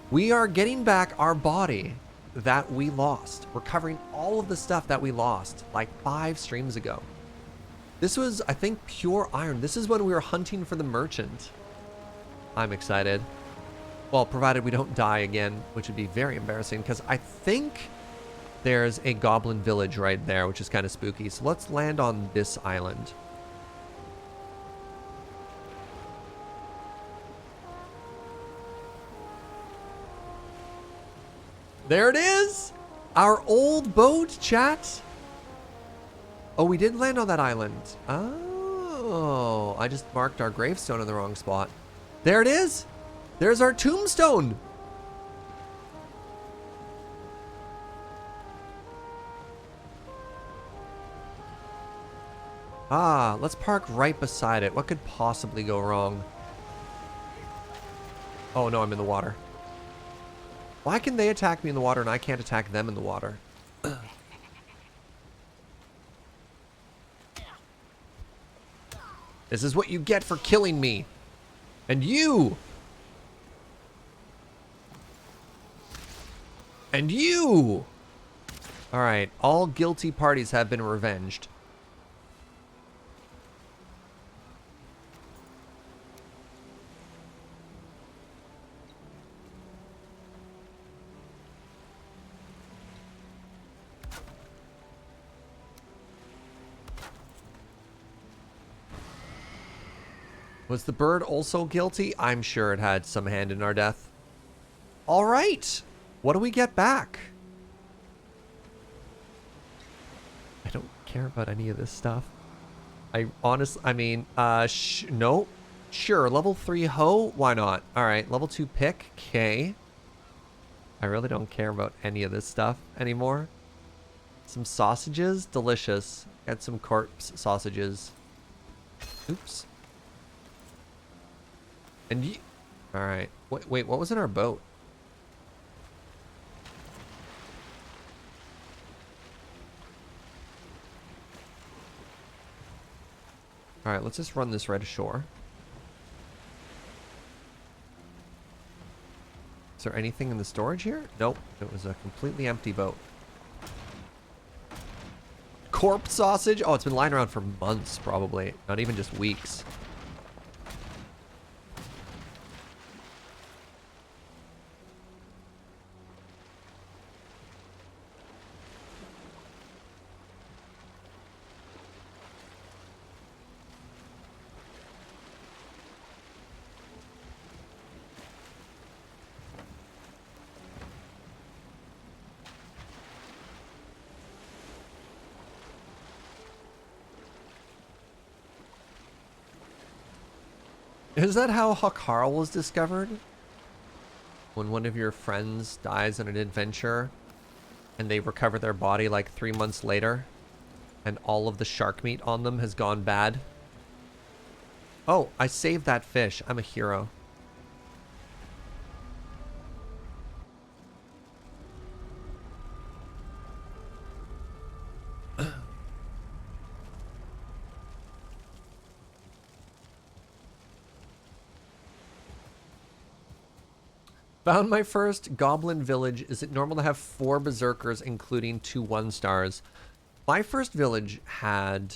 We are getting back our body that we lost. We're covering all of the stuff that we lost like 5 streams ago. This was, I think, pure iron. This is when we were hunting for the merchant. I'm excited. Well, provided we don't die again, which would be very embarrassing, because I think there's a goblin village right there, which is kind of spooky. So let's land on this island. There it is! Our old boat, chat! Oh, we did land on that island. Oh, I just marked our gravestone in the wrong spot. There it is! There's our tombstone! Ah, let's park right beside it. What could possibly go wrong? Oh no, I'm in the water. Why can they attack me in the water and I can't attack them in the water? This is what you get for killing me. And you! And you! Alright, all guilty parties have been revenged. Was the bird also guilty? I'm sure it had some hand in our death. Alright! What do we get back? I don't care about any of this stuff. No. Sure, level 3 hoe? Why not? Alright, level 2 pick. Okay. I really don't care about any of this stuff anymore. Some sausages? Delicious. Got some corpse sausages. Oops. And alright. Wait, what was in our boat? Alright, let's just run this right ashore. Is there anything in the storage here? Nope. It was a completely empty boat. Corpse sausage? Oh, it's been lying around for months, probably. Not even just weeks. Is that how Hakara was discovered? When one of your friends dies on an adventure and they recover their body like 3 months later and all of the shark meat on them has gone bad? Oh, I saved that fish. I'm a hero. Found my first goblin village. Is it normal to have 4 berserkers, including 2 1-stars? My first village had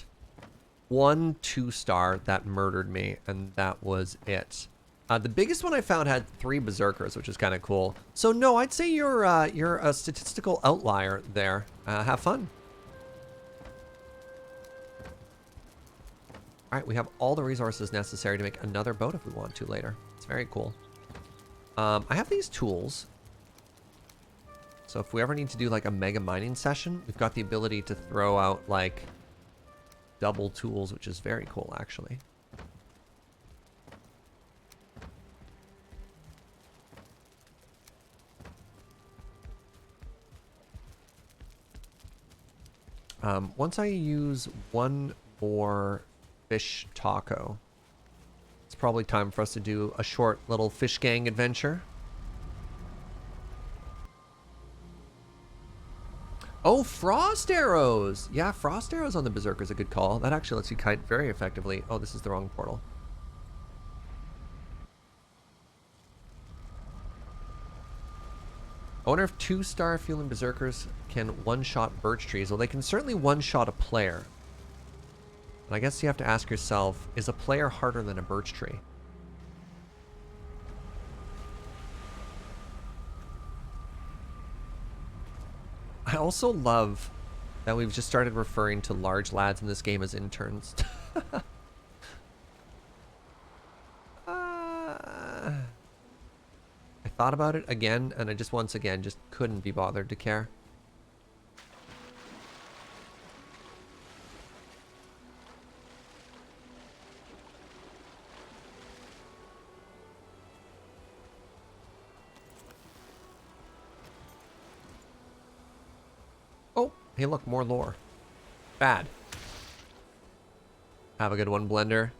1 2-star that murdered me, and that was it. The biggest one I found had 3 berserkers, which is kind of cool. So no, I'd say you're a statistical outlier there. Have fun. All right, we have all the resources necessary to make another boat if we want to later. It's very cool. I have these tools. So if we ever need to do like a mega mining session, we've got the ability to throw out like double tools, which is very cool actually. Once I use 1 more fish taco, it's probably time for us to do a short little fish gang adventure. Oh, frost arrows! Yeah, frost arrows on the berserker is a good call. That actually lets you kite very effectively. Oh, this is the wrong portal. I wonder if 2-star fueling berserkers can one-shot birch trees. Well, they can certainly one-shot a player. And I guess you have to ask yourself, is a player harder than a birch tree? I also love that we've just started referring to large lads in this game as interns. I thought about it again, and I just once again just couldn't be bothered to care. Oh, hey look, more lore. Bad. Have a good one, Blender.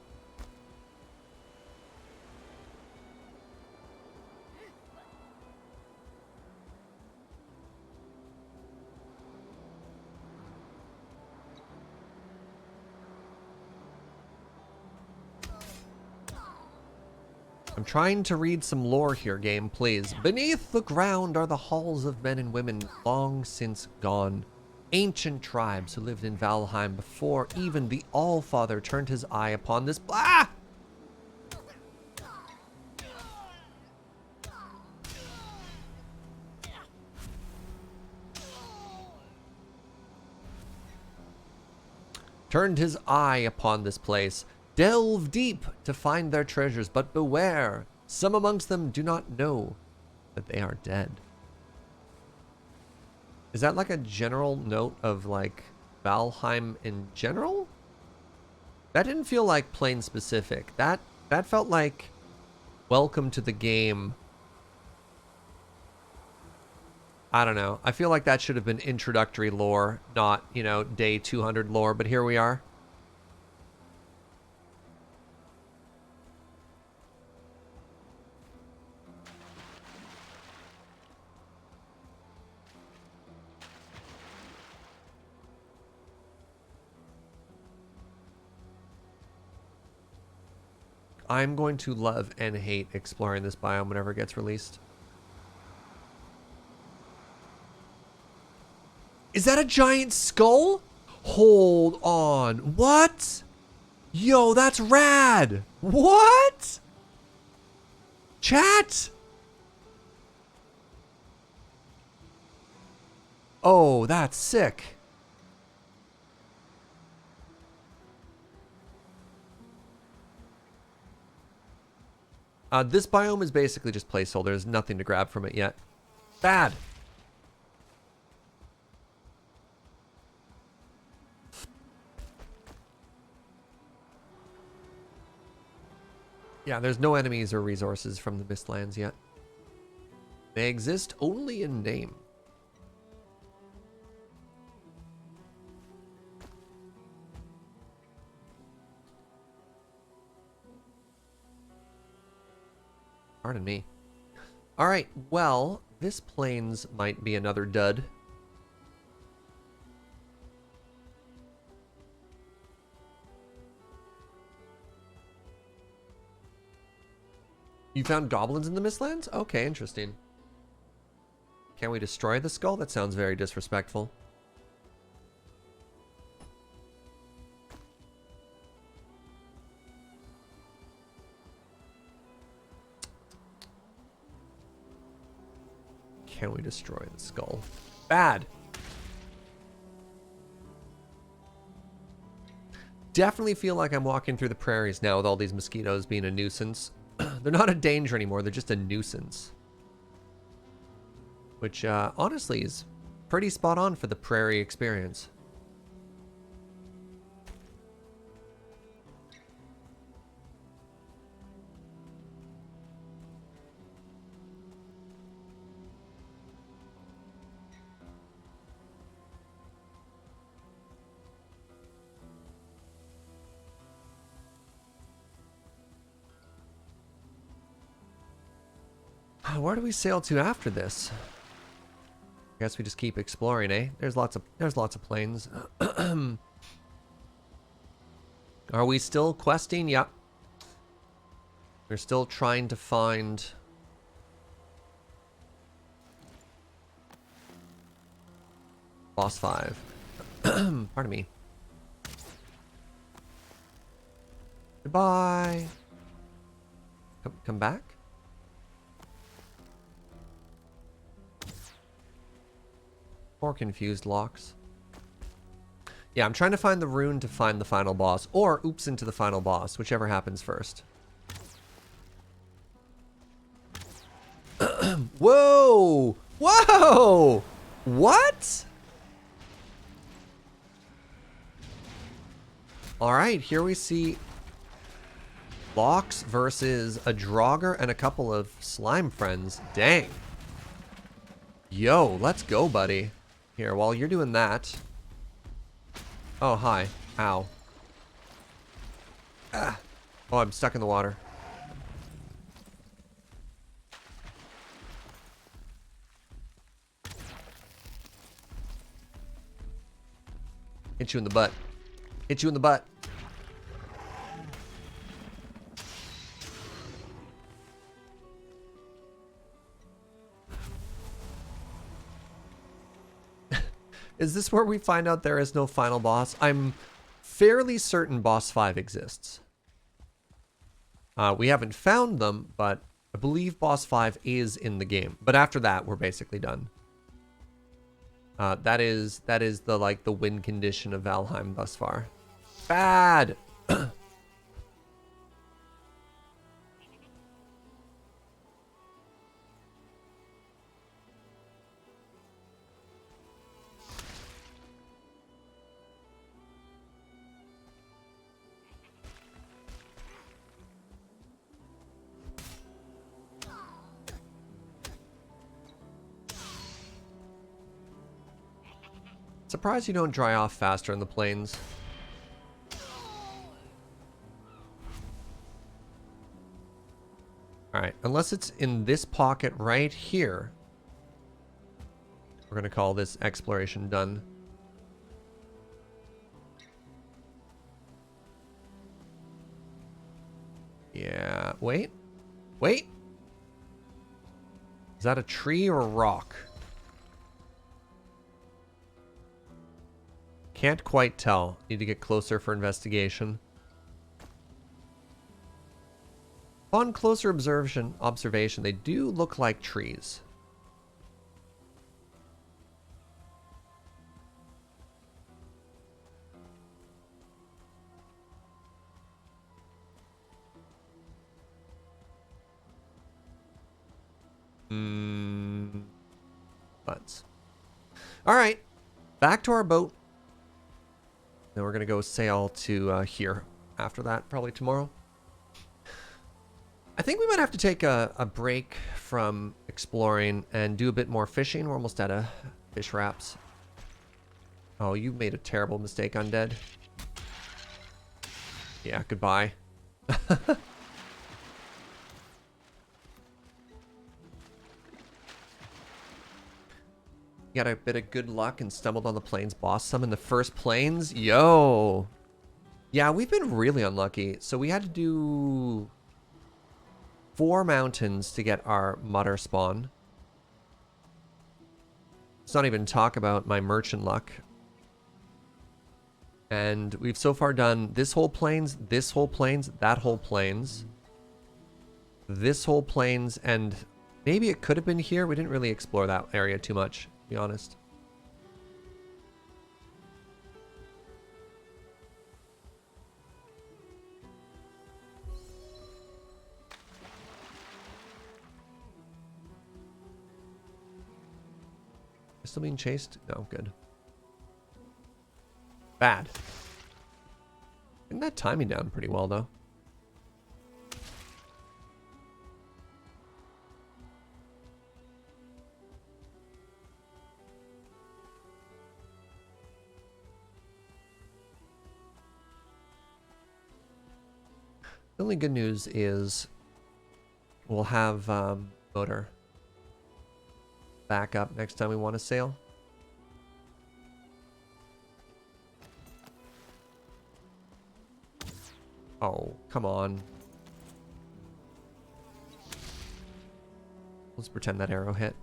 I'm trying to read some lore here, game, please. Beneath the ground are the halls of men and women long since gone. Ancient tribes who lived in Valheim before even the Allfather turned his eye upon this. Ah! Turned his eye upon this place. Delve deep to find their treasures, but beware, some amongst them do not know that they are dead. Is that like a general note of like Valheim in general? That didn't feel like plane specific. That felt like welcome to the game. I don't know. I feel like that should have been introductory lore, not, you know, day 200 lore, but here we are. I'm going to love and hate exploring this biome whenever it gets released. Is that a giant skull? Hold on. What? Yo, that's rad. What? Chat? Oh, that's sick. This biome is basically just placeholder. There's nothing to grab from it yet. Bad. Yeah, there's no enemies or resources from the Mistlands yet. They exist only in name. Pardon me. Alright, well, this plains might be another dud. You found goblins in the Mistlands? Okay, interesting. Can we destroy the skull? That sounds very disrespectful. Can we destroy the skull? Bad. Definitely feel like I'm walking through the prairies now with all these mosquitoes being a nuisance. They're not a danger anymore, they're just a nuisance. Which, honestly, is pretty spot on for the prairie experience. Where do we sail to after this? Guess we just keep exploring, eh? There's lots of plains. Are we still questing? Yep. We're still trying to find boss 5. Pardon me. Goodbye. Come back? Or confused locks. Yeah, I'm trying to find the rune to find the final boss, or oops into the final boss, whichever happens first. Whoa! Whoa! What? Alright, here we see Locks versus a Draugr and a couple of slime friends. Dang. Yo, let's go, buddy. Here, while you're doing that... Oh, hi. Ow. Ah. Oh, I'm stuck in the water. Hit you in the butt. Hit you in the butt. Is this where we find out there is no final boss? I'm fairly certain boss 5 exists. We haven't found them, but I believe boss 5 is in the game. But after that, we're basically done. That is the win condition of Valheim thus far. Bad. Surprised you don't dry off faster in the plains. Alright, unless it's in this pocket right here. We're gonna call this exploration done. Yeah, wait. Wait! Is that a tree or a rock? Can't quite tell. Need to get closer for investigation. On closer observation, they do look like trees. But all right, back to our boat. Then we're gonna go sail to here. After that, probably tomorrow. I think we might have to take a break from exploring and do a bit more fishing. We're almost out of fish wraps. Oh, you made a terrible mistake, Undead. Yeah, goodbye. Got a bit of good luck and stumbled on the plains boss some in the first plains. Yo. Yeah, we've been really unlucky. So we had to do 4 mountains to get our mutter spawn. Let's not even talk about my merchant luck. And we've so far done this whole plains, this whole plains, that whole plains, this whole plains, and maybe it could have been here. We didn't really explore that area too much, to be honest. Still being chased? No, good. Bad. Getting that timing down pretty well, though. The only good news is we'll have motor back up next time we want to sail. Oh, come on. Let's pretend that arrow hit.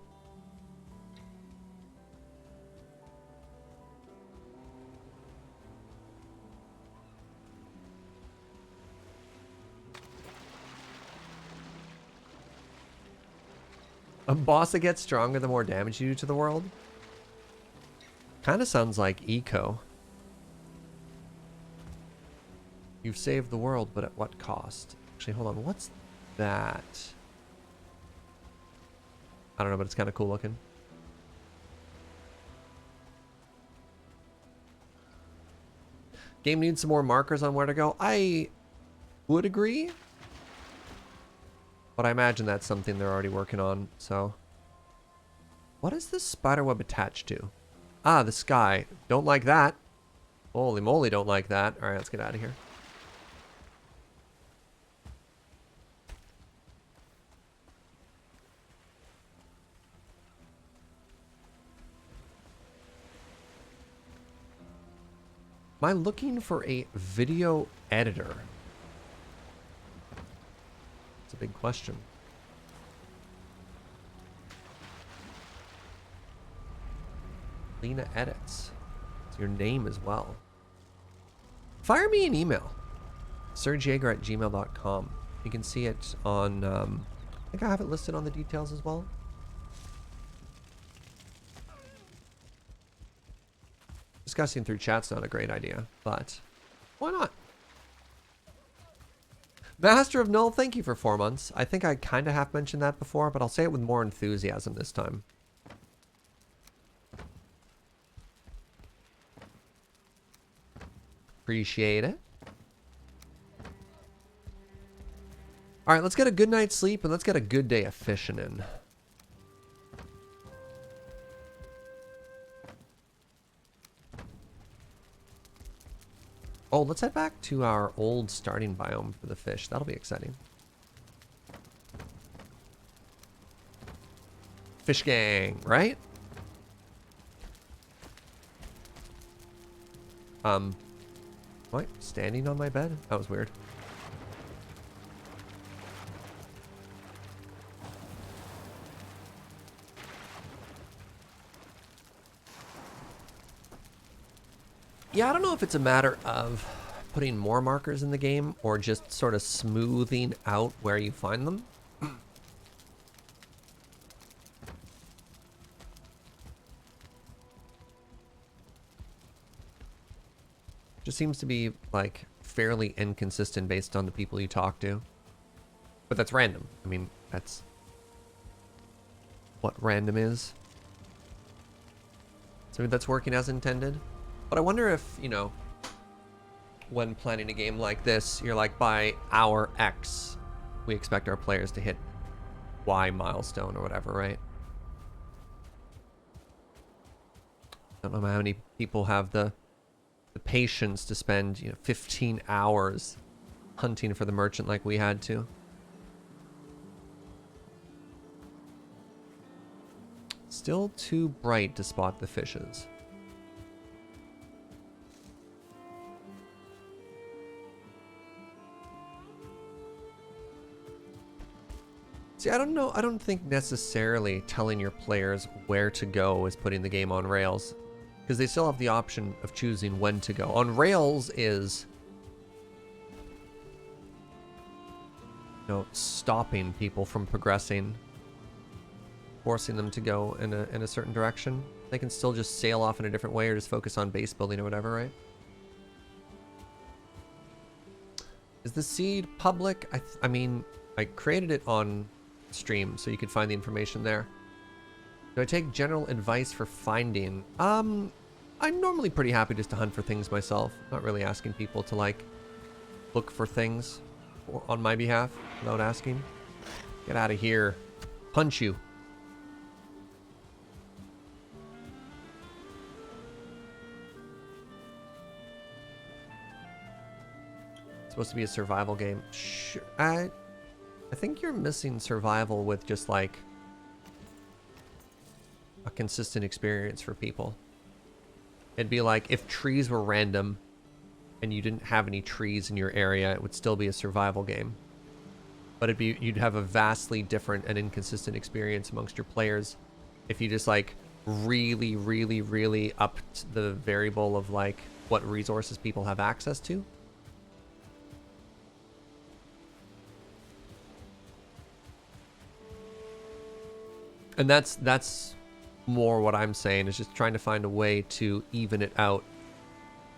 A boss that gets stronger the more damage you do to the world? Kind of sounds like eco. You've saved the world, but at what cost? Actually, hold on. What's that? I don't know, but it's kind of cool looking. Game needs some more markers on where to go. I would agree. But I imagine that's something they're already working on, so. What is this spiderweb attached to? Ah, the sky. Don't like that. Holy moly, don't like that. Alright, let's get out of here. Am I looking for a video editor? It's a big question. Lena Edits. It's your name as well. Fire me an email. sergejager@gmail.com. You can see it on, I think I have it listed on the details as well. Discussing through chat's not a great idea, but why not? Master of Null, thank you for 4 months. I think I kind of have mentioned that before, but I'll say it with more enthusiasm this time. Appreciate it. All right, let's get a good night's sleep and let's get a good day of fishing in. Oh, let's head back to our old starting biome for the fish. That'll be exciting. Fish gang, right? What? Standing on my bed? That was weird. Yeah, I don't know if it's a matter of putting more markers in the game or just sort of smoothing out where you find them. Just seems to be like fairly inconsistent based on the people you talk to. But that's random. I mean, that's what random is. So that's working as intended. But I wonder if, you know, when planning a game like this, you're like, by hour X, we expect our players to hit Y milestone or whatever, right? I don't know how many people have the patience to spend, 15 hours hunting for the merchant like we had to. Still too bright to spot the fishes. See, I don't know. I don't think necessarily telling your players where to go is putting the game on rails, because they still have the option of choosing when to go. On rails is, stopping people from progressing, forcing them to go in a certain direction. They can still just sail off in a different way or just focus on base building or whatever, right? Is the seed public? I mean, I created it on stream so you could find the information there. Do I take general advice for finding? I'm normally pretty happy just to hunt for things myself. Not really asking people to like look for things on my behalf without asking. Get out of here. Punch you. It's supposed to be a survival game. Sure. I think you're missing survival with just like a consistent experience for people. It'd be like if trees were random and you didn't have any trees in your area, it would still be a survival game. But you'd have a vastly different and inconsistent experience amongst your players if you just like really, really, really upped the variable of like what resources people have access to. And that's more what I'm saying, is just trying to find a way to even it out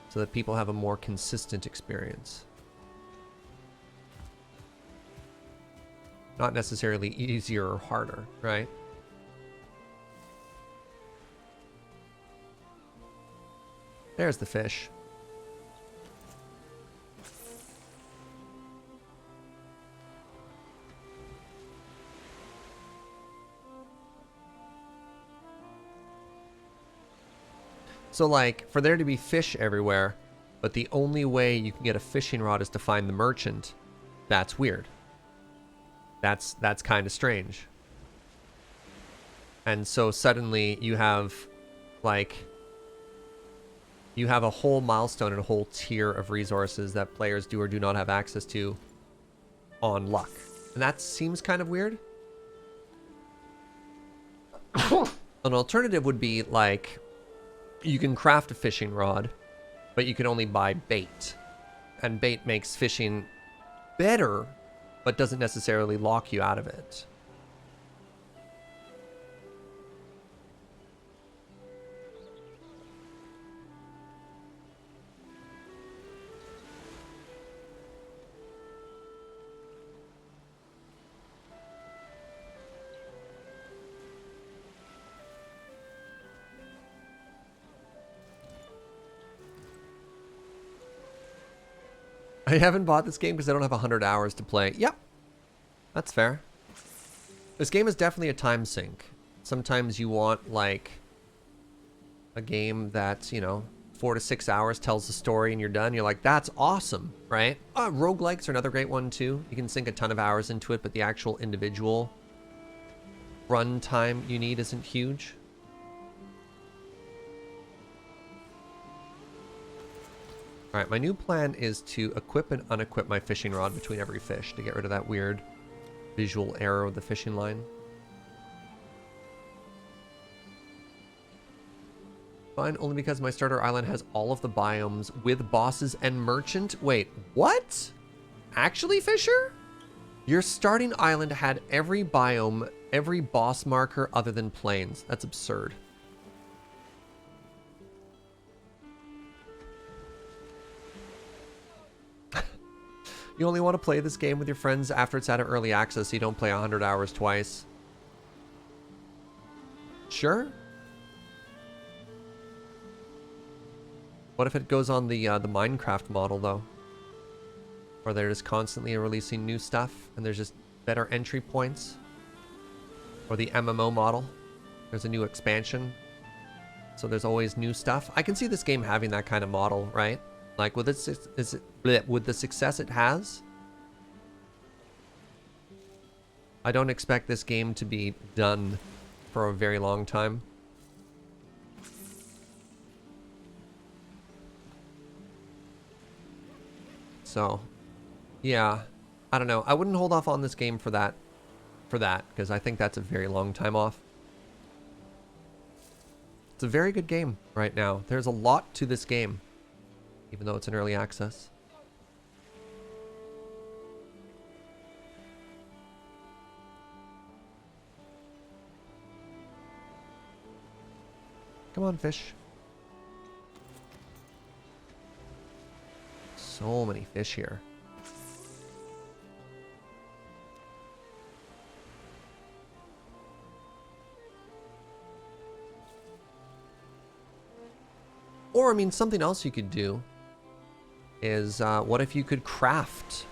so that people have a more consistent experience. Not necessarily easier or harder, right? There's the fish. So like, for there to be fish everywhere, but the only way you can get a fishing rod is to find the merchant, that's weird. That's kind of strange. And so suddenly you have like, you have a whole milestone and a whole tier of resources that players do or do not have access to on luck. And that seems kind of weird. An alternative would be like, you can craft a fishing rod, but you can only buy bait. And bait makes fishing better, but doesn't necessarily lock you out of it. I haven't bought this game because I don't have 100 hours to play. Yep. That's fair. This game is definitely a time sink. Sometimes you want, like, a game that's, 4 to 6 hours, tells the story, and you're done. You're like, that's awesome, right? Roguelikes are another great one, too. You can sink a ton of hours into it, but the actual individual run time you need isn't huge. Alright, my new plan is to equip and unequip my fishing rod between every fish to get rid of that weird visual error with the fishing line. Fine, only because my starter island has all of the biomes with bosses and merchant. Wait, what? Actually, Fisher? Your starting island had every biome, every boss marker other than plains. That's absurd. You only want to play this game with your friends after it's out of early access so you don't play 100 hours twice. Sure. What if it goes on the Minecraft model, though? Or they're just constantly releasing new stuff and there's just better entry points. Or the MMO model. There's a new expansion. So there's always new stuff. I can see this game having that kind of model, right? Like with with the success it has, I don't expect this game to be done for a very long time. So, yeah, I don't know. I wouldn't hold off on this game for that, because I think that's a very long time off. It's a very good game right now. There's a lot to this game, even though it's in early access. Come on, fish. So many fish here. Or, I mean, something else you could do is, what if you could craft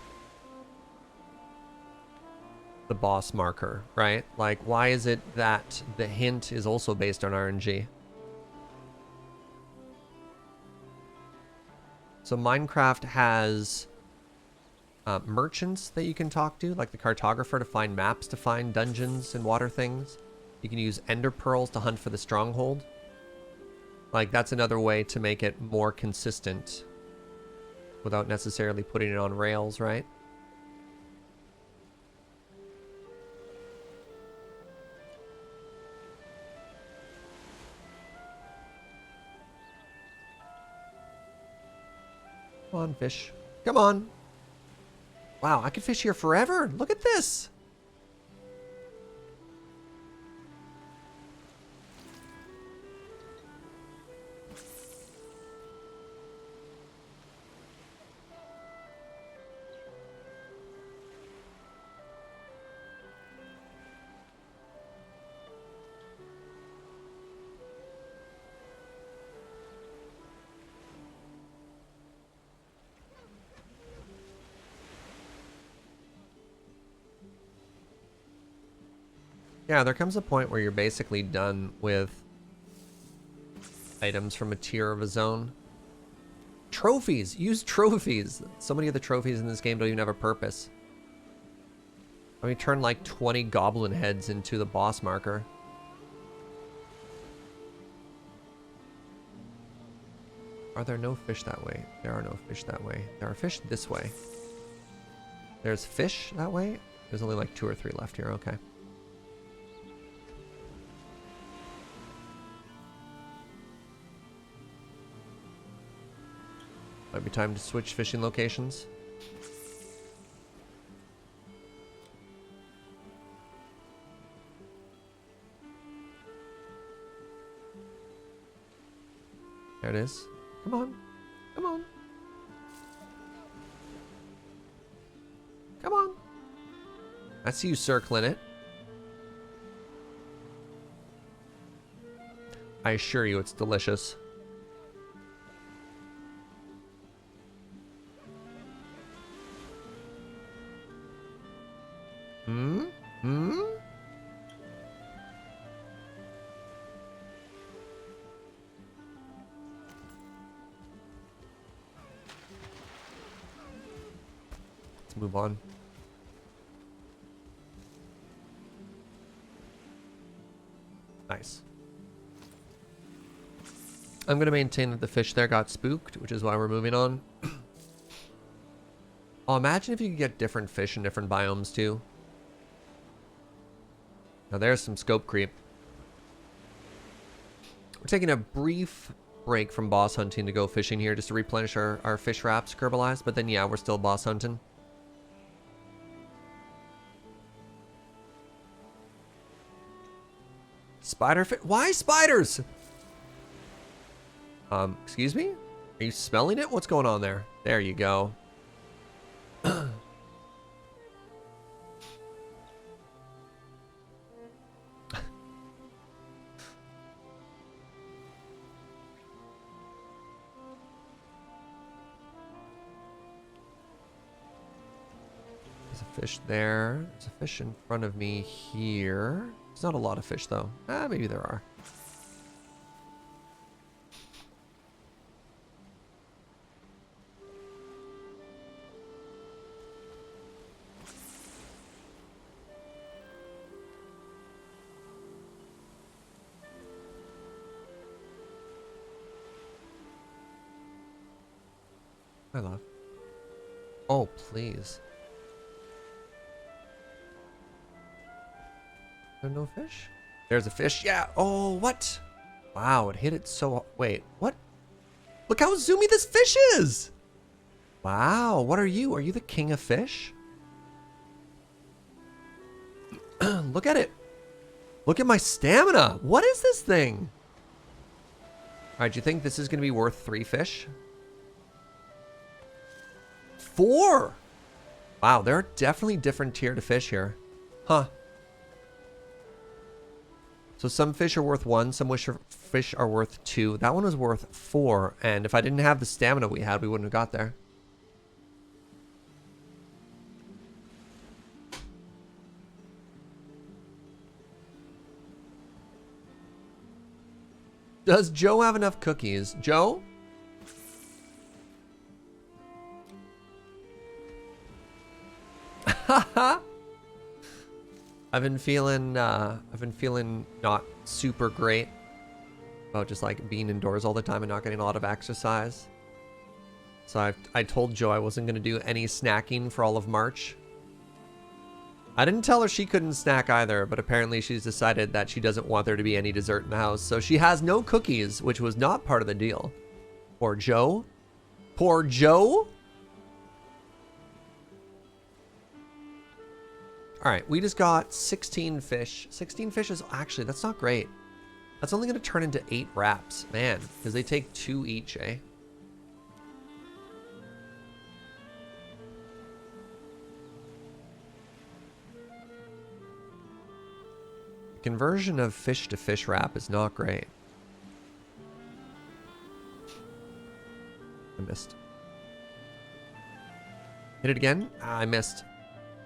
the boss marker, right? Like, why is it that the hint is also based on RNG? So Minecraft has merchants that you can talk to, like the cartographer to find maps to find dungeons and water things. You can use ender pearls to hunt for the stronghold. Like, that's another way to make it more consistent without necessarily putting it on rails, right? Come on, fish. Come on. Wow, I could fish here forever. Look at this. Yeah, there comes a point where you're basically done with items from a tier of a zone. Trophies! Use trophies! So many of the trophies in this game don't even have a purpose. I mean, turn like 20 goblin heads into the boss marker. Are there no fish that way? There are no fish that way. There are fish this way. There's fish that way? There's only like 2 or 3 left here, okay. Might be time to switch fishing locations. There it is. Come on. Come on. Come on. I see you circling it. I assure you it's delicious. Hmm? Hmm? Let's move on. Nice. I'm going to maintain that the fish there got spooked, which is why we're moving on. Oh, imagine if you could get different fish in different biomes too. Now there's some scope creep. We're taking a brief break from boss hunting to go fishing here just to replenish our fish wraps, Kerbalized, but then yeah, we're still boss hunting. Why spiders? Excuse me? Are you smelling it? What's going on there? There you go. Fish there. There's a fish in front of me here. There's not a lot of fish though. Maybe there are. I love. Oh, please. There no fish? There's a fish. Yeah. Oh, what? Wow, it hit it so... Wait, what? Look how zoomy this fish is! Wow, what are you? Are you the king of fish? Look at it. Look at my stamina. What is this thing? Alright, do you think this is going to be worth 3 fish? 4! Wow, there are definitely different tier to fish here. Huh. So some fish are worth 1, some fish are worth 2. That one was worth 4, and if I didn't have the stamina we had, we wouldn't have got there. Does Joe have enough cookies? Joe? I've been feeling not super great about just like being indoors all the time and not getting a lot of exercise. So I told Joe I wasn't gonna do any snacking for all of March. I didn't tell her she couldn't snack either, but apparently she's decided that she doesn't want there to be any dessert in the house. So she has no cookies, which was not part of the deal. Poor Joe. Poor Joe. All right, we just got 16 fish. 16 fish is actually, that's not great. That's only going to turn into 8 wraps. Man, because they take 2 each, eh? The conversion of fish to fish wrap is not great. I missed. Hit it again? Ah, I missed.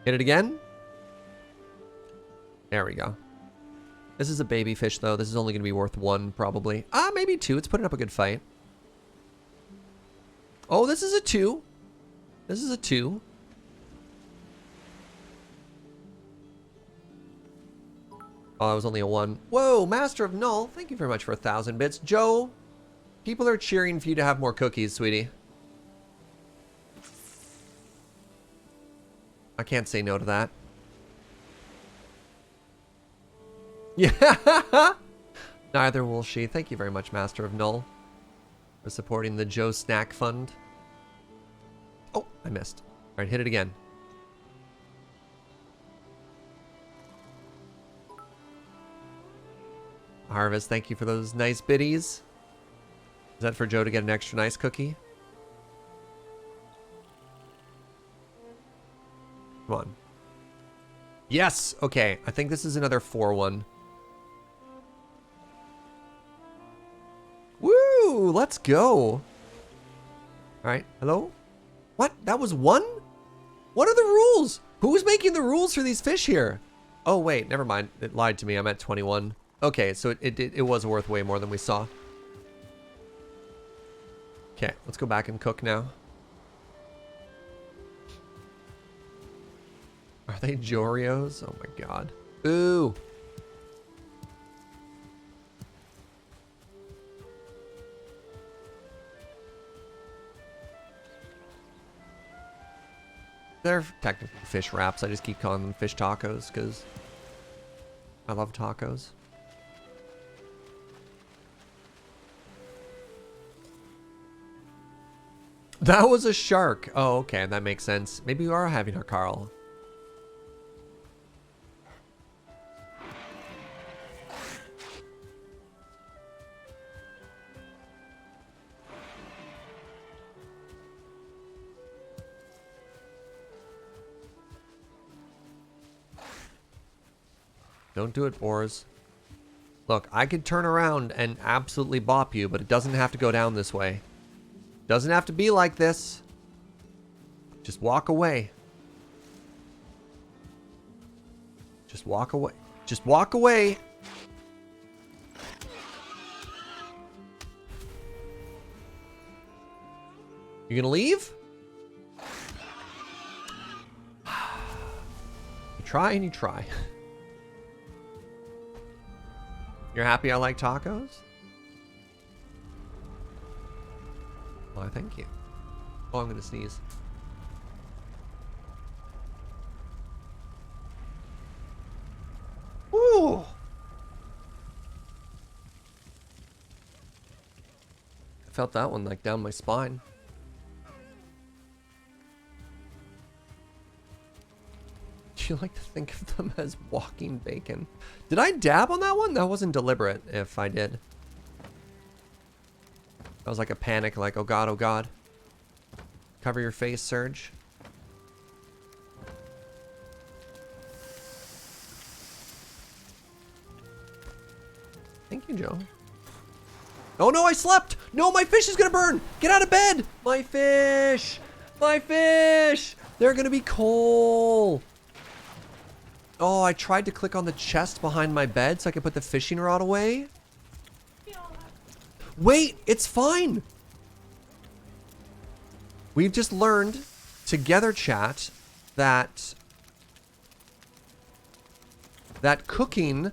Hit it again? There we go. This is a baby fish, though. This is only going to be worth 1, probably. Ah, maybe 2. It's putting up a good fight. Oh, this is a 2. This is a 2. Oh, that was only a 1. Whoa, Master of Null. Thank you very much for 1,000 bits. Joe, people are cheering for you to have more cookies, sweetie. I can't say no to that. Yeah. Neither will she. Thank you very much, Master of Null, for supporting the Joe Snack Fund. Oh, I missed. All right, hit it again. Harvest, thank you for those nice biddies. Is that for Joe to get an extra nice cookie? Come on. Yes! Okay, I think this is another 4-1. Woo! Let's go! Alright, hello? What? That was 1? What are the rules? Who's making the rules for these fish here? Oh, wait, never mind. It lied to me. I'm at 21. Okay, so it was worth way more than we saw. Okay, let's go back and cook now. Are they Jorios? Oh my god. Ooh. They're technically fish wraps. I just keep calling them fish tacos because I love tacos. That was a shark. Oh, okay. That makes sense. Maybe we are having our Carl. Don't do it, Boars. Look, I could turn around and absolutely bop you, but it doesn't have to go down this way. Doesn't have to be like this. Just walk away. Just walk away. Just walk away. You gonna leave? You try and you try. You're happy I like tacos? Why, thank you. Oh, I'm gonna sneeze. Ooh! I felt that one like down my spine. Do you like to think of them as walking bacon? Did I dab on that one? That wasn't deliberate if I did. That was like a panic, like, oh god, oh god. Cover your face, Surge. Thank you, Joe. Oh no, I slept! No, my fish is gonna burn! Get out of bed! My fish! My fish! They're gonna be coal! Oh, I tried to click on the chest behind my bed so I could put the fishing rod away. Wait, it's fine! We've just learned together, chat, that cooking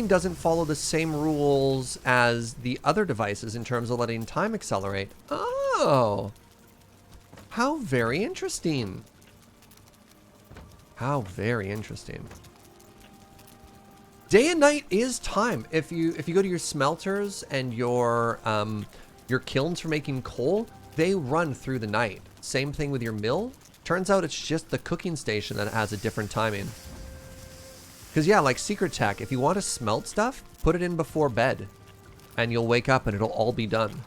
doesn't follow the same rules as the other devices in terms of letting time accelerate. Oh, how very interesting. How very interesting. Day and night is time. If you go to your smelters and your kilns for making coal, they run through the night. Same thing with your mill. Turns out it's just the cooking station that has a different timing. Because yeah, like secret tech, if you want to smelt stuff, put it in before bed. And you'll wake up and it'll all be done.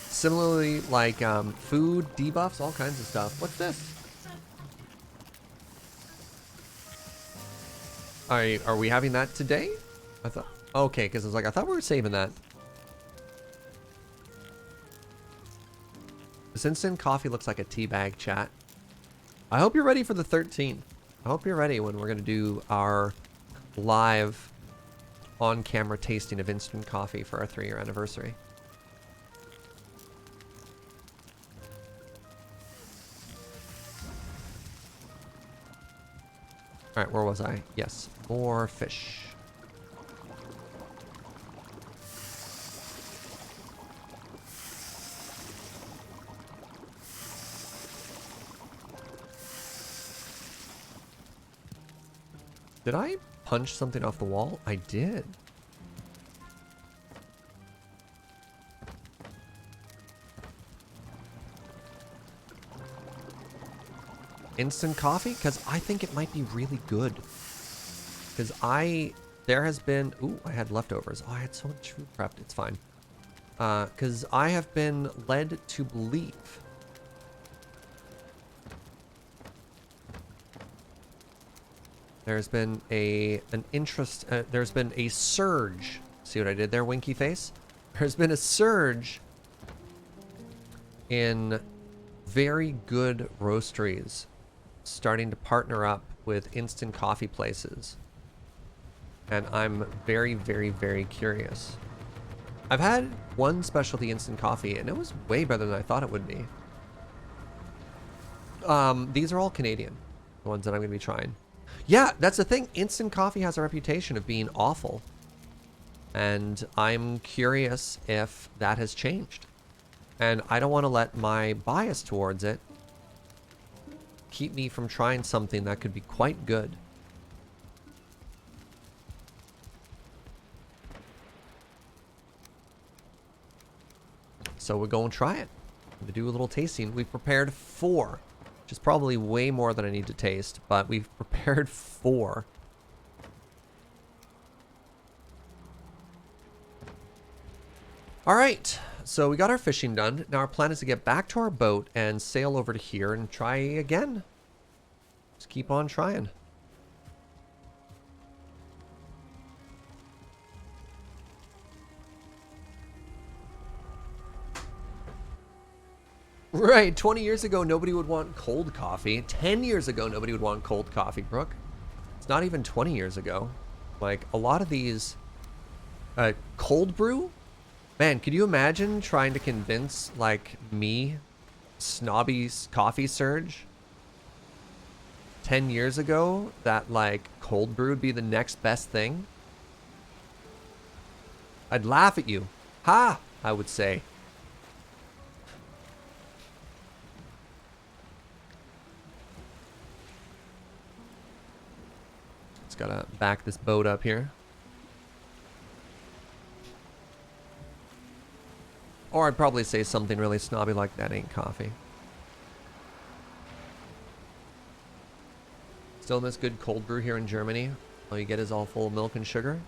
Similarly, like food, debuffs, all kinds of stuff. What's this? Are we having that today? I thought, okay, because I was like, I thought we were saving that. This instant coffee looks like a tea bag, chat. I hope you're ready for the 13th. I hope you're ready when we're gonna do our live on-camera tasting of instant coffee for our 3-year anniversary. All right, where was I? Yes, more fish. Did I punch something off the wall? I did. Instant coffee? Because I think it might be really good. Because there has been, ooh, I had leftovers. Oh, I had so much food prepped. It's fine. Because I have been led to believe there's been there's been a surge. See what I did there, winky face? There's been a surge in very good roasteries starting to partner up with instant coffee places. And I'm very, very, very curious. I've had one specialty instant coffee and it was way better than I thought it would be. These are all Canadian, the ones that I'm gonna be trying. Yeah, that's the thing. Instant coffee has a reputation of being awful. And I'm curious if that has changed. And I don't want to let my bias towards it keep me from trying something that could be quite good. So we're going to try it. To do a little tasting. We've prepared 4, which is probably way more than I need to taste, but we've prepared 4. All right, so we got our fishing done. Now our plan is to get back to our boat and sail over to here and try again. Just keep on trying. Right, 20 years ago, nobody would want cold coffee. 10 years ago, nobody would want cold coffee, Brooke. It's not even 20 years ago. Like, a lot of these... cold brew? Man, could you imagine trying to convince, like, me, snobby coffee surge, 10 years ago, that, like, cold brew would be the next best thing? I'd laugh at you. Ha! I would say. Just gotta back this boat up here. Or I'd probably say something really snobby like, that ain't coffee. Still miss good cold brew here in Germany. All you get is all full of milk and sugar.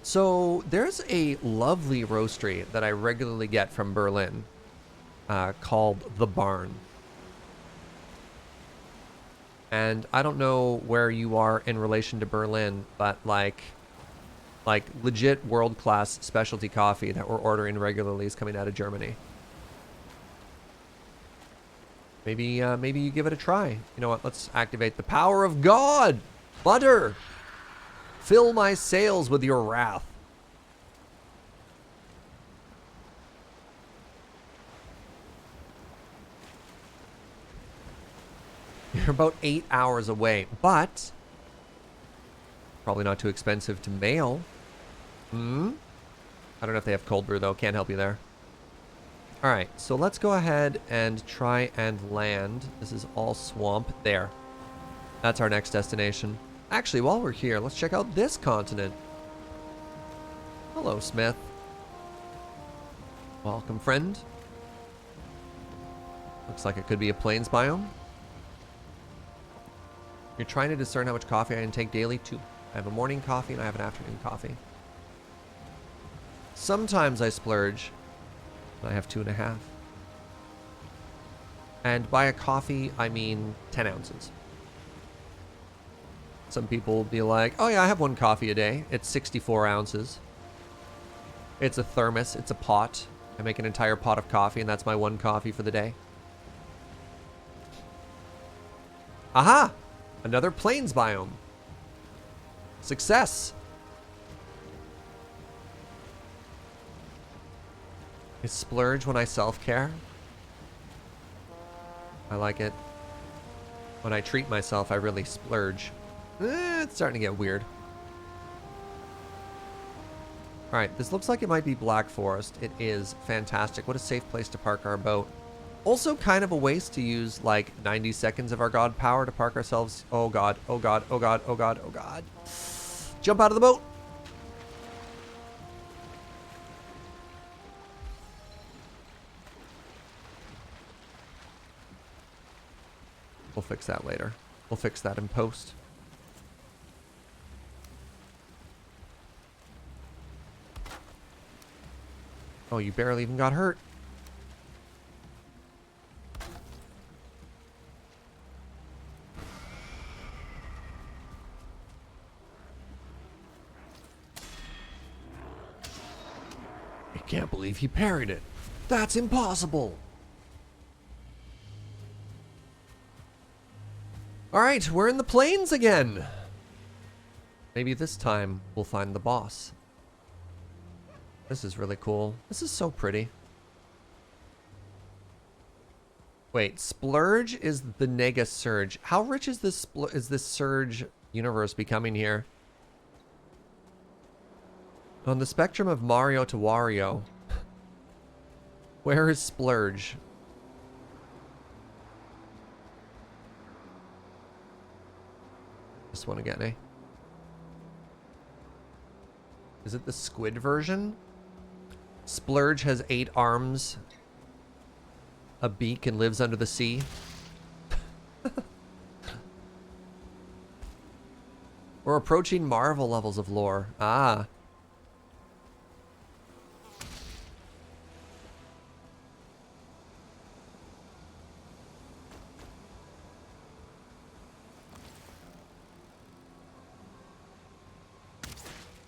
So there's a lovely roastery that I regularly get from Berlin called The Barn. And I don't know where you are in relation to Berlin, but like legit world-class specialty coffee that we're ordering regularly is coming out of Germany. Maybe you give it a try. You know what? Let's activate the power of God. Butter, fill my sails with your wrath. You're about 8 hours away, but probably not too expensive to mail. I don't know if they have cold brew though. Can't help you there. All right, so let's go ahead and try and land. This is all swamp. There. That's our next destination. Actually, while we're here, let's check out this continent. Hello, Smith. Welcome, friend. Looks like it could be a plains biome. You're trying to discern how much coffee I intake daily? 2. I have a morning coffee and I have an afternoon coffee. Sometimes I splurge. I have 2.5. And by a coffee, I mean 10 ounces. Some people will be like, oh yeah, I have 1 coffee a day. It's 64 ounces. It's a thermos. It's a pot. I make an entire pot of coffee, and that's my 1 coffee for the day. Aha! Another plains biome. Success! I splurge when I self-care. I like it. When I treat myself, I really splurge. It's starting to get weird. Alright, this looks like it might be Black Forest. It is fantastic. What a safe place to park our boat. Also kind of a waste to use like 90 seconds of our god power to park ourselves. Oh god, oh god, oh god, oh god, oh god. Jump out of the boat! We'll fix that later. We'll fix that in post. Oh, you barely even got hurt. I can't believe he parried it. That's impossible. Alright, we're in the plains again. Maybe this time we'll find the boss. This is really cool. This is so pretty. Wait, Splurge is the Nega Surge. How rich is this Surge universe becoming here? On the spectrum of Mario to Wario, where is Splurge? This one again, eh? Is it the squid version? Splurge has 8 arms, a beak, and lives under the sea. We're approaching Marvel levels of lore. Ah.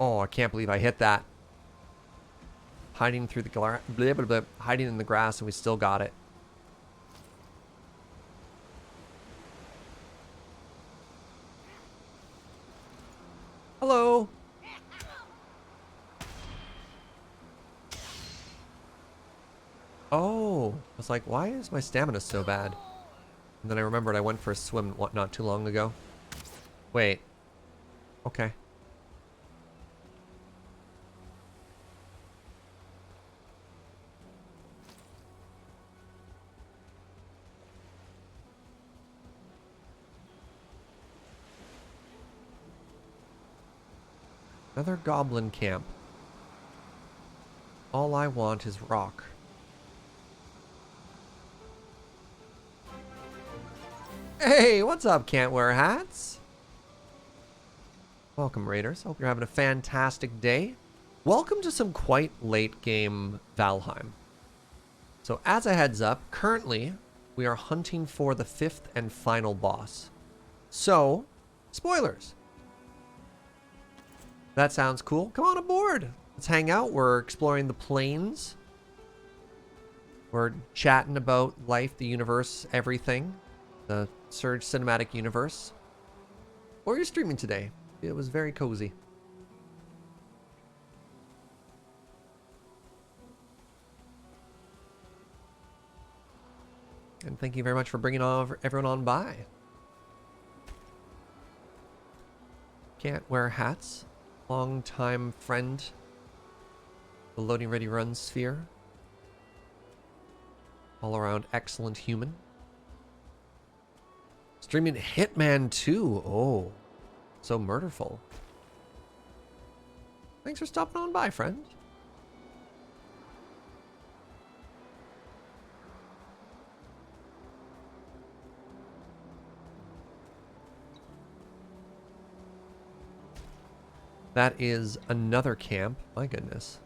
Oh, I can't believe I hit that. Hiding through the hiding in the grass, and we still got it. Oh, I was like, why is my stamina so bad? And then I remembered I went for a swim not too long ago. Wait. Okay. Another goblin camp. All I want is rock. Hey, what's up, Can't Wear Hats? Welcome, Raiders. Hope you're having a fantastic day. Welcome to some quite late game Valheim. So as a heads up, currently we are hunting for the 5th and final boss. So, spoilers. That sounds cool. Come on aboard. Let's hang out. We're exploring the plains. We're chatting about life, the universe, everything. The Surge Cinematic Universe. Or you're streaming today. It was very cozy. And thank you very much for bringing everyone on by. Can't Wear Hats. Long-time friend. The Loading Ready Run sphere. All around excellent human. Streaming Hitman 2. Oh, so murderful. Thanks for stopping on by, friend. That is another camp. My goodness.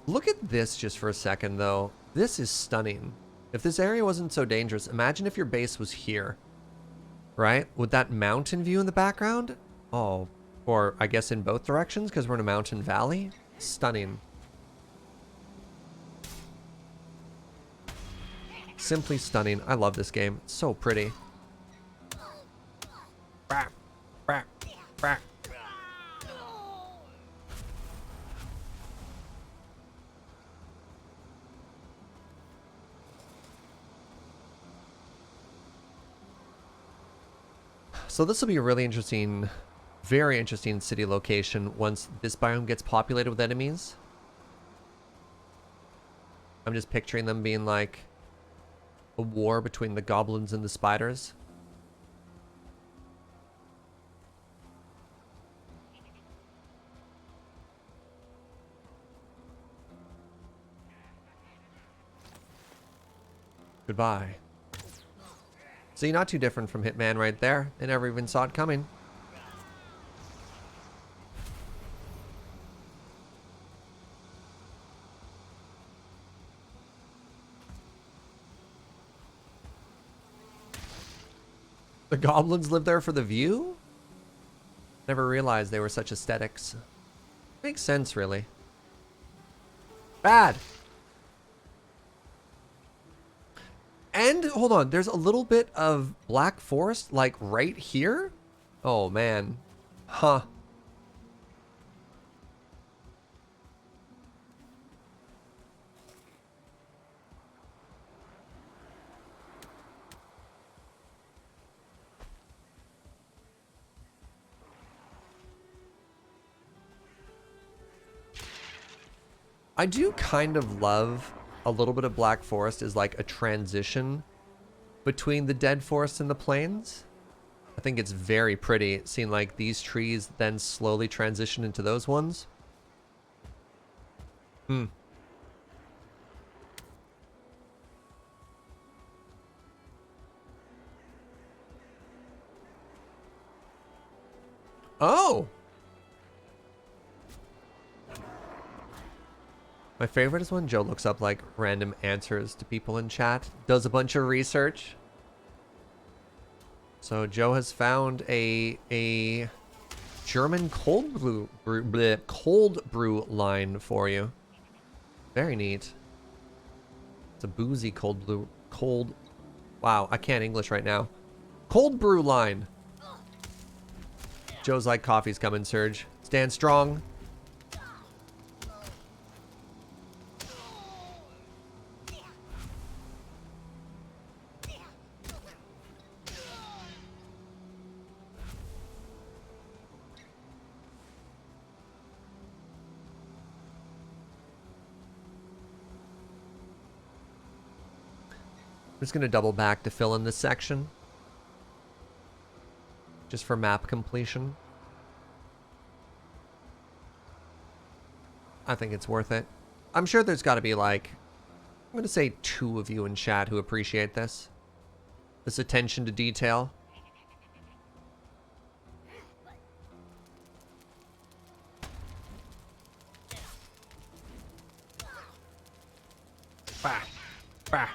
Look at this just for a second, though. This is stunning. If this area wasn't so dangerous, imagine if your base was here. Right? With that mountain view in the background? Oh, or I guess in both directions because we're in a mountain valley. Stunning. Simply stunning. I love this game. It's so pretty. Bah, bah, bah. So this will be a really interesting, very interesting city location once this biome gets populated with enemies. I'm just picturing them being like a war between the goblins and the spiders. Goodbye. See, not too different from Hitman right there. They never even saw it coming. The goblins live there for the view? Never realized they were such aesthetics. Makes sense, really. Bad! And, hold on, there's a little bit of Black Forest, like, right here? Oh, man. Huh. I do kind of love a little bit of Black Forest as like a transition between the dead forest and the plains. I think it's very pretty seeing like these trees then slowly transition into those ones. Hmm. Oh! My favorite is when Joe looks up like random answers to people in chat, does a bunch of research. So Joe has found a German cold brew line for you. Very neat. It's a boozy cold. Wow, I can't English right now. Cold brew line. Joe's like, coffee's coming, Surge. Stand strong. I'm just going to double back to fill in this section. Just for map completion. I think it's worth it. I'm sure there's got to be like, I'm going to say 2 of you in chat who appreciate this. This attention to detail. Bah. Bah.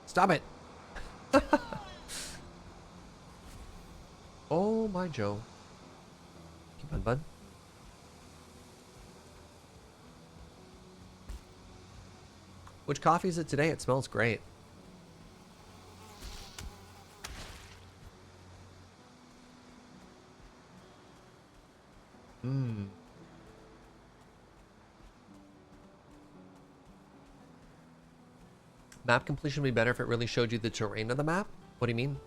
Stop it. Oh my Joe. Keep on, bud. Which coffee is it today? It smells great. Mmm. Map completion would be better if it really showed you the terrain of the map? What do you mean?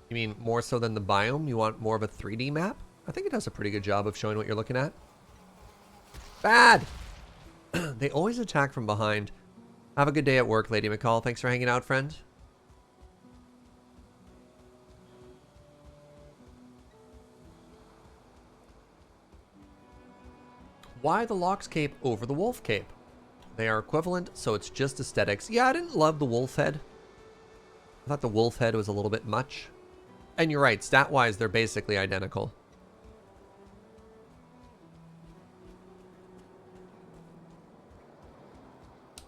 You mean more so than the biome? You want more of a 3D map? I think it does a pretty good job of showing what you're looking at. Bad! They always attack from behind. Have a good day at work, Lady McCall. Thanks for hanging out, friend. Why the Lox Cape over the Wolf Cape? They are equivalent, so it's just aesthetics. Yeah, I didn't love the wolf head. I thought the wolf head was a little bit much. And you're right, stat-wise, they're basically identical.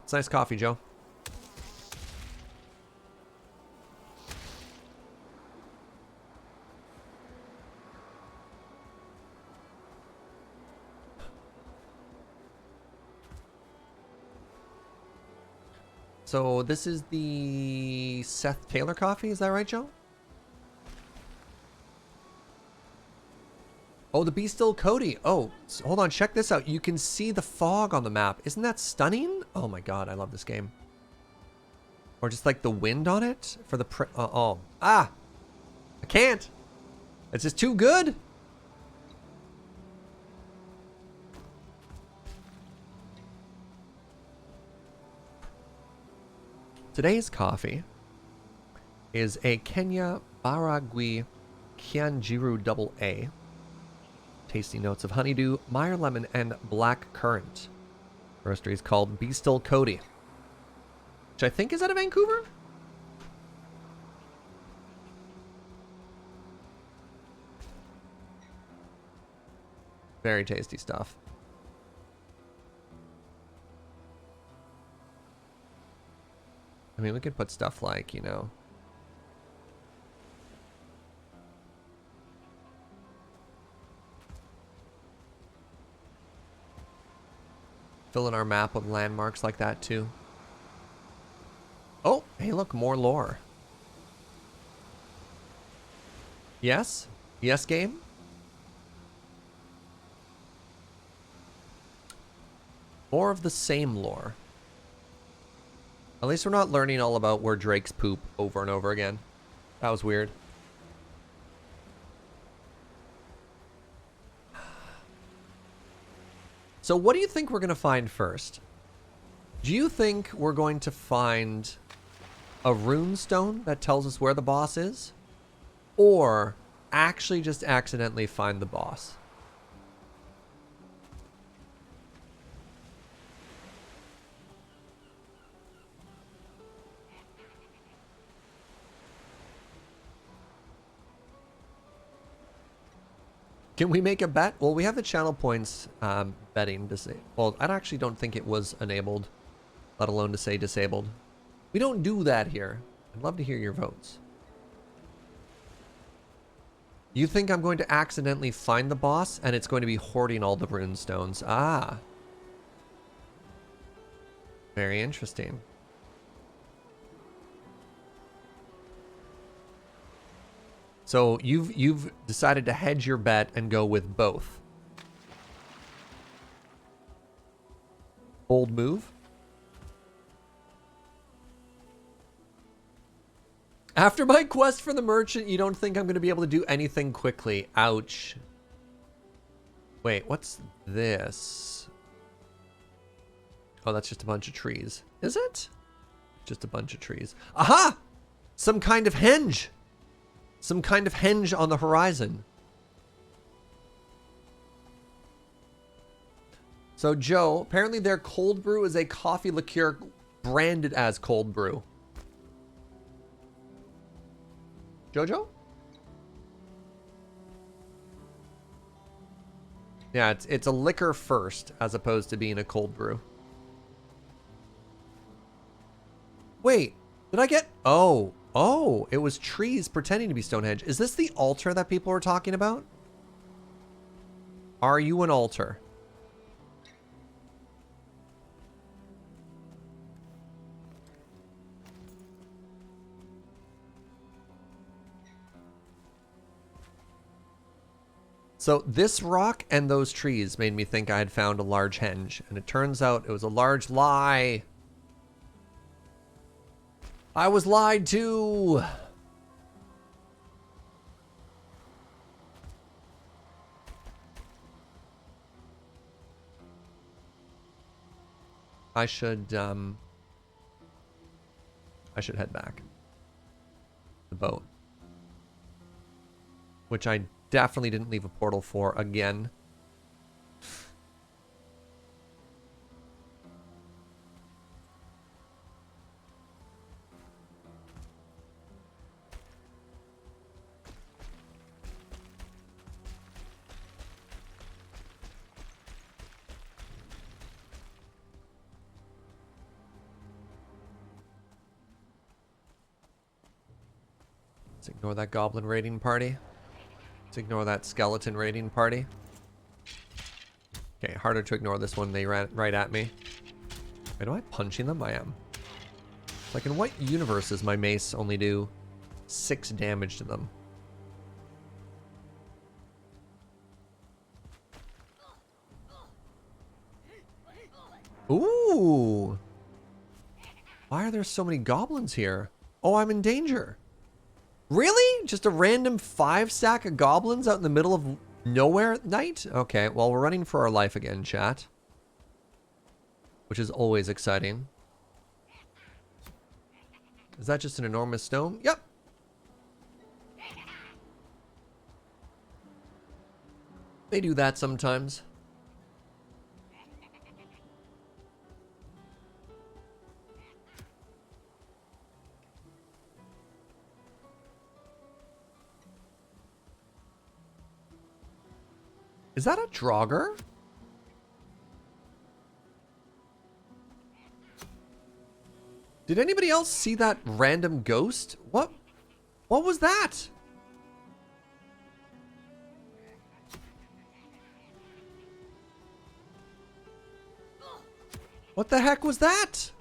It's nice coffee, Joe. So this is the Seth Taylor coffee, is that right, Joe? Oh, the Be Still Cody. Oh, so hold on, check this out. You can see the fog on the map. Isn't that stunning? Oh my god, I love this game. Or just like the wind on it for the I can't. It's just too good. Today's coffee is a Kenya Baragui Kianjiru Double A. Tasty notes of honeydew, Meyer lemon, and black currant. Roastery is called Be Still Cody, which I think is out of Vancouver. Very tasty stuff. I mean, we could put stuff like, you know, fill in our map with landmarks like that too. Oh, hey, look, more lore. Yes? Yes, game? More of the same lore. At least we're not learning all about where drakes poop over and over again. That was weird. So what do you think we're going to find first? Do you think we're going to find a runestone that tells us where the boss is? Or actually just accidentally find the boss? Can we make a bet? Well, we have the channel points betting disabled. Well, I actually don't think it was enabled, let alone to say disabled. We don't do that here. I'd love to hear your votes. You think I'm going to accidentally find the boss and it's going to be hoarding all the runestones? Ah. Very interesting. So you've decided to hedge your bet and go with both. Bold move. After my quest for the merchant, you don't think I'm going to be able to do anything quickly. Ouch. Wait, what's this? Oh, that's just a bunch of trees. Is it? Just a bunch of trees. Aha! Some kind of henge. Some kind of henge on the horizon. So, Joe, apparently their cold brew is a coffee liqueur branded as cold brew. Jojo? Yeah, it's a liquor first as opposed to being a cold brew. Wait, did I get... Oh, it was trees pretending to be Stonehenge. Is this the altar that people were talking about? Are you an altar? So this rock and those trees made me think I had found a large henge, and it turns out it was a large lie. I was lied to. I should head back. The boat. Which I definitely didn't leave a portal for again. Let's ignore that goblin raiding party. Let's ignore that skeleton raiding party. Okay, harder to ignore this one. They ran right at me. Wait, am I punching them? I am. Like, in what universe does my mace only do 6 damage to them? Ooh! Why are there so many goblins here? Oh, I'm in danger. Really? Just a random 5-stack of goblins out in the middle of nowhere at night? Okay, well, we're running for our life again, chat. Which is always exciting. Is that just an enormous stone? Yep. They do that sometimes. Is that a Draugr? Did anybody else see that random ghost? What was that? What the heck was that?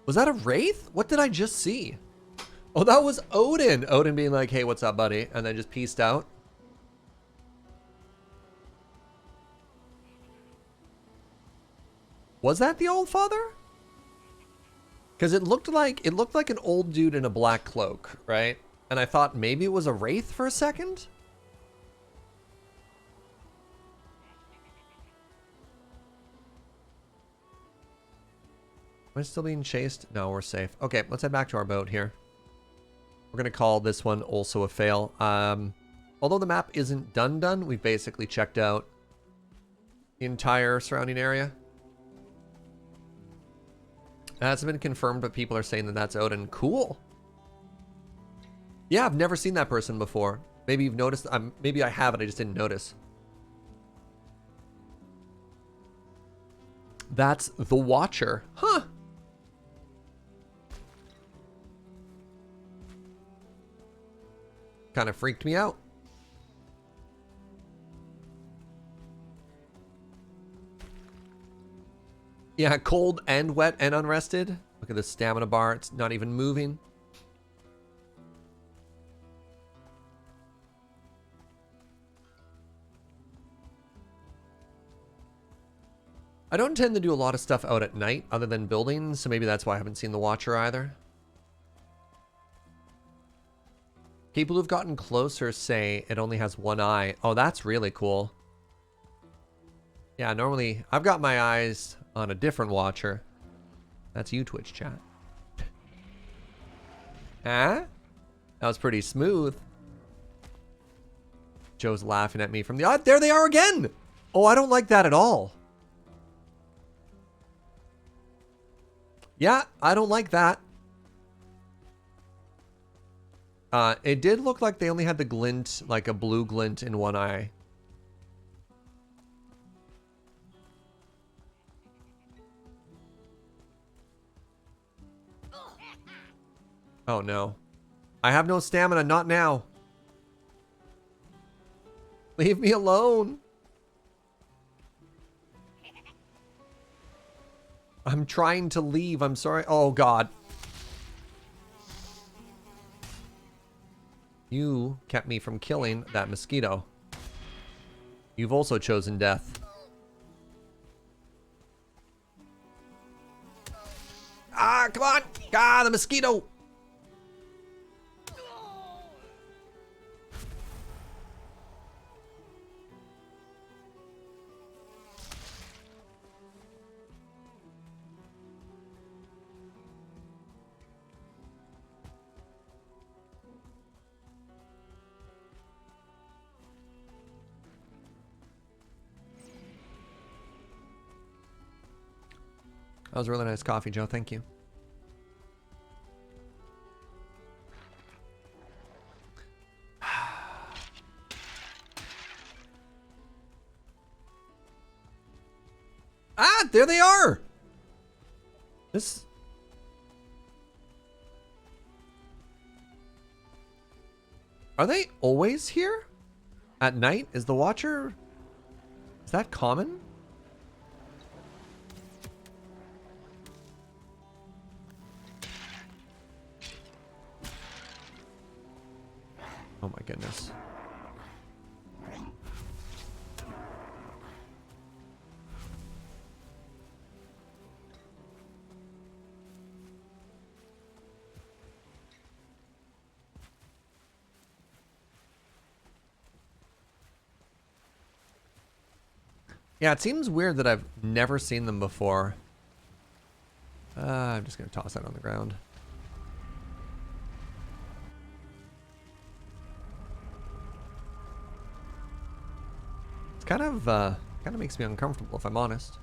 Was that a wraith? What did I just see? Oh, that was Odin. Odin being like, hey, what's up, buddy? And then just peaced out. Was that the Old Father? Because it looked like an old dude in a black cloak, right? And I thought maybe it was a wraith for a second. Am I still being chased? No, we're safe. Okay, let's head back to our boat here. We're going to call this one also a fail. Although the map isn't done, we've basically checked out the entire surrounding area. It hasn't been confirmed, but people are saying that that's Odin. Cool. Yeah, I've never seen that person before. Maybe you've noticed. Maybe I haven't. I just didn't notice. That's the Watcher. Huh. Kind of freaked me out. Yeah, cold and wet and unrested. Look at the stamina bar. It's not even moving. I don't tend to do a lot of stuff out at night other than building, so maybe that's why I haven't seen the Watcher either. People who've gotten closer say it only has one eye. Oh, that's really cool. Yeah, normally I've got my eyes on a different watcher. That's you, Twitch chat. Huh? That was pretty smooth. Joe's laughing at me from the... Oh, there they are again! Oh, I don't like that at all. Yeah, I don't like that. It did look like they only had the glint, like a blue glint in one eye. Oh no. I have no stamina, not now. Leave me alone. I'm trying to leave, I'm sorry. Oh god. You kept me from killing that mosquito. You've also chosen death. Ah, come on! Ah, the mosquito! That was a really nice coffee, Joe. Thank you. Ah, there they are. This... Are they always here? At night? Is the Watcher... Is that common? Oh my goodness. Yeah, it seems weird that I've never seen them before. I'm just going to toss that on the ground. It's kind of makes me uncomfortable, if I'm honest.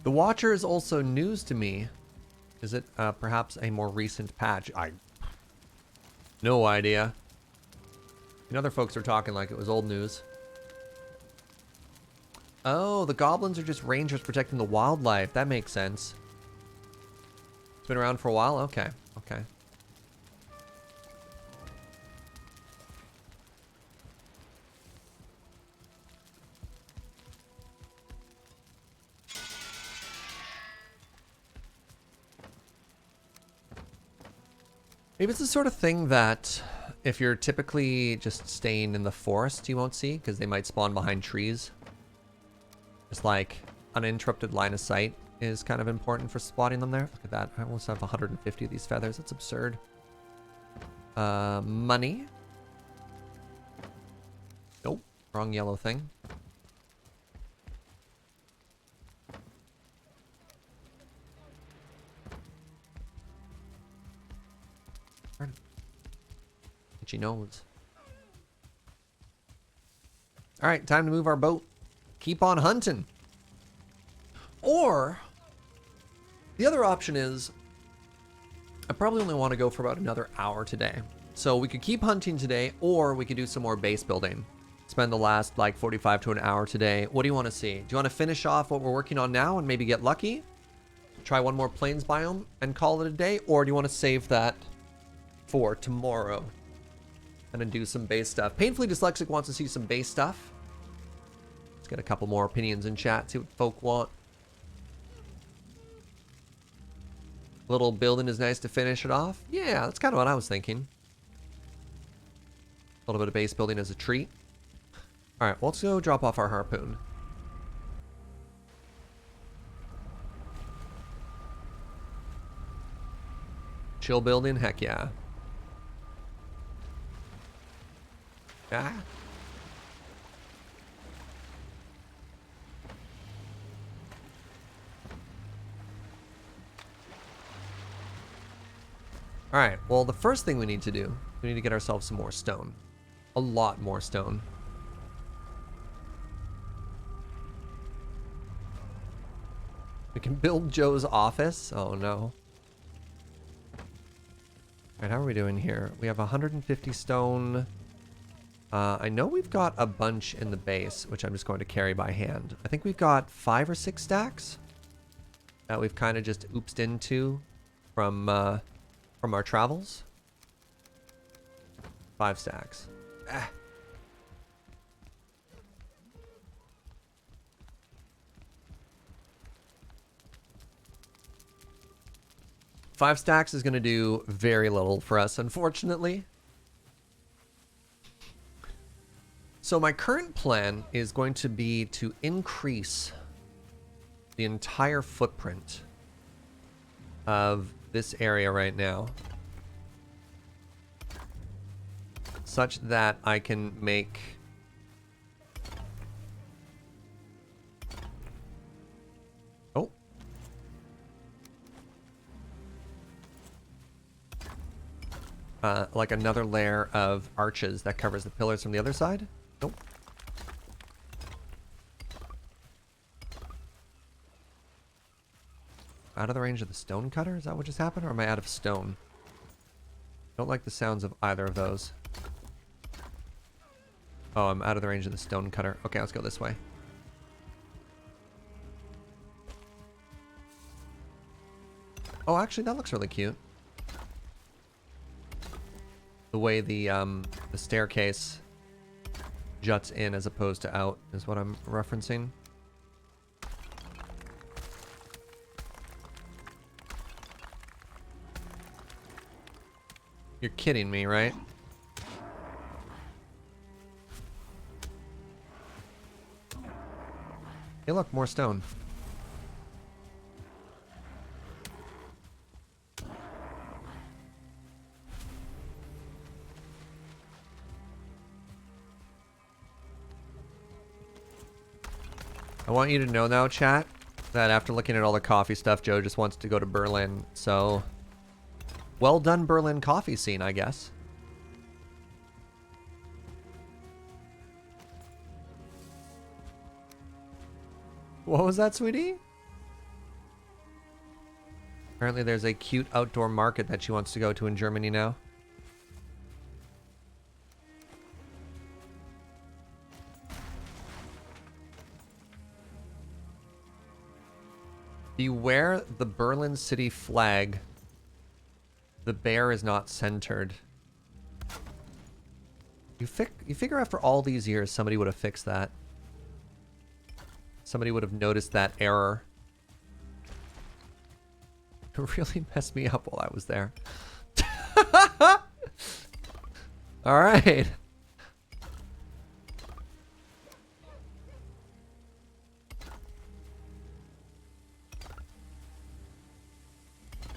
The Watcher is also news to me. Is it perhaps a more recent patch? No idea. And other folks are talking like it was old news. Oh, the goblins are just rangers protecting the wildlife. That makes sense. It's been around for a while? Okay, okay. Maybe it's the sort of thing that if you're typically just staying in the forest, you won't see because they might spawn behind trees. Just like uninterrupted line of sight is kind of important for spotting them there. Look at that. I almost have 150 of these feathers. That's absurd. Money. Nope. Wrong yellow thing. Itchy nose. Alright, time to move our boat. Keep on hunting. Or, the other option is, I probably only want to go for about another hour today. So we could keep hunting today, or we could do some more base building. Spend the last like 45 to an hour today. What do you want to see? Do you want to finish off what we're working on now and maybe get lucky? Try one more plains biome and call it a day? Or do you want to save that for tomorrow and then do some base stuff? Painfully Dyslexic wants to see some base stuff. Let's get a couple more opinions in chat, see what folk want. Little building is nice to finish it off. Yeah, that's kind of what I was thinking. A little bit of base building as a treat. All right, well, let's go drop off our harpoon. Chill building, heck yeah. Ah. All right, well, the first thing we need to do, we need to get ourselves some more stone. A lot more stone. We can build Joe's office. Oh, no. All right, how are we doing here? We have 150 stone. I know we've got a bunch in the base, which I'm just going to carry by hand. I think we've got 5 or 6 stacks that we've kind of just oopsed into from our travels. 5 stacks. Ah. Five stacks is going to do very little for us, unfortunately. So my current plan is going to be to increase the entire footprint of this area right now, such that I can make like another layer of arches that covers the pillars from the other side. Nope. Out of the range of the stone cutter? Is that what just happened? Or am I out of stone? Don't like the sounds of either of those. Oh, I'm out of the range of the stone cutter. Okay, let's go this way. Oh, actually, that looks really cute. The way the staircase juts in as opposed to out is what I'm referencing. You're kidding me, right? Hey, look, more stone. I want you to know now, chat, that after looking at all the coffee stuff, Joe just wants to go to Berlin, so... Well done, Berlin coffee scene, I guess. What was that, sweetie? Apparently there's a cute outdoor market that she wants to go to in Germany now. Beware the Berlin city flag. The bear is not centered. You figure after all these years somebody would have fixed that. Somebody would have noticed that error. It really messed me up while I was there. All right.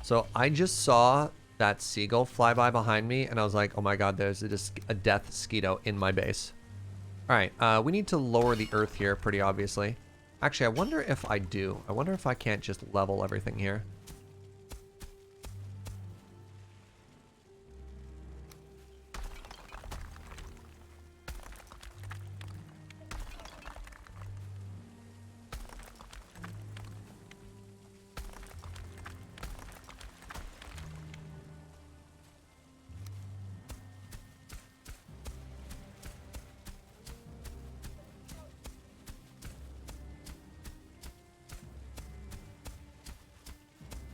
So I just saw that seagull fly by behind me, and I was like, oh my god, there's a death mosquito in my base. All right, we need to lower the earth here pretty obviously. Actually, I wonder if I do. I wonder if I can't just level everything here.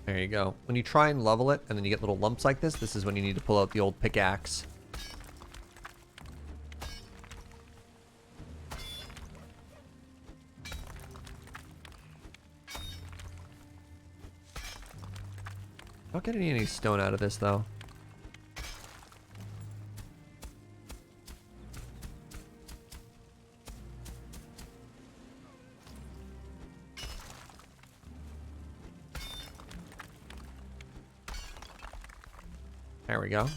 There you go. When you try and level it and then you get little lumps like this is when you need to pull out the old pickaxe. Not getting any stone out of this, though. There we go.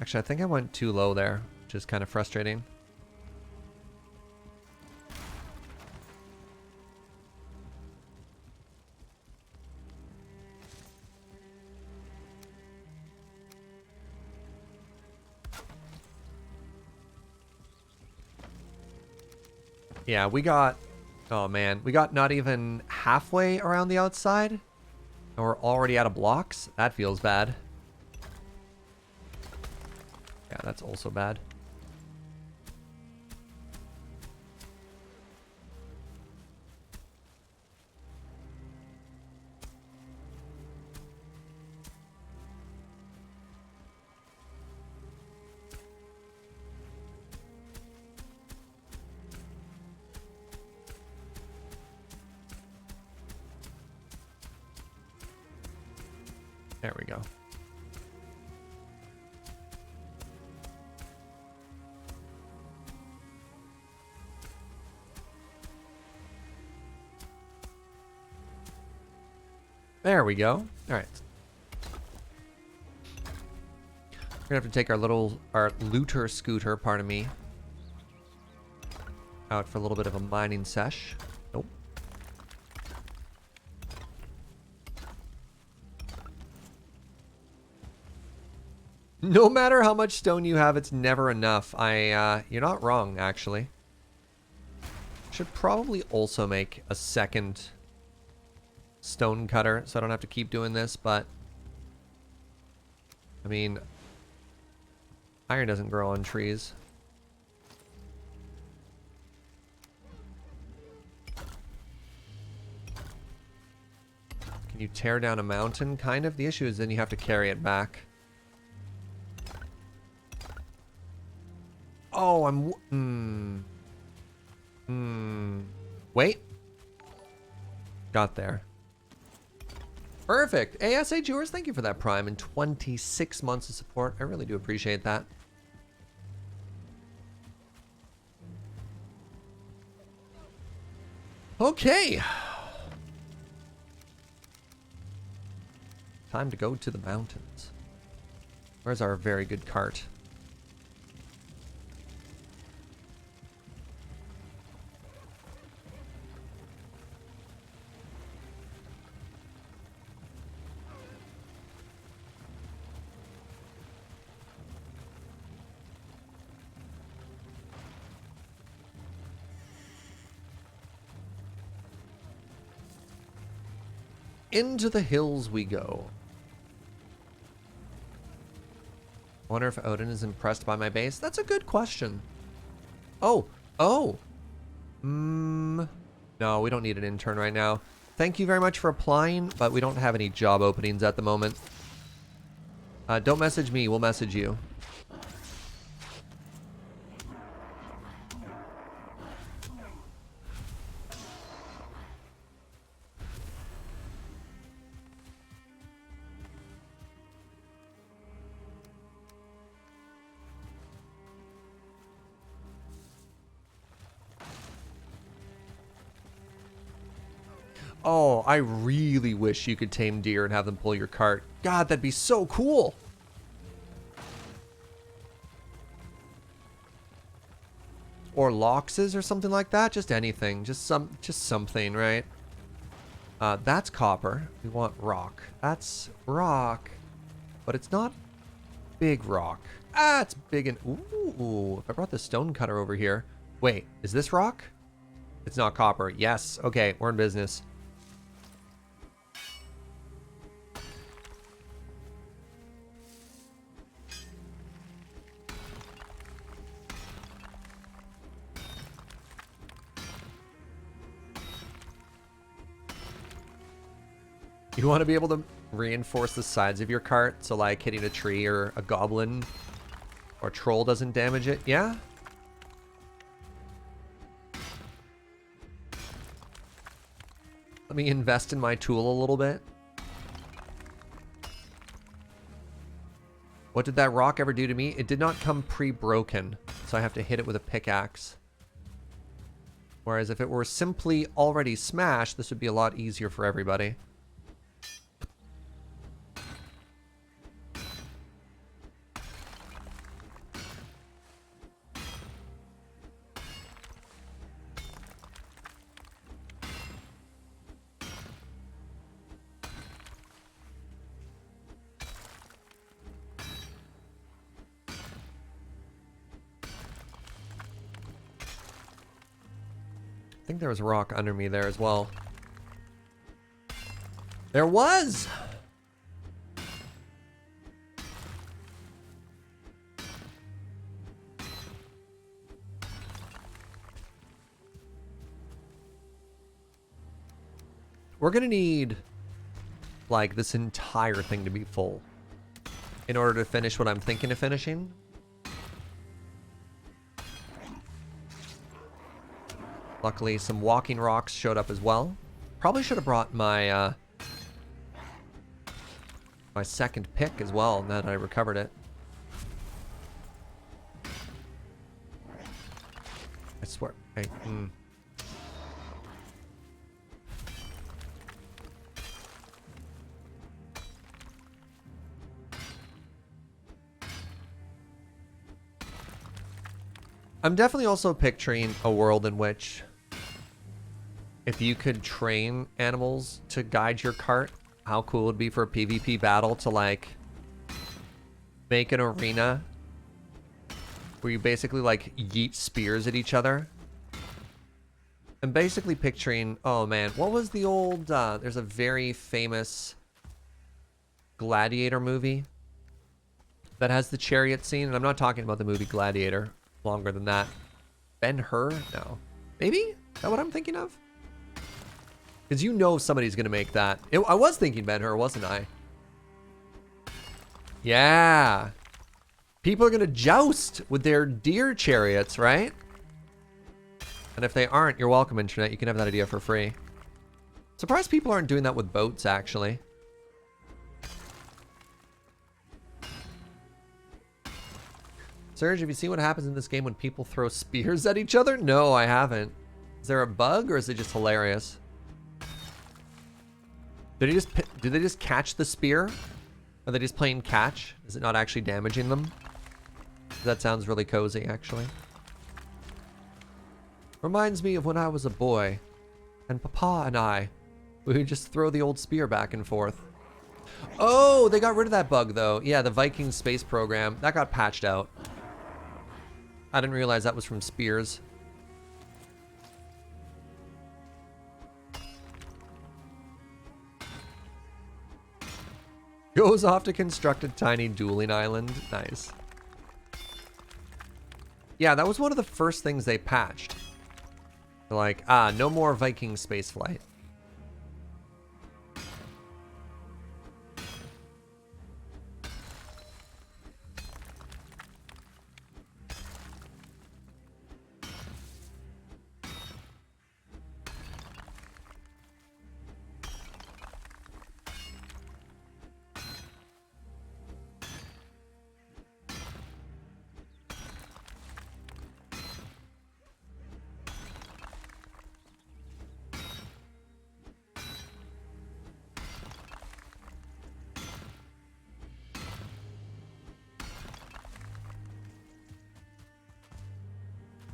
Actually, I think I went too low there, which is kind of frustrating. Yeah, we got... Oh, man. We got not even halfway around the outside. And we're already out of blocks. That feels bad. Yeah, that's also bad. There we go. There we go. All right. We're gonna have to take our looter scooter, pardon me, out for a little bit of a mining sesh. Nope. No matter how much stone you have, it's never enough. You're not wrong, actually. Should probably also make a second stone cutter, so I don't have to keep doing this, but... I mean... Iron doesn't grow on trees. Can you tear down a mountain? Kind of. The issue is then you have to carry it back. Oh, Wait. Got there. Perfect. ASA Jewers, thank you for that Prime and 26 months of support. I really do appreciate that. Okay. Time to go to the mountains. Where's our very good cart? Into the hills we go. Wonder if Odin is impressed by my base. That's a good question. Oh. No, we don't need an intern right now. Thank you very much for applying, but we don't have any job openings at the moment. Don't message me, we'll message you. Oh, I really wish you could tame deer and have them pull your cart. God, that'd be so cool. Or loxes or something like that. Just anything. Just something, right? That's copper. We want rock. That's rock. But it's not big rock. Ah, it's big and... Ooh, if I brought the stone cutter over here. Wait, is this rock? It's not copper. Yes. Okay, we're in business. You want to be able to reinforce the sides of your cart so like hitting a tree or a goblin or troll doesn't damage it. Yeah. Let me invest in my tool a little bit. What did that rock ever do to me? It did not come pre-broken, so I have to hit it with a pickaxe. Whereas if it were simply already smashed, this would be a lot easier for everybody. I think there was a rock under me there as well. There was! We're gonna need, like, this entire thing to be full in order to finish what I'm thinking of finishing. Luckily, some walking rocks showed up as well. Probably should have brought my my second pick as well, now that I recovered it. I swear. Hey, I'm definitely also picturing a world in which if you could train animals to guide your cart, how cool it would be for a PvP battle to like make an arena where you basically like yeet spears at each other. I'm basically picturing, oh man, what was the old, there's a very famous Gladiator movie that has the chariot scene, and I'm not talking about the movie Gladiator, longer than that. Ben-Hur? No. Maybe? Is that what I'm thinking of? Because you know somebody's going to make that. I was thinking Ben-Hur, wasn't I? Yeah. People are going to joust with their deer chariots, right? And if they aren't, you're welcome, internet. You can have that idea for free. Surprised people aren't doing that with boats, actually. Serge, have you seen what happens in this game when people throw spears at each other? No, I haven't. Is there a bug, or is it just hilarious? Did they just catch the spear? Are they just playing catch? Is it not actually damaging them? That sounds really cozy, actually. Reminds me of when I was a boy, and Papa and I, we would just throw the old spear back and forth. Oh, they got rid of that bug, though. Yeah, the Viking space program, that got patched out. I didn't realize that was from spears. Goes off to construct a tiny dueling island. Nice. Yeah, that was one of the first things they patched. They're like, no more Viking spaceflight.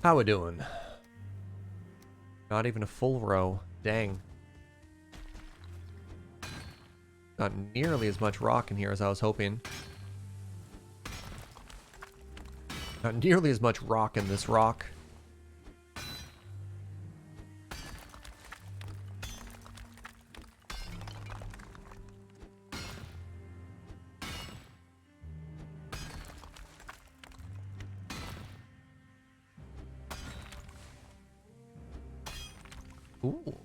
How we doing? Not even a full row. Dang. Not nearly as much rock in here as I was hoping. Not nearly as much rock in this rock. Ooh.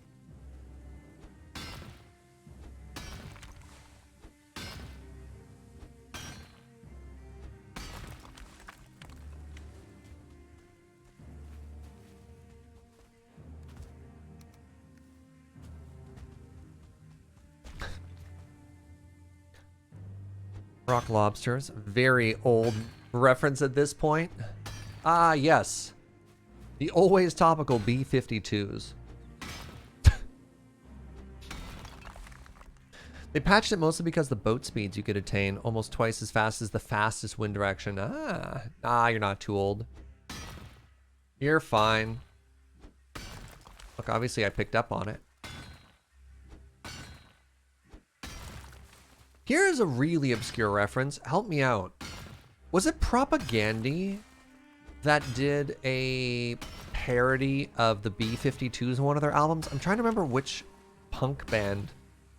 Rock lobsters. Very old reference at this point. Ah, yes. The always topical B-52s. They patched it mostly because the boat speeds you could attain almost twice as fast as the fastest wind direction. You're not too old. You're fine. Look, obviously I picked up on it. Here's a really obscure reference. Help me out. Was it Propagandy that did a parody of the B-52s in one of their albums? I'm trying to remember which punk band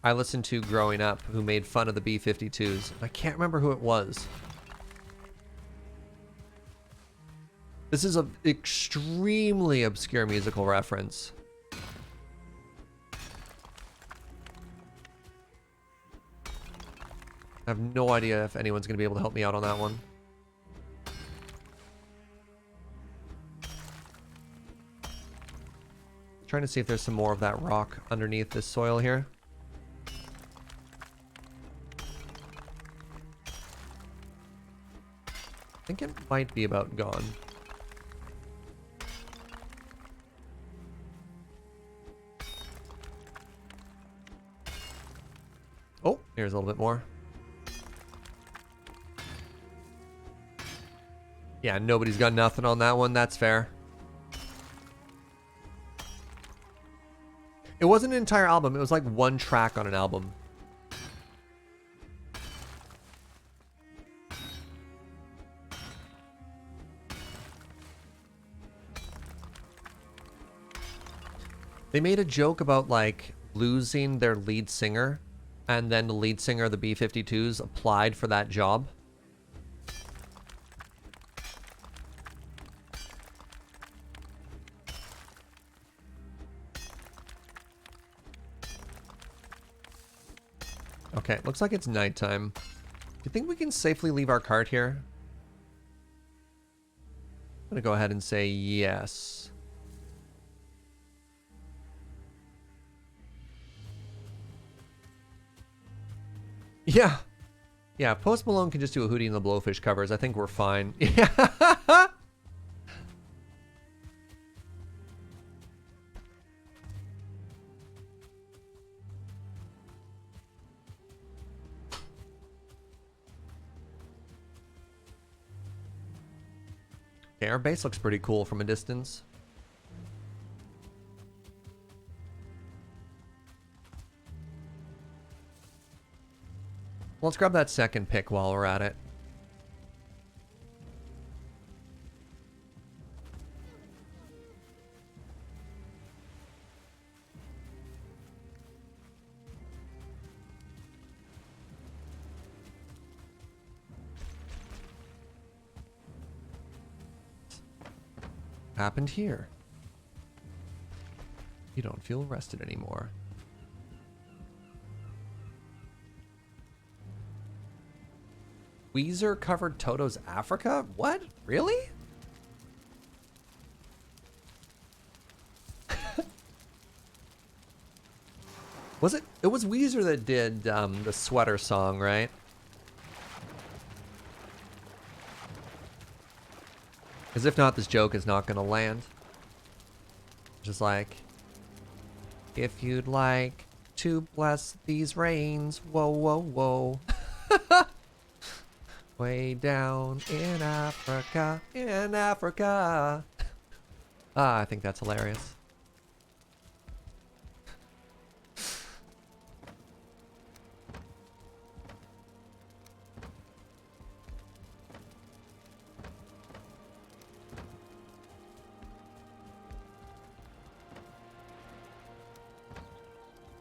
I listened to growing up who made fun of the B-52s. I can't remember who it was. This is an extremely obscure musical reference. I have no idea if anyone's going to be able to help me out on that one. Trying to see if there's some more of that rock underneath this soil here. I think it might be about gone. Oh, here's a little bit more. Yeah, nobody's got nothing on that one. That's fair. It wasn't an entire album. It was like one track on an album. They made a joke about like losing their lead singer, and then the lead singer of the B-52s applied for that job. Okay, looks like it's nighttime. Do you think we can safely leave our cart here? I'm gonna go ahead and say yes. Yeah. Yeah, Post Malone can just do a Hootie and the Blowfish covers. I think we're fine. Yeah. Okay, our base looks pretty cool from a distance. Let's grab that second pick while we're at it. Happened here. You don't feel rested anymore. Weezer covered Toto's Africa? What? Really? Was it? It was Weezer that did the sweater song, right? Because if not, this joke is not going to land. Just like, if you'd like to bless these rains, whoa, whoa, whoa. Way down in Africa, in Africa. I think that's hilarious.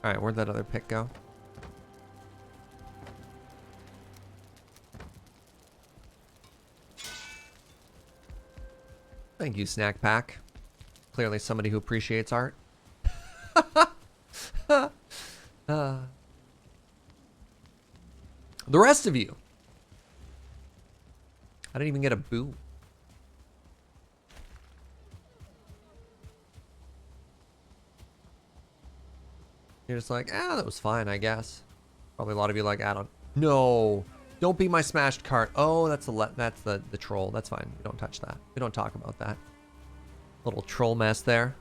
All right, where'd that other pick go? Thank you, Snack Pack. Clearly somebody who appreciates art. The rest of you. I didn't even get a boo. You're just like, that was fine, I guess. Probably a lot of you like, I don't... No. Don't be my smashed cart. Oh, that's the troll. That's fine. We don't touch that. We don't talk about that. Little troll mess there.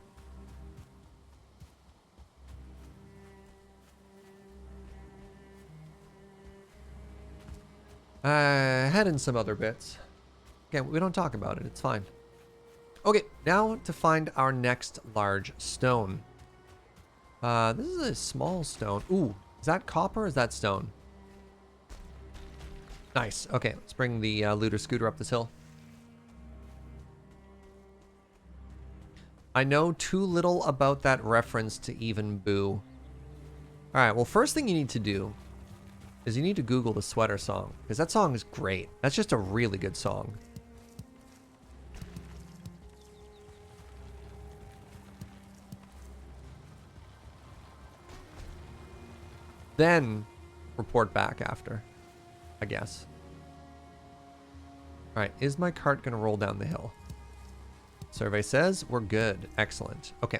Head in some other bits. Okay, we don't talk about it. It's fine. Okay, now to find our next large stone. This is a small stone. Ooh, is that copper or is that stone? Nice. Okay, let's bring the looter scooter up this hill. I know too little about that reference to even boo. Alright, well, first thing you need to do is you need to Google the Sweater song, because that song is great. That's just a really good song. Then report back after, I guess. Alright, is my cart going to roll down the hill? Survey says we're good. Excellent. Okay.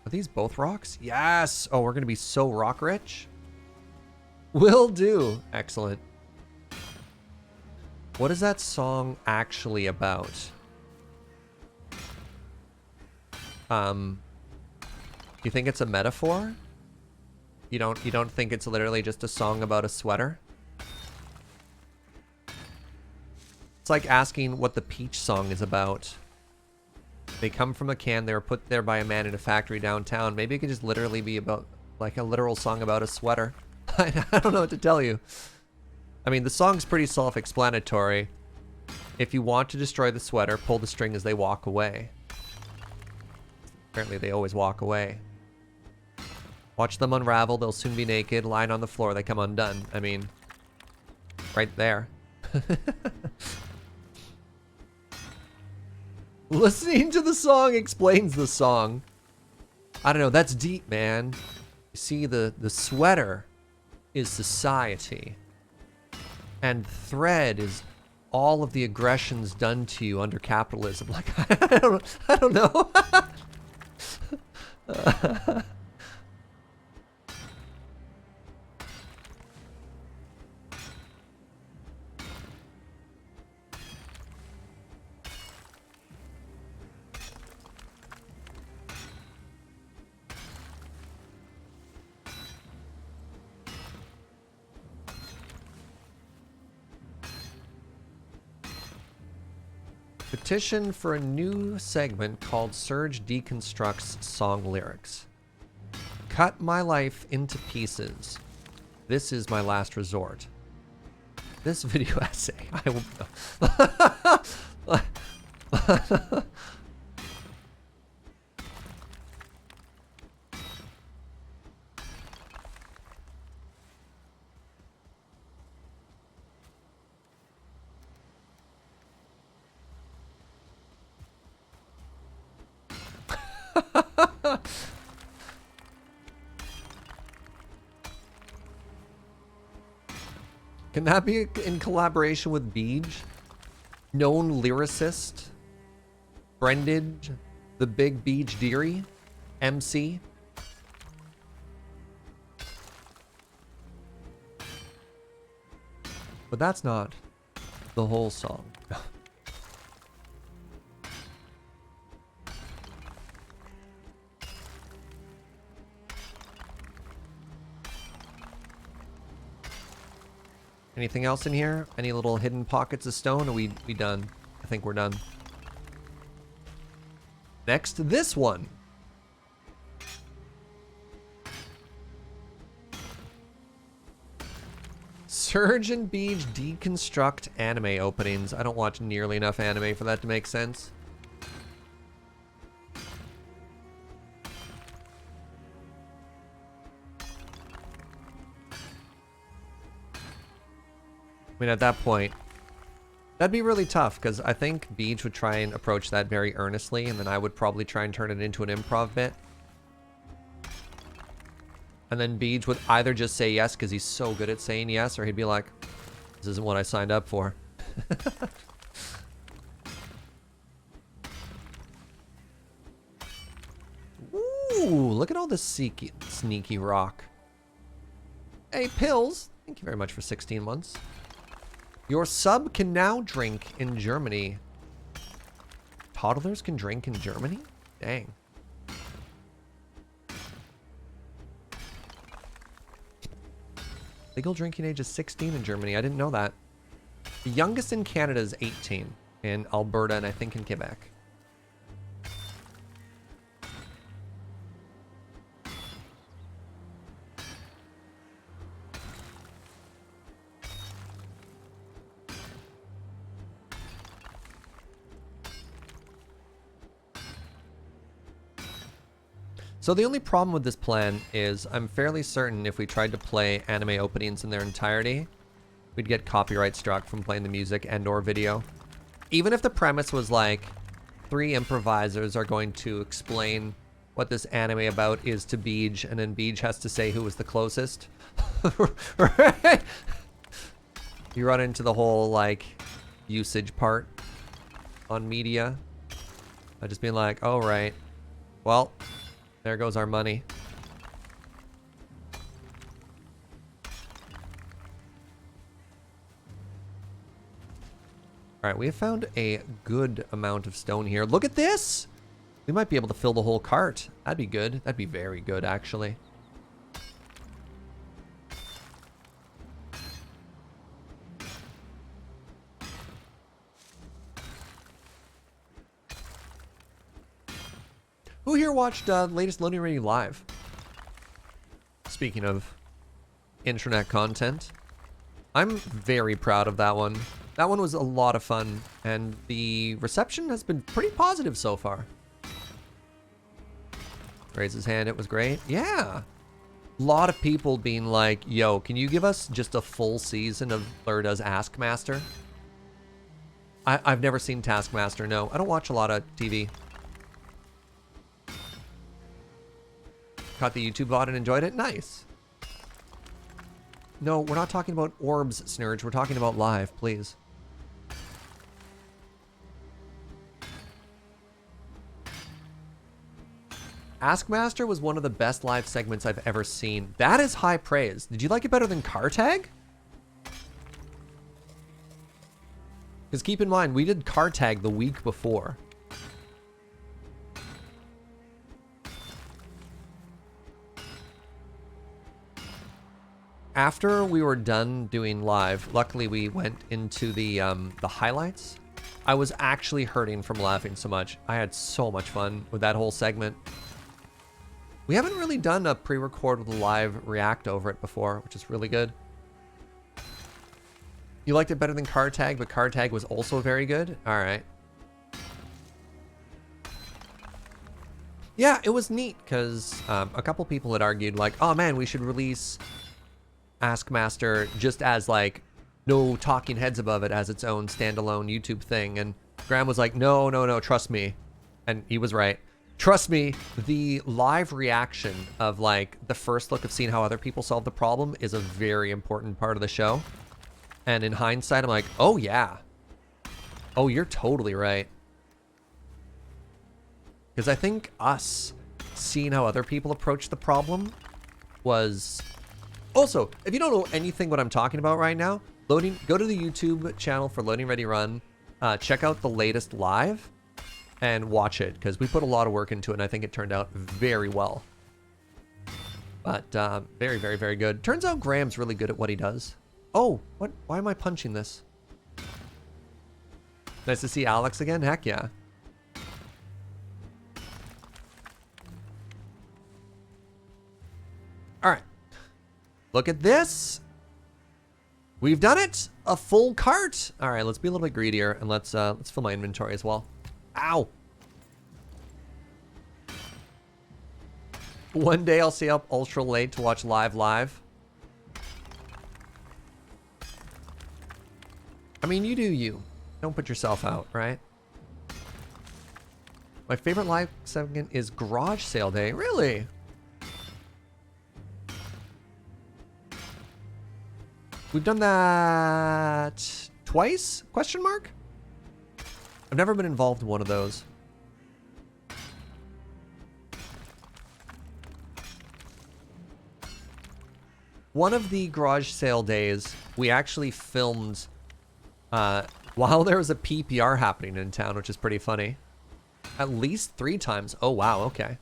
Are these both rocks? Yes! Oh, we're going to be so rock rich. Will do. Excellent. What is that song actually about? You think it's a metaphor? You don't think it's literally just a song about a sweater? It's like asking what the Peach song is about. They come from a can, they were put there by a man in a factory downtown. Maybe it could just literally be about, like, a literal song about a sweater. I don't know what to tell you. I mean, the song's pretty self-explanatory. If you want to destroy the sweater, pull the string as they walk away. Apparently they always walk away. Watch them unravel, they'll soon be naked, lying on the floor, they come undone. I mean, right there. Listening to the song explains the song. I don't know, that's deep, man. You see, the sweater is society. And thread is all of the aggressions done to you under capitalism. Like, I don't know. Petition for a new segment called Surge Deconstructs Song Lyrics. Cut my life into pieces. This is my last resort. This video essay, I will... Can that be in collaboration with Beej? Known lyricist? Brendage? The Big Beej Deary? MC? But that's not the whole song. Anything else in here? Any little hidden pockets of stone? Are we done? I think we're done. Next, this one. Surge and Beej deconstruct anime openings. I don't watch nearly enough anime for that to make sense. I mean, at that point, that'd be really tough, because I think Beej would try and approach that very earnestly, and then I would probably try and turn it into an improv bit. And then Beej would either just say yes, because he's so good at saying yes, or he'd be like, this isn't what I signed up for. Ooh, look at all this sneaky rock. Hey, Pills, Thank you very much for 16 months. Your sub can now drink in Germany. Toddlers can drink in Germany? Dang. Legal drinking age is 16 in Germany. I didn't know that. The youngest in Canada is 18 in Alberta and I think in Quebec. So the only problem with this plan is I'm fairly certain if we tried to play anime openings in their entirety, we'd get copyright struck from playing the music and or video. Even if the premise was like 3 improvisers are going to explain what this anime about is to Beej, and then Beej has to say who was the closest. Right? You run into the whole like usage part on media. I just being like, oh right, well, there goes our money. All right, we have found a good amount of stone here. Look at this! We might be able to fill the whole cart. That'd be good. That'd be very good, actually. Who here watched the latest Loading Ready Live? Speaking of internet content, I'm very proud of that one. That one was a lot of fun, and the reception has been pretty positive so far. Raise his hand, it was great. Yeah. A lot of people being like, yo, can you give us just a full season of Blurda's Ask Master? I've never seen Taskmaster, no. I don't watch a lot of TV. Caught the YouTube VOD and enjoyed it? Nice. No, we're not talking about orbs, Snurge. We're talking about live, please. Ask Master was one of the best live segments I've ever seen. That is high praise. Did you like it better than Car Tag? Because keep in mind, we did Car Tag the week before. After we were done doing live, luckily we went into the highlights. I was actually hurting from laughing so much. I had so much fun with that whole segment. We haven't really done a pre-record with a live react over it before, which is really good. You liked it better than Car Tag, but Car Tag was also very good? All right. Yeah, it was neat because a couple people had argued like, oh man, we should release Ask Master just as like no talking heads above it as its own standalone YouTube thing. And Graham was like, no, trust me. And he was right. Trust me, the live reaction of like the first look of seeing how other people solve the problem is a very important part of the show. And in hindsight, I'm like, oh yeah. Oh, you're totally right. Because I think us seeing how other people approach the problem was... Also, if you don't know anything what I'm talking about right now, go to the YouTube channel for Loading Ready Run, check out the latest live, and watch it, because we put a lot of work into it, and I think it turned out very well. But very, very, very good. Turns out Graham's really good at what he does. Oh, what? Why am I punching this? Nice to see Alex again? Heck yeah. All right. Look at this. We've done it. A full cart. All right, let's be a little bit greedier and let's fill my inventory as well. Ow. One day I'll stay up ultra late to watch live. I mean, you do you. Don't put yourself out, right? My favorite live segment is garage sale day. Really? We've done that twice? Question mark? I've never been involved in one of those. One of the garage sale days, we actually filmed while there was a PPR happening in town, which is pretty funny. At least 3 times. Oh, wow. Okay.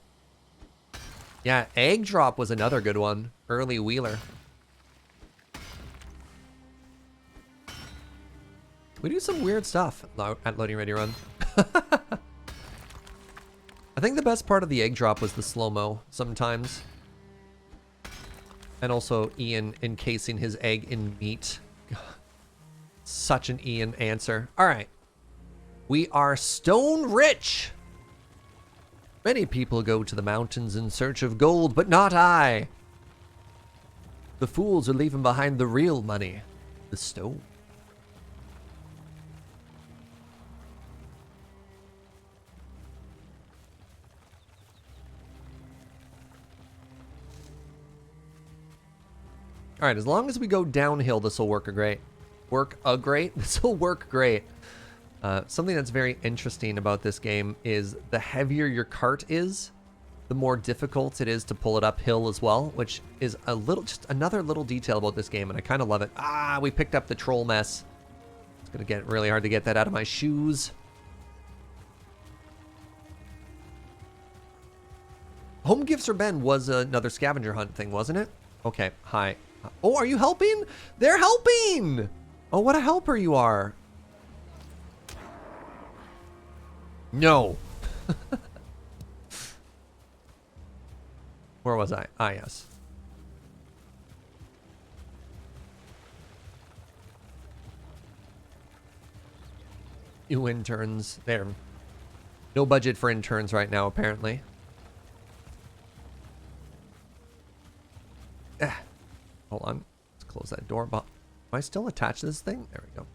Yeah, egg drop was another good one. Early wheeler. We do some weird stuff at Loading Ready Run. I think the best part of the egg drop was the slow-mo sometimes. And also Ian encasing his egg in meat. Such an Ian answer. All right. We are stone rich. Many people go to the mountains in search of gold, but not I. The fools are leaving behind the real money, the stone. All right, as long as we go downhill, this will work great. This will work great. Something that's very interesting about this game is the heavier your cart is, the more difficult it is to pull it uphill as well, which is just another little detail about this game, and I kind of love it. Ah, we picked up the troll mess. It's gonna get really hard to get that out of my shoes. Home Gifts for Ben was another scavenger hunt thing, wasn't it? Okay, hi. Oh, are you helping? They're helping! Oh, what a helper you are. No. Where was I? Ah, yes. New interns. There. No budget for interns right now, apparently. Hold on. Let's close that door. Am I still attached to this thing? There we go.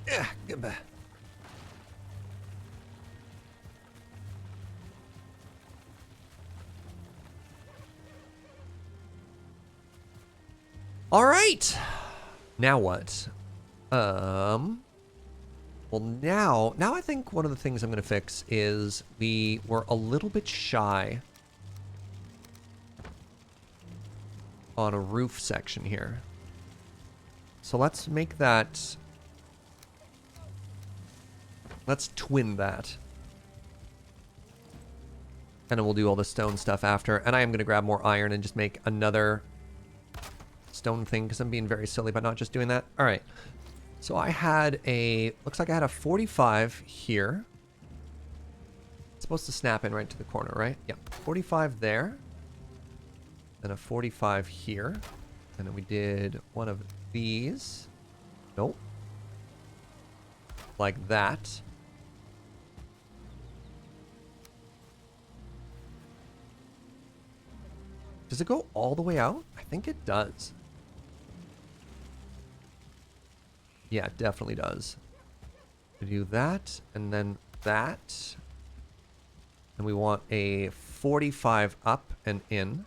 Yeah, goodbye. All right. Now what? Well, now I think one of the things I'm going to fix is we were a little bit shy on a roof section here. So let's make that... Let's twin that. And then we'll do all the stone stuff after. And I am going to grab more iron and just make another stone thing because I'm being very silly by not just doing that. All right. So I had looks like I had a 45 here. It's supposed to snap in right to the corner, right? Yeah, 45 there. And a 45 here. And then we did one of these. Nope. Like that. Does it go all the way out? I think it does. Yeah, it definitely does. We do that, and then that. And we want a 45 up and in.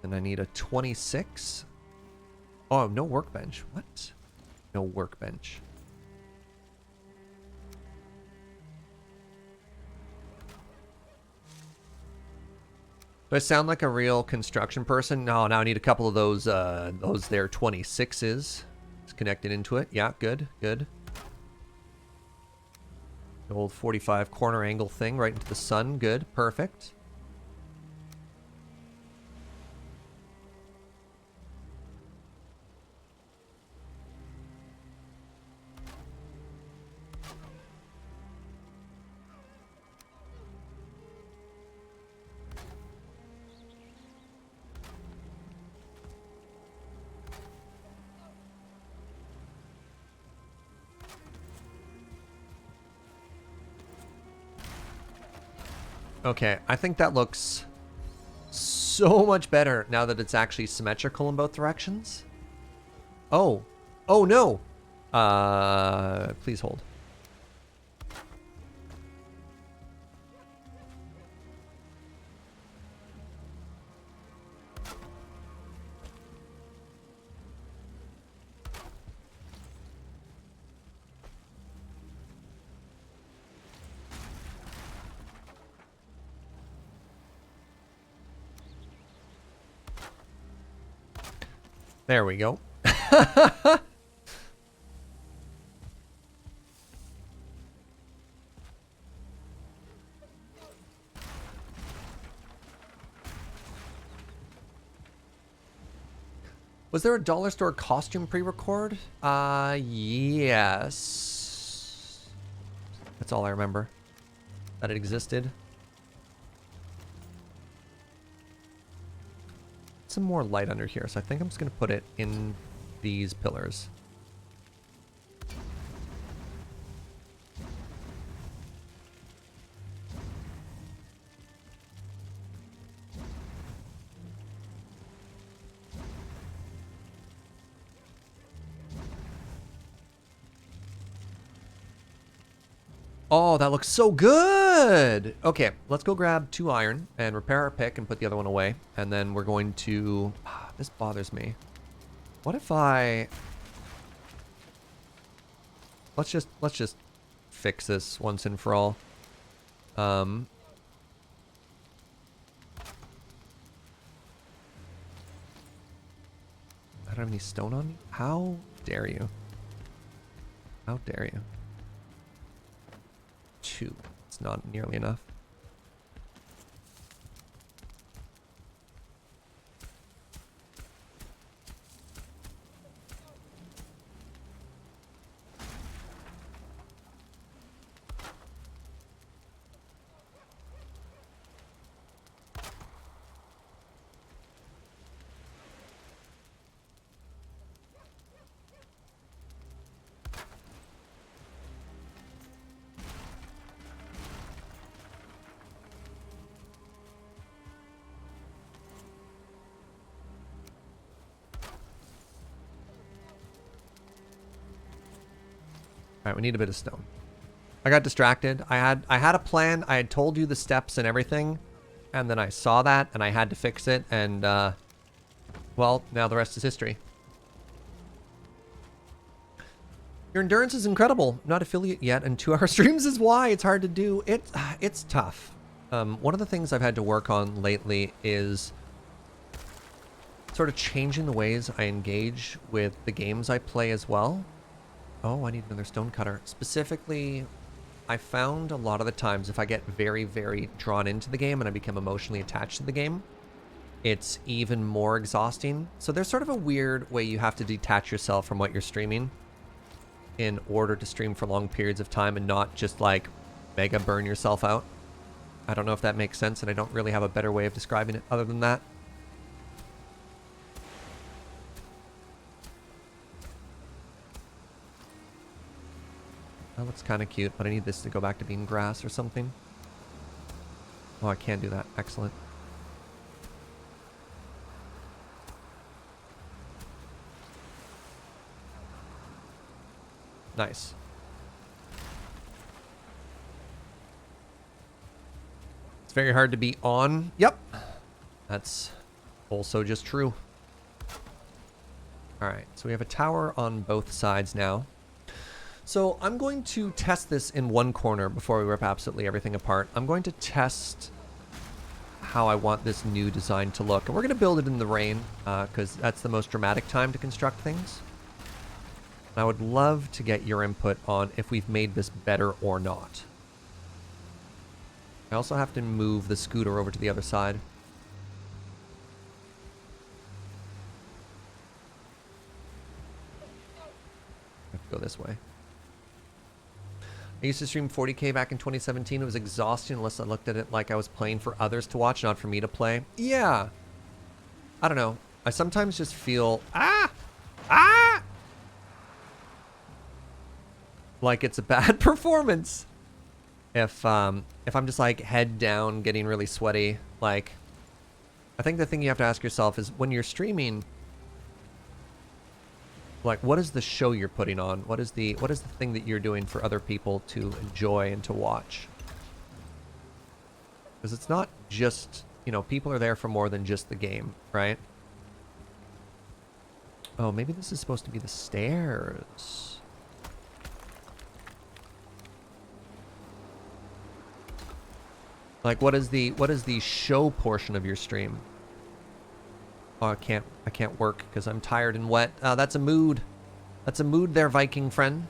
And I need a 26. Oh, no workbench. What? No workbench. Do I sound like a real construction person? No, now I need a couple of those there 26s. It's connected into it. Yeah, good, good. The old 45 corner angle thing right into the sun. Good, perfect. Okay, I think that looks so much better now that it's actually symmetrical in both directions. Oh. Oh, no. Please hold. There we go. Was there a dollar store costume pre-record? Yes. That's all I remember. That it existed. Some more light under here, so I think I'm just gonna put it in these pillars. Oh, that looks so good! Okay, let's go grab 2 iron and repair our pick and put the other one away. And then we're going to... this bothers me. What if I... Let's just fix this once and for all. I don't have any stone on me? How dare you? How dare you? 2. It's not nearly enough. Alright, we need a bit of stone. I got distracted. I had a plan. I had told you the steps and everything. And then I saw that and I had to fix it. And, well, now the rest is history. Your endurance is incredible. Not affiliate yet, and 2-hour streams is why. It's hard to do. It's tough. One of the things I've had to work on lately is sort of changing the ways I engage with the games I play as well. Oh, I need another stone cutter. Specifically, I found a lot of the times if I get very, very drawn into the game and I become emotionally attached to the game, it's even more exhausting. So there's sort of a weird way you have to detach yourself from what you're streaming in order to stream for long periods of time and not just like mega burn yourself out. I don't know if that makes sense, and I don't really have a better way of describing it other than that. That looks kind of cute, but I need this to go back to being grass or something. Oh, I can do that. Excellent. Nice. It's very hard to be on. Yep. That's also just true. All right, so we have a tower on both sides now. So I'm going to test this in one corner before we rip absolutely everything apart. I'm going to test how I want this new design to look. And we're going to build it in the rain because that's the most dramatic time to construct things. I would love to get your input on if we've made this better or not. I also have to move the scooter over to the other side. I have to go this way. I used to stream 40K back in 2017. It was exhausting unless I looked at it like I was playing for others to watch, not for me to play. Yeah. I don't know. I sometimes just feel... like it's a bad performance. If I'm just like head down, getting really sweaty, like... I think the thing you have to ask yourself is when you're streaming... like, what is the show you're putting on? What is the thing that you're doing for other people to enjoy and to watch? Because it's not just, you know, people are there for more than just the game, right? Oh, maybe this is supposed to be the stairs. Like, what is the show portion of your stream? Oh, I can't work because I'm tired and wet. That's a mood. That's a mood there, Viking friend.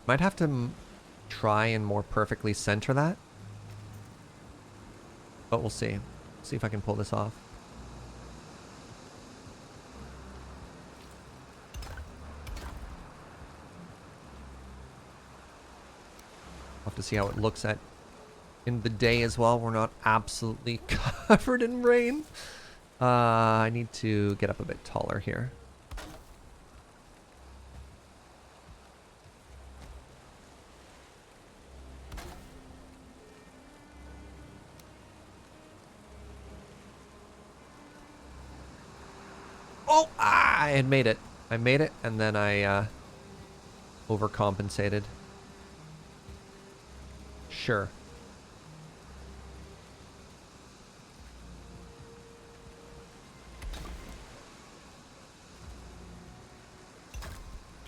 Might have to try and more perfectly center that. But we'll see. See if I can pull this off. I'll have to see how it looks at in the day as well. We're not absolutely covered in rain. I need to get up a bit taller here. Oh, I had made it. I made it, and then I overcompensated. Sure.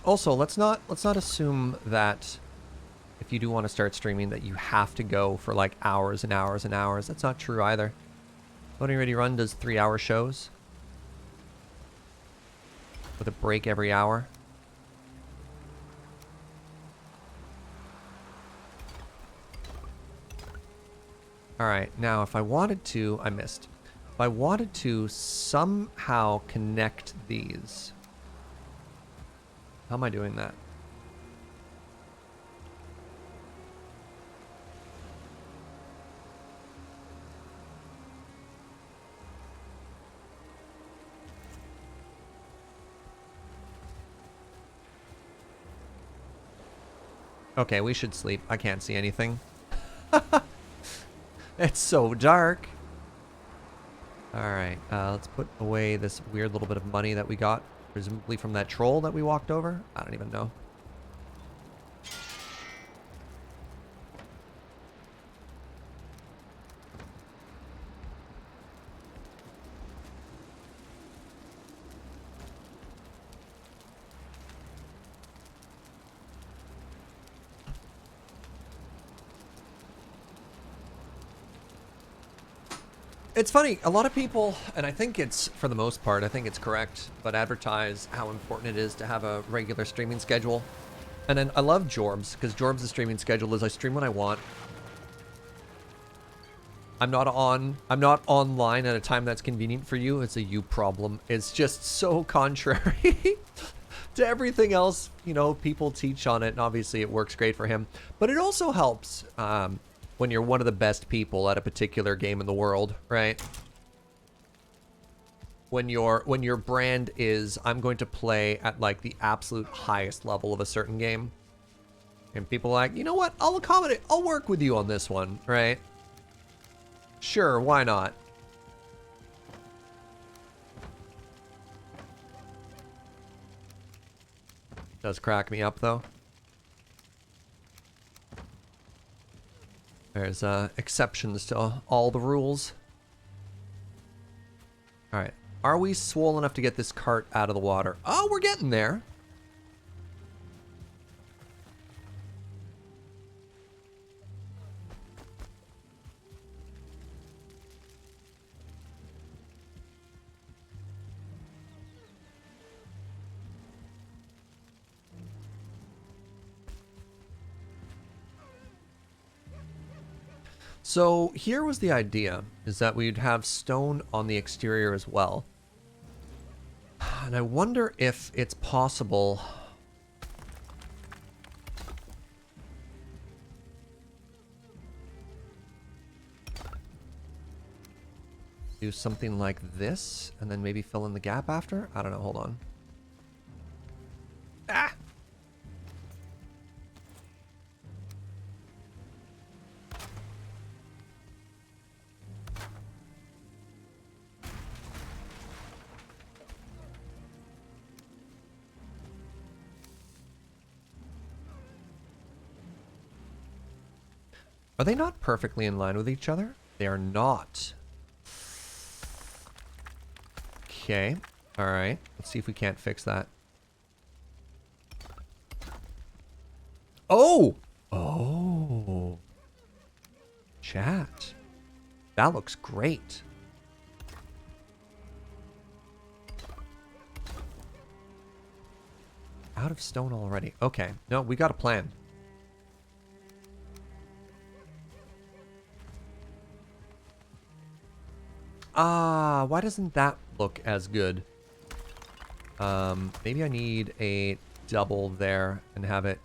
Also, let's not assume that if you do want to start streaming that you have to go for like hours and hours and hours. That's not true either. Loading Ready Run does 3-hour shows with a break every hour. Alright, now if I wanted to, I missed. If I wanted to somehow connect these, how am I doing that? Okay, we should sleep. I can't see anything. It's so dark. Alright, let's put away this weird little bit of money that we got, presumably from that troll that we walked over. I don't even know. It's funny, a lot of people, and I think it's, for the most part, I think it's correct, but advertise how important it is to have a regular streaming schedule. And then I love Jorbs, because Jorbs' streaming schedule is I stream when I want. I'm not online at a time that's convenient for you. It's a you problem. It's just so contrary to everything else, you know, people teach on it, and obviously it works great for him. But it also helps, when you're one of the best people at a particular game in the world, right? When your brand is, I'm going to play at like the absolute highest level of a certain game. And people are like, you know what? I'll accommodate. I'll work with you on this one, right? Sure, why not? Does crack me up though. There's exceptions to all the rules. Alright. Are we swole enough to get this cart out of the water? Oh, we're getting there. So here was the idea, is that we'd have stone on the exterior as well. And I wonder if it's possible... do something like this, and then maybe fill in the gap after? I don't know, hold on. Ah! Are they not perfectly in line with each other? They are not. Okay. All right. Let's see if we can't fix that. Oh! Oh. Chat. That looks great. Out of stone already. Okay. No, we got a plan. Ah, why doesn't that look as good? Maybe I need a double there and have it.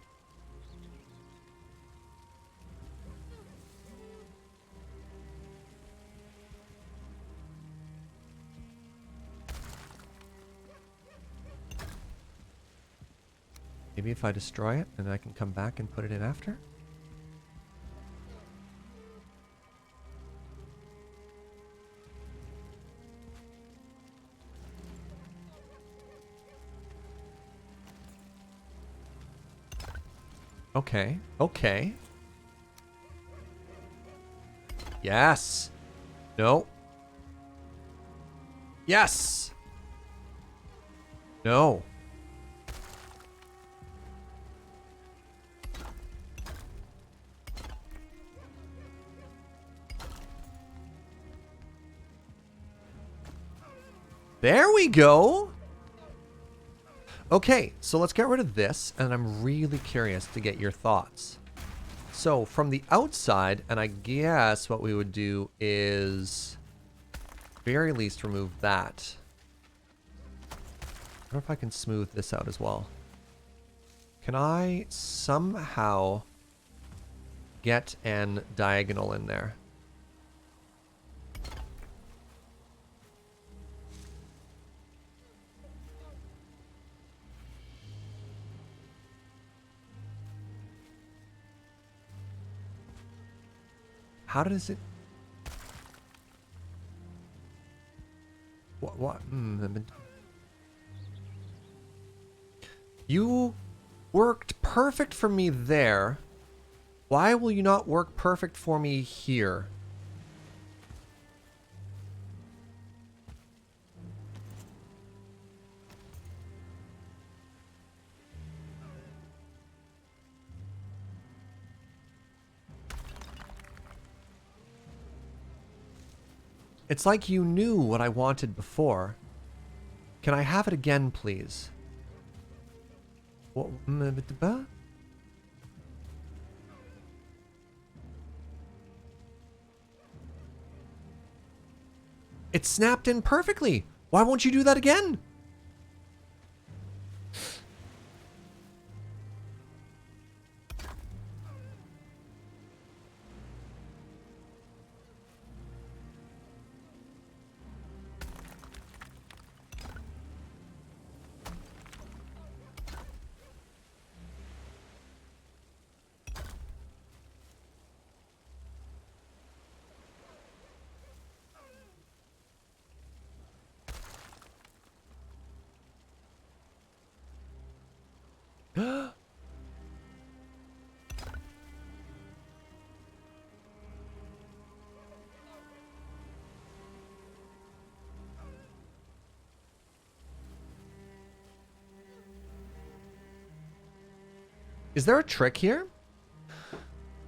Maybe if I destroy it, then I can come back and put it in after? Okay. Okay. Yes. No. Yes. No. There we go. Okay, so let's get rid of this, and I'm really curious to get your thoughts. So from the outside, and I guess what we would do is very least remove that. I wonder if I can smooth this out as well. Can I somehow get an diagonal in there? How does it... What? You worked perfect for me there. Why will you not work perfect for me here? It's like you knew what I wanted before. Can I have it again, please? What? It snapped in perfectly. Why won't you do that again? Is there a trick here?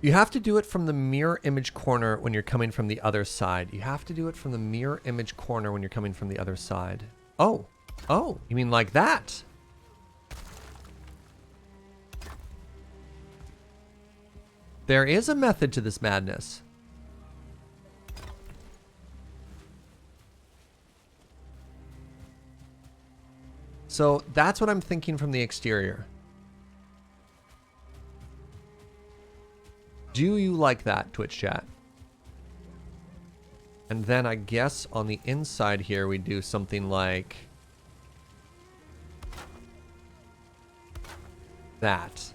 You have to do it from the mirror image corner when you're coming from the other side. You have to do it from the mirror image corner when you're coming from the other side. Oh. Oh, you mean like that? There is a method to this madness. So that's what I'm thinking from the exterior. Do you like that, Twitch chat? And then I guess on the inside here we do something like that.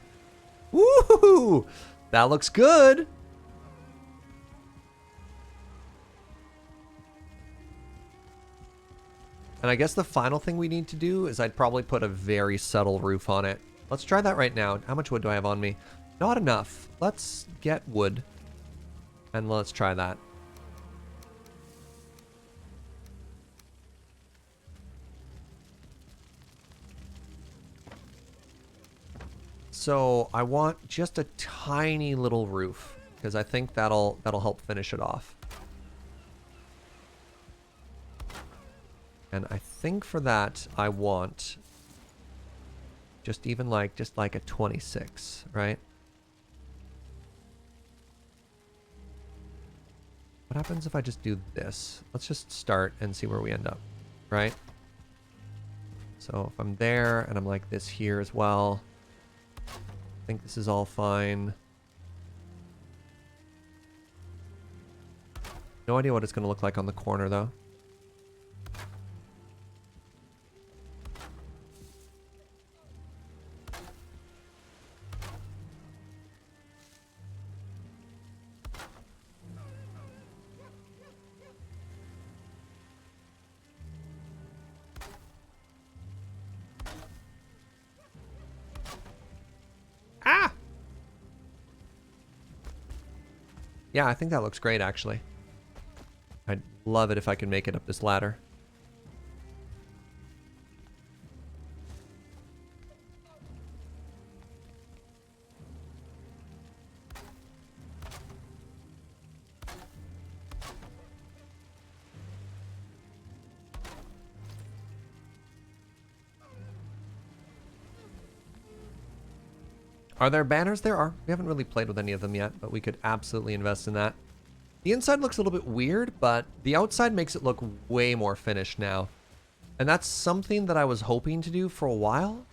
Woohoo! That looks good. And I guess the final thing we need to do is I'd probably put a very subtle roof on it. Let's try that right now. How much wood do I have on me? Not enough. Let's get wood. And let's try that. So I want just a tiny little roof, because I think that'll help finish it off. And I think for that I want just like a 26, right? What happens if I just do this? Let's just start and see where we end up, right? So if I'm there and I'm like this here as well, I think this is all fine. No idea what it's going to look like on the corner though. Ah! Yeah, I think that looks great actually. I'd love it if I could make it up this ladder. Are there banners? There are. We haven't really played with any of them yet, but we could absolutely invest in that. The inside looks a little bit weird, but the outside makes it look way more finished now. And that's something that I was hoping to do for a while.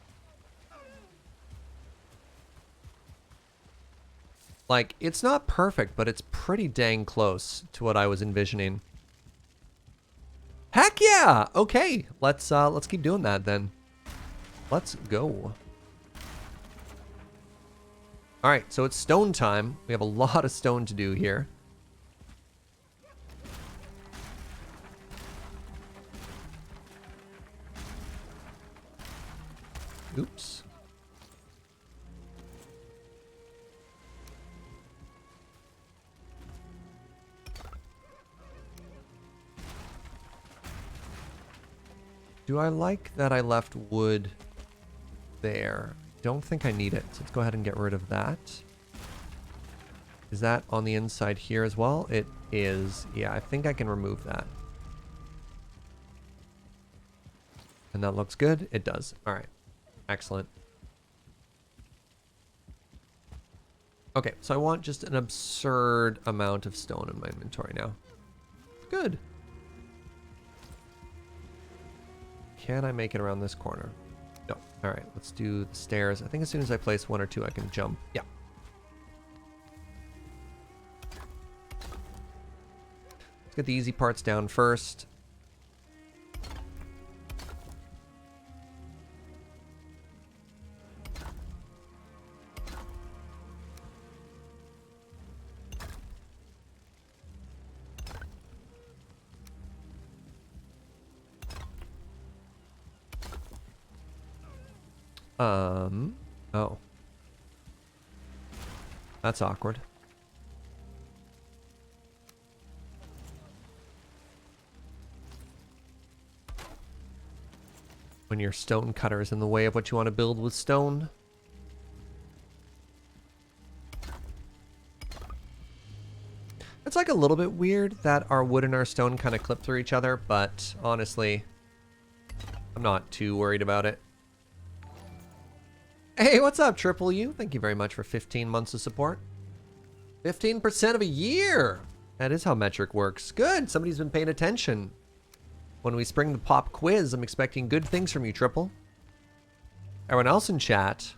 Like, it's not perfect, but it's pretty dang close to what I was envisioning. Heck yeah! Okay, let's keep doing that then. Let's go. All right, so it's stone time. We have a lot of stone to do here. Oops. Do I like that I left wood there? Don't think I need it, so let's go ahead and get rid of that. Is that on the inside here as well? It is. Yeah, I think I can remove that. And that looks good. It does. All right. Excellent. Okay, so I want just an absurd amount of stone in my inventory now. Good. Can I make it around this corner? No. All right, let's do the stairs. I think as soon as I place one or two, I can jump. Yeah. Let's get the easy parts down first. Oh. That's awkward. When your stone cutter is in the way of what you want to build with stone. It's like a little bit weird that our wood and our stone kind of clip through each other, but honestly, I'm not too worried about it. Hey, what's up, Triple U? Thank you very much for 15 months of support. 15% of a year! That is how metric works. Good, somebody's been paying attention. When we spring the pop quiz, I'm expecting good things from you, Triple. Everyone else in chat,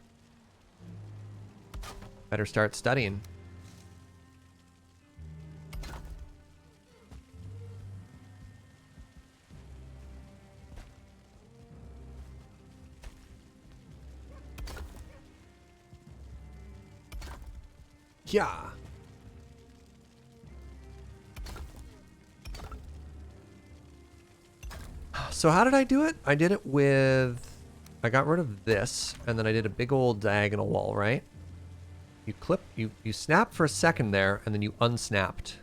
better start studying. Yeah. So how did I do it? I did it with... I got rid of this, and then I did a big old diagonal wall, right? You snap for a second there, and then you unsnapped.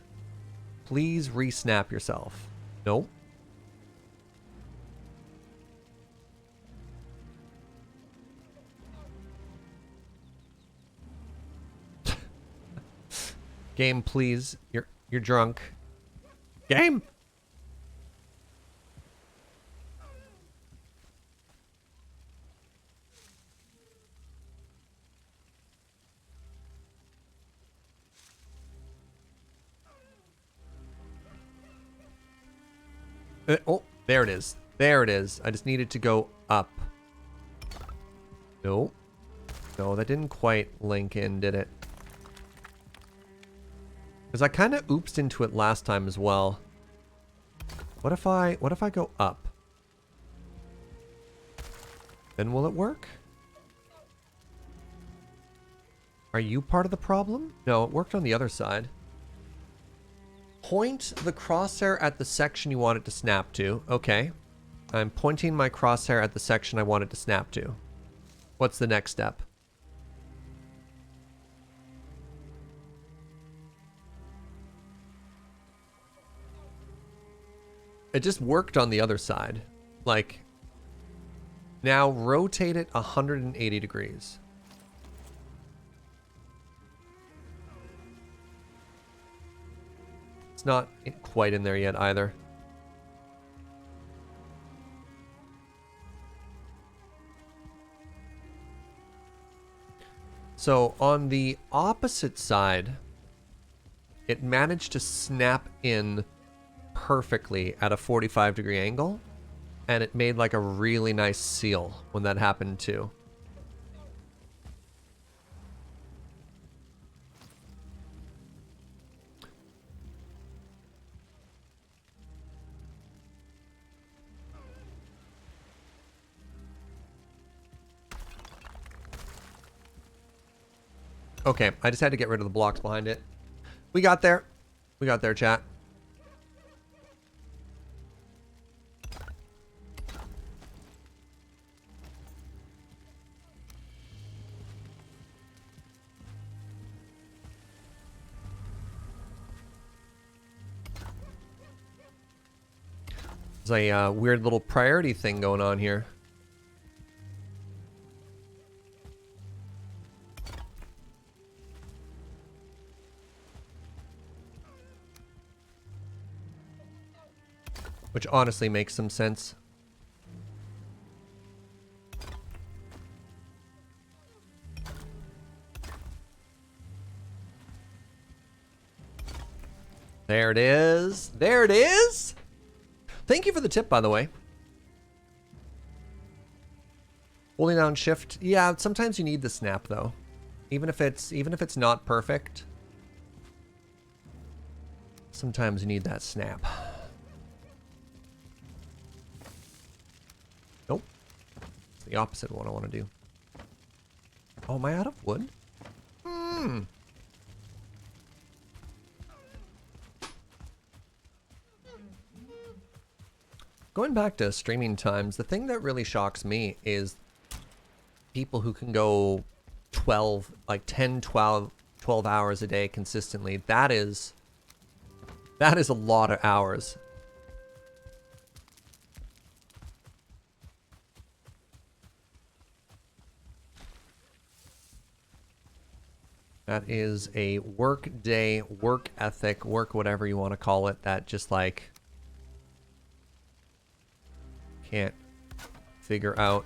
Please re-snap yourself. Nope. Game, please. You're drunk. Game. Oh, there it is. There it is. I just needed to go up. No. No, that didn't quite link in, did it? Because I kind of oopsed into it last time as well. What if I go up? Then will it work? Are you part of the problem? No, it worked on the other side. Point the crosshair at the section you want it to snap to. Okay. I'm pointing my crosshair at the section I want it to snap to. What's the next step? It just worked on the other side. Like, now rotate it 180 degrees. It's not quite in there yet either. So on the opposite side, it managed to snap in perfectly at a 45-degree angle, and it made like a really nice seal when that happened too. Okay, I just had to get rid of the blocks behind it. We got there. We got there, chat. There's a weird little priority thing going on here. Which honestly makes some sense. There it is. There it is. Thank you for the tip, by the way. Holding down shift. Yeah, sometimes you need the snap though. Even if it's not perfect. Sometimes you need that snap. Nope. It's the opposite of what I want to do. Oh, am I out of wood? Going back to streaming times, the thing that really shocks me is people who can go 10, 12 hours a day consistently. That is a lot of hours. That is a work day, work ethic, work whatever you want to call it, that just like can't figure out.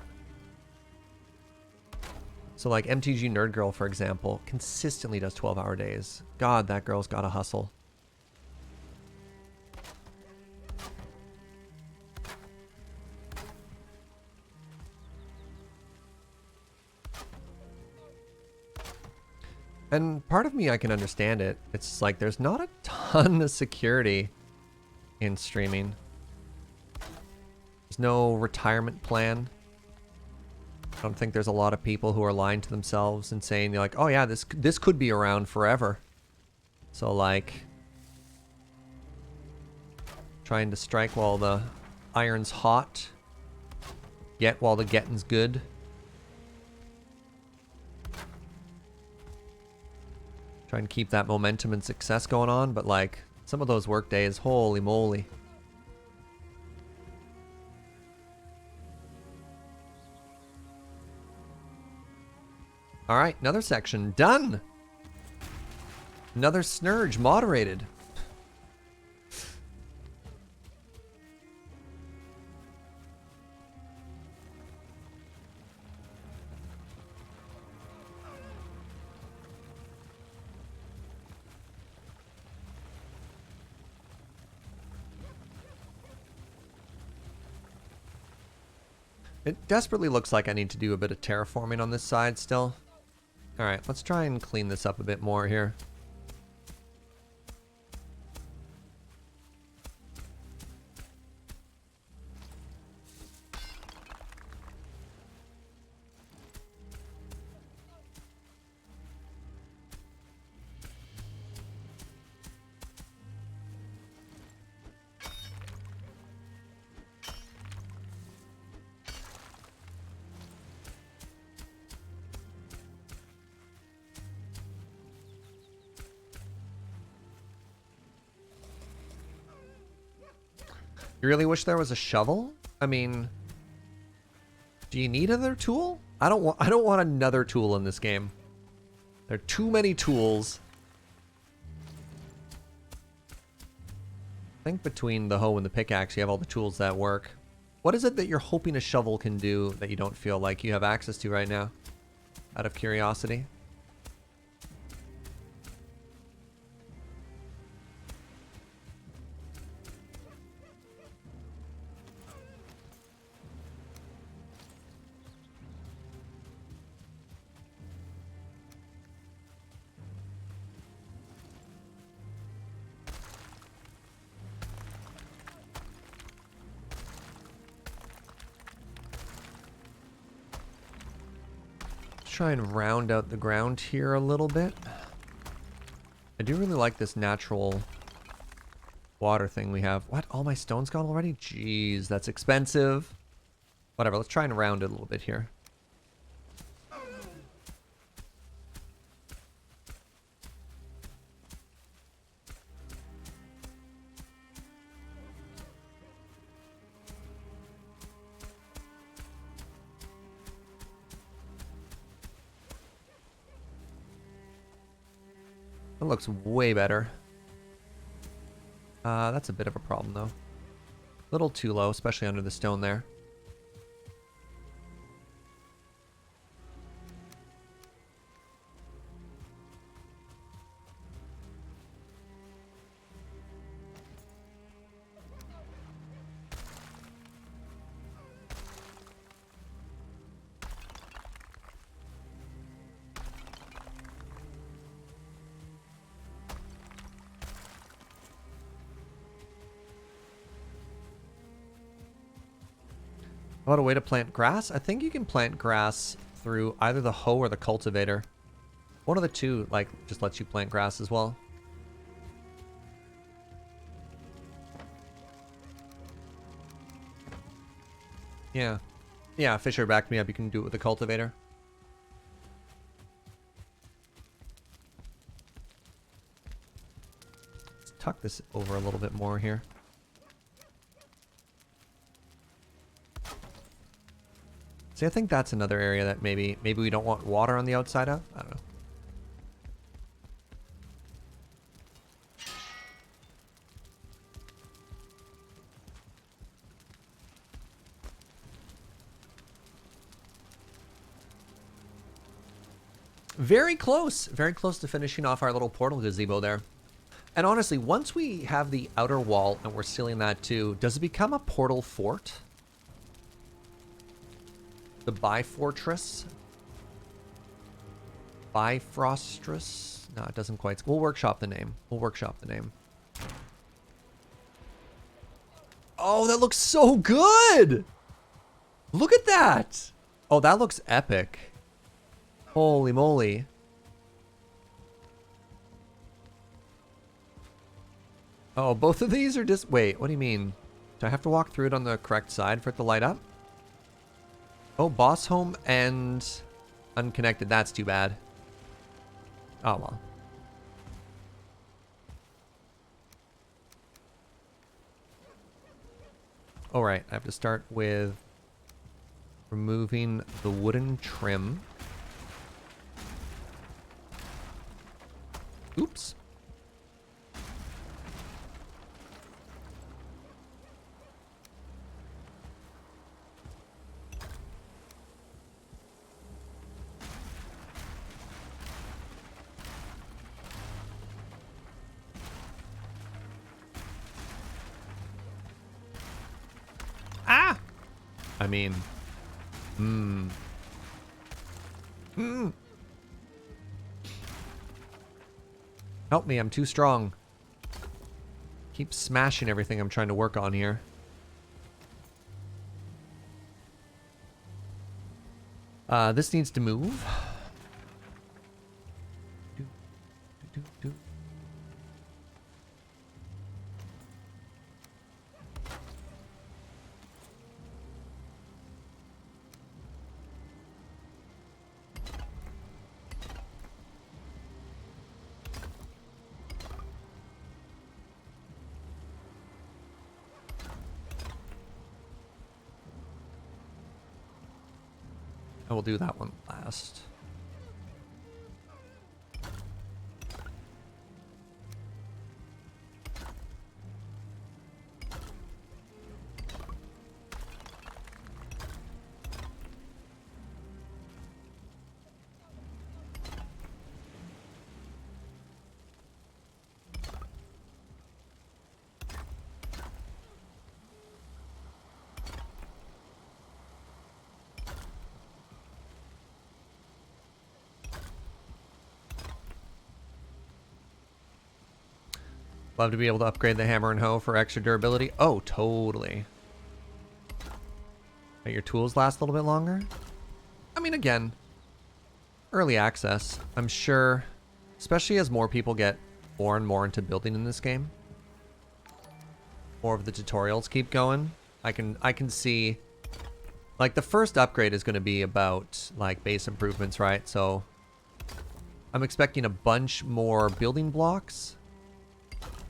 So like MTG Nerd Girl, for example, consistently does 12-hour days. God, that girl's got to hustle. And part of me, I can understand it. It's like there's not a ton of security in streaming. There's no retirement plan. I don't think there's a lot of people who are lying to themselves and saying, like, oh yeah, this could be around forever. So like, trying to strike while the iron's hot, get while the getting's good. Try and keep that momentum and success going on, but like some of those work days, holy moly. All right, another section done. Another snurge moderated. It desperately looks like I need to do a bit of terraforming on this side still. All right, let's try and clean this up a bit more here. You really wish there was a shovel? I mean, do you need another tool? I don't want another tool in this game. There are too many tools. I think between the hoe and the pickaxe, you have all the tools that work. What is it that you're hoping a shovel can do that you don't feel like you have access to right now? Out of curiosity. Try and round out the ground here a little bit. I do really like this natural water thing we have. What? All my stone's gone already? Jeez, that's expensive. Whatever, let's try and round it a little bit here. That looks way better. That's a bit of a problem though. A little too low, especially under the stone there. How about a way to plant grass? I think you can plant grass through either the hoe or the cultivator. One of the two, like, just lets you plant grass as well. Yeah. Yeah, Fisher backed me up. You can do it with the cultivator. Let's tuck this over a little bit more here. See, I think that's another area that maybe we don't want water on the outside of. I don't know. Very close to finishing off our little portal gazebo there. And honestly, once we have the outer wall and we're sealing that too, does it become a portal fort? The Bifortress? Bifrostress? No, it doesn't quite. We'll workshop the name. Oh, that looks so good! Look at that! Oh, that looks epic. Holy moly. Oh, both of these are just... Wait, what do you mean? Do I have to walk through it on the correct side for it to light up? Oh, boss home and unconnected. That's too bad. Oh, well. All right, I have to start with removing the wooden trim. Oops. Ah! I mean, Help me, I'm too strong. Keep smashing everything I'm trying to work on here. This needs to move. I will do that one last. Love to be able to upgrade the hammer and hoe for extra durability. Oh, totally. Make your tools last a little bit longer. I mean, again, early access. I'm sure, especially as more people get more and more into building in this game, more of the tutorials keep going. I can see, like, the first upgrade is going to be about like base improvements, right? So I'm expecting a bunch more building blocks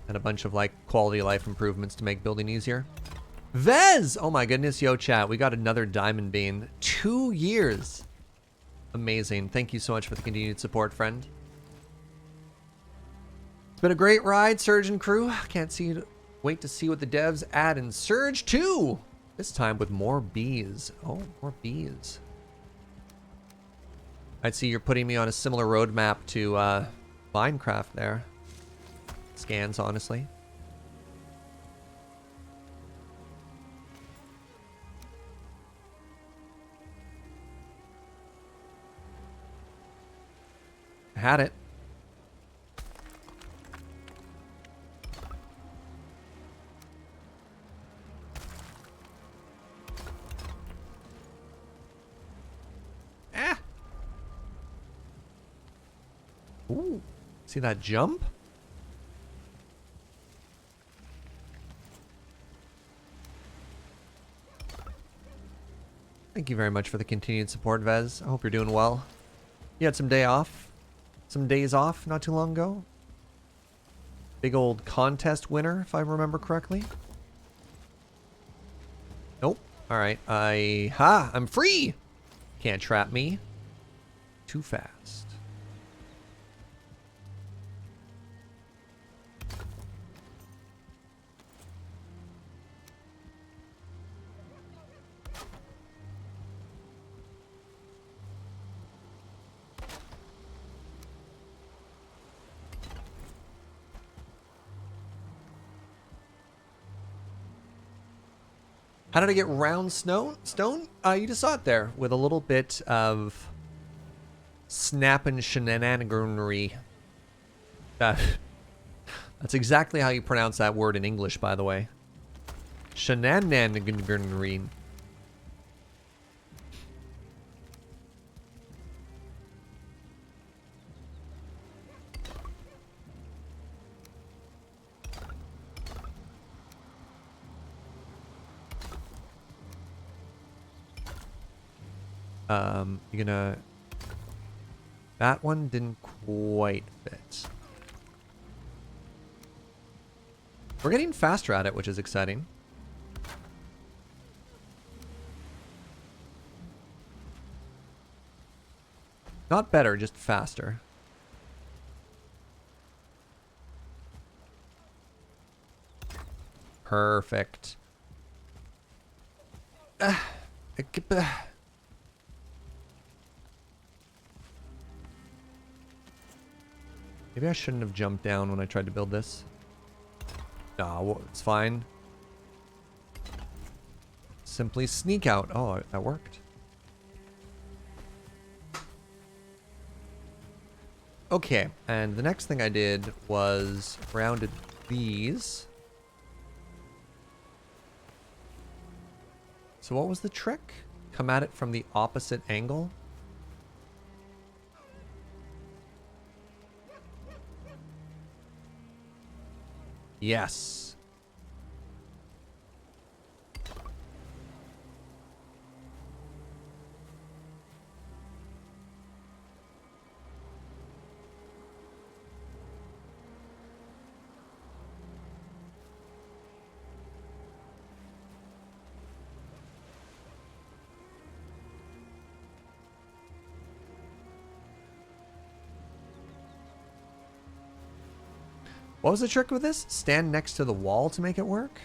and a bunch of like quality of life improvements to make building easier. Vez! Oh my goodness, yo chat, we got another diamond bean. 2 years. Amazing. Thank you so much for the continued support, friend. It's been a great ride, Surge and crew. Wait to see what the devs add in Surge 2. This time with more bees. Oh, more bees. I'd see you're putting me on a similar roadmap to Minecraft there. Scans, honestly. I had it. Ah! Ooh. See that jump? Thank you very much for the continued support, Vez. I hope you're doing well. You had some days off not too long ago. Big old contest winner, if I remember correctly. Nope. Alright, I'm free! Can't trap me. Too fast. How did I get round stone? You just saw it there with a little bit of snapping shenaniganery. That's exactly how you pronounce that word in English, by the way. Shenaniganery. You're gonna... That one didn't quite fit. We're getting faster at it, which is exciting. Not better, just faster. Perfect. Maybe I shouldn't have jumped down when I tried to build this. No, it's fine. Simply sneak out. Oh, that worked. Okay, and the next thing I did was rounded these. So what was the trick? Come at it from the opposite angle? Yes. What was the trick with this? Stand next to the wall to make it work?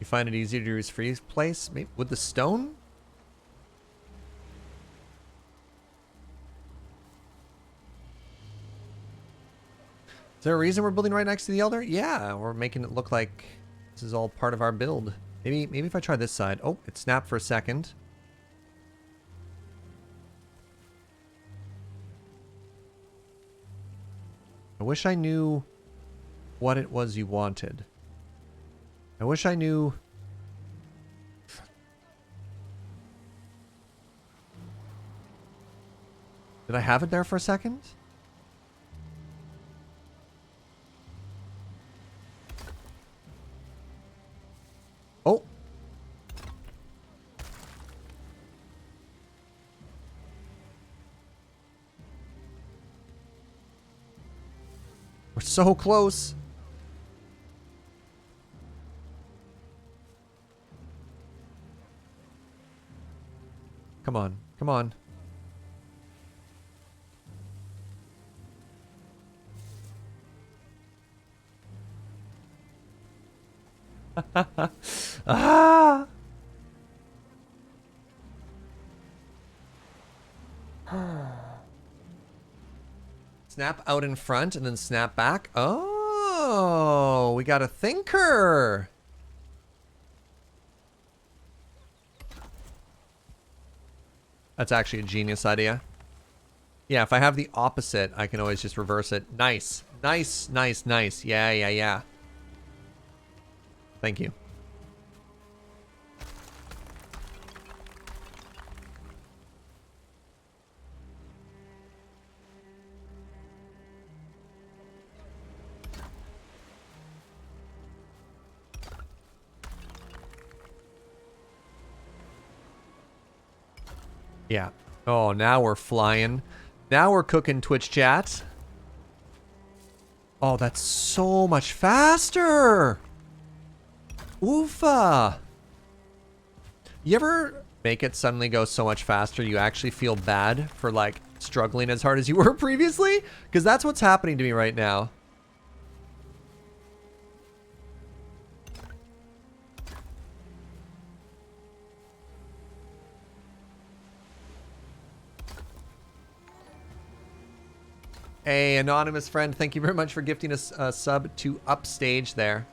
You find it easier to use freeze place? Maybe with the stone? Is there a reason we're building right next to the Elder? Yeah, we're making it look like this is all part of our build. Maybe if I try this side. Oh, it snapped for a second. I wish I knew what it was you wanted. I wish I knew... Did I have it there for a second? Oh! We're so close! Come on, come on. Ah! Snap out in front and then snap back. Oh, we got a thinker. That's actually a genius idea. Yeah, if I have the opposite, I can always just reverse it. Nice. Nice, nice, nice. Yeah, yeah, yeah. Thank you. Yeah. Oh, now we're flying. Now we're cooking Twitch chat. Oh, that's so much faster. Oofa. You ever make it suddenly go so much faster you actually feel bad for like struggling as hard as you were previously? Because that's what's happening to me right now. Hey, anonymous friend, thank you very much for gifting us a sub to Upstage there.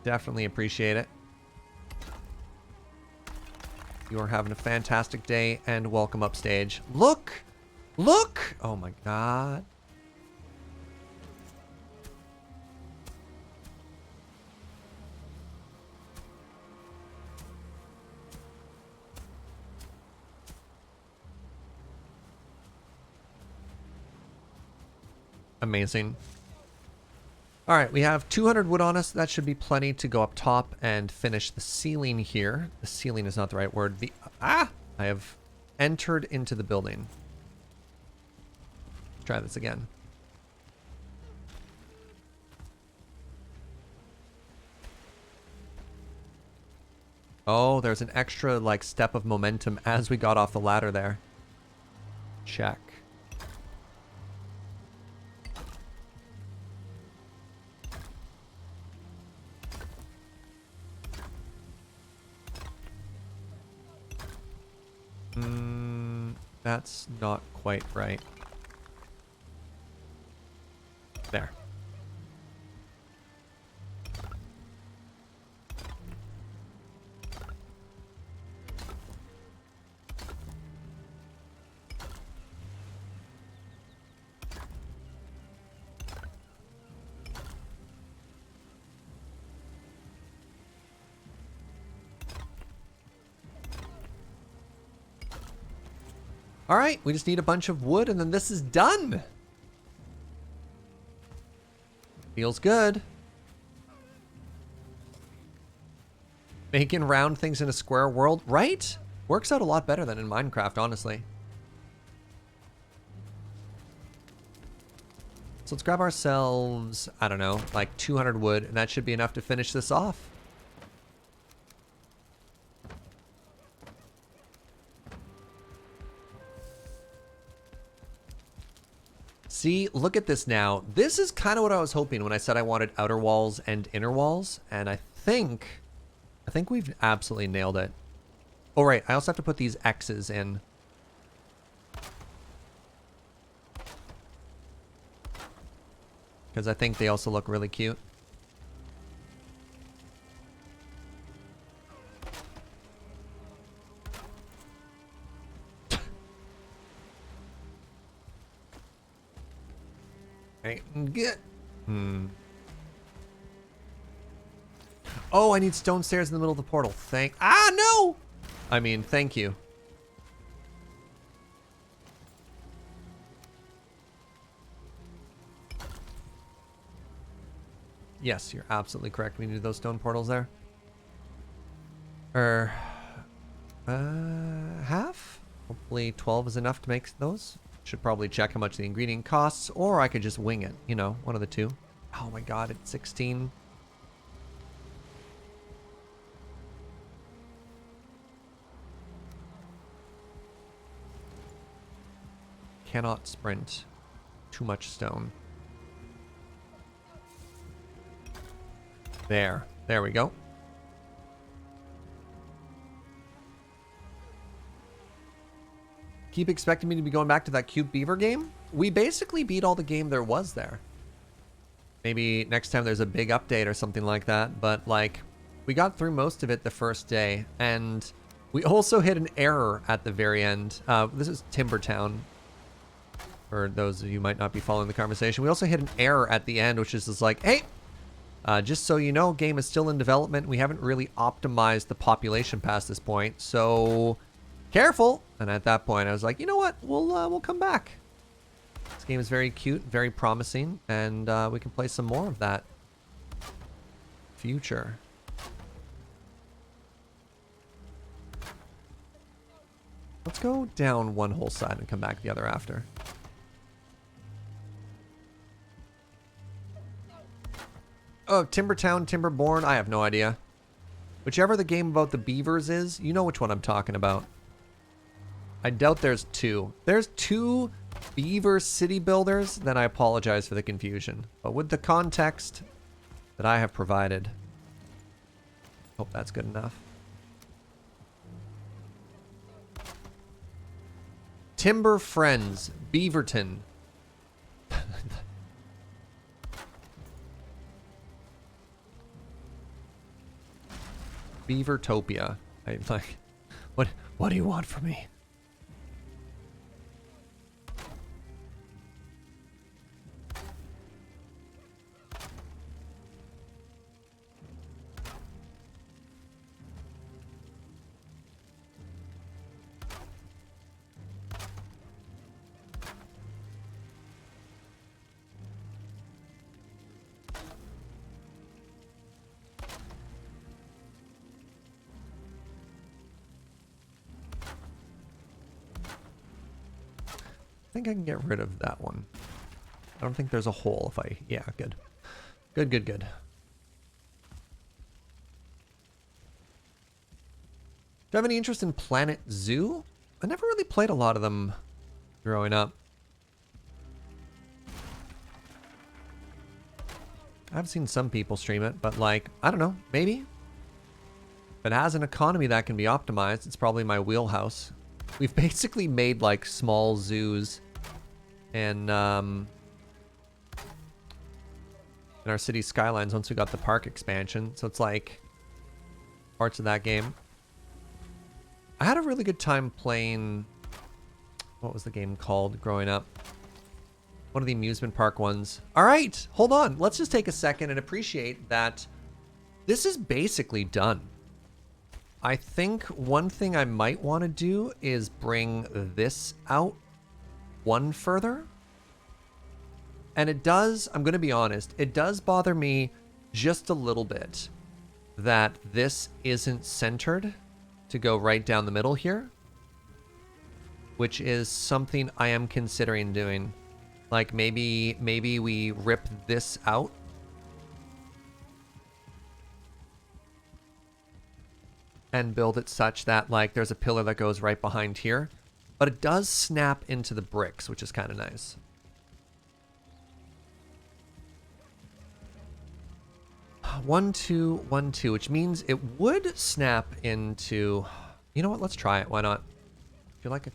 Definitely appreciate it. You are having a fantastic day and welcome Upstage. Look! Look! Oh my god. Amazing. All right, we have 200 wood on us. That should be plenty to go up top and finish the ceiling here. The ceiling is not the right word. I have entered into the building. Try this again. Oh, there's an extra like step of momentum as we got off the ladder there. Check. That's not quite right. There. All right, we just need a bunch of wood and then this is done. Feels good. Making round things in a square world, right? Works out a lot better than in Minecraft, honestly. So let's grab ourselves, I don't know, like 200 wood, and that should be enough to finish this off. See, look at this now. This is kind of what I was hoping when I said I wanted outer walls and inner walls, and I think we've absolutely nailed it. Oh, right, I also have to put these X's in. Because I think they also look really cute. Right, get. Oh, I need stone stairs in the middle of the portal. No! I mean, thank you. Yes, you're absolutely correct. We need those stone portals there. Half? Hopefully 12 is enough to make those. Should probably check how much the ingredient costs, or I could just wing it, you know, one of the two. Oh my god, it's 16. Cannot sprint. Too much stone. There we go. Keep expecting me to be going back to that cute beaver game. We basically beat all the game there was there. Maybe next time there's a big update or something like that, but like we got through most of it the first day, and we also hit an error at the very end. This is Timbertown. For those of you who might not be following the conversation, we also hit an error at the end, which is just like, hey, just so you know, game is still in development. We haven't really optimized the population past this point, so careful. And at that point, I was like, you know what? We'll come back. This game is very cute, very promising, and we can play some more of that. Future. Let's go down one whole side and come back the other after. Oh, Timbertown, Timberborn, I have no idea. Whichever the game about the beavers is, you know which one I'm talking about. I doubt there's two. There's two beaver city builders, then I apologize for the confusion. But with the context that I have provided, hope that's good enough. Timber Friends, Beaverton. Beavertopia. I'm like, what do you want from me? I think I can get rid of that one. I don't think there's a hole if I... Yeah, good. Good, good, good. Do you have any interest in Planet Zoo? I never really played a lot of them growing up. I've seen some people stream it, but like, I don't know, maybe? If it has an economy that can be optimized, it's probably my wheelhouse. We've basically made like small zoos in our city skylines once we got the park expansion. So it's like parts of that game. I had a really good time playing, what was the game called growing up? One of the amusement park ones. All right, hold on. Let's just take a second and appreciate that this is basically done. I think one thing I might want to do is bring this out one further. And it does, I'm going to be honest, it does bother me just a little bit that this isn't centered to go right down the middle here, which is something I am considering doing. Like maybe we rip this out. And build it such that like there's a pillar that goes right behind here. But it does snap into the bricks, which is kind of nice. One, two, 1, 2, which means it would snap into... You know what? Let's try it. Why not? I feel like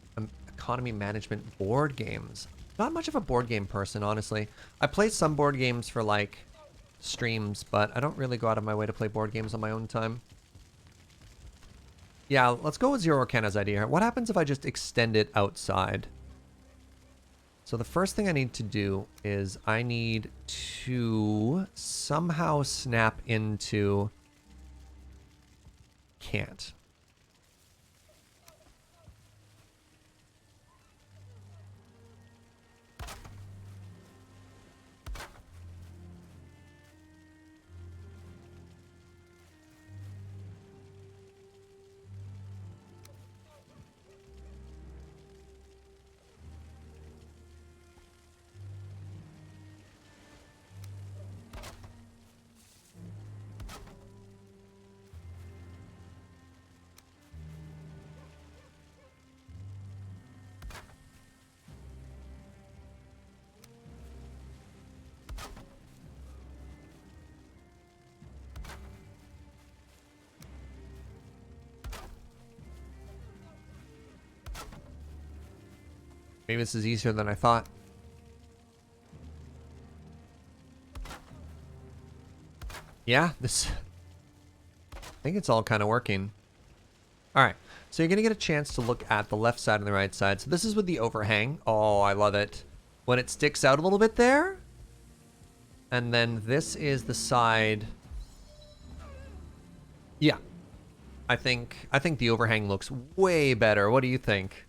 economy management board games. Not much of a board game person, honestly. I play some board games for like streams, but I don't really go out of my way to play board games on my own time. Yeah, let's go with Zero Arcana's idea. What happens if I just extend it outside? So the first thing I need to do is I need to somehow snap into... Can't. Maybe this is easier than I thought. Yeah, this... I think it's all kind of working. Alright, so you're going to get a chance to look at the left side and the right side. So this is with the overhang. Oh, I love it. When it sticks out a little bit there. And then this is the side... Yeah. I think the overhang looks way better. What do you think?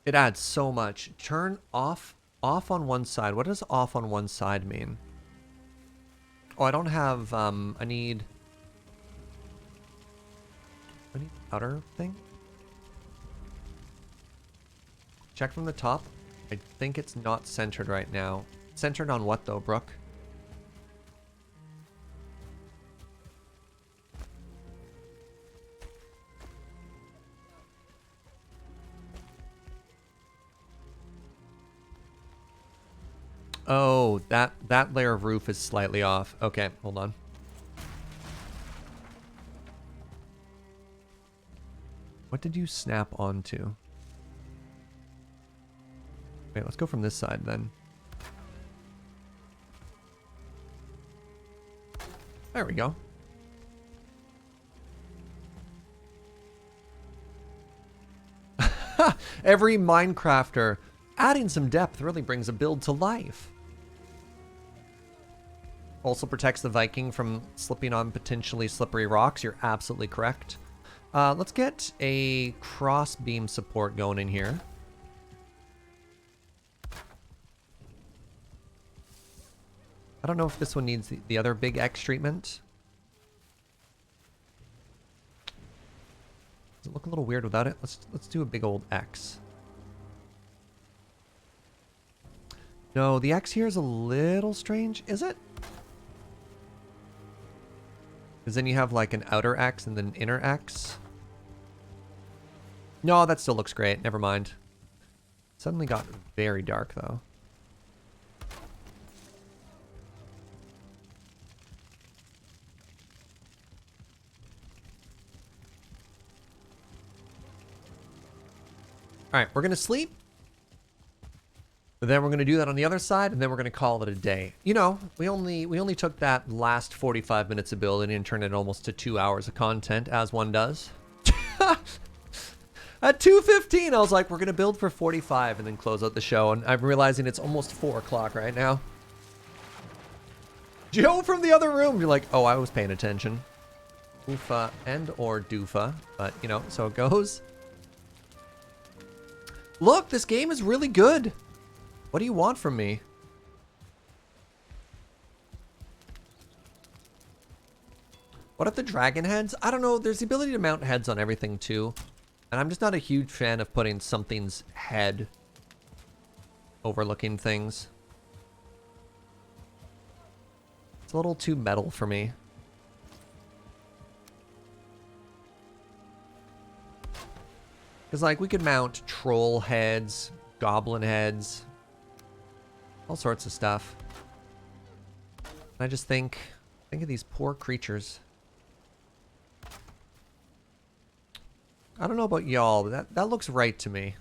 It adds so much. Turn off on one side. What does off on one side mean? Oh, I don't have, I need outer thing? Check from the top. I think it's not centered right now. Centered on what though, Brooke? Oh, that layer of roof is slightly off. Okay, hold on. What did you snap onto? Wait, let's go from this side then. There we go. Every Minecrafter adding some depth really brings a build to life. Also protects the Viking from slipping on potentially slippery rocks. You're absolutely correct. Let's get a cross beam support going in here. I don't know if this one needs the other big X treatment. look a little weird without it? Let's do a big old X. No, the X here is a little strange, is it? Because then you have like an outer X and then an inner X. No, that still looks great. Never mind. Suddenly got very dark though. All right, we're gonna sleep. But then we're gonna do that on the other side, and then we're gonna call it a day. You know, we only took that last 45 minutes of building and turned it almost to 2 hours of content, as one does. At 2:15, I was like, we're gonna build for 45 and then close out the show, and I'm realizing it's almost 4 o'clock right now. Joe from the other room, you're like, oh, I was paying attention. Oofa and or doofa, but you know, so it goes. Look, this game is really good. What do you want from me? What if the dragon heads? I don't know. There's the ability to mount heads on everything too. And I'm just not a huge fan of putting something's head overlooking things. It's a little too metal for me. Because like we could mount troll heads, goblin heads, all sorts of stuff. I just think of these poor creatures. I don't know about y'all, but that looks right to me.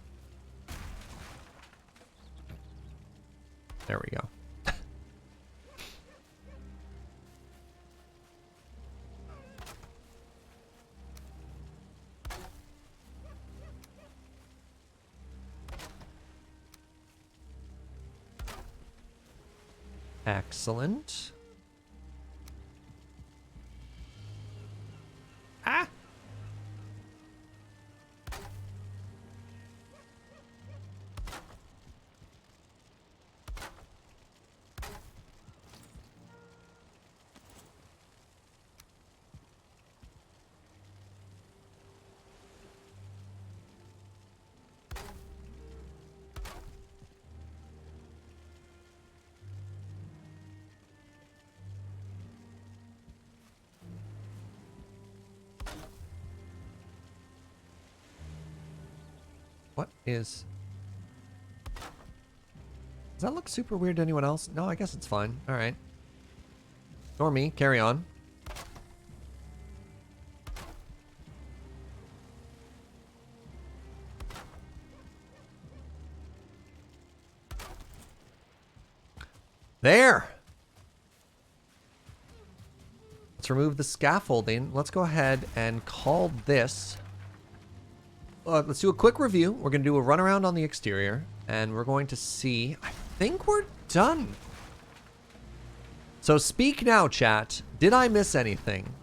There we go. Excellent. Ah! What is... Does that look super weird to anyone else? No, I guess it's fine. Alright. Ignore me. Carry on. There! Let's remove the scaffolding. Let's go ahead and call this... let's do a quick review. We're going to do a run around on the exterior, and we're going to see... I think we're done. So speak now, chat. Did I miss anything?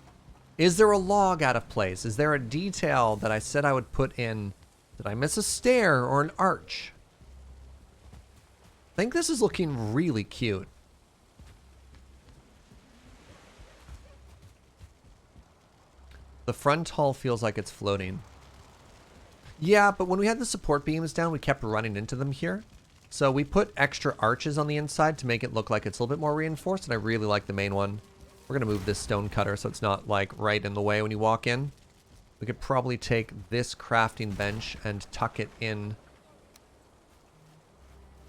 Is there a log out of place? Is there a detail that I said I would put in? Did I miss a stair or an arch? I think this is looking really cute. The front hull feels like it's floating. Yeah, but when we had the support beams down, we kept running into them here. So we put extra arches on the inside to make it look like it's a little bit more reinforced, and I really like the main one. We're going to move this stone cutter so it's not like right in the way when you walk in. We could probably take this crafting bench and tuck it in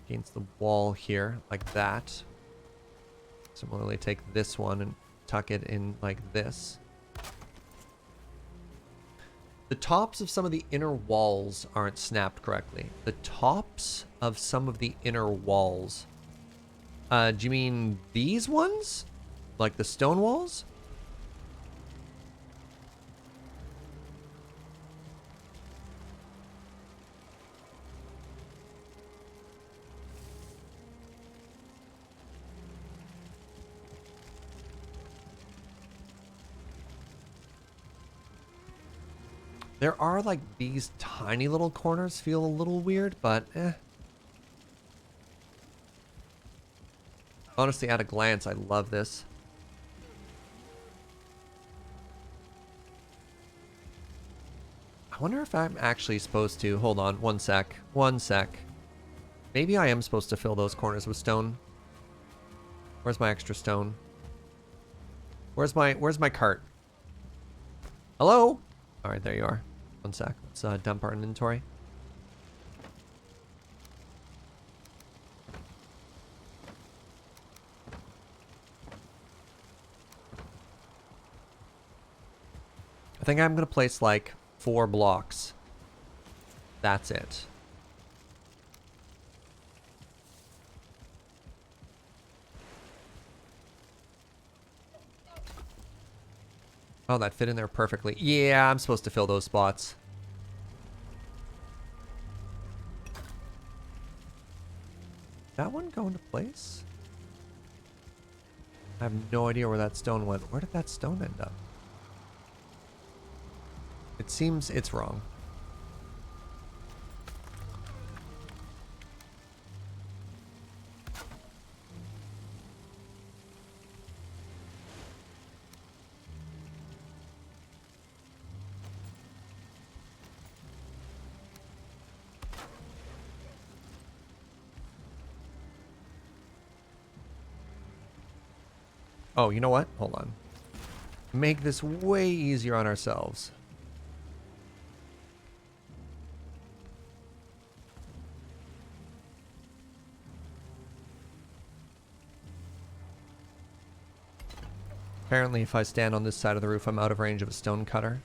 against the wall here, like that. Similarly, take this one and tuck it in like this. The tops of some of the inner walls aren't snapped correctly. The tops of some of the inner walls. Do you mean these ones? Like the stone walls? There are like these tiny little corners feel a little weird, but eh. Honestly, at a glance, I love this. I wonder if I'm actually supposed to... Hold on, one sec. One sec. Maybe I am supposed to fill those corners with stone. Where's my extra stone? Where's my cart? Hello? Alright, there you are. One sec. Let's dump our inventory. I think I'm gonna place like 4 blocks. That's it. Oh, that fit in there perfectly. Yeah, I'm supposed to fill those spots. That one go into place? I have no idea where that stone went. Where did that stone end up? It seems it's wrong. Oh, you know what? Hold on. Make this way easier on ourselves. Apparently, if I stand on this side of the roof, I'm out of range of a stone cutter.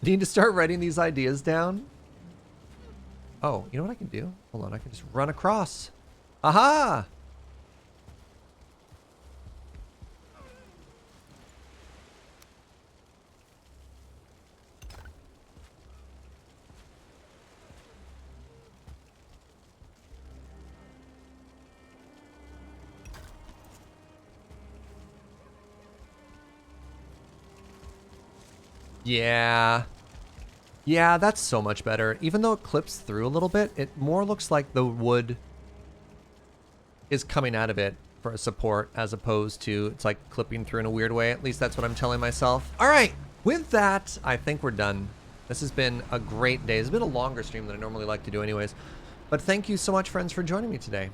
Need to start writing these ideas down? Oh, you know what I can do? Hold on, I can just run across. Aha! Yeah. Yeah, that's so much better. Even though it clips through a little bit, it more looks like the wood is coming out of it for a support as opposed to it's like clipping through in a weird way. At least that's what I'm telling myself. All right, with that, I think we're done. This has been a great day. It's been a longer stream than I normally like to do anyways. But thank you so much, friends, for joining me today.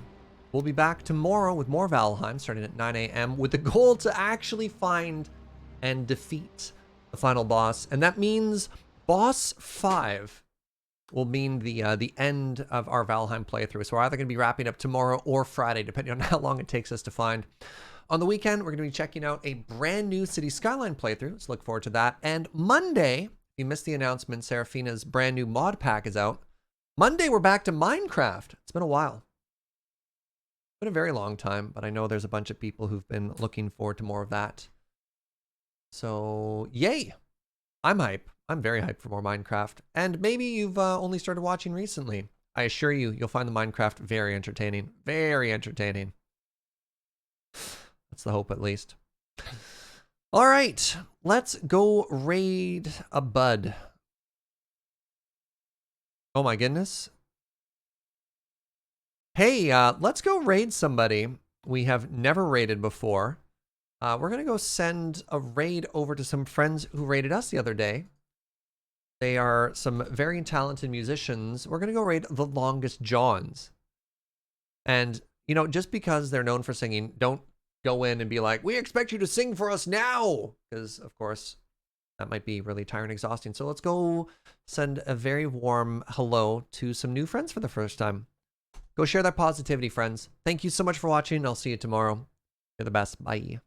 We'll be back tomorrow with more Valheim starting at 9 a.m. with the goal to actually find and defeat the final boss. And that means Boss 5 will mean the end of our Valheim playthrough. So we're either going to be wrapping up tomorrow or Friday, depending on how long it takes us to find. On the weekend, we're going to be checking out a brand new City Skyline playthrough, so look forward to that. And Monday, if you missed the announcement, Seraphina's brand new mod pack is out. Monday, we're back to Minecraft. It's been a while. It's been a very long time, but I know there's a bunch of people who've been looking forward to more of that. So, yay! I'm hype. I'm very hyped for more Minecraft. And maybe you've only started watching recently. I assure you, you'll find the Minecraft very entertaining. Very entertaining. That's the hope, at least. All right, let's go raid a bud. Oh my goodness. Hey, let's go raid somebody we have never raided before. We're going to go send a raid over to some friends who raided us the other day. They are some very talented musicians. We're going to go raid the Longest Johns. And, you know, just because they're known for singing, don't go in and be like, we expect you to sing for us now. Because, of course, that might be really tiring and exhausting. So let's go send a very warm hello to some new friends for the first time. Go share that positivity, friends. Thank you so much for watching. I'll see you tomorrow. You're the best. Bye.